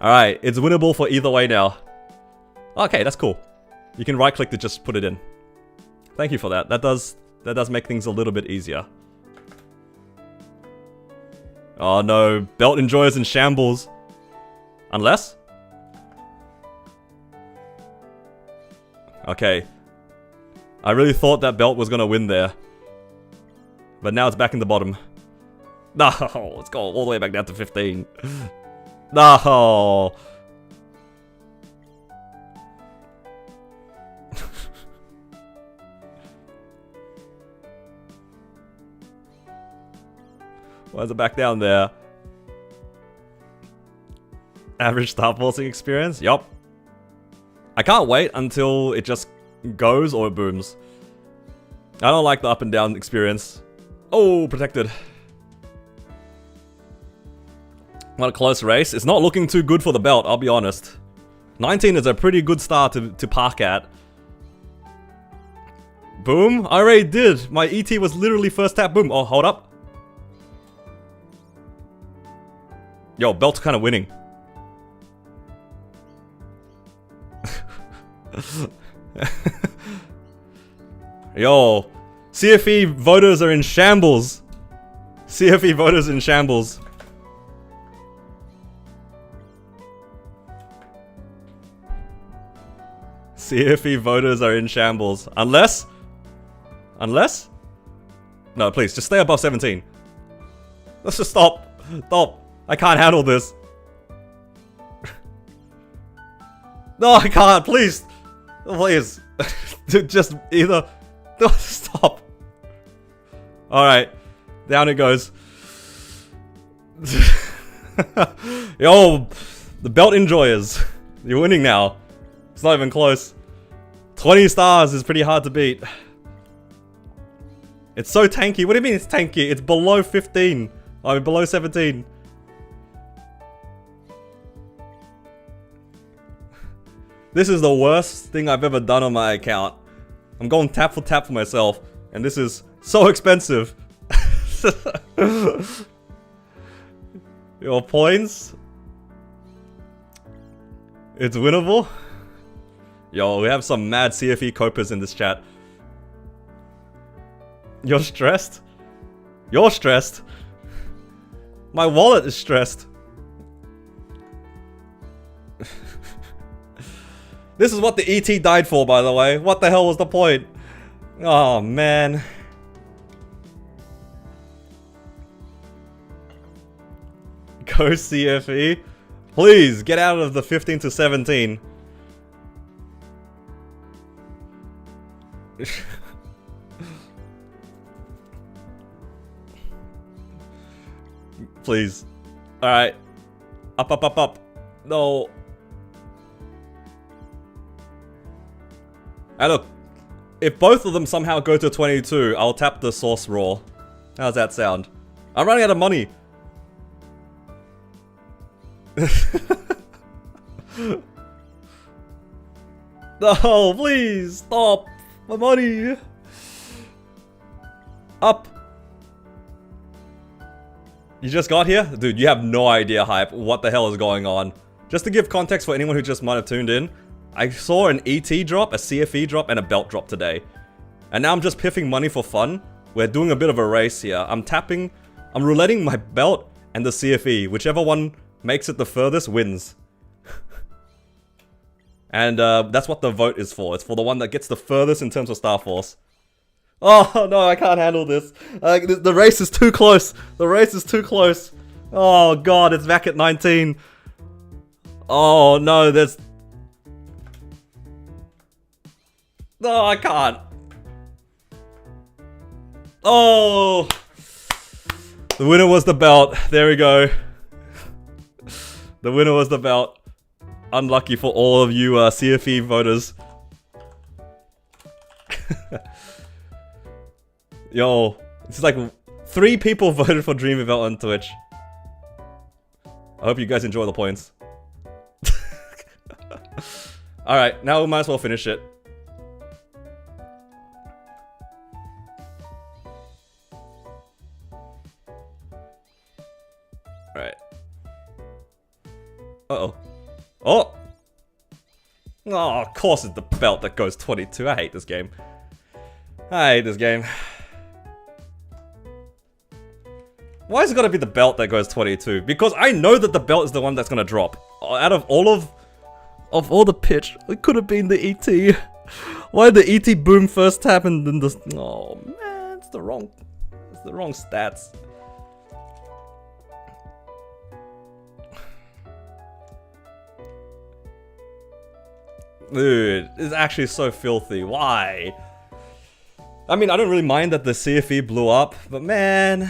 Alright, it's winnable for either way now. Okay, that's cool. You can right click to just put it in. Thank you for that. That does make things a little bit easier. Oh no, belt enjoyers in shambles. Unless? Okay. I really thought that belt was gonna win there. But now it's back in the bottom. No, let's go all the way back down to 15. No. Why is it back down there? Average Star Forcing experience? Yup. I can't wait until it just goes or it booms. I don't like the up and down experience. Oh, protected. What a close race. It's not looking too good for the belt, I'll be honest. 19 is a pretty good start to park at. Boom. I already did. My ET was literally first tap. Boom. Oh, hold up. Yo, belt's kind of winning. Yo, CFE voters are in shambles. CFE voters in shambles. CFE voters are in shambles. Unless? No, please, just stay above 17. Let's just stop. Stop. I can't handle this. No, I can't. Please. Please. Just either... Stop. Alright. Down it goes. Yo, the belt enjoyers. You're winning now. It's not even close. 20 stars is pretty hard to beat. It's so tanky. What do you mean it's tanky? It's below 15. I mean, below 17. This is the worst thing I've ever done on my account. I'm going tap for myself, and this is so expensive. Your points? It's winnable? Yo, we have some mad CFE copers in this chat. You're stressed? You're stressed? My wallet is stressed. This is what the ET died for, by the way. What the hell was the point? Oh, man. Go CFE. Please, get out of the 15 to 17. Please. Alright. Up, up, up, up. No. And look, if both of them somehow go to 22, I'll tap the Source Raw. How's that sound? I'm running out of money. No, please, stop. My money. Up. You just got here? Dude, you have no idea, Hype, what the hell is going on. Just to give context for anyone who just might have tuned in, I saw an ET drop, a CFE drop, and a belt drop today. And now I'm just piffing money for fun. We're doing a bit of a race here. I'm rouletting my belt and the CFE. Whichever one makes it the furthest wins. And that's what the vote is for. It's for the one that gets the furthest in terms of Star Force. Oh no, I can't handle this. The race is too close. The race is too close. Oh god, it's back at 19. Oh no, there's... No, I can't. Oh! The winner was the belt. There we go. The winner was the belt. Unlucky for all of you CFE voters. Yo, it's like 3 people voted for Dream Event on Twitch. I hope you guys enjoy the points. Alright, now we might as well finish it. Alright. Uh-oh. Oh! Oh, of course it's the belt that goes 22. I hate this game. I hate this game. Why has it gotta be the belt that goes 22? Because I know that the belt is the one that's gonna drop. Out of all the pitch, it could have been the ET. Why did the ET boom first tap and then the... Oh man, it's the wrong stats. Dude, it's actually so filthy. Why? I mean, I don't really mind that the CFE blew up, but man,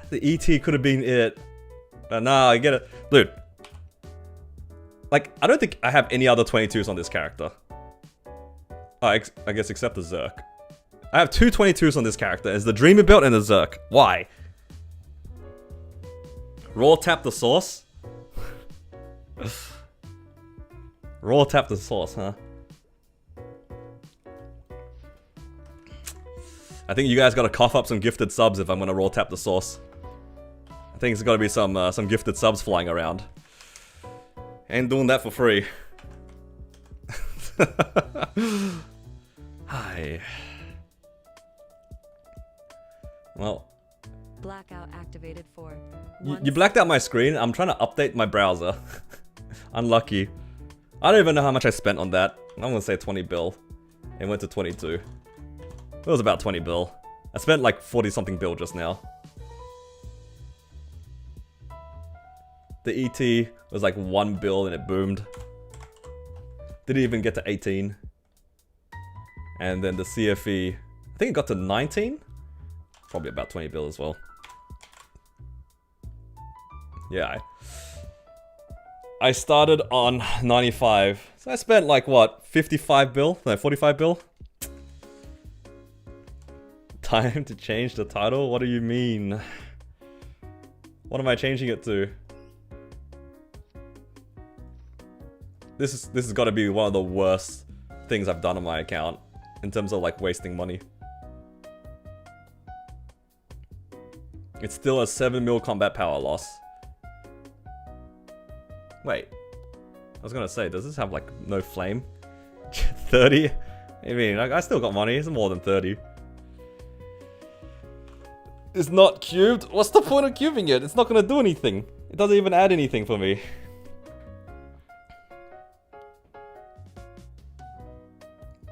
the ET could have been it. But nah, I get it. Dude. Like, I don't think I have any other 22s on this character. I guess except the Zerk. I have two 22s on this character. It's the Dreamer Belt and the Zerk. Why? Raw tap the sauce? Raw tap the sauce, huh? I think you guys gotta cough up some gifted subs if I'm gonna raw tap the sauce. I think there's gotta be some gifted subs flying around. Ain't doing that for free. Hi. Well. Blackout activated for. You blacked out my screen. I'm trying to update my browser. Unlucky. I don't even know how much I spent on that. I'm gonna say 20 bill. It went to 22. It was about 20 bill. I spent like 40 something bill just now. The ET was like 1 bill and it boomed. Didn't even get to 18. And then the CFE, I think it got to 19? Probably about 20 bill as well. Yeah, I started on 95. So I spent like what, 55 bill? No, 45 bill? Time to change the title? What do you mean? What am I changing it to? This has got to be one of the worst things I've done on my account in terms of like wasting money. It's still a 7 mil combat power loss. Wait, I was gonna say, does this have like no flame? 30? I mean, I still got money. It's more than 30. It's not cubed. What's the point of cubing it? It's not gonna do anything. It doesn't even add anything for me.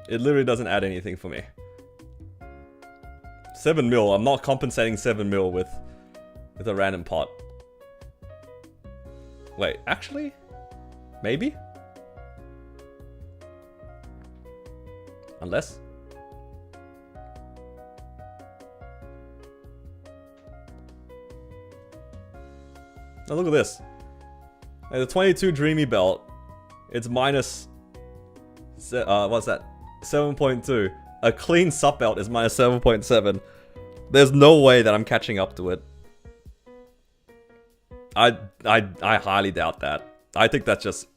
It literally doesn't add anything for me. 7 mil. I'm not compensating 7 mil with a random pot. Wait, actually? Maybe? Unless? Now look at this. Hey, the 22 Dreamy Belt. It's minus... what's that? 7.2. A clean sub belt is minus 7.7. There's no way that I'm catching up to it. I highly doubt that. I think that's just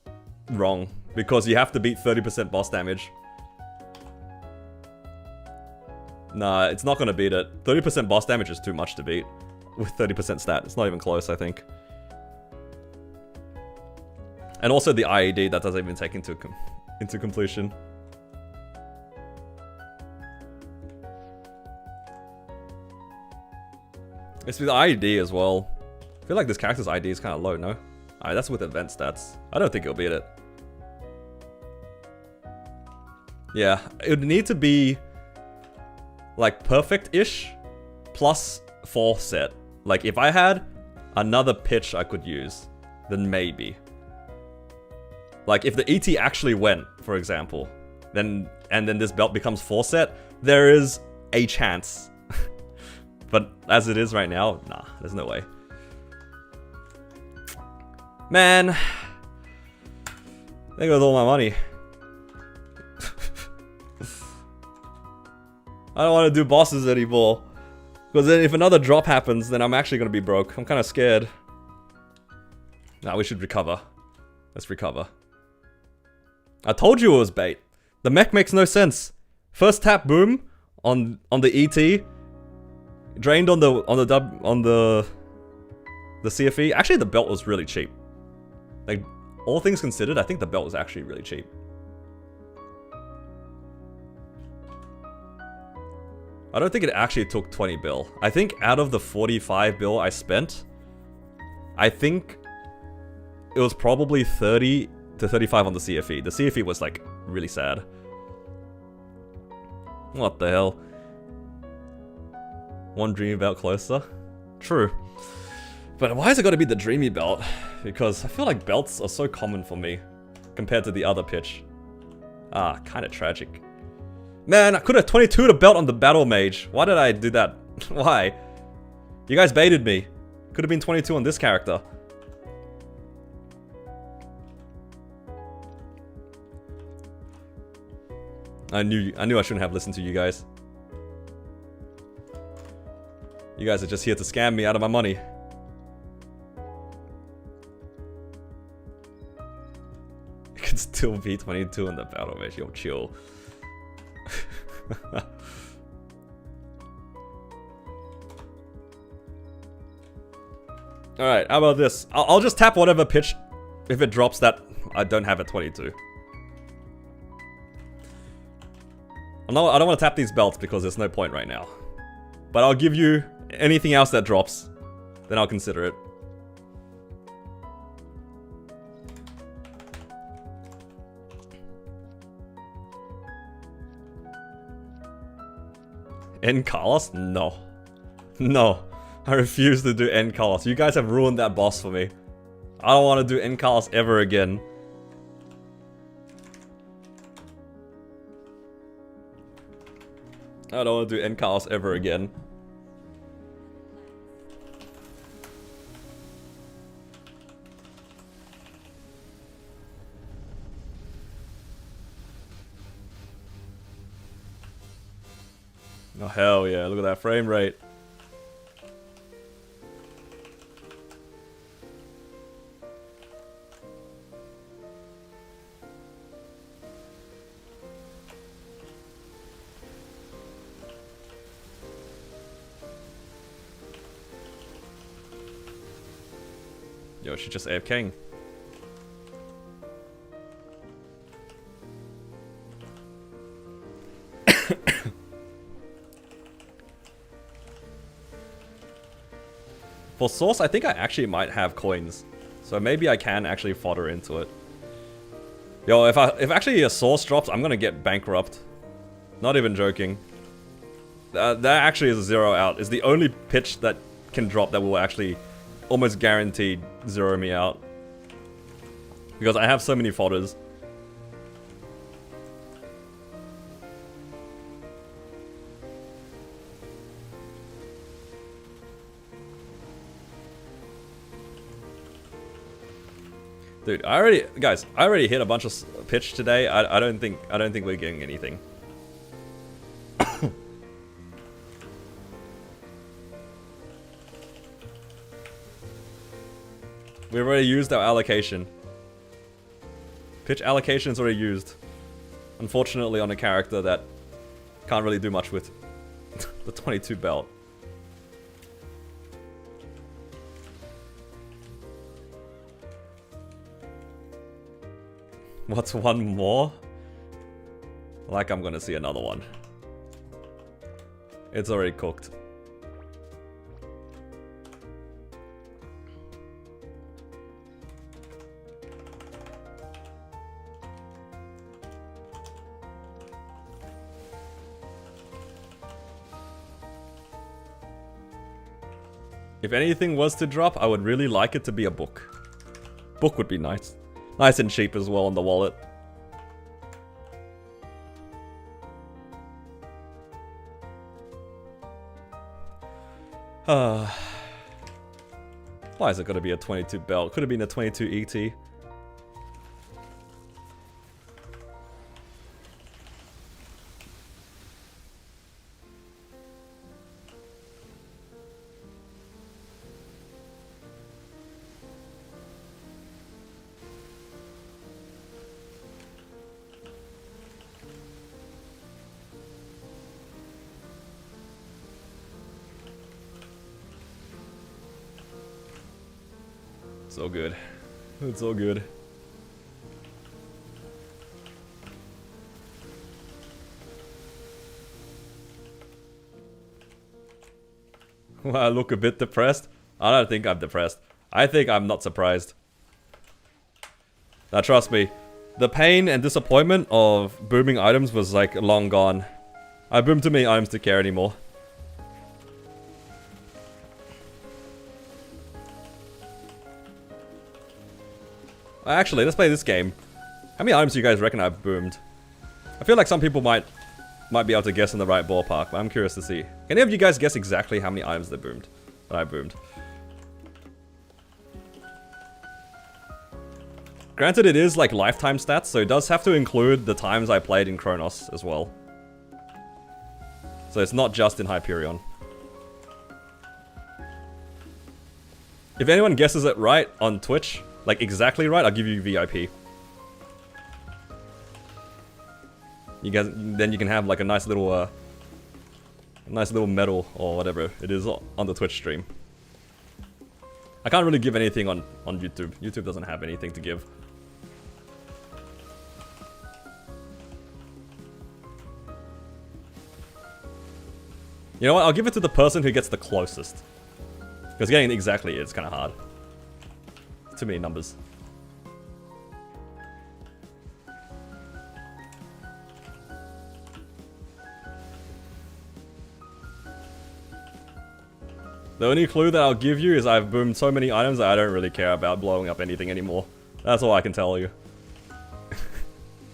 wrong. Because you have to beat 30% boss damage. Nah, it's not gonna beat it. 30% boss damage is too much to beat. With 30% stat. It's not even close, I think. And also the IED, that doesn't even take into completion. It's with IED as well. I feel like this character's ID is kind of low, no? Alright, that's with event stats. I don't think it'll beat it. Yeah, it would need to be like perfect-ish plus 4 set. Like if I had another pitch I could use, then maybe. Like if the ET actually went, for example, and then this belt becomes 4 set, there is a chance. But as it is right now, nah, there's no way. Man, there goes all my money. I don't want to do bosses anymore. Because then if another drop happens, then I'm actually going to be broke. I'm kind of scared. Nah, we should recover. Let's recover. I told you it was bait. The mech makes no sense. First tap boom on the ET. Drained on the CFE. Actually, the belt was really cheap. Like, all things considered, I think the belt was actually really cheap. I don't think it actually took 20 bill. I think out of the 45 bill I spent, I think it was probably 30 to 35 on the CFE. The CFE was like really sad. What the hell? One dreamy belt closer? True. But why is it gotta be the dreamy belt? Because I feel like belts are so common for me compared to the other pitch. Ah, kinda tragic. Man, I could have 22'd a belt on the battle mage. Why did I do that? Why? You guys baited me. Could have been 22 on this character. I knew I shouldn't have listened to you guys. You guys are just here to scam me out of my money. It could still be 22 in the battle mage. Yo, chill. Alright, how about this? I'll just tap whatever pitch if it drops that I don't have at 22. I don't want to tap these belts because there's no point right now. But I'll give you anything else that drops. Then I'll consider it. End Carlos? No. No. I refuse to do End Carlos. You guys have ruined that boss for me. I don't want to do End Carlos ever again. I don't want to do End Carlos ever again. Oh hell yeah, look at that frame rate. Yo, she just AFKing. For source, I think I actually might have coins. So maybe I can actually fodder into it. Yo, if actually a source drops, I'm gonna get bankrupt. Not even joking. That actually is a 0 out. It's the only pitch that can drop that will actually almost guaranteed 0 me out. Because I have so many fodders. Dude, I already hit a bunch of pitch today. I don't think we're getting anything. We've already used our allocation. Pitch allocation is already used. Unfortunately on a character that can't really do much with the 22 belt. What's one more? Like I'm gonna see another one. It's already cooked. If anything was to drop, I would really like it to be a book. Book would be nice. Nice and cheap as well on the wallet. Why is it gonna be a 22 belt? Could have been a 22 ET. So good. It's so good. I look a bit depressed. I don't think I'm depressed. I think I'm not surprised. Now trust me, the pain and disappointment of booming items was like long gone. I boomed too many items to care anymore. Actually, let's play this game. How many items do you guys reckon I've boomed? I feel like some people might be able to guess in the right ballpark, but I'm curious to see. Can any of you guys guess exactly how many items they boomed? That I boomed. Granted, it is like lifetime stats, so it does have to include the times I played in Chronos as well. So it's not just in Hyperion. If anyone guesses it right on Twitch, like exactly right, I'll give you VIP. You guys, then you can have like a nice little medal or whatever it is on the Twitch stream. I can't really give anything on YouTube. YouTube doesn't have anything to give. You know what? I'll give it to the person who gets the closest. Because getting it exactly is kind of hard. Too many numbers. The only clue that I'll give you is I've boomed so many items that I don't really care about blowing up anything anymore. That's all I can tell you.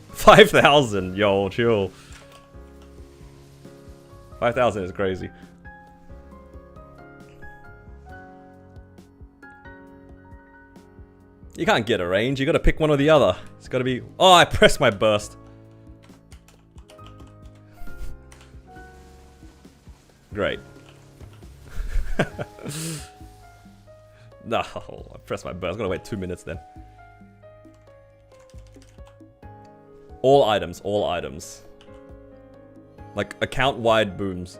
5,000! Yo, chill. 5,000 is crazy. You can't get a range, you gotta pick one or the other. It's gotta be... Oh, I pressed my burst. Great. No, I pressed my burst. I gotta wait 2 minutes then. All items, all items. Like, account-wide booms.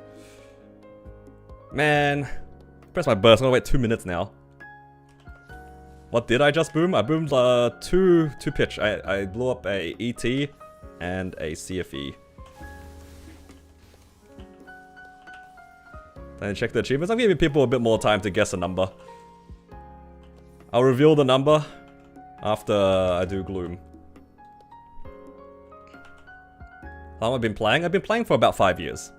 Man. Press my burst. I'm gonna wait 2 minutes now. What did I just boom? I boomed two pitch. I blew up a ET and a CFE. Then check the achievements. I'm giving people a bit more time to guess a number. I'll reveal the number after I do Gloom. How long have I been playing? I've been playing for about 5 years.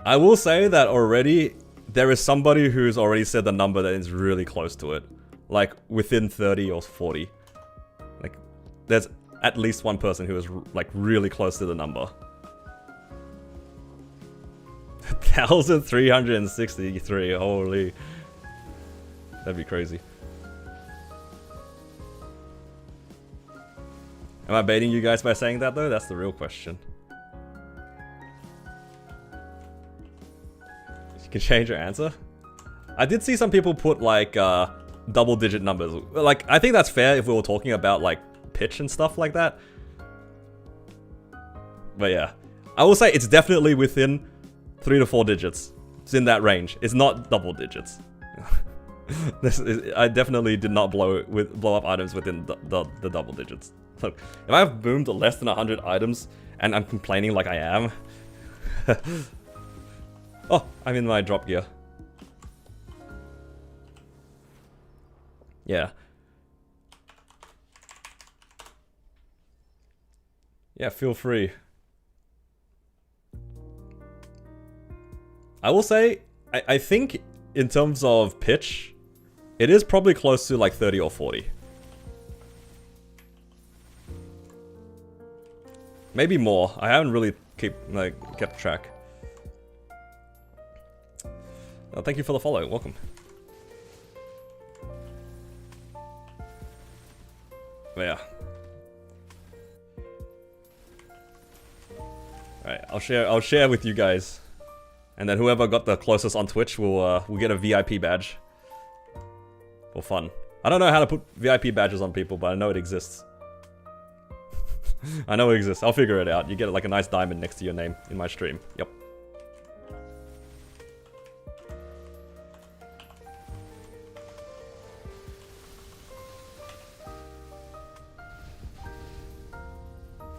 I will say that already, there is somebody who's already said the number that is really close to it. Like, within 30 or 40. Like, there's at least one person who is, like, really close to the number. 1,363, holy. That'd be crazy. Am I baiting you guys by saying that, though? That's the real question. You can change your answer? I did see some people put, like, double-digit numbers. Like, I think that's fair if we were talking about, like, pitch and stuff like that. But yeah. I will say it's definitely within 3 to 4 digits. It's in that range. It's not double digits. I definitely did not blow up items within the double digits. Look, if I've boomed less than 100 items and I'm complaining like I am... Oh, I'm in my drop gear. Yeah. Yeah, feel free. I will say, I think in terms of pitch, it is probably close to like 30 or 40. Maybe more. I haven't really kept track. Oh, thank you for the follow. Welcome. But yeah. Alright, I'll share with you guys. And then whoever got the closest on Twitch will get a VIP badge. For fun. I don't know how to put VIP badges on people, but I know it exists. I know it exists. I'll figure it out. You get like a nice diamond next to your name in my stream. Yep.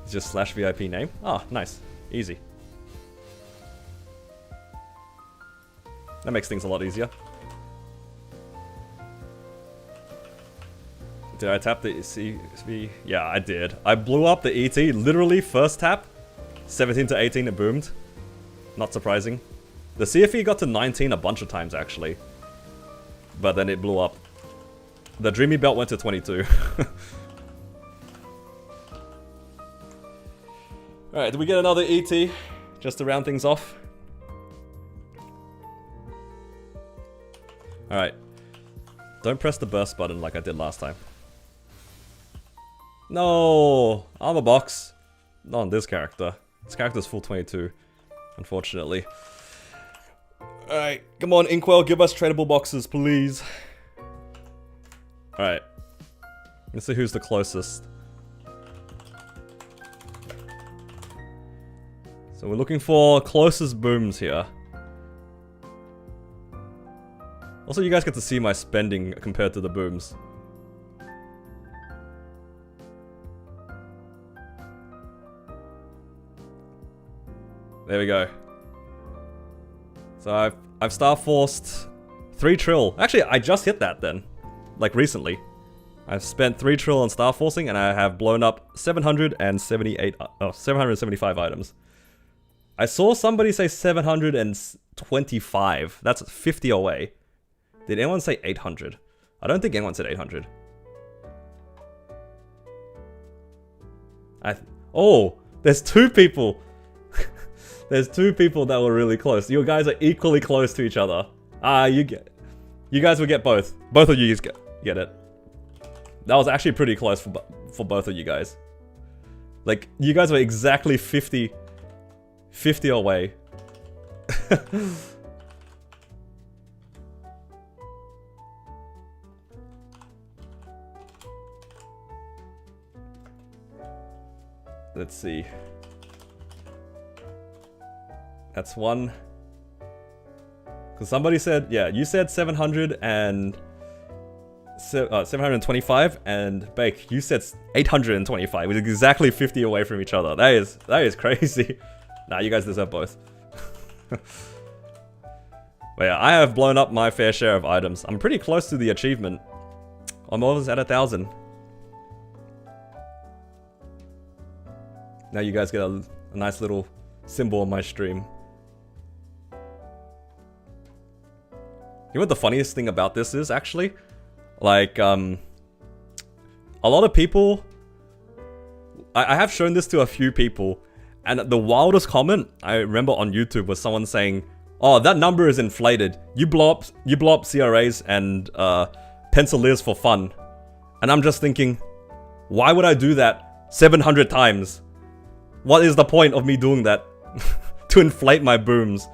It's just slash VIP name. Ah, nice. Easy. That makes things a lot easier. Did I tap the CV? Yeah, I did. I blew up the ET, literally first tap. 17 to 18, it boomed. Not surprising. The CFE got to 19 a bunch of times, actually. But then it blew up. The Dreamy Belt went to 22. Alright, did we get another ET? Just to round things off? Alright. Don't press the burst button like I did last time. No! Armor box. Not on this character. This character's full 22. Unfortunately. Alright, come on, Inkwell, give us tradable boxes, please. Alright. Let's see who's the closest. So we're looking for closest booms here. Also, you guys get to see my spending compared to the booms. There we go. So I've star forced 3 trill. Actually, I just hit that then. Like recently. I've spent 3 trill on star forcing and I have blown up 775 items. I saw somebody say 725. That's 50 away. Did anyone say 800? I don't think anyone said 800. Oh, there's 2 people. There's 2 people that were really close. You guys are equally close to each other. You guys will get both. Both of you get it. That was actually pretty close for both of you guys. Like, you guys were exactly 50 away. Let's see. That's 1. Because somebody said, yeah, you said 725, and Bake, you said 825. We're exactly 50 away from each other. That is crazy. Nah, you guys deserve both. But yeah, I have blown up my fair share of items. I'm pretty close to the achievement. I'm almost at 1,000. Now you guys get a nice little symbol on my stream. You know what the funniest thing about this is, actually? Like, a lot of people... I have shown this to a few people, and the wildest comment I remember on YouTube was someone saying, "Oh, that number is inflated. You blow up CRAs and penciliers for fun." And I'm just thinking, why would I do that 700 times? What is the point of me doing that? To inflate my booms?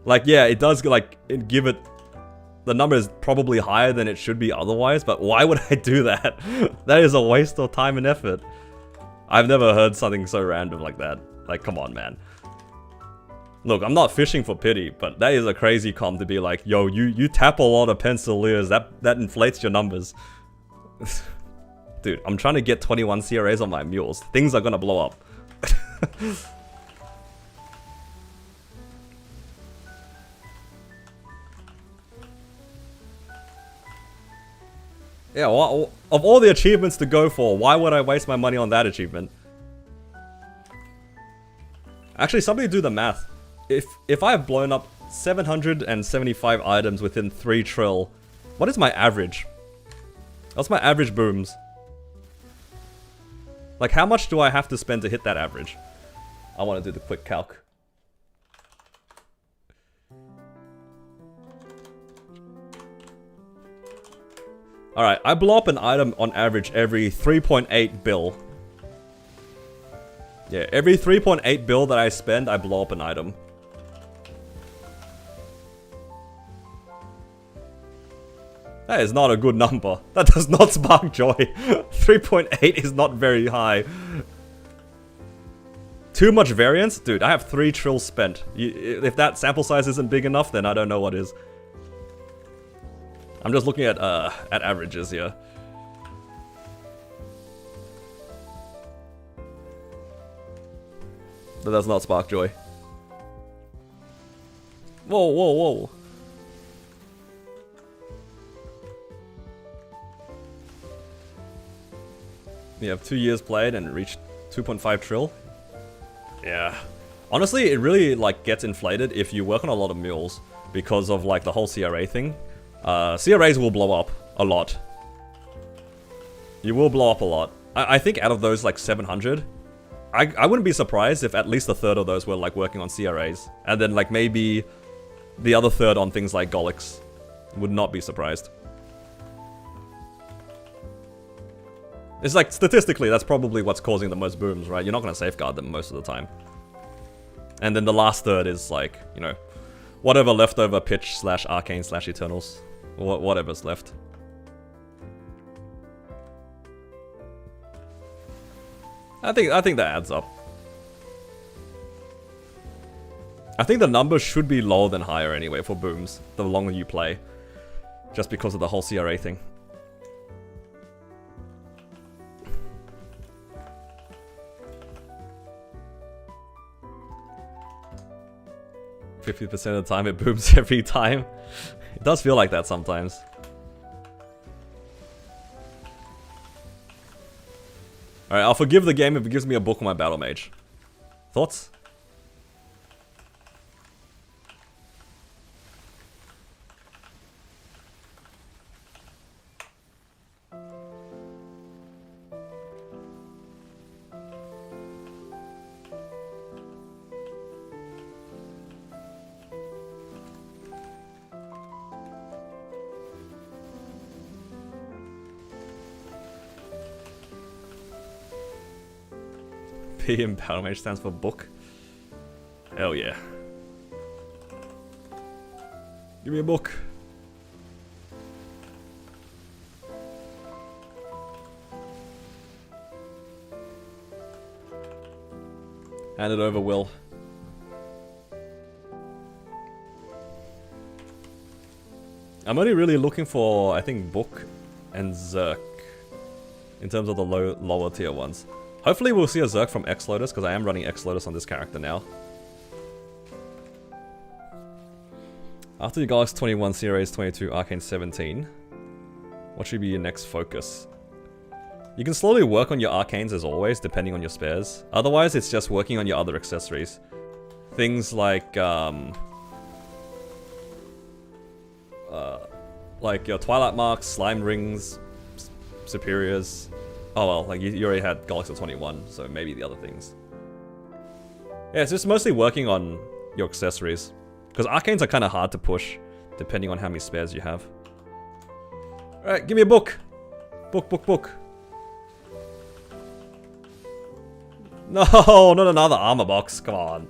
Like, yeah, it does, like, give it... The number is probably higher than it should be otherwise, but why would I do that? That is a waste of time and effort. I've never heard something so random like that. Like, come on, man. Look, I'm not fishing for pity, but that is a crazy comp to be like, yo, you tap a lot of penciliers, that inflates your numbers. Dude, I'm trying to get 21 CRAs on my mules. Things are gonna blow up. Yeah, well, of all the achievements to go for, why would I waste my money on that achievement? Actually, somebody do the math. If I've blown up 775 items within 3 trill, what is my average? What's my average booms? Like, how much do I have to spend to hit that average? I want to do the quick calc. Alright, I blow up an item on average every 3.8 bill. Yeah, every 3.8 bill that I spend, I blow up an item. That is not a good number. That does not spark joy. 3.8 is not very high. Too much variance? Dude, I have 3 trills spent. If that sample size isn't big enough, then I don't know what is. I'm just looking at averages here. That does not spark joy. Whoa, whoa, whoa. You have 2 years played and reached 2.5 trill. Yeah. Honestly, it really like gets inflated if you work on a lot of mules because of like the whole CRA thing. CRAs will blow up a lot. You will blow up a lot. I think out of those like 700, I wouldn't be surprised if at least a third of those were like working on CRAs. And then like maybe the other third on things like Golics. Would not be surprised. It's like, statistically, that's probably what's causing the most booms, right? You're not going to safeguard them most of the time. And then the last third is like, you know, whatever leftover pitch / arcane / eternals. Whatever's left. I think that adds up. I think the numbers should be lower than higher anyway for booms, the longer you play. Just because of the whole CRA thing. 50% of the time it booms every time. It does feel like that sometimes. Alright, I'll forgive the game if it gives me a book on my battle mage. Thoughts? P in Battle Mage stands for book. Hell yeah. Give me a book. Hand it over, Will. I'm only really looking for, I think, Book and Zerk in terms of the lower tier ones. Hopefully we'll see a Zerk from X-Lotus, because I am running X-Lotus on this character now. After your Galaxy 21, Series 22, Arcane 17, what should be your next focus? You can slowly work on your Arcanes as always, depending on your spares. Otherwise, it's just working on your other accessories. Things like your Twilight Marks, Slime Rings, Superiors. Oh well, like you already had Galaxy 21, so maybe the other things. Yeah, it's just mostly working on your accessories. Because Arcanes are kind of hard to push, depending on how many spares you have. Alright, give me a book! Book. No, not another armor box, come on.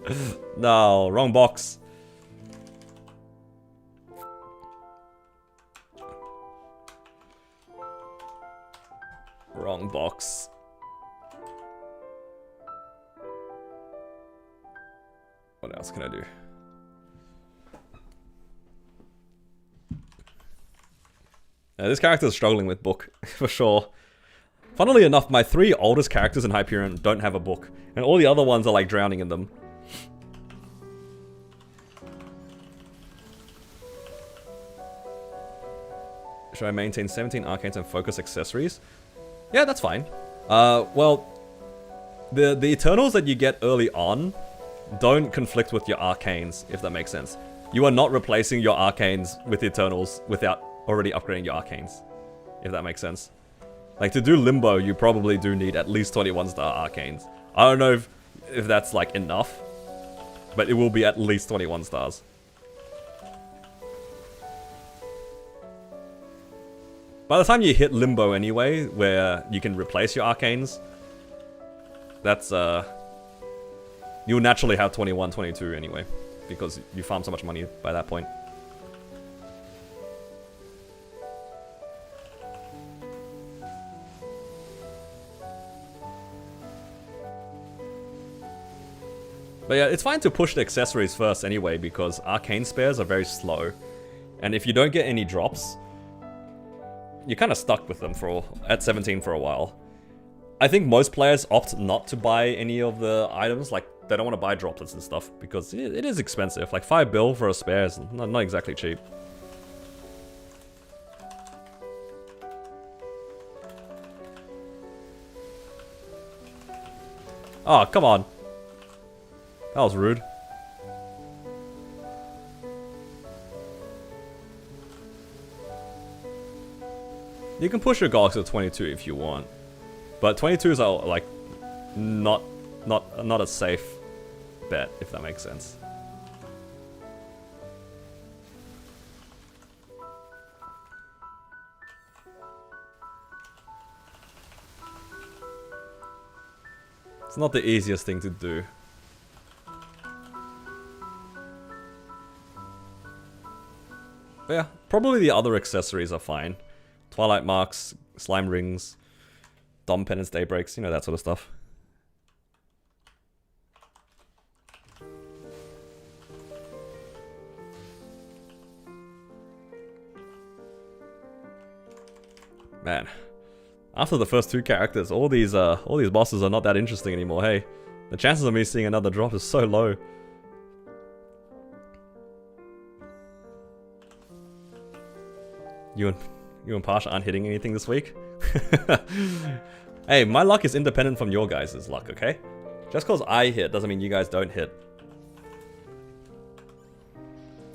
No, wrong box. Wrong box. What else can I do? This character is struggling with book, for sure. Funnily enough, my 3 oldest characters in Hyperion don't have a book, and all the other ones are like drowning in them. Should I maintain 17 arcanes and focus accessories? Yeah, that's fine. Well, the Eternals that you get early on don't conflict with your arcanes, if that makes sense. You are not replacing your arcanes with Eternals without already upgrading your arcanes, if that makes sense. Like, to do Limbo, you probably do need at least 21-star arcanes. I don't know if that's, like, enough, but it will be at least 21 stars. By the time you hit Limbo anyway, where you can replace your arcanes, that's, you'll naturally have 21, 22 anyway, because you farm so much money by that point. But yeah, it's fine to push the accessories first anyway, because arcane spares are very slow. And if you don't get any drops, you're kind of stuck with them at 17 for a while. I think most players opt not to buy any of the items, like they don't want to buy droplets and stuff, because it is expensive. Like 5 bill for a spare is not exactly cheap. Oh, come on. That was rude. You can push your goals to 22 if you want, but 22 is like not a safe bet, if that makes sense. It's not the easiest thing to do. But yeah, probably the other accessories are fine. Twilight marks, slime rings, Dom penance daybreaks, you know, that sort of stuff. Man, after the first two characters, all these bosses are not that interesting anymore. Hey, the chances of me seeing another drop is so low. You and Pasha aren't hitting anything this week? Hey, my luck is independent from your guys' luck, okay? Just cause I hit doesn't mean you guys don't hit.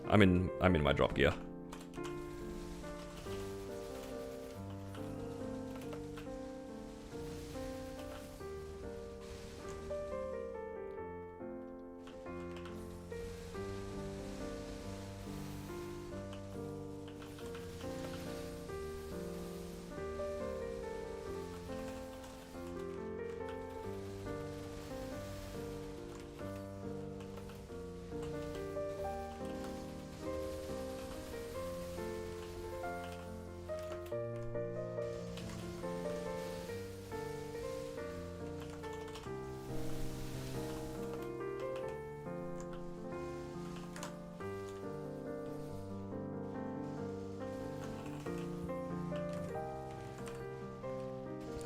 I'm in my drop gear.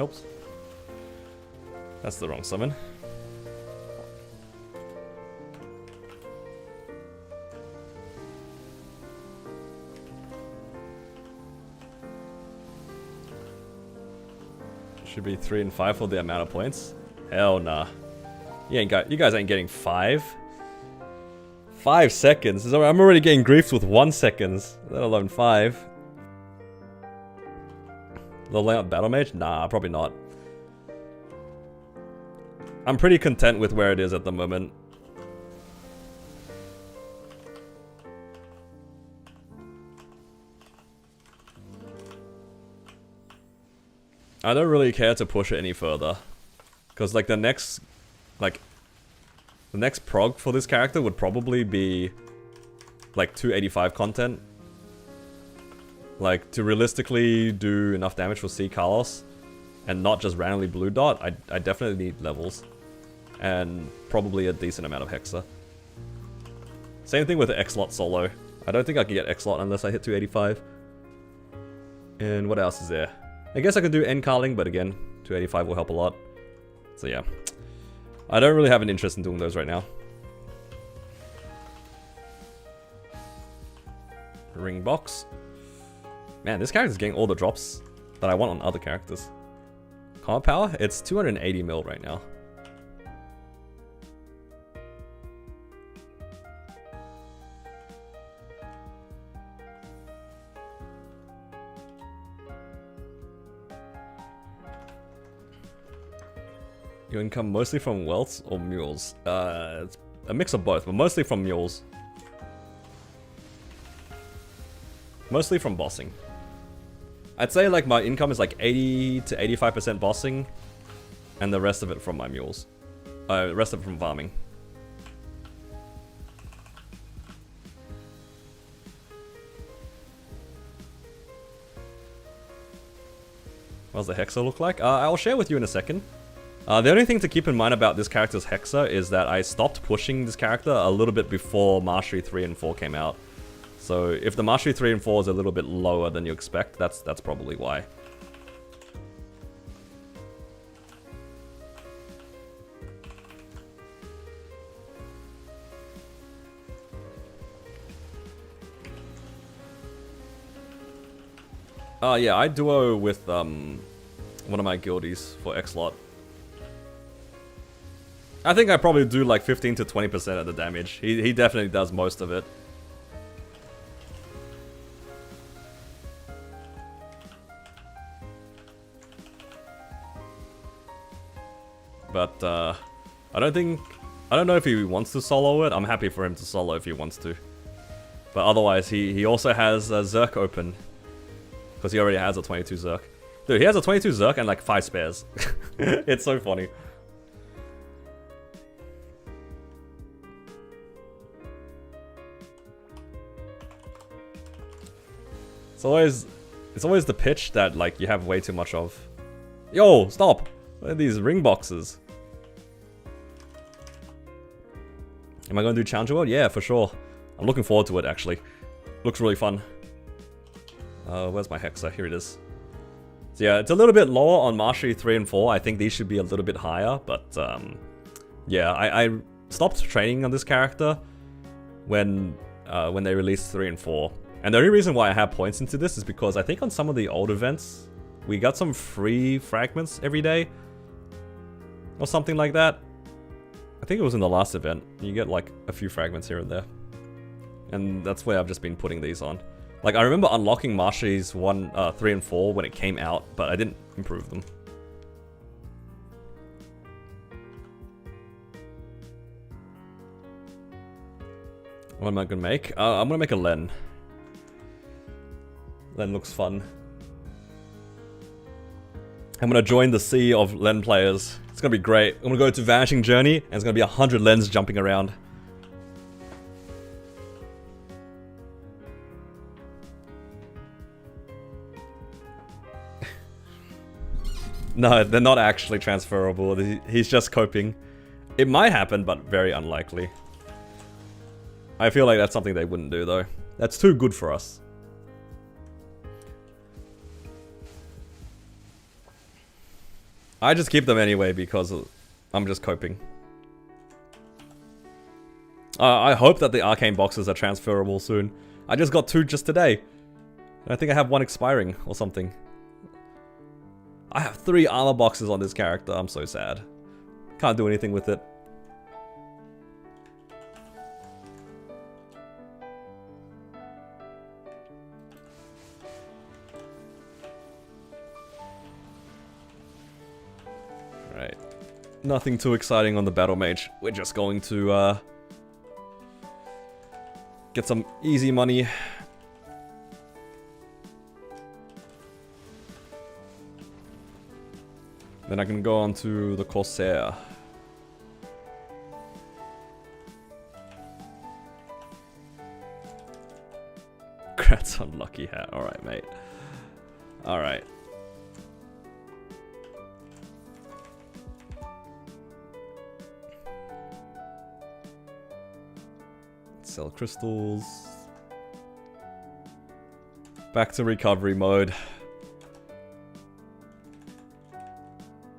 Oops. That's the wrong summon. Should be 3 and 5 for the amount of points. Hell nah. You guys ain't getting 5. 5 seconds. I'm already getting griefed with 1 second, let alone 5. The layout battle mage? Nah, probably not. I'm pretty content with where it is at the moment. I don't really care to push it any further. Because like the next prog for this character would probably be like 285 content. Like, to realistically do enough damage for C. Carlos, and not just randomly blue dot, I definitely need levels. And probably a decent amount of Hexa. Same thing with the X-Lot solo. I don't think I can get X-Lot unless I hit 285. And what else is there? I guess I could do N-Carling, but again, 285 will help a lot. So yeah. I don't really have an interest in doing those right now. Ring box. Man, this character's getting all the drops that I want on other characters. Combat power? It's 280 mil right now. Your income mostly from wealth or mules? It's a mix of both, but mostly from mules. Mostly from bossing. I'd say like my income is like 80 to 85% bossing, and the rest of it from my mules. The rest of it from farming. What does the Hexa look like? I'll share with you in a second. The only thing to keep in mind about this character's Hexa is that I stopped pushing this character a little bit before Mastery 3 and 4 came out. So if the Mastery 3 and 4 is a little bit lower than you expect, that's probably why. Yeah, I duo with one of my guildies for X-Lot. I think I probably do like 15 to 20% of the damage. He definitely does most of it. But I don't know if he wants to solo it. I'm happy for him to solo if he wants to. But otherwise, he also has a Zerk open. Because he already has a 22 Zerk. Dude, he has a 22 Zerk and like 5 spares. It's so funny. It's always the pitch that like you have way too much of. Yo, stop! What are these ring boxes? Am I gonna do Challenger World? Yeah, for sure. I'm looking forward to it actually. Looks really fun. Where's my Hexa? Here it is. So yeah, it's a little bit lower on Mastery 3 and 4. I think these should be a little bit higher, but yeah, I stopped training on this character when they released 3 and 4. And the only reason why I have points into this is because I think on some of the old events, we got some free fragments every day. Or something like that. I think it was in the last event. You get like a few fragments here and there. And that's where I've just been putting these on. Like, I remember unlocking Marshies 3 and 4 when it came out, but I didn't improve them. What am I gonna make? I'm gonna make a Len. Len looks fun. I'm gonna join the sea of Len players. It's gonna be great. I'm gonna go to Vanishing Journey, and it's gonna be 100 Lens jumping around. No, they're not actually transferable. He's just coping. It might happen, but very unlikely. I feel like that's something they wouldn't do, though. That's too good for us. I just keep them anyway because I'm just coping. I hope that the arcane boxes are transferable soon. I just got 2 just today. I think I have 1 expiring or something. I have 3 armor boxes on this character. I'm so sad. Can't do anything with it. Right. Nothing too exciting on the Battle Mage. We're just going to get some easy money. Then I can go on to the Corsair. Congrats on Lucky Hat. Alright, mate. Alright. Sell crystals. Back to recovery mode.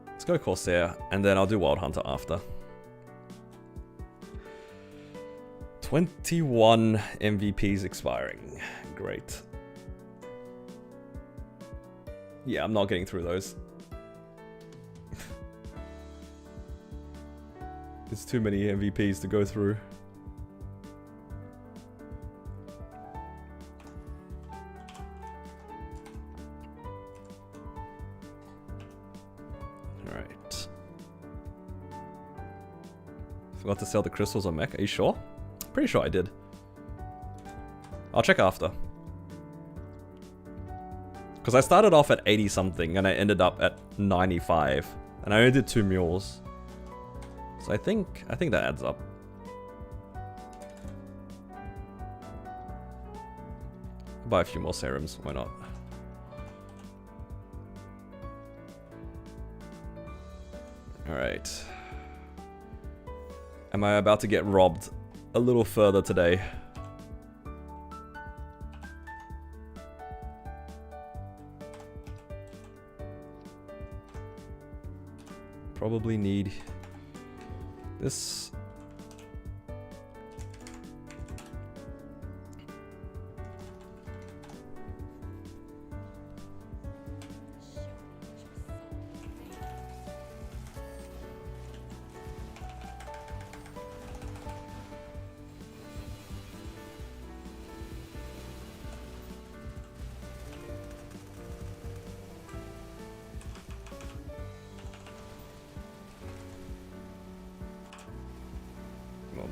Let's go Corsair, and then I'll do Wild Hunter after. 21 MVPs expiring. Great. Yeah, I'm not getting through those. There's too many MVPs to go through. Forgot to sell the crystals on mech. Are you sure? Pretty sure I did. I'll check after. Because I started off at 80 something and I ended up at 95. And I only did 2 mules. So I think that adds up. Buy a few more serums, why not? Alright. Am I about to get robbed a little further today? Probably need this.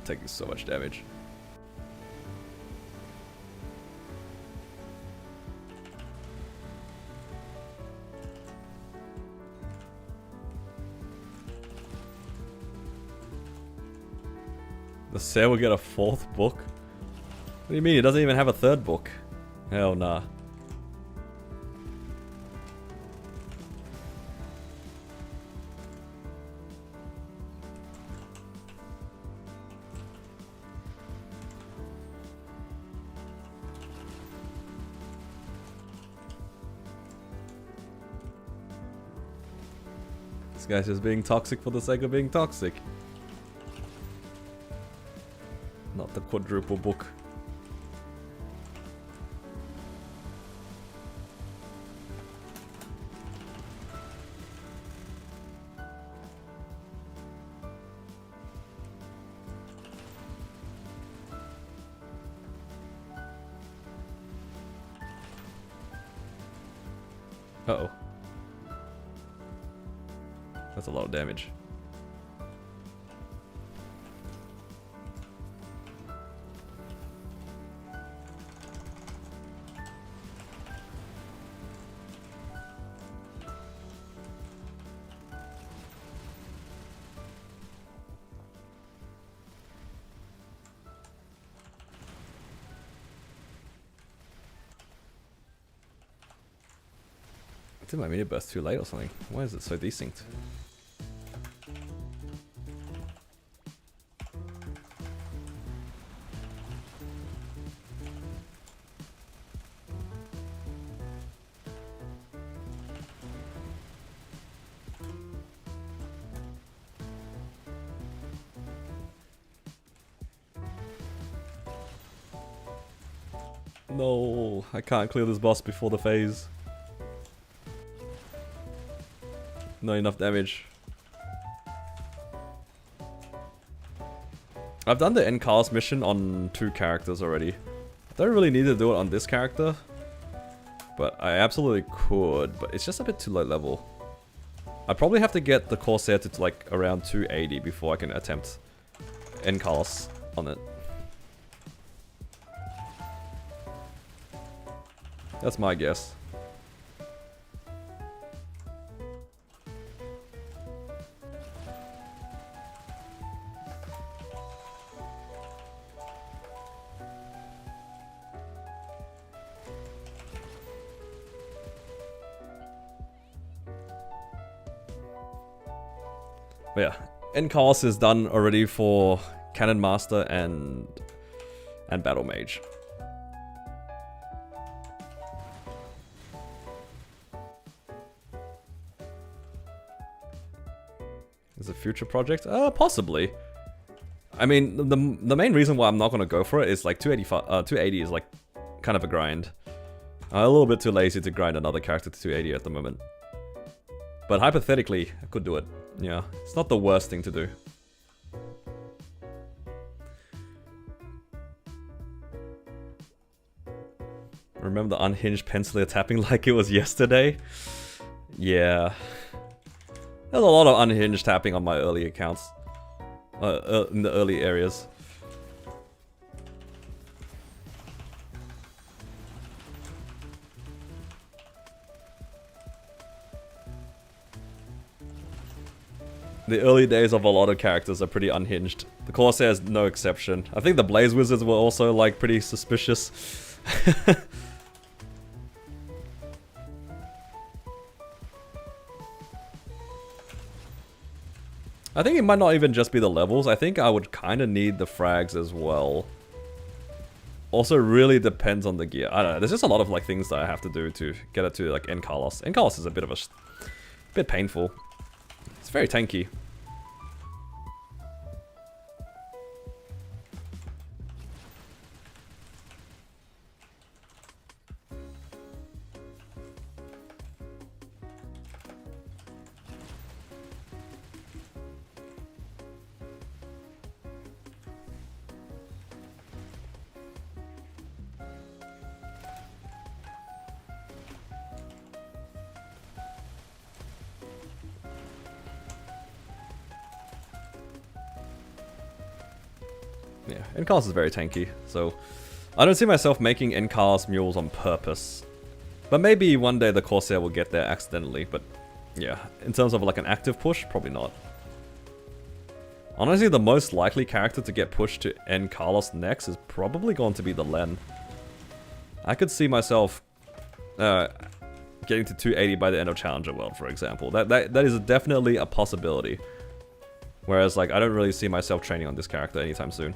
taking so much damage. The sale will get a 4th book? What do you mean? It doesn't even have a 3rd book. Hell nah. This guy's just being toxic for the sake of being toxic. Not the quadruple book. Uh-oh. That's a lot of damage. I did my mini burst too late or something. Why is it so desynced? No, I can't clear this boss before the phase. Not enough damage. I've done the end cast mission on 2 characters already. I don't really need to do it on this character, but I absolutely could, but it's just a bit too low level. I probably have to get the Corsair to like around 280 before I can attempt end cast on it. That's my guess. But yeah, end cast is done already for Cannon Master and Battle Mage. Is it a future project? Possibly. I mean, the main reason why I'm not gonna go for it is like 280 is like kind of a grind. I'm a little bit too lazy to grind another character to 280 at the moment. But hypothetically, I could do it. Yeah, it's not the worst thing to do. Remember the unhinged penciler tapping like it was yesterday? Yeah. There's a lot of unhinged tapping on my early accounts. In the early areas. The early days of a lot of characters are pretty unhinged. The Corsair is no exception. I think the Blaze Wizards were also like pretty suspicious. I think it might not even just be the levels. I think I would kind of need the frags as well. Also really depends on the gear. I don't know. There's just a lot of like things that I have to do to get it to like Encarlos. Encarlos is a bit of a bit painful. It's very tanky. Yeah, Encarlus is very tanky, so I don't see myself making Encarlus mules on purpose. But maybe one day the Corsair will get there accidentally, but yeah, in terms of like an active push, probably not. Honestly, the most likely character to get pushed to Encarlus next is probably going to be the Len. I could see myself getting to 280 by the end of Challenger World, for example. That is definitely a possibility. Whereas, like, I don't really see myself training on this character anytime soon.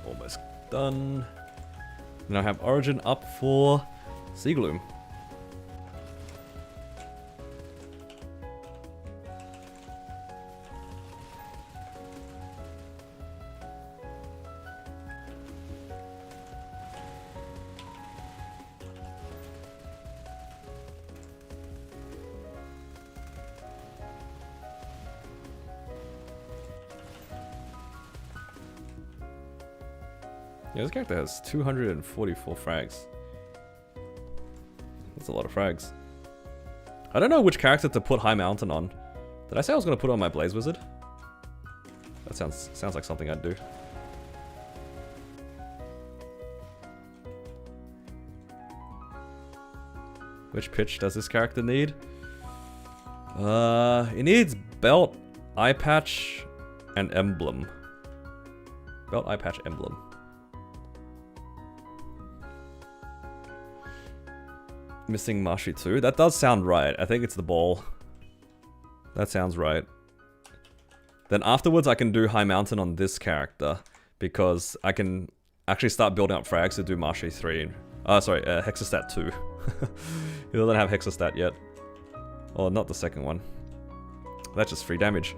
Almost done. Now I have Origin up for Seagloom. Yeah, this character has 244 frags. That's a lot of frags. I don't know which character to put High Mountain on. Did I say I was going to put on my Blaze Wizard? That sounds like something I'd do. Which pitch does this character need? It needs Belt, Eye Patch, and Emblem. Belt, Eye Patch, Emblem. Missing Mashi 2. That does sound right. I think it's the ball. That sounds right. Then afterwards I can do High Mountain on this character, because I can actually start building up frags to do Mashi 3. Sorry, Hexastat 2. He doesn't have Hexastat yet. Or not the second one. That's just free damage.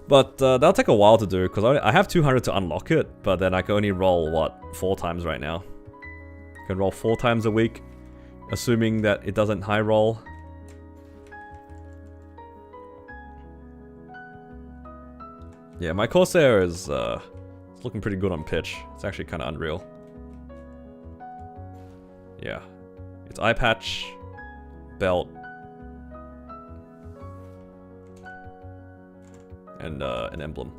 But that'll take a while to do, because I have 200 to unlock it, but then I can only roll, what, 4 times right now. I can roll 4 times a week. Assuming that it doesn't high roll. Yeah, my Corsair is it's looking pretty good on pitch. It's actually kind of unreal. Yeah. It's Eye Patch, Belt, and an Emblem.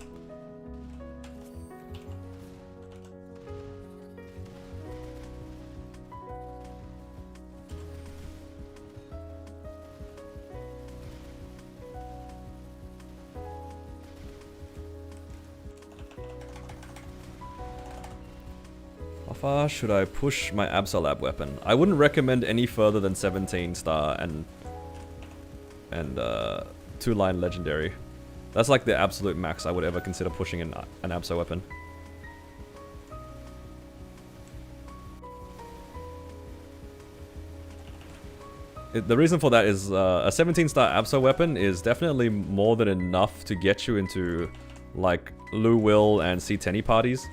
How far should I push my Absolab weapon? I wouldn't recommend any further than 17 star and 2-line legendary. That's like the absolute max I would ever consider pushing an Abso weapon. The reason for that is a 17 star Abso weapon is definitely more than enough to get you into like Lu Will and C10 parties.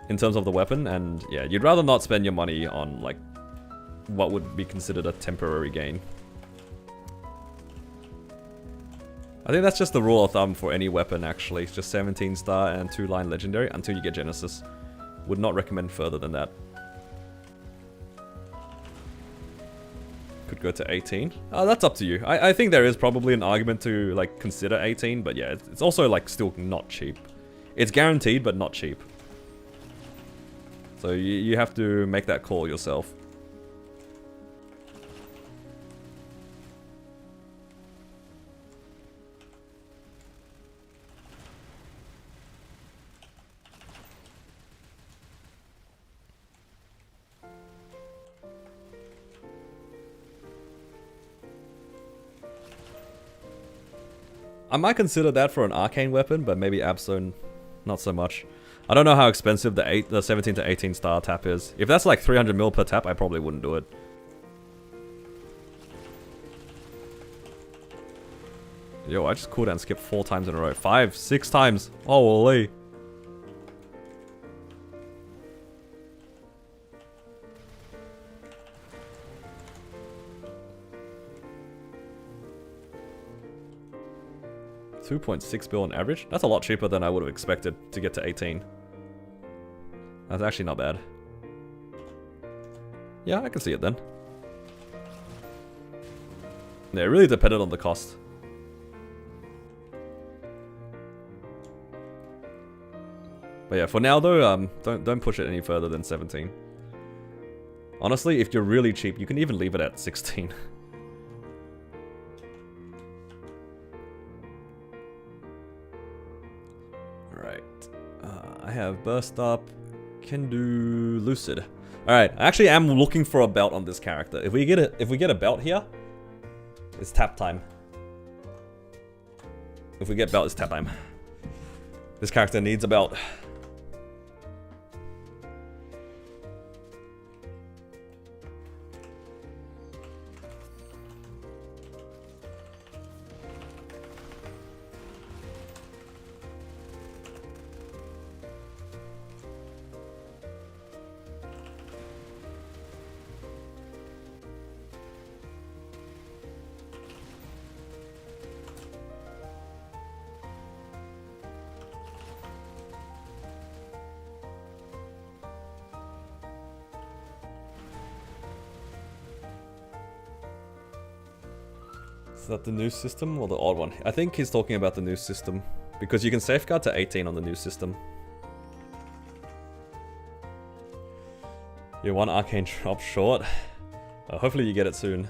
In terms of the weapon, and yeah, you'd rather not spend your money on like what would be considered a temporary gain. I think that's just the rule of thumb for any weapon actually, it's just 17 star and 2-line legendary until you get Genesis. Would not recommend further than that. Could go to 18. That's up to you. I think there is probably an argument to like consider 18, but yeah, it's also like still not cheap. It's guaranteed, but not cheap. So you have to make that call yourself. I might consider that for an arcane weapon, but maybe Abso not so much. I don't know how expensive the 17 to 18 star tap is. If that's like 300 mil per tap, I probably wouldn't do it. Yo, I just cooldown skipped 4 times in a row. 5, 6 times. Holy. $2.6 on average? That's a lot cheaper than I would have expected to get to 18. That's actually not bad. Yeah, I can see it then. Yeah, it really depended on the cost. But yeah, for now though, don't push it any further than 17. Honestly, if you're really cheap, you can even leave it at 16. Alright. I have Burst Up. Can do Lucid. Alright, I actually am looking for a belt on this character. If we get a belt here, it's tap time. If we get belt, it's tap time. This character needs a belt. Is that the new system or the old one? I think he's talking about the new system. Because you can safeguard to 18 on the new system. You're one arcane drop short. Hopefully you get it soon.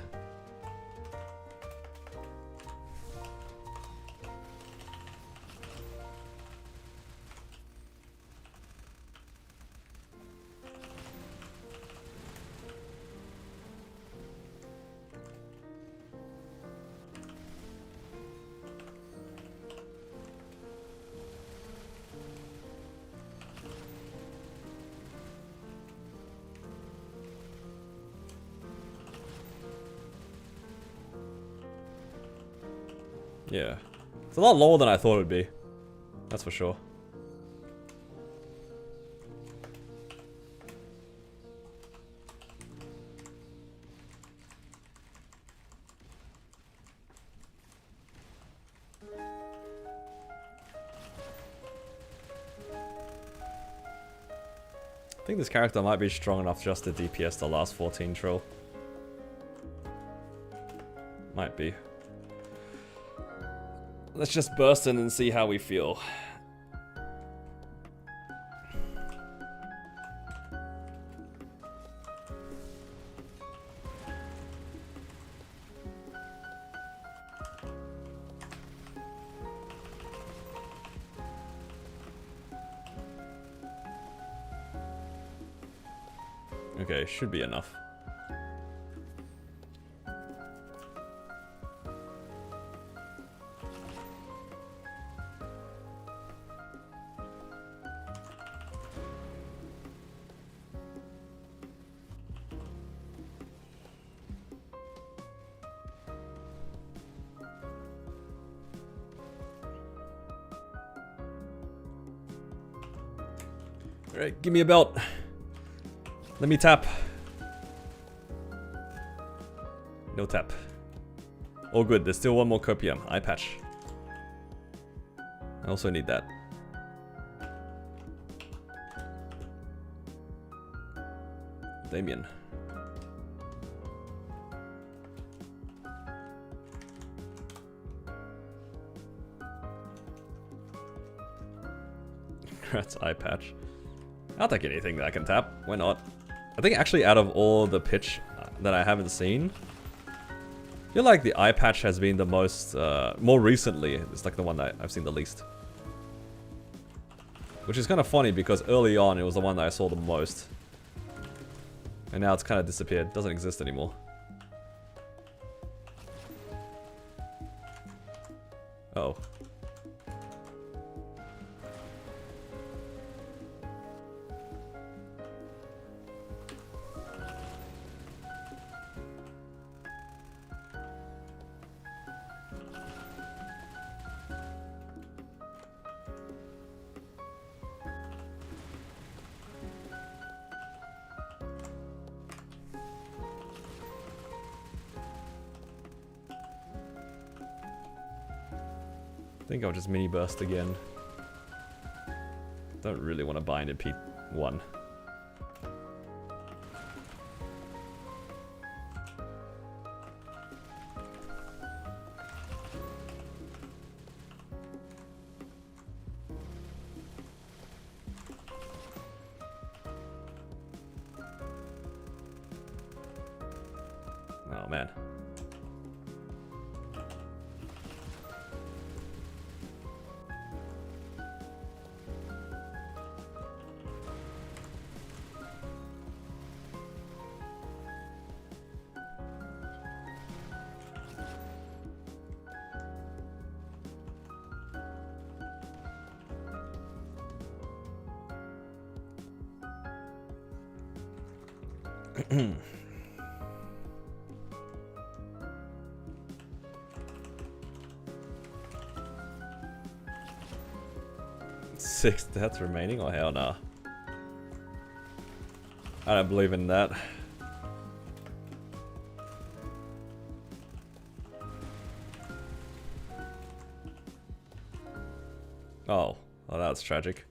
Yeah. It's a lot lower than I thought it would be. That's for sure. I think this character might be strong enough just to DPS the last 14 trill. Might be. Let's just burst in and see how we feel. Okay, should be enough. Alright, give me a belt. Let me tap. No tap. All good, there's still one more copium. Eye patch. I also need that. Damien. Congrats, eye patch. I'll take anything that I can tap. Why not? I think actually out of all the pitch that I haven't seen, I feel like the eye patch has been the most, more recently, it's like the one that I've seen the least. Which is kind of funny because early on it was the one that I saw the most. And now it's kind of disappeared, doesn't exist anymore. Uh-oh. think I'll just mini burst again. Don't really want to bind at P1. Oh man. Six deaths remaining? Oh hell no. I don't believe in that. Oh, well that's tragic.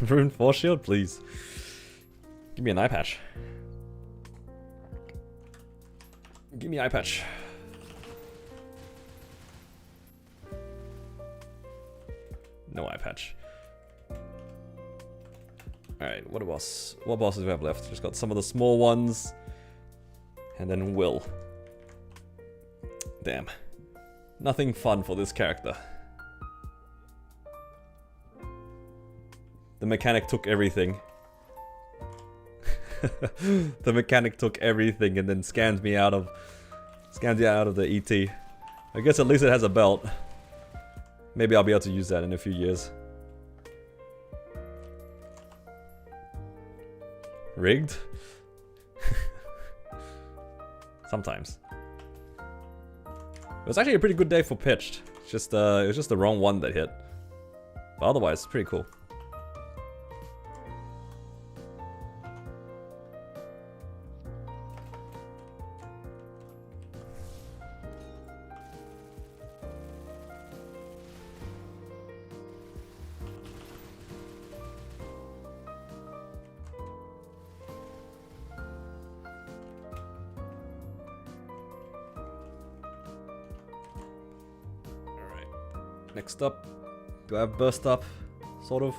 Rune force shield, please. Give me an eye patch. Give me eye patch. No eye patch. Alright, what bosses do we have left? Just got some of the small ones. And then Will. Damn. Nothing fun for this character. The mechanic took everything. The mechanic took everything and then scans me out of the ET. I guess at least it has a belt. Maybe I'll be able to use that in a few years. Rigged? Sometimes. It was actually a pretty good day for pitched. It's just it was just the wrong one that hit. But otherwise, it's pretty cool. Next up, do I have burst up? Sort of.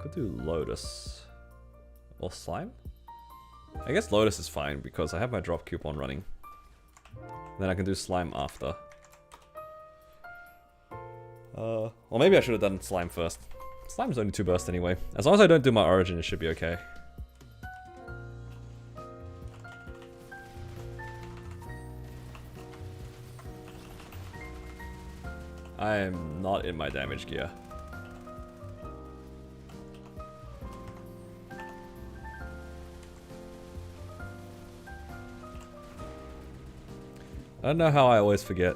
Could do Lotus. Or Slime? I guess Lotus is fine because I have my drop coupon running. Then I can do Slime after. Or maybe I should have done Slime first. Slime's only 2 bursts anyway. As long as I don't do my Origin, it should be okay. I am not in my damage gear. I don't know how I always forget.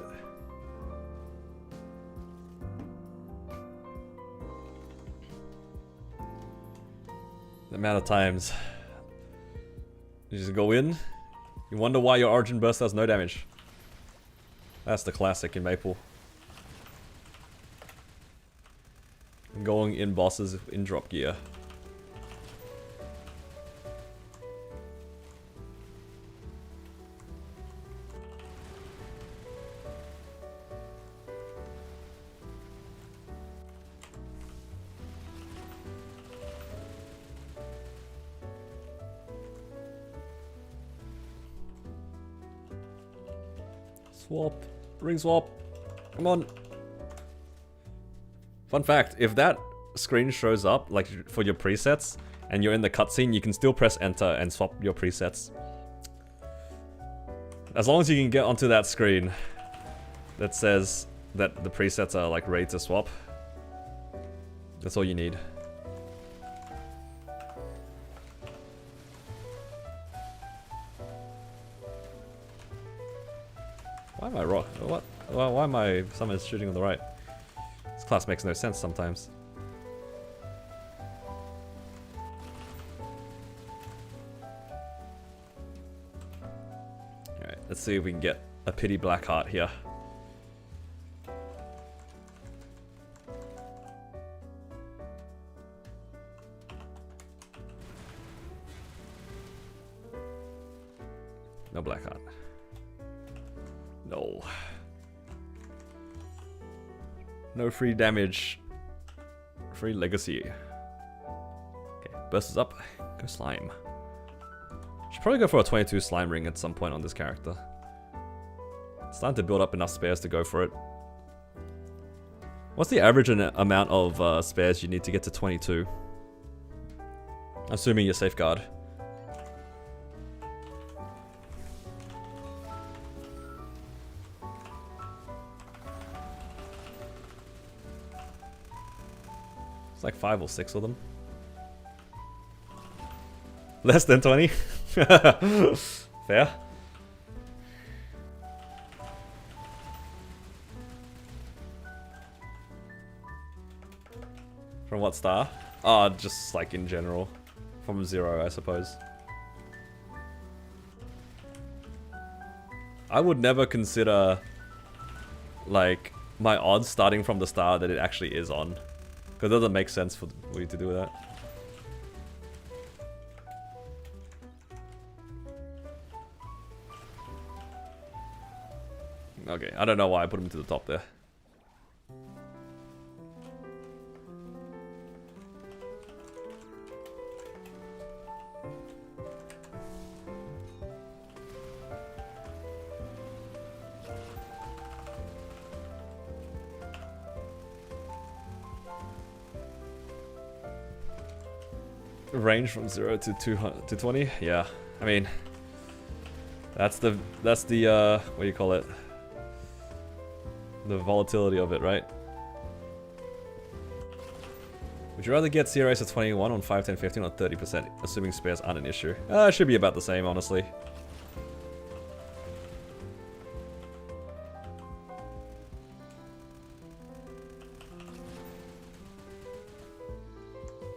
The amount of times you just go in, you wonder why your Origin Burst does no damage. That's the classic in Maple. Going in bosses in drop gear. Swap. Ring swap. Come on. Fun fact, if that screen shows up, like for your presets, and you're in the cutscene, you can still press enter and swap your presets. As long as you can get onto that screen that says that the presets are like ready to swap, that's all you need. Why am I rock? What? Why am I someone shooting on the right? This class makes no sense sometimes. Alright, let's see if we can get a pity black heart here. No black heart. No. No free damage. Free legacy. Okay, burst is up. Go slime. Should probably go for a 22 slime ring at some point on this character. It's starting to build up enough spares to go for it. What's the average amount of spares you need to get to 22? Assuming you're safeguard. It's like 5 or 6 of them. Less than 20? Fair. From what star? Oh, just like in general. From 0, I suppose. I would never consider like my odds starting from the star that it actually is on. Because it doesn't make sense for you to do that. Okay, I don't know why I put him to the top there. Range from 0 to 200 to 20. Yeah, I mean, that's the what do you call it? The volatility of it, right? Would you rather get CRS at 21 on 5, 10, 15 or 30%, assuming spares aren't an issue? It should be about the same, honestly.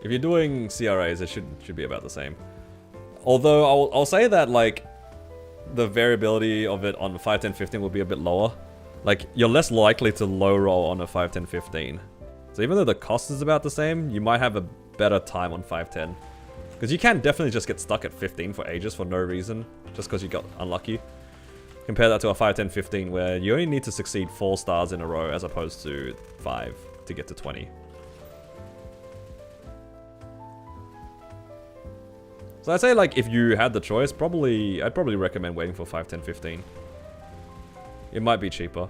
If you're doing CRAs, it should be about the same. Although I'll say that like the variability of it on 5, 10, 15 will be a bit lower. Like you're less likely to low roll on a 5, 10, 15. So even though the cost is about the same, you might have a better time on 5, 10. Because you can definitely just get stuck at 15 for ages for no reason, just because you got unlucky. Compare that to a 5, 10, 15 where you only need to succeed 4 stars in a row as opposed to 5 to get to 20. So I'd say like if you had the choice, I'd probably recommend waiting for 5, 10, 15. It might be cheaper.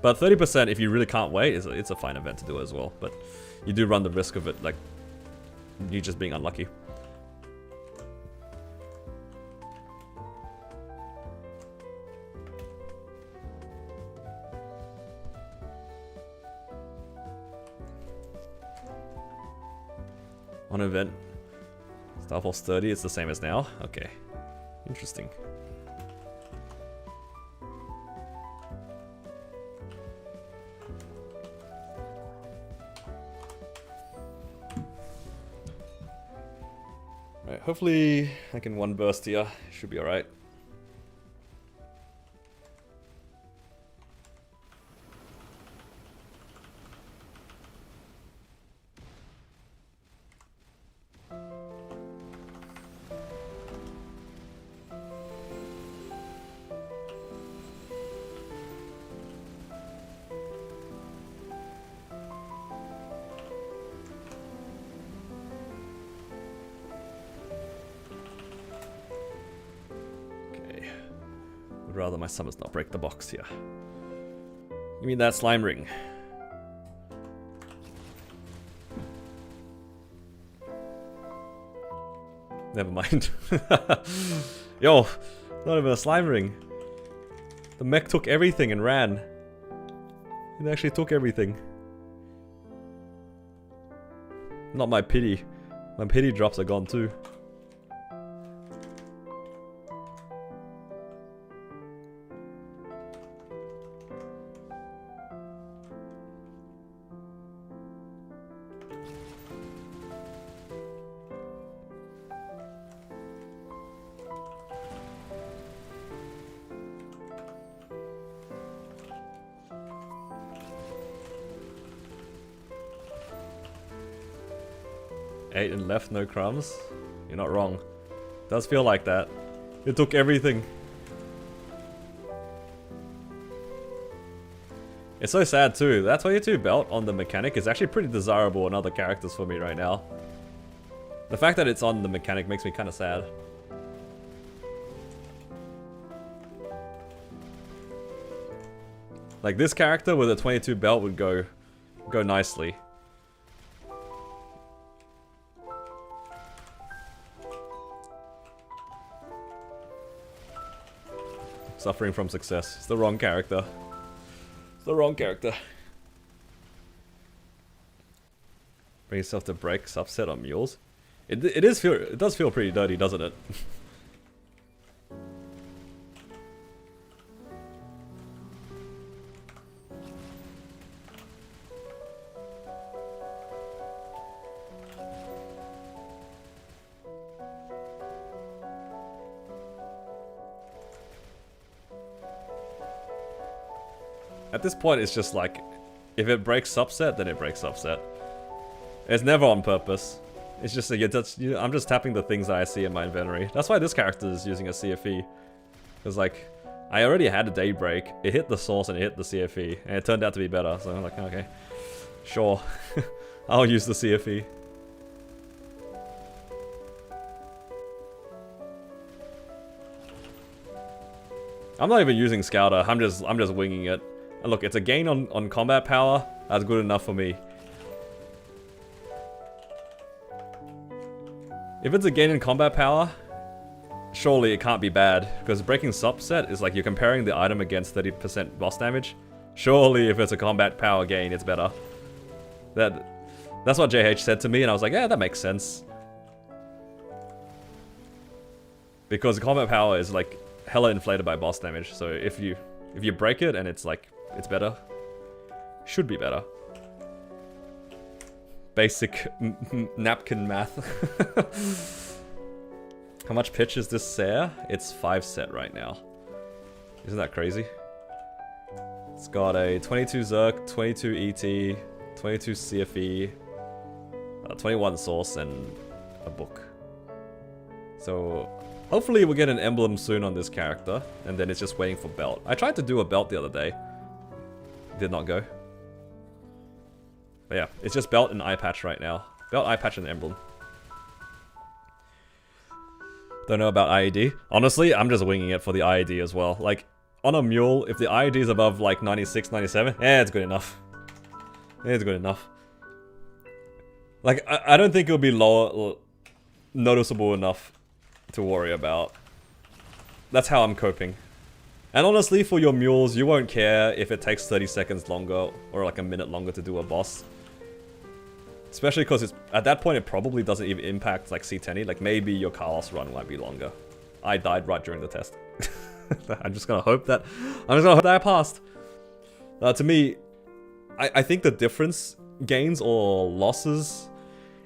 But 30% if you really can't wait, it's a fine event to do as well. But you do run the risk of it like you just being unlucky. On event. Star Force 30, it's the same as now? Okay. Interesting. Right, hopefully I can one burst here. Should be alright. Would rather my summons not break the box here. Give me that slime ring. Never mind. Yo, not even a slime ring. The mech took everything and ran. It actually took everything. Not my pity. My pity drops are gone too. Ate and left no crumbs? You're not wrong. Does feel like that. It took everything. It's so sad too. That 22 belt on the mechanic is actually pretty desirable in other characters for me right now. The fact that it's on the mechanic makes me kind of sad. Like this character with a 22 belt would go nicely. Suffering from success. It's the wrong character. It's the wrong character. Bring yourself to break subset on mules. It does feel pretty dirty, doesn't it? At this point, it's just like, if it breaks subset, then it breaks subset. It's never on purpose. It's just I'm just tapping the things that I see in my inventory. That's why this character is using a CFE. Because like, I already had a daybreak, it hit the source and it hit the CFE, and it turned out to be better. So I'm like, okay, sure, I'll use the CFE. I'm not even using Scouter. I'm just winging it. And look, it's a gain on combat power. That's good enough for me. If it's a gain in combat power, surely it can't be bad. Because breaking subset is like you're comparing the item against 30% boss damage. Surely if it's a combat power gain, it's better. That's what JH said to me, and I was like, yeah, that makes sense. Because combat power is like hella inflated by boss damage. So if you break it and it's like, it's better. Should be better. Basic napkin math. How much pitch is this Sair? It's 5 set right now. Isn't that crazy? It's got a 22 Zerk, 22 ET, 22 CFE, 21 source, and a book. So hopefully we'll get an emblem soon on this character, and then it's just waiting for belt. I tried to do a belt the other day. Did not go. But yeah, it's just belt and eye patch right now. Belt, eye patch, and emblem. Don't know about IED. Honestly, I'm just winging it for the IED as well. Like, on a mule, if the IED is above like 96, 97, it's good enough. It's good enough. Like, I don't think it'll be lower, noticeable enough to worry about. That's how I'm coping. And honestly, for your mules, you won't care if it takes 30 seconds longer or like a minute longer to do a boss. Especially because at that point it probably doesn't even impact like C10. Like maybe your Carlos run might be longer. I died right during the test. I'm just gonna hope that I passed. To me, I think the difference, gains or losses,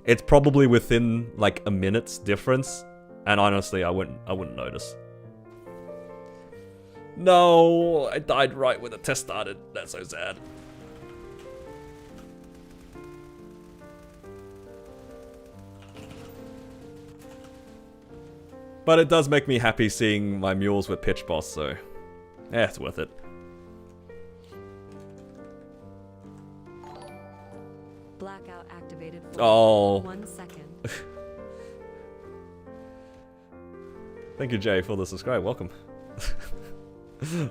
it's probably within like a minute's difference. And honestly, I wouldn't notice. No, I died right when the test started. That's so sad. But it does make me happy seeing my mules with pitch boss, so yeah, it's worth it. Blackout activated for 1 second. Thank you, Jay, for the subscribe. Welcome.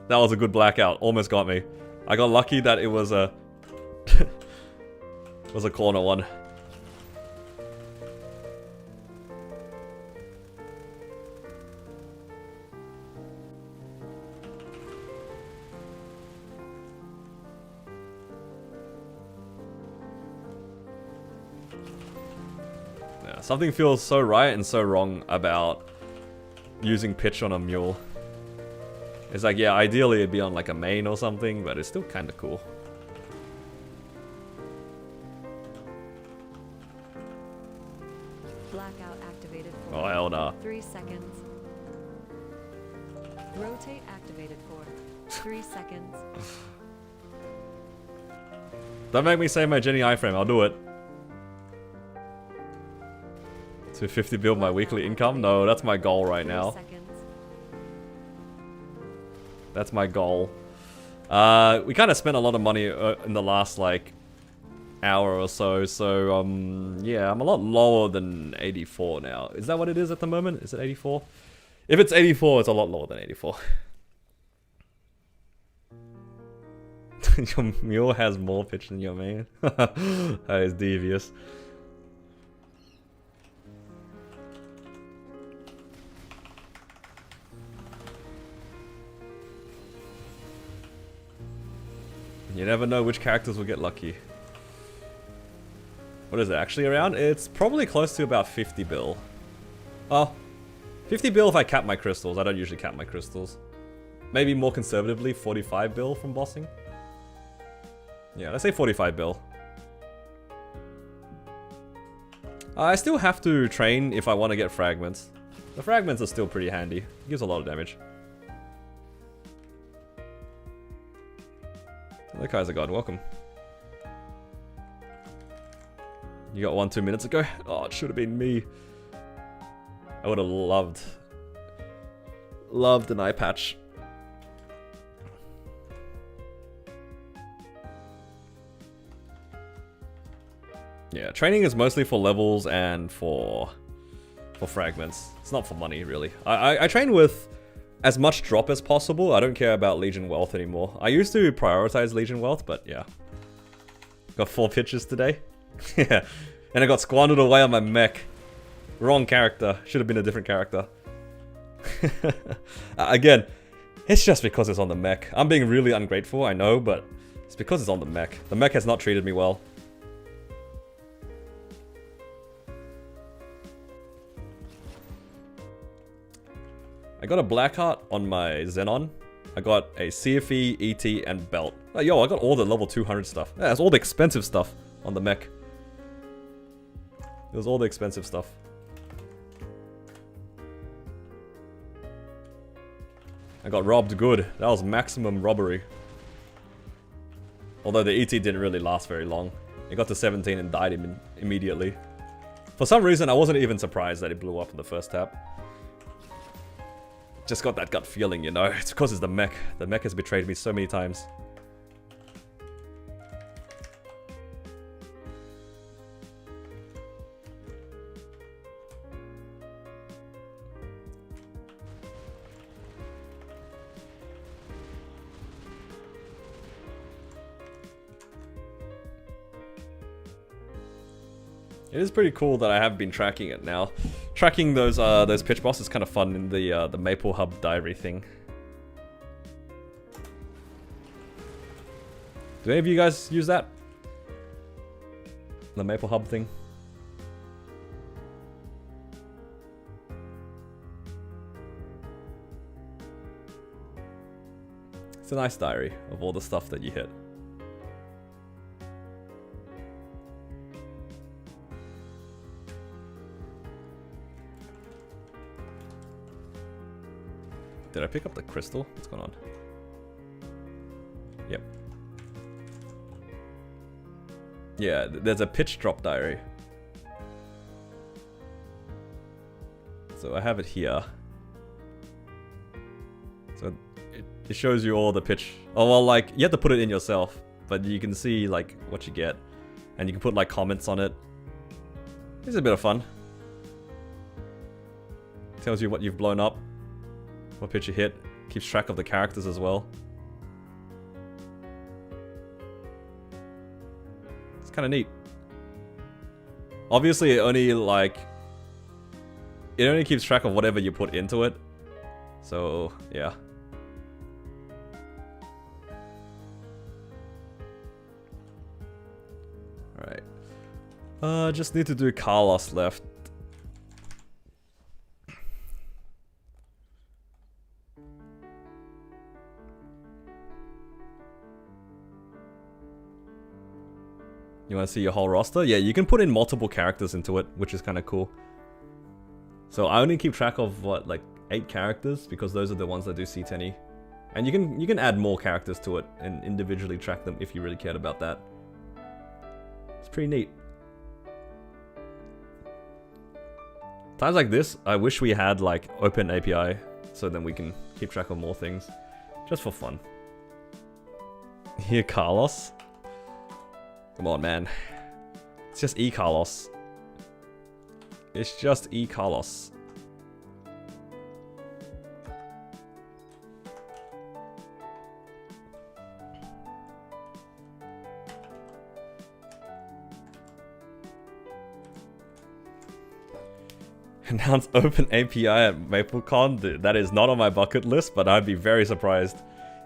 That was a good blackout. Almost got me. I got lucky that it was a was a corner one. Yeah, something feels so right and so wrong about using pitch on a mule. It's like, yeah, ideally it'd be on like a main or something, but it's still kind of cool. Blackout activated for Oh, hell nah. 3 seconds. Rotate activated for 3 seconds. Don't make me say my Jenny iframe, I'll do it. To 50 build my weekly income? No, that's my goal right 3 now. seconds. That's my goal. We kind of spent a lot of money in the last, like, hour or so, yeah, I'm a lot lower than 84 now. Is that what it is at the moment? Is it 84? If it's 84, it's a lot lower than 84. Your mule has more pitch than your main. That is devious. You never know which characters will get lucky. What is it actually around? It's probably close to about 50 bill. Oh, 50 bill if I cap my crystals. I don't usually cap my crystals. Maybe more conservatively, 45 bill from bossing. Yeah, let's say 45 bill. I still have to train if I want to get fragments. The fragments are still pretty handy. It gives a lot of damage. Hello Kaiser God, welcome. You got 1 2 minutes ago? Oh, it should have been me. I would have loved an eye patch. Yeah, training is mostly for levels and for fragments. It's not for money, really. I train with as much drop as possible. I don't care about Legion Wealth anymore. I used to prioritize Legion Wealth, but yeah. Got 4 pitches today. Yeah. And I got squandered away on my mech. Wrong character. Should have been a different character. Again, it's just because it's on the mech. I'm being really ungrateful, I know, but it's because it's on the mech. The mech has not treated me well. I got a Blackheart on my Xenon. I got a CFE, ET, and Belt. Oh, yo, I got all the level 200 stuff. Yeah, that's all the expensive stuff on the mech. It was all the expensive stuff. I got robbed good. That was maximum robbery. Although the ET didn't really last very long. It got to 17 and died immediately. For some reason, I wasn't even surprised that it blew up in the first tap. Just got that gut feeling, you know. It's because it's the mech. The mech has betrayed me so many times. It is pretty cool that I have been tracking it now. Tracking those pitch boss is kind of fun in the Maple Hub diary thing. Do any of you guys use that? The Maple Hub thing? It's a nice diary of all the stuff that you hit. Did I pick up the crystal? What's going on? Yep. Yeah, there's a pitch drop diary. So I have it here. So it shows you all the pitch. Oh, well, like, you have to put it in yourself. But you can see, like, what you get. And you can put, like, comments on it. It's a bit of fun. Tells you what you've blown up. What pitch you hit. Keeps track of the characters as well. It's kind of neat. Obviously, it only keeps track of whatever you put into it. So, yeah. Alright. Just need to do Carlos left. You want to see your whole roster? Yeah, you can put in multiple characters into it, which is kind of cool. So I only keep track of, what, like 8 characters, because those are the ones that do C10E. And you can add more characters to it and individually track them if you really cared about that. It's pretty neat. Times like this, I wish we had like open API so then we can keep track of more things. Just for fun. Here, Carlos. Come on, man. It's just E Carlos. It's just E Carlos. Announce open API at MapleCon. Dude, that is not on my bucket list, but I'd be very surprised.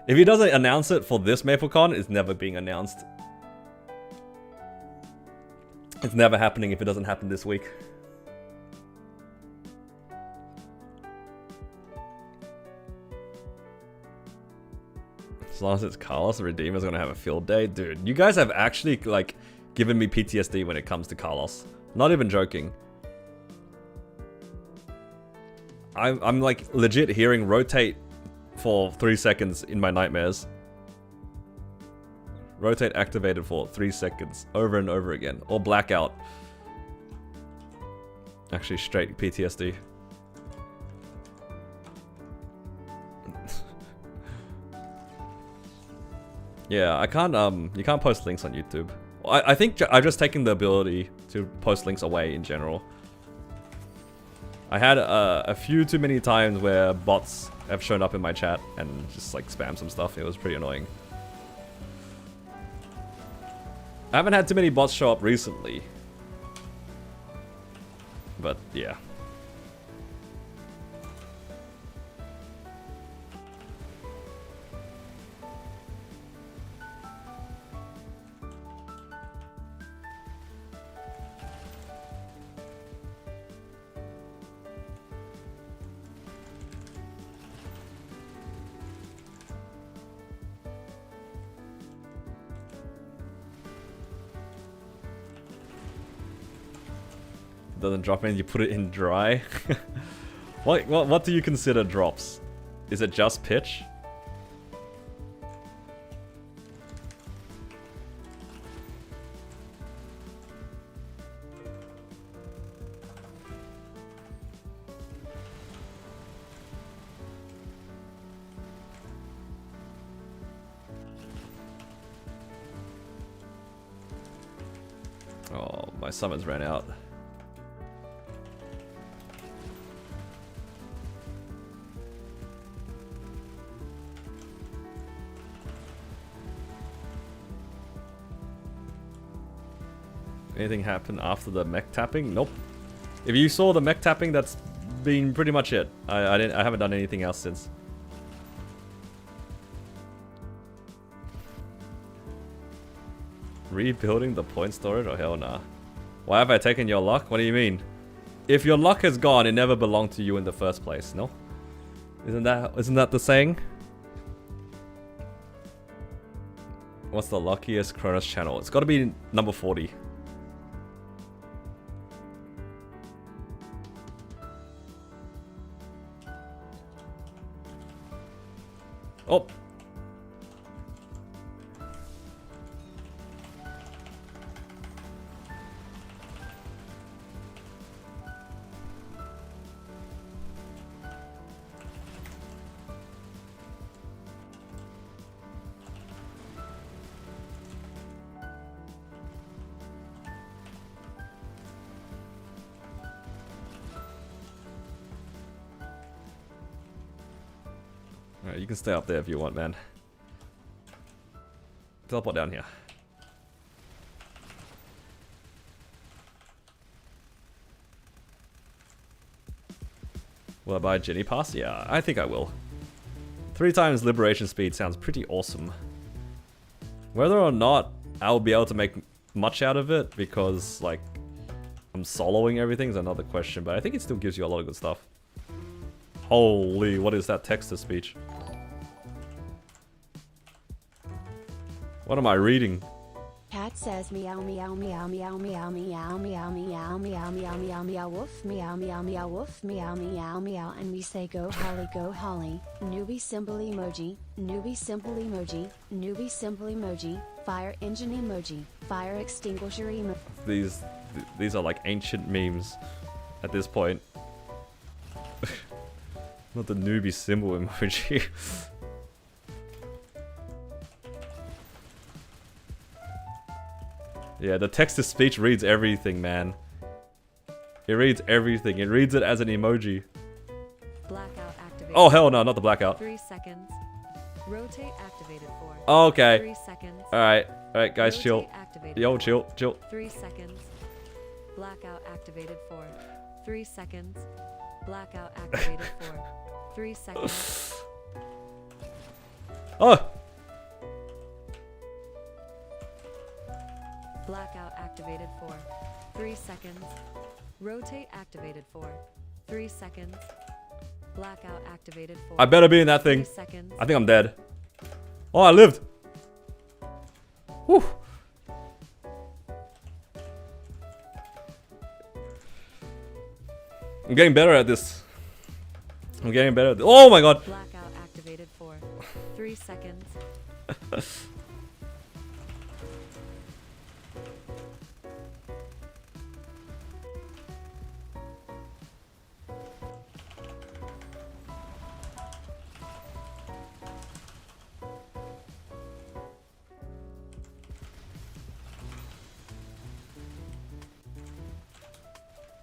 If he doesn't announce it for this MapleCon, it's never being announced. It's never happening if it doesn't happen this week. As long as it's Carlos, the Redeemer's gonna have a field day. Dude, you guys have actually, like, given me PTSD when it comes to Carlos. Not even joking. I'm like legit hearing rotate for 3 seconds in my nightmares. Rotate activated for 3 seconds over and over again. Or blackout. Actually straight PTSD. Yeah, I can't you can't post links on YouTube. I think I've just taken the ability to post links away in general. I had a few too many times where bots have shown up in my chat and just like spam some stuff. It was pretty annoying. I haven't had too many bots show up recently. But yeah. Doesn't drop in, you put it in dry. What do you consider drops? Is it just pitch? Oh, my summons ran out. Anything happen after the mech tapping? Nope. If you saw the mech tapping, that's been pretty much it. I haven't done anything else since. Rebuilding the point storage? Oh hell nah. Why have I taken your luck? What do you mean? If your luck has gone, it never belonged to you in the first place, no? Isn't that the saying? What's the luckiest Cronus channel? It's gotta be number 40. Oh! Alright, you can stay up there if you want, man. Teleport down here. Will I buy Jenny Pass? Yeah, I think I will. 3 times liberation speed sounds pretty awesome. Whether or not I'll be able to make much out of it because, like, I'm soloing everything is another question, but I think it still gives you a lot of good stuff. Holy, what is that text-to-speech? What am I reading? Cat says meow meow meow meow meow meow meow meow meow meow meow meow woof meow meow meow woof meow meow meow, and we say go Holly, newbie simple emoji, newbie simple emoji, newbie simple emoji, fire engine emoji, fire extinguisher emoji. These are like ancient memes. at this point. Not the newbie symbol emoji. Yeah, the text-to-speech reads everything, man. It reads everything. It reads it as an emoji. Blackout activated. Oh, hell no, not the blackout. 3 seconds. Rotate activated for. Oh, okay. 3 seconds. Alright, guys, Rotate chill. activated Yo, for. chill. 3 seconds. Blackout activated for. 3 seconds. Blackout activated for. 3 seconds. Oh! Blackout activated for. 3 seconds. Rotate activated for. 3 seconds. Blackout activated for. I better be in that thing. 3 seconds. I think I'm dead. Oh, I lived! Whew! I'm getting better at this. I'm getting better at this. Oh my god! Blackout activated for. 3 seconds.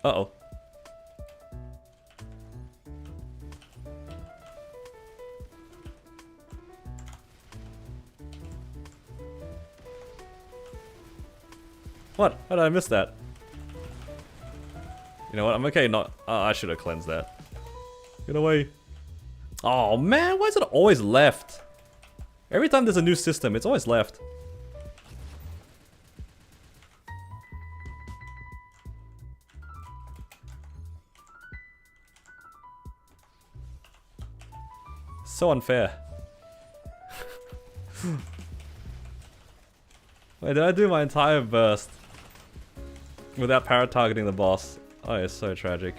Uh-oh. What? How did I miss that? You know what? I'm okay not... I should have cleansed that. Get away. Oh man, why is it always left? Every time there's a new system, it's always left. So unfair. Wait, did I do my entire burst without para-targeting the boss? Oh, it's so tragic.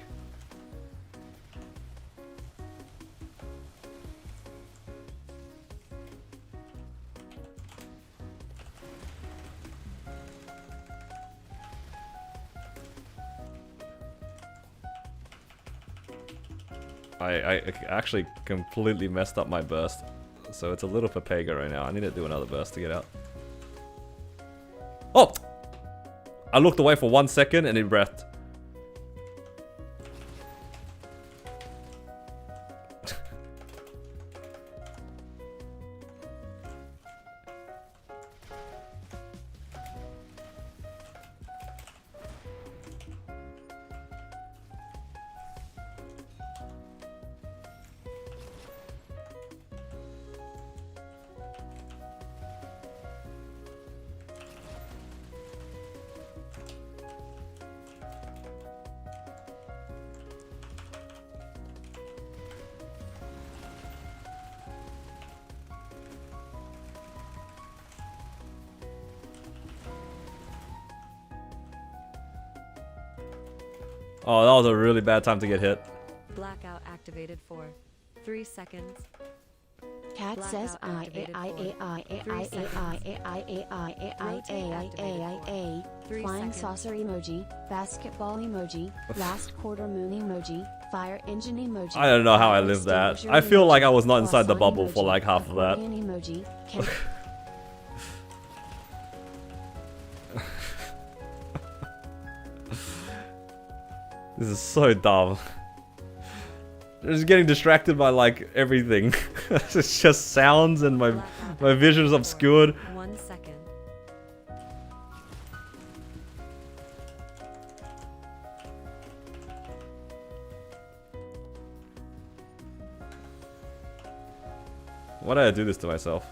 I actually completely messed up my burst, so it's a little Papega right now. I need to do another burst to get out. Oh! I looked away for 1 second and it breathed. Oh, that was a really bad time to get hit. Blackout activated for 3 seconds. Cat says flying saucer emoji, basketball emoji, last quarter moon emoji, fire engine emoji. I don't know how I lived that. I feel like I was not inside the bubble for like half of that. Emoji, This is so dumb. I'm just getting distracted by like everything. It's just sounds and my vision is obscured. 1 second. Why did I do this to myself?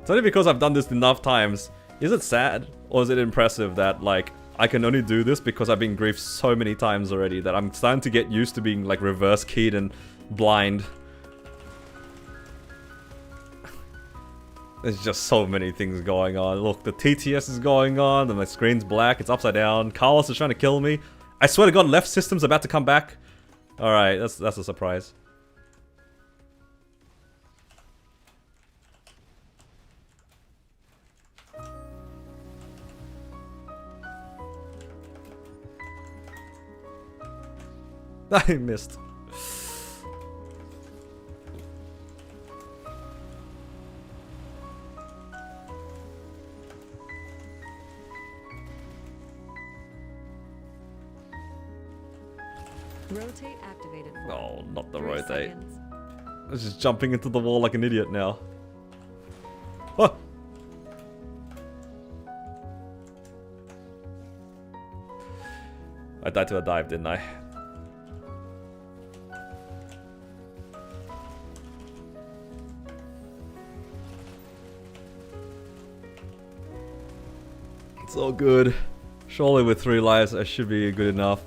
It's only because I've done this enough times. Is it sad or is it impressive that like I can only do this because I've been griefed so many times already that I'm starting to get used to being like reverse keyed and blind. There's just so many things going on. Look, the TTS is going on and my screen's black, it's upside down. Carlos is trying to kill me. I swear to God, left system's about to come back. Alright, that's a surprise. I missed. Rotate activated for Oh, not the 3 rotate. seconds. I was just jumping into the wall like an idiot now. Oh! I died to a dive, didn't I? It's all good. Surely with 3 lives, I should be good enough.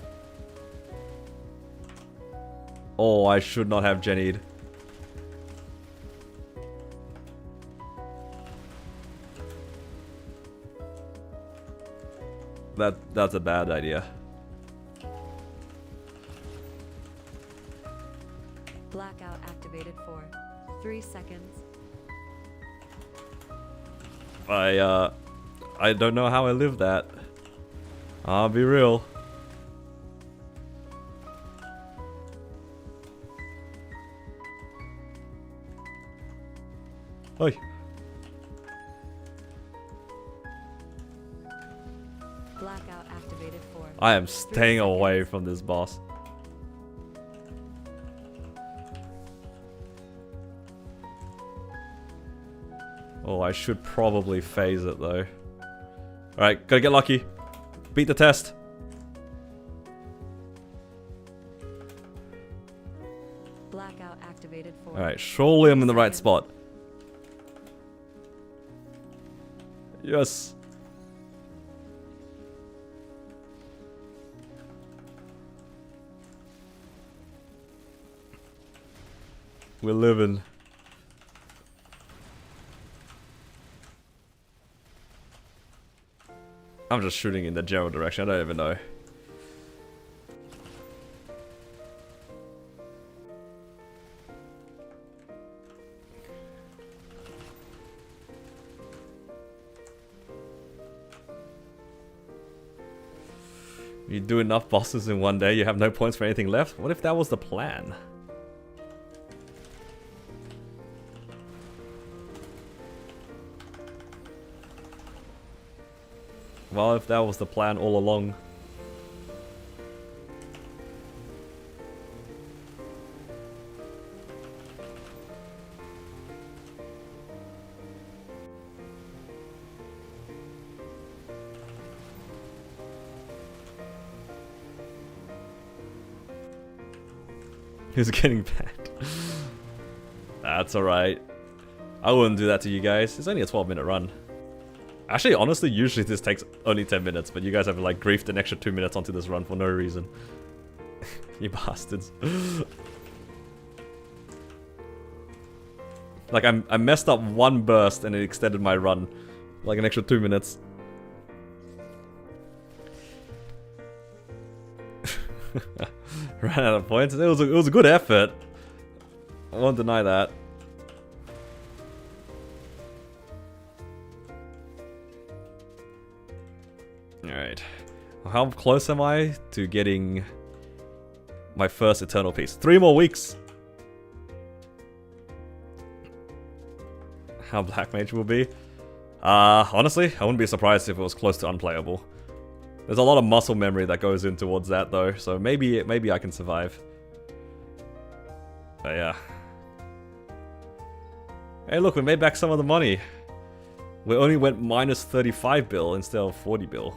Oh, I should not have Jennied. That's a bad idea. Blackout activated for 3 seconds. I don't know how I lived that. I'll be real. Oi. Blackout activated for I am staying 3 away seconds. from this boss. Oh, I should probably phase it though. Alright, gotta get lucky. Beat the test. Blackout activated for Alright, surely I'm in the right seconds. spot. Yes. We're living. I'm just shooting in the general direction, I don't even know. You do enough bosses in one day, you have no points for anything left? What if that was the plan? Well, if that was the plan all along. Who's getting banned? That's alright. I wouldn't do that to you guys. It's only a 12-minute run. Actually, honestly, usually this takes only 10 minutes, but you guys have like griefed an extra 2 minutes onto this run for no reason. You bastards. Like, I messed up one burst and it extended my run. Like an extra 2 minutes. Ran out of points. It was a good effort. I won't deny that. Alright. How close am I to getting my first Eternal Piece? 3 more weeks! How Black Mage will be? Honestly, I wouldn't be surprised if it was close to unplayable. There's a lot of muscle memory that goes in towards that though, so maybe I can survive. But yeah. Hey look, we made back some of the money. We only went minus 35 bill instead of 40 bill.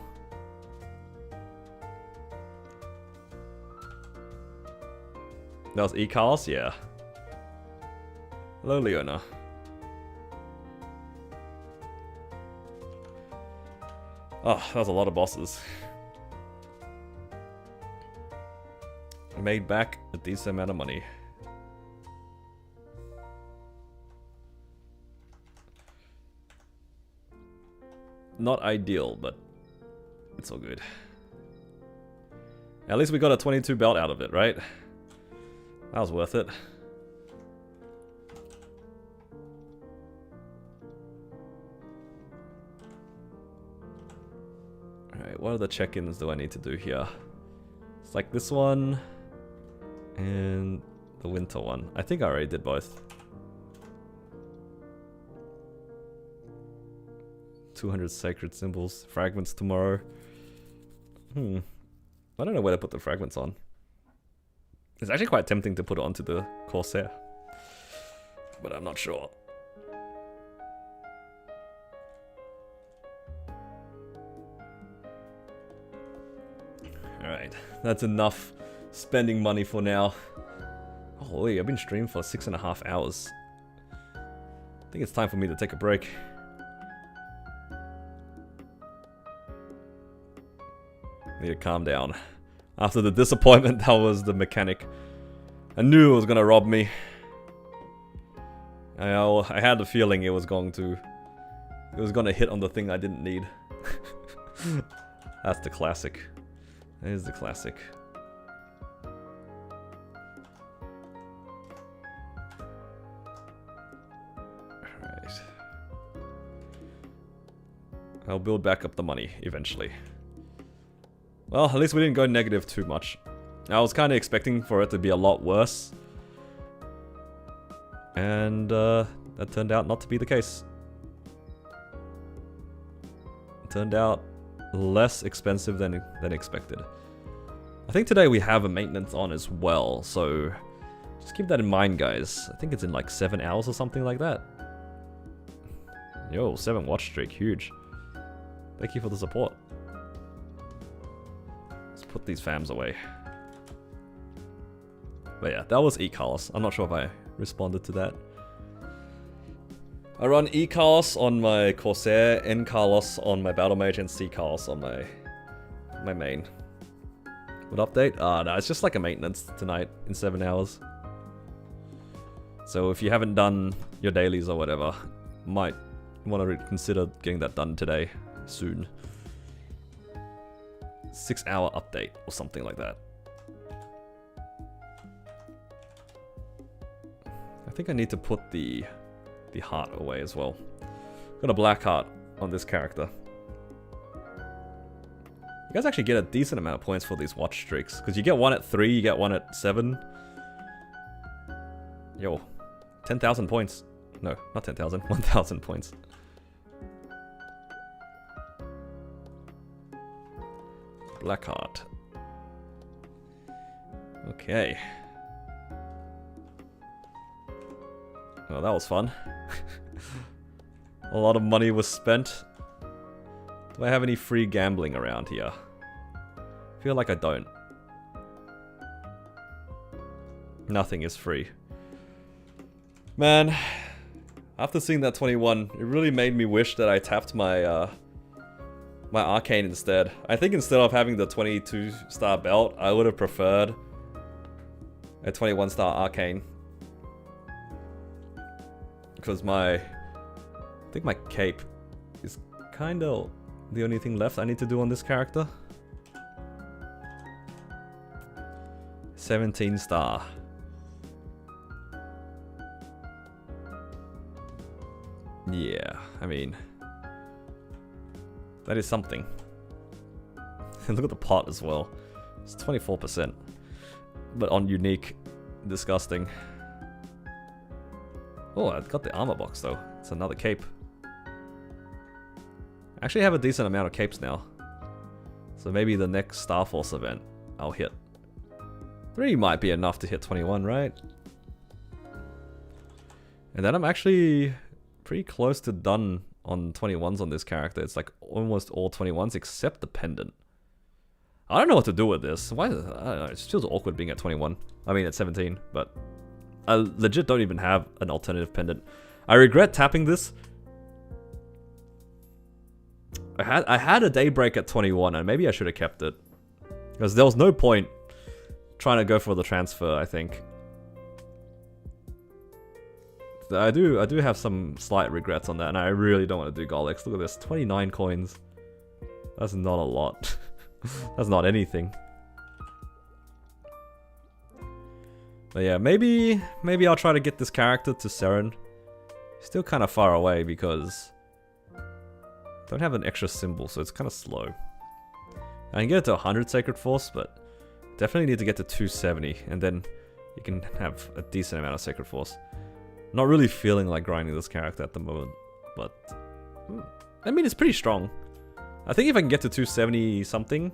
That was E-Cars? Yeah. Hello, Leona. Oh, that was a lot of bosses. I made back a decent amount of money. Not ideal, but it's all good. At least we got a 22 belt out of it, right? That was worth it. Alright, what other check-ins do I need to do here? It's like this one. And the winter one. I think I already did both. 200 sacred symbols. Fragments tomorrow. I don't know where to put the fragments on. It's actually quite tempting to put it onto the Corsair. But I'm not sure. Alright, that's enough spending money for now. Holy, I've been streaming for 6.5 hours. I think it's time for me to take a break. Need to calm down. After the disappointment that was the mechanic. I knew it was gonna rob me. I had the feeling it was gonna hit on the thing I didn't need. That's the classic. That is the classic. Alright. I'll build back up the money eventually. Well, at least we didn't go negative too much. I was kind of expecting for it to be a lot worse. And that turned out not to be the case. It turned out less expensive than expected. I think today we have a maintenance on as well, so just keep that in mind, guys. I think it's in like 7 hours or something like that. Yo, 7 watch streak, huge. Thank you for the support. Let's put these fams away. But yeah, that was E-Carlos. I'm not sure if I responded to that. I run E-Carlos on my Corsair, N-Carlos on my Battle Mage, and C-Carlos on my main. What update? No, it's just like a maintenance tonight in 7 hours. So if you haven't done your dailies or whatever, might want to consider getting that done today, soon. 6-hour update or something like that. I think I need to put the heart away as well. Got a black heart on this character. You guys actually get a decent amount of points for these watch streaks, because you get one at 3, you get one at 7. Yo, 10,000 points. No, not 10,000, 1,000 points. Black heart. Okay. Well, that was fun. A lot of money was spent. Do I have any free gambling around here? I feel like I don't. Nothing is free. Man, after seeing that 21, it really made me wish that I tapped my my arcane instead. I think instead of having the 22-star belt, I would have preferred a 21-star arcane. Because I think my cape is kind of the only thing left I need to do on this character. 17 star. Yeah, I mean, that is something. And look at the pot as well. It's 24%. But on unique, disgusting. Oh, I got the armor box though. It's another cape. I actually have a decent amount of capes now. So maybe the next Starforce event I'll hit. 3 might be enough to hit 21, right? And then I'm actually pretty close to done on 21s on this character. It's like almost all 21s except the pendant. I don't know what to do with this. Why? I don't know, it feels awkward being at 21. I mean at 17, but I legit don't even have an alternative pendant. I regret tapping this. I had a daybreak at 21 and maybe I should have kept it. Because there was no point trying to go for the transfer, I think. I do have some slight regrets on that, and I really don't want to do Golix. Look at this, 29 coins. That's not a lot. That's not anything. But yeah, maybe I'll try to get this character to Seren. Still kind of far away because I don't have an extra symbol, so it's kind of slow. I can get it to 100 Sacred Force, but Definitely need to get to 270, and then you can have a decent amount of Sacred Force. Not really feeling like grinding this character at the moment, but I mean, it's pretty strong. I think if I can get to 270 something,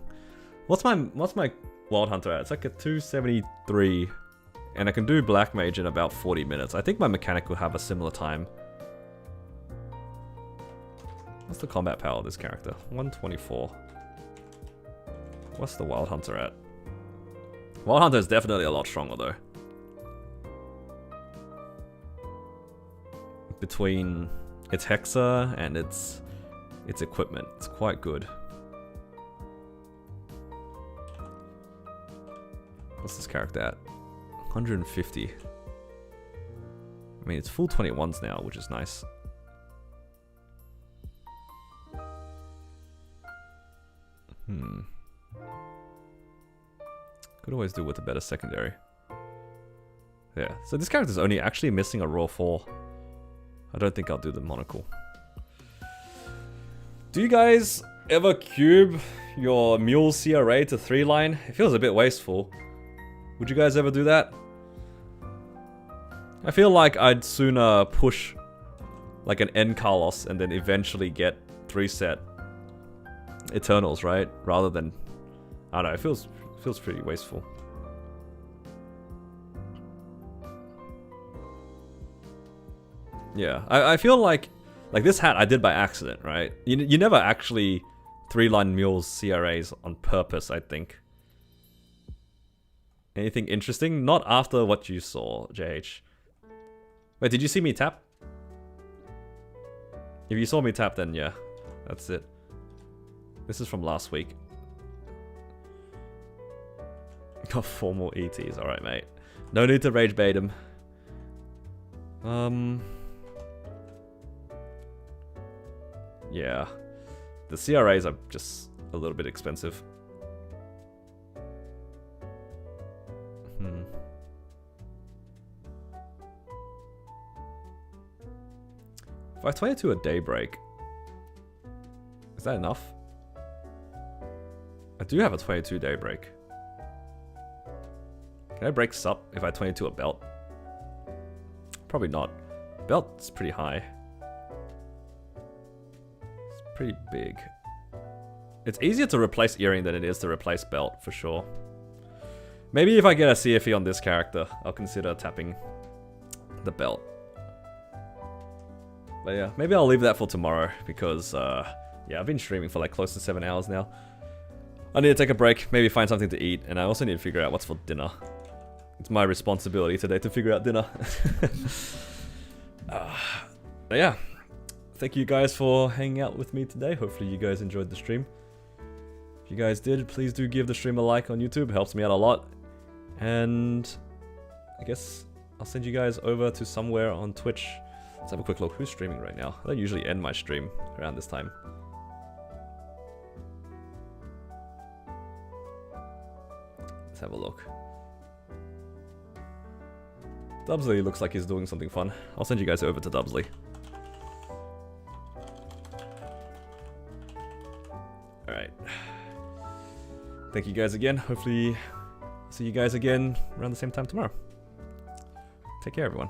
what's my Wild Hunter at? It's like a 273, and I can do Black Mage in about 40 minutes. I think my mechanic will have a similar time. What's the combat power of this character? 124. What's the Wild Hunter at? Wild Hunter is definitely a lot stronger though. Between its Hexa and its equipment, it's quite good. What's this character at? 150. I mean, it's full 21s now, which is nice. Could always do with a better secondary. Yeah, so this character's only actually missing a raw 4. I don't think I'll do the monocle. Do you guys ever cube your mule CRA to 3-line? It feels a bit wasteful. Would you guys ever do that? I feel like I'd sooner push like an N Carlos and then eventually get 3-set Eternals, right? Rather than, I don't know, it feels pretty wasteful. Yeah, I feel like this hat I did by accident, right? You never actually 3-line mules CRAs on purpose, I think. Anything interesting? Not after what you saw, JH. Wait, did you see me tap? If you saw me tap, then yeah, that's it. This is from last week. Got 4 more ETs, alright mate. No need to rage bait him. Yeah. The CRAs are just a little bit expensive. 522 a daybreak. Is that enough? I do have a 22 daybreak. Can I break sup if I 22 a belt? Probably not. Belt's pretty high. It's pretty big. It's easier to replace earring than it is to replace belt, for sure. Maybe if I get a CFE on this character, I'll consider tapping the belt. But yeah, maybe I'll leave that for tomorrow because, yeah, I've been streaming for like close to 7 hours now. I need to take a break, maybe find something to eat, and I also need to figure out what's for dinner. It's my responsibility today to figure out dinner. But yeah, thank you guys for hanging out with me today. Hopefully you guys enjoyed the stream. If you guys did, please do give the stream a like on YouTube. It helps me out a lot. And I guess I'll send you guys over to somewhere on Twitch. Let's have a quick look. Who's streaming right now? I don't usually end my stream around this time. Let's have a look. Dubsley looks like he's doing something fun. I'll send you guys over to Dubsley. Alright. Thank you guys again. Hopefully see you guys again around the same time tomorrow. Take care, everyone.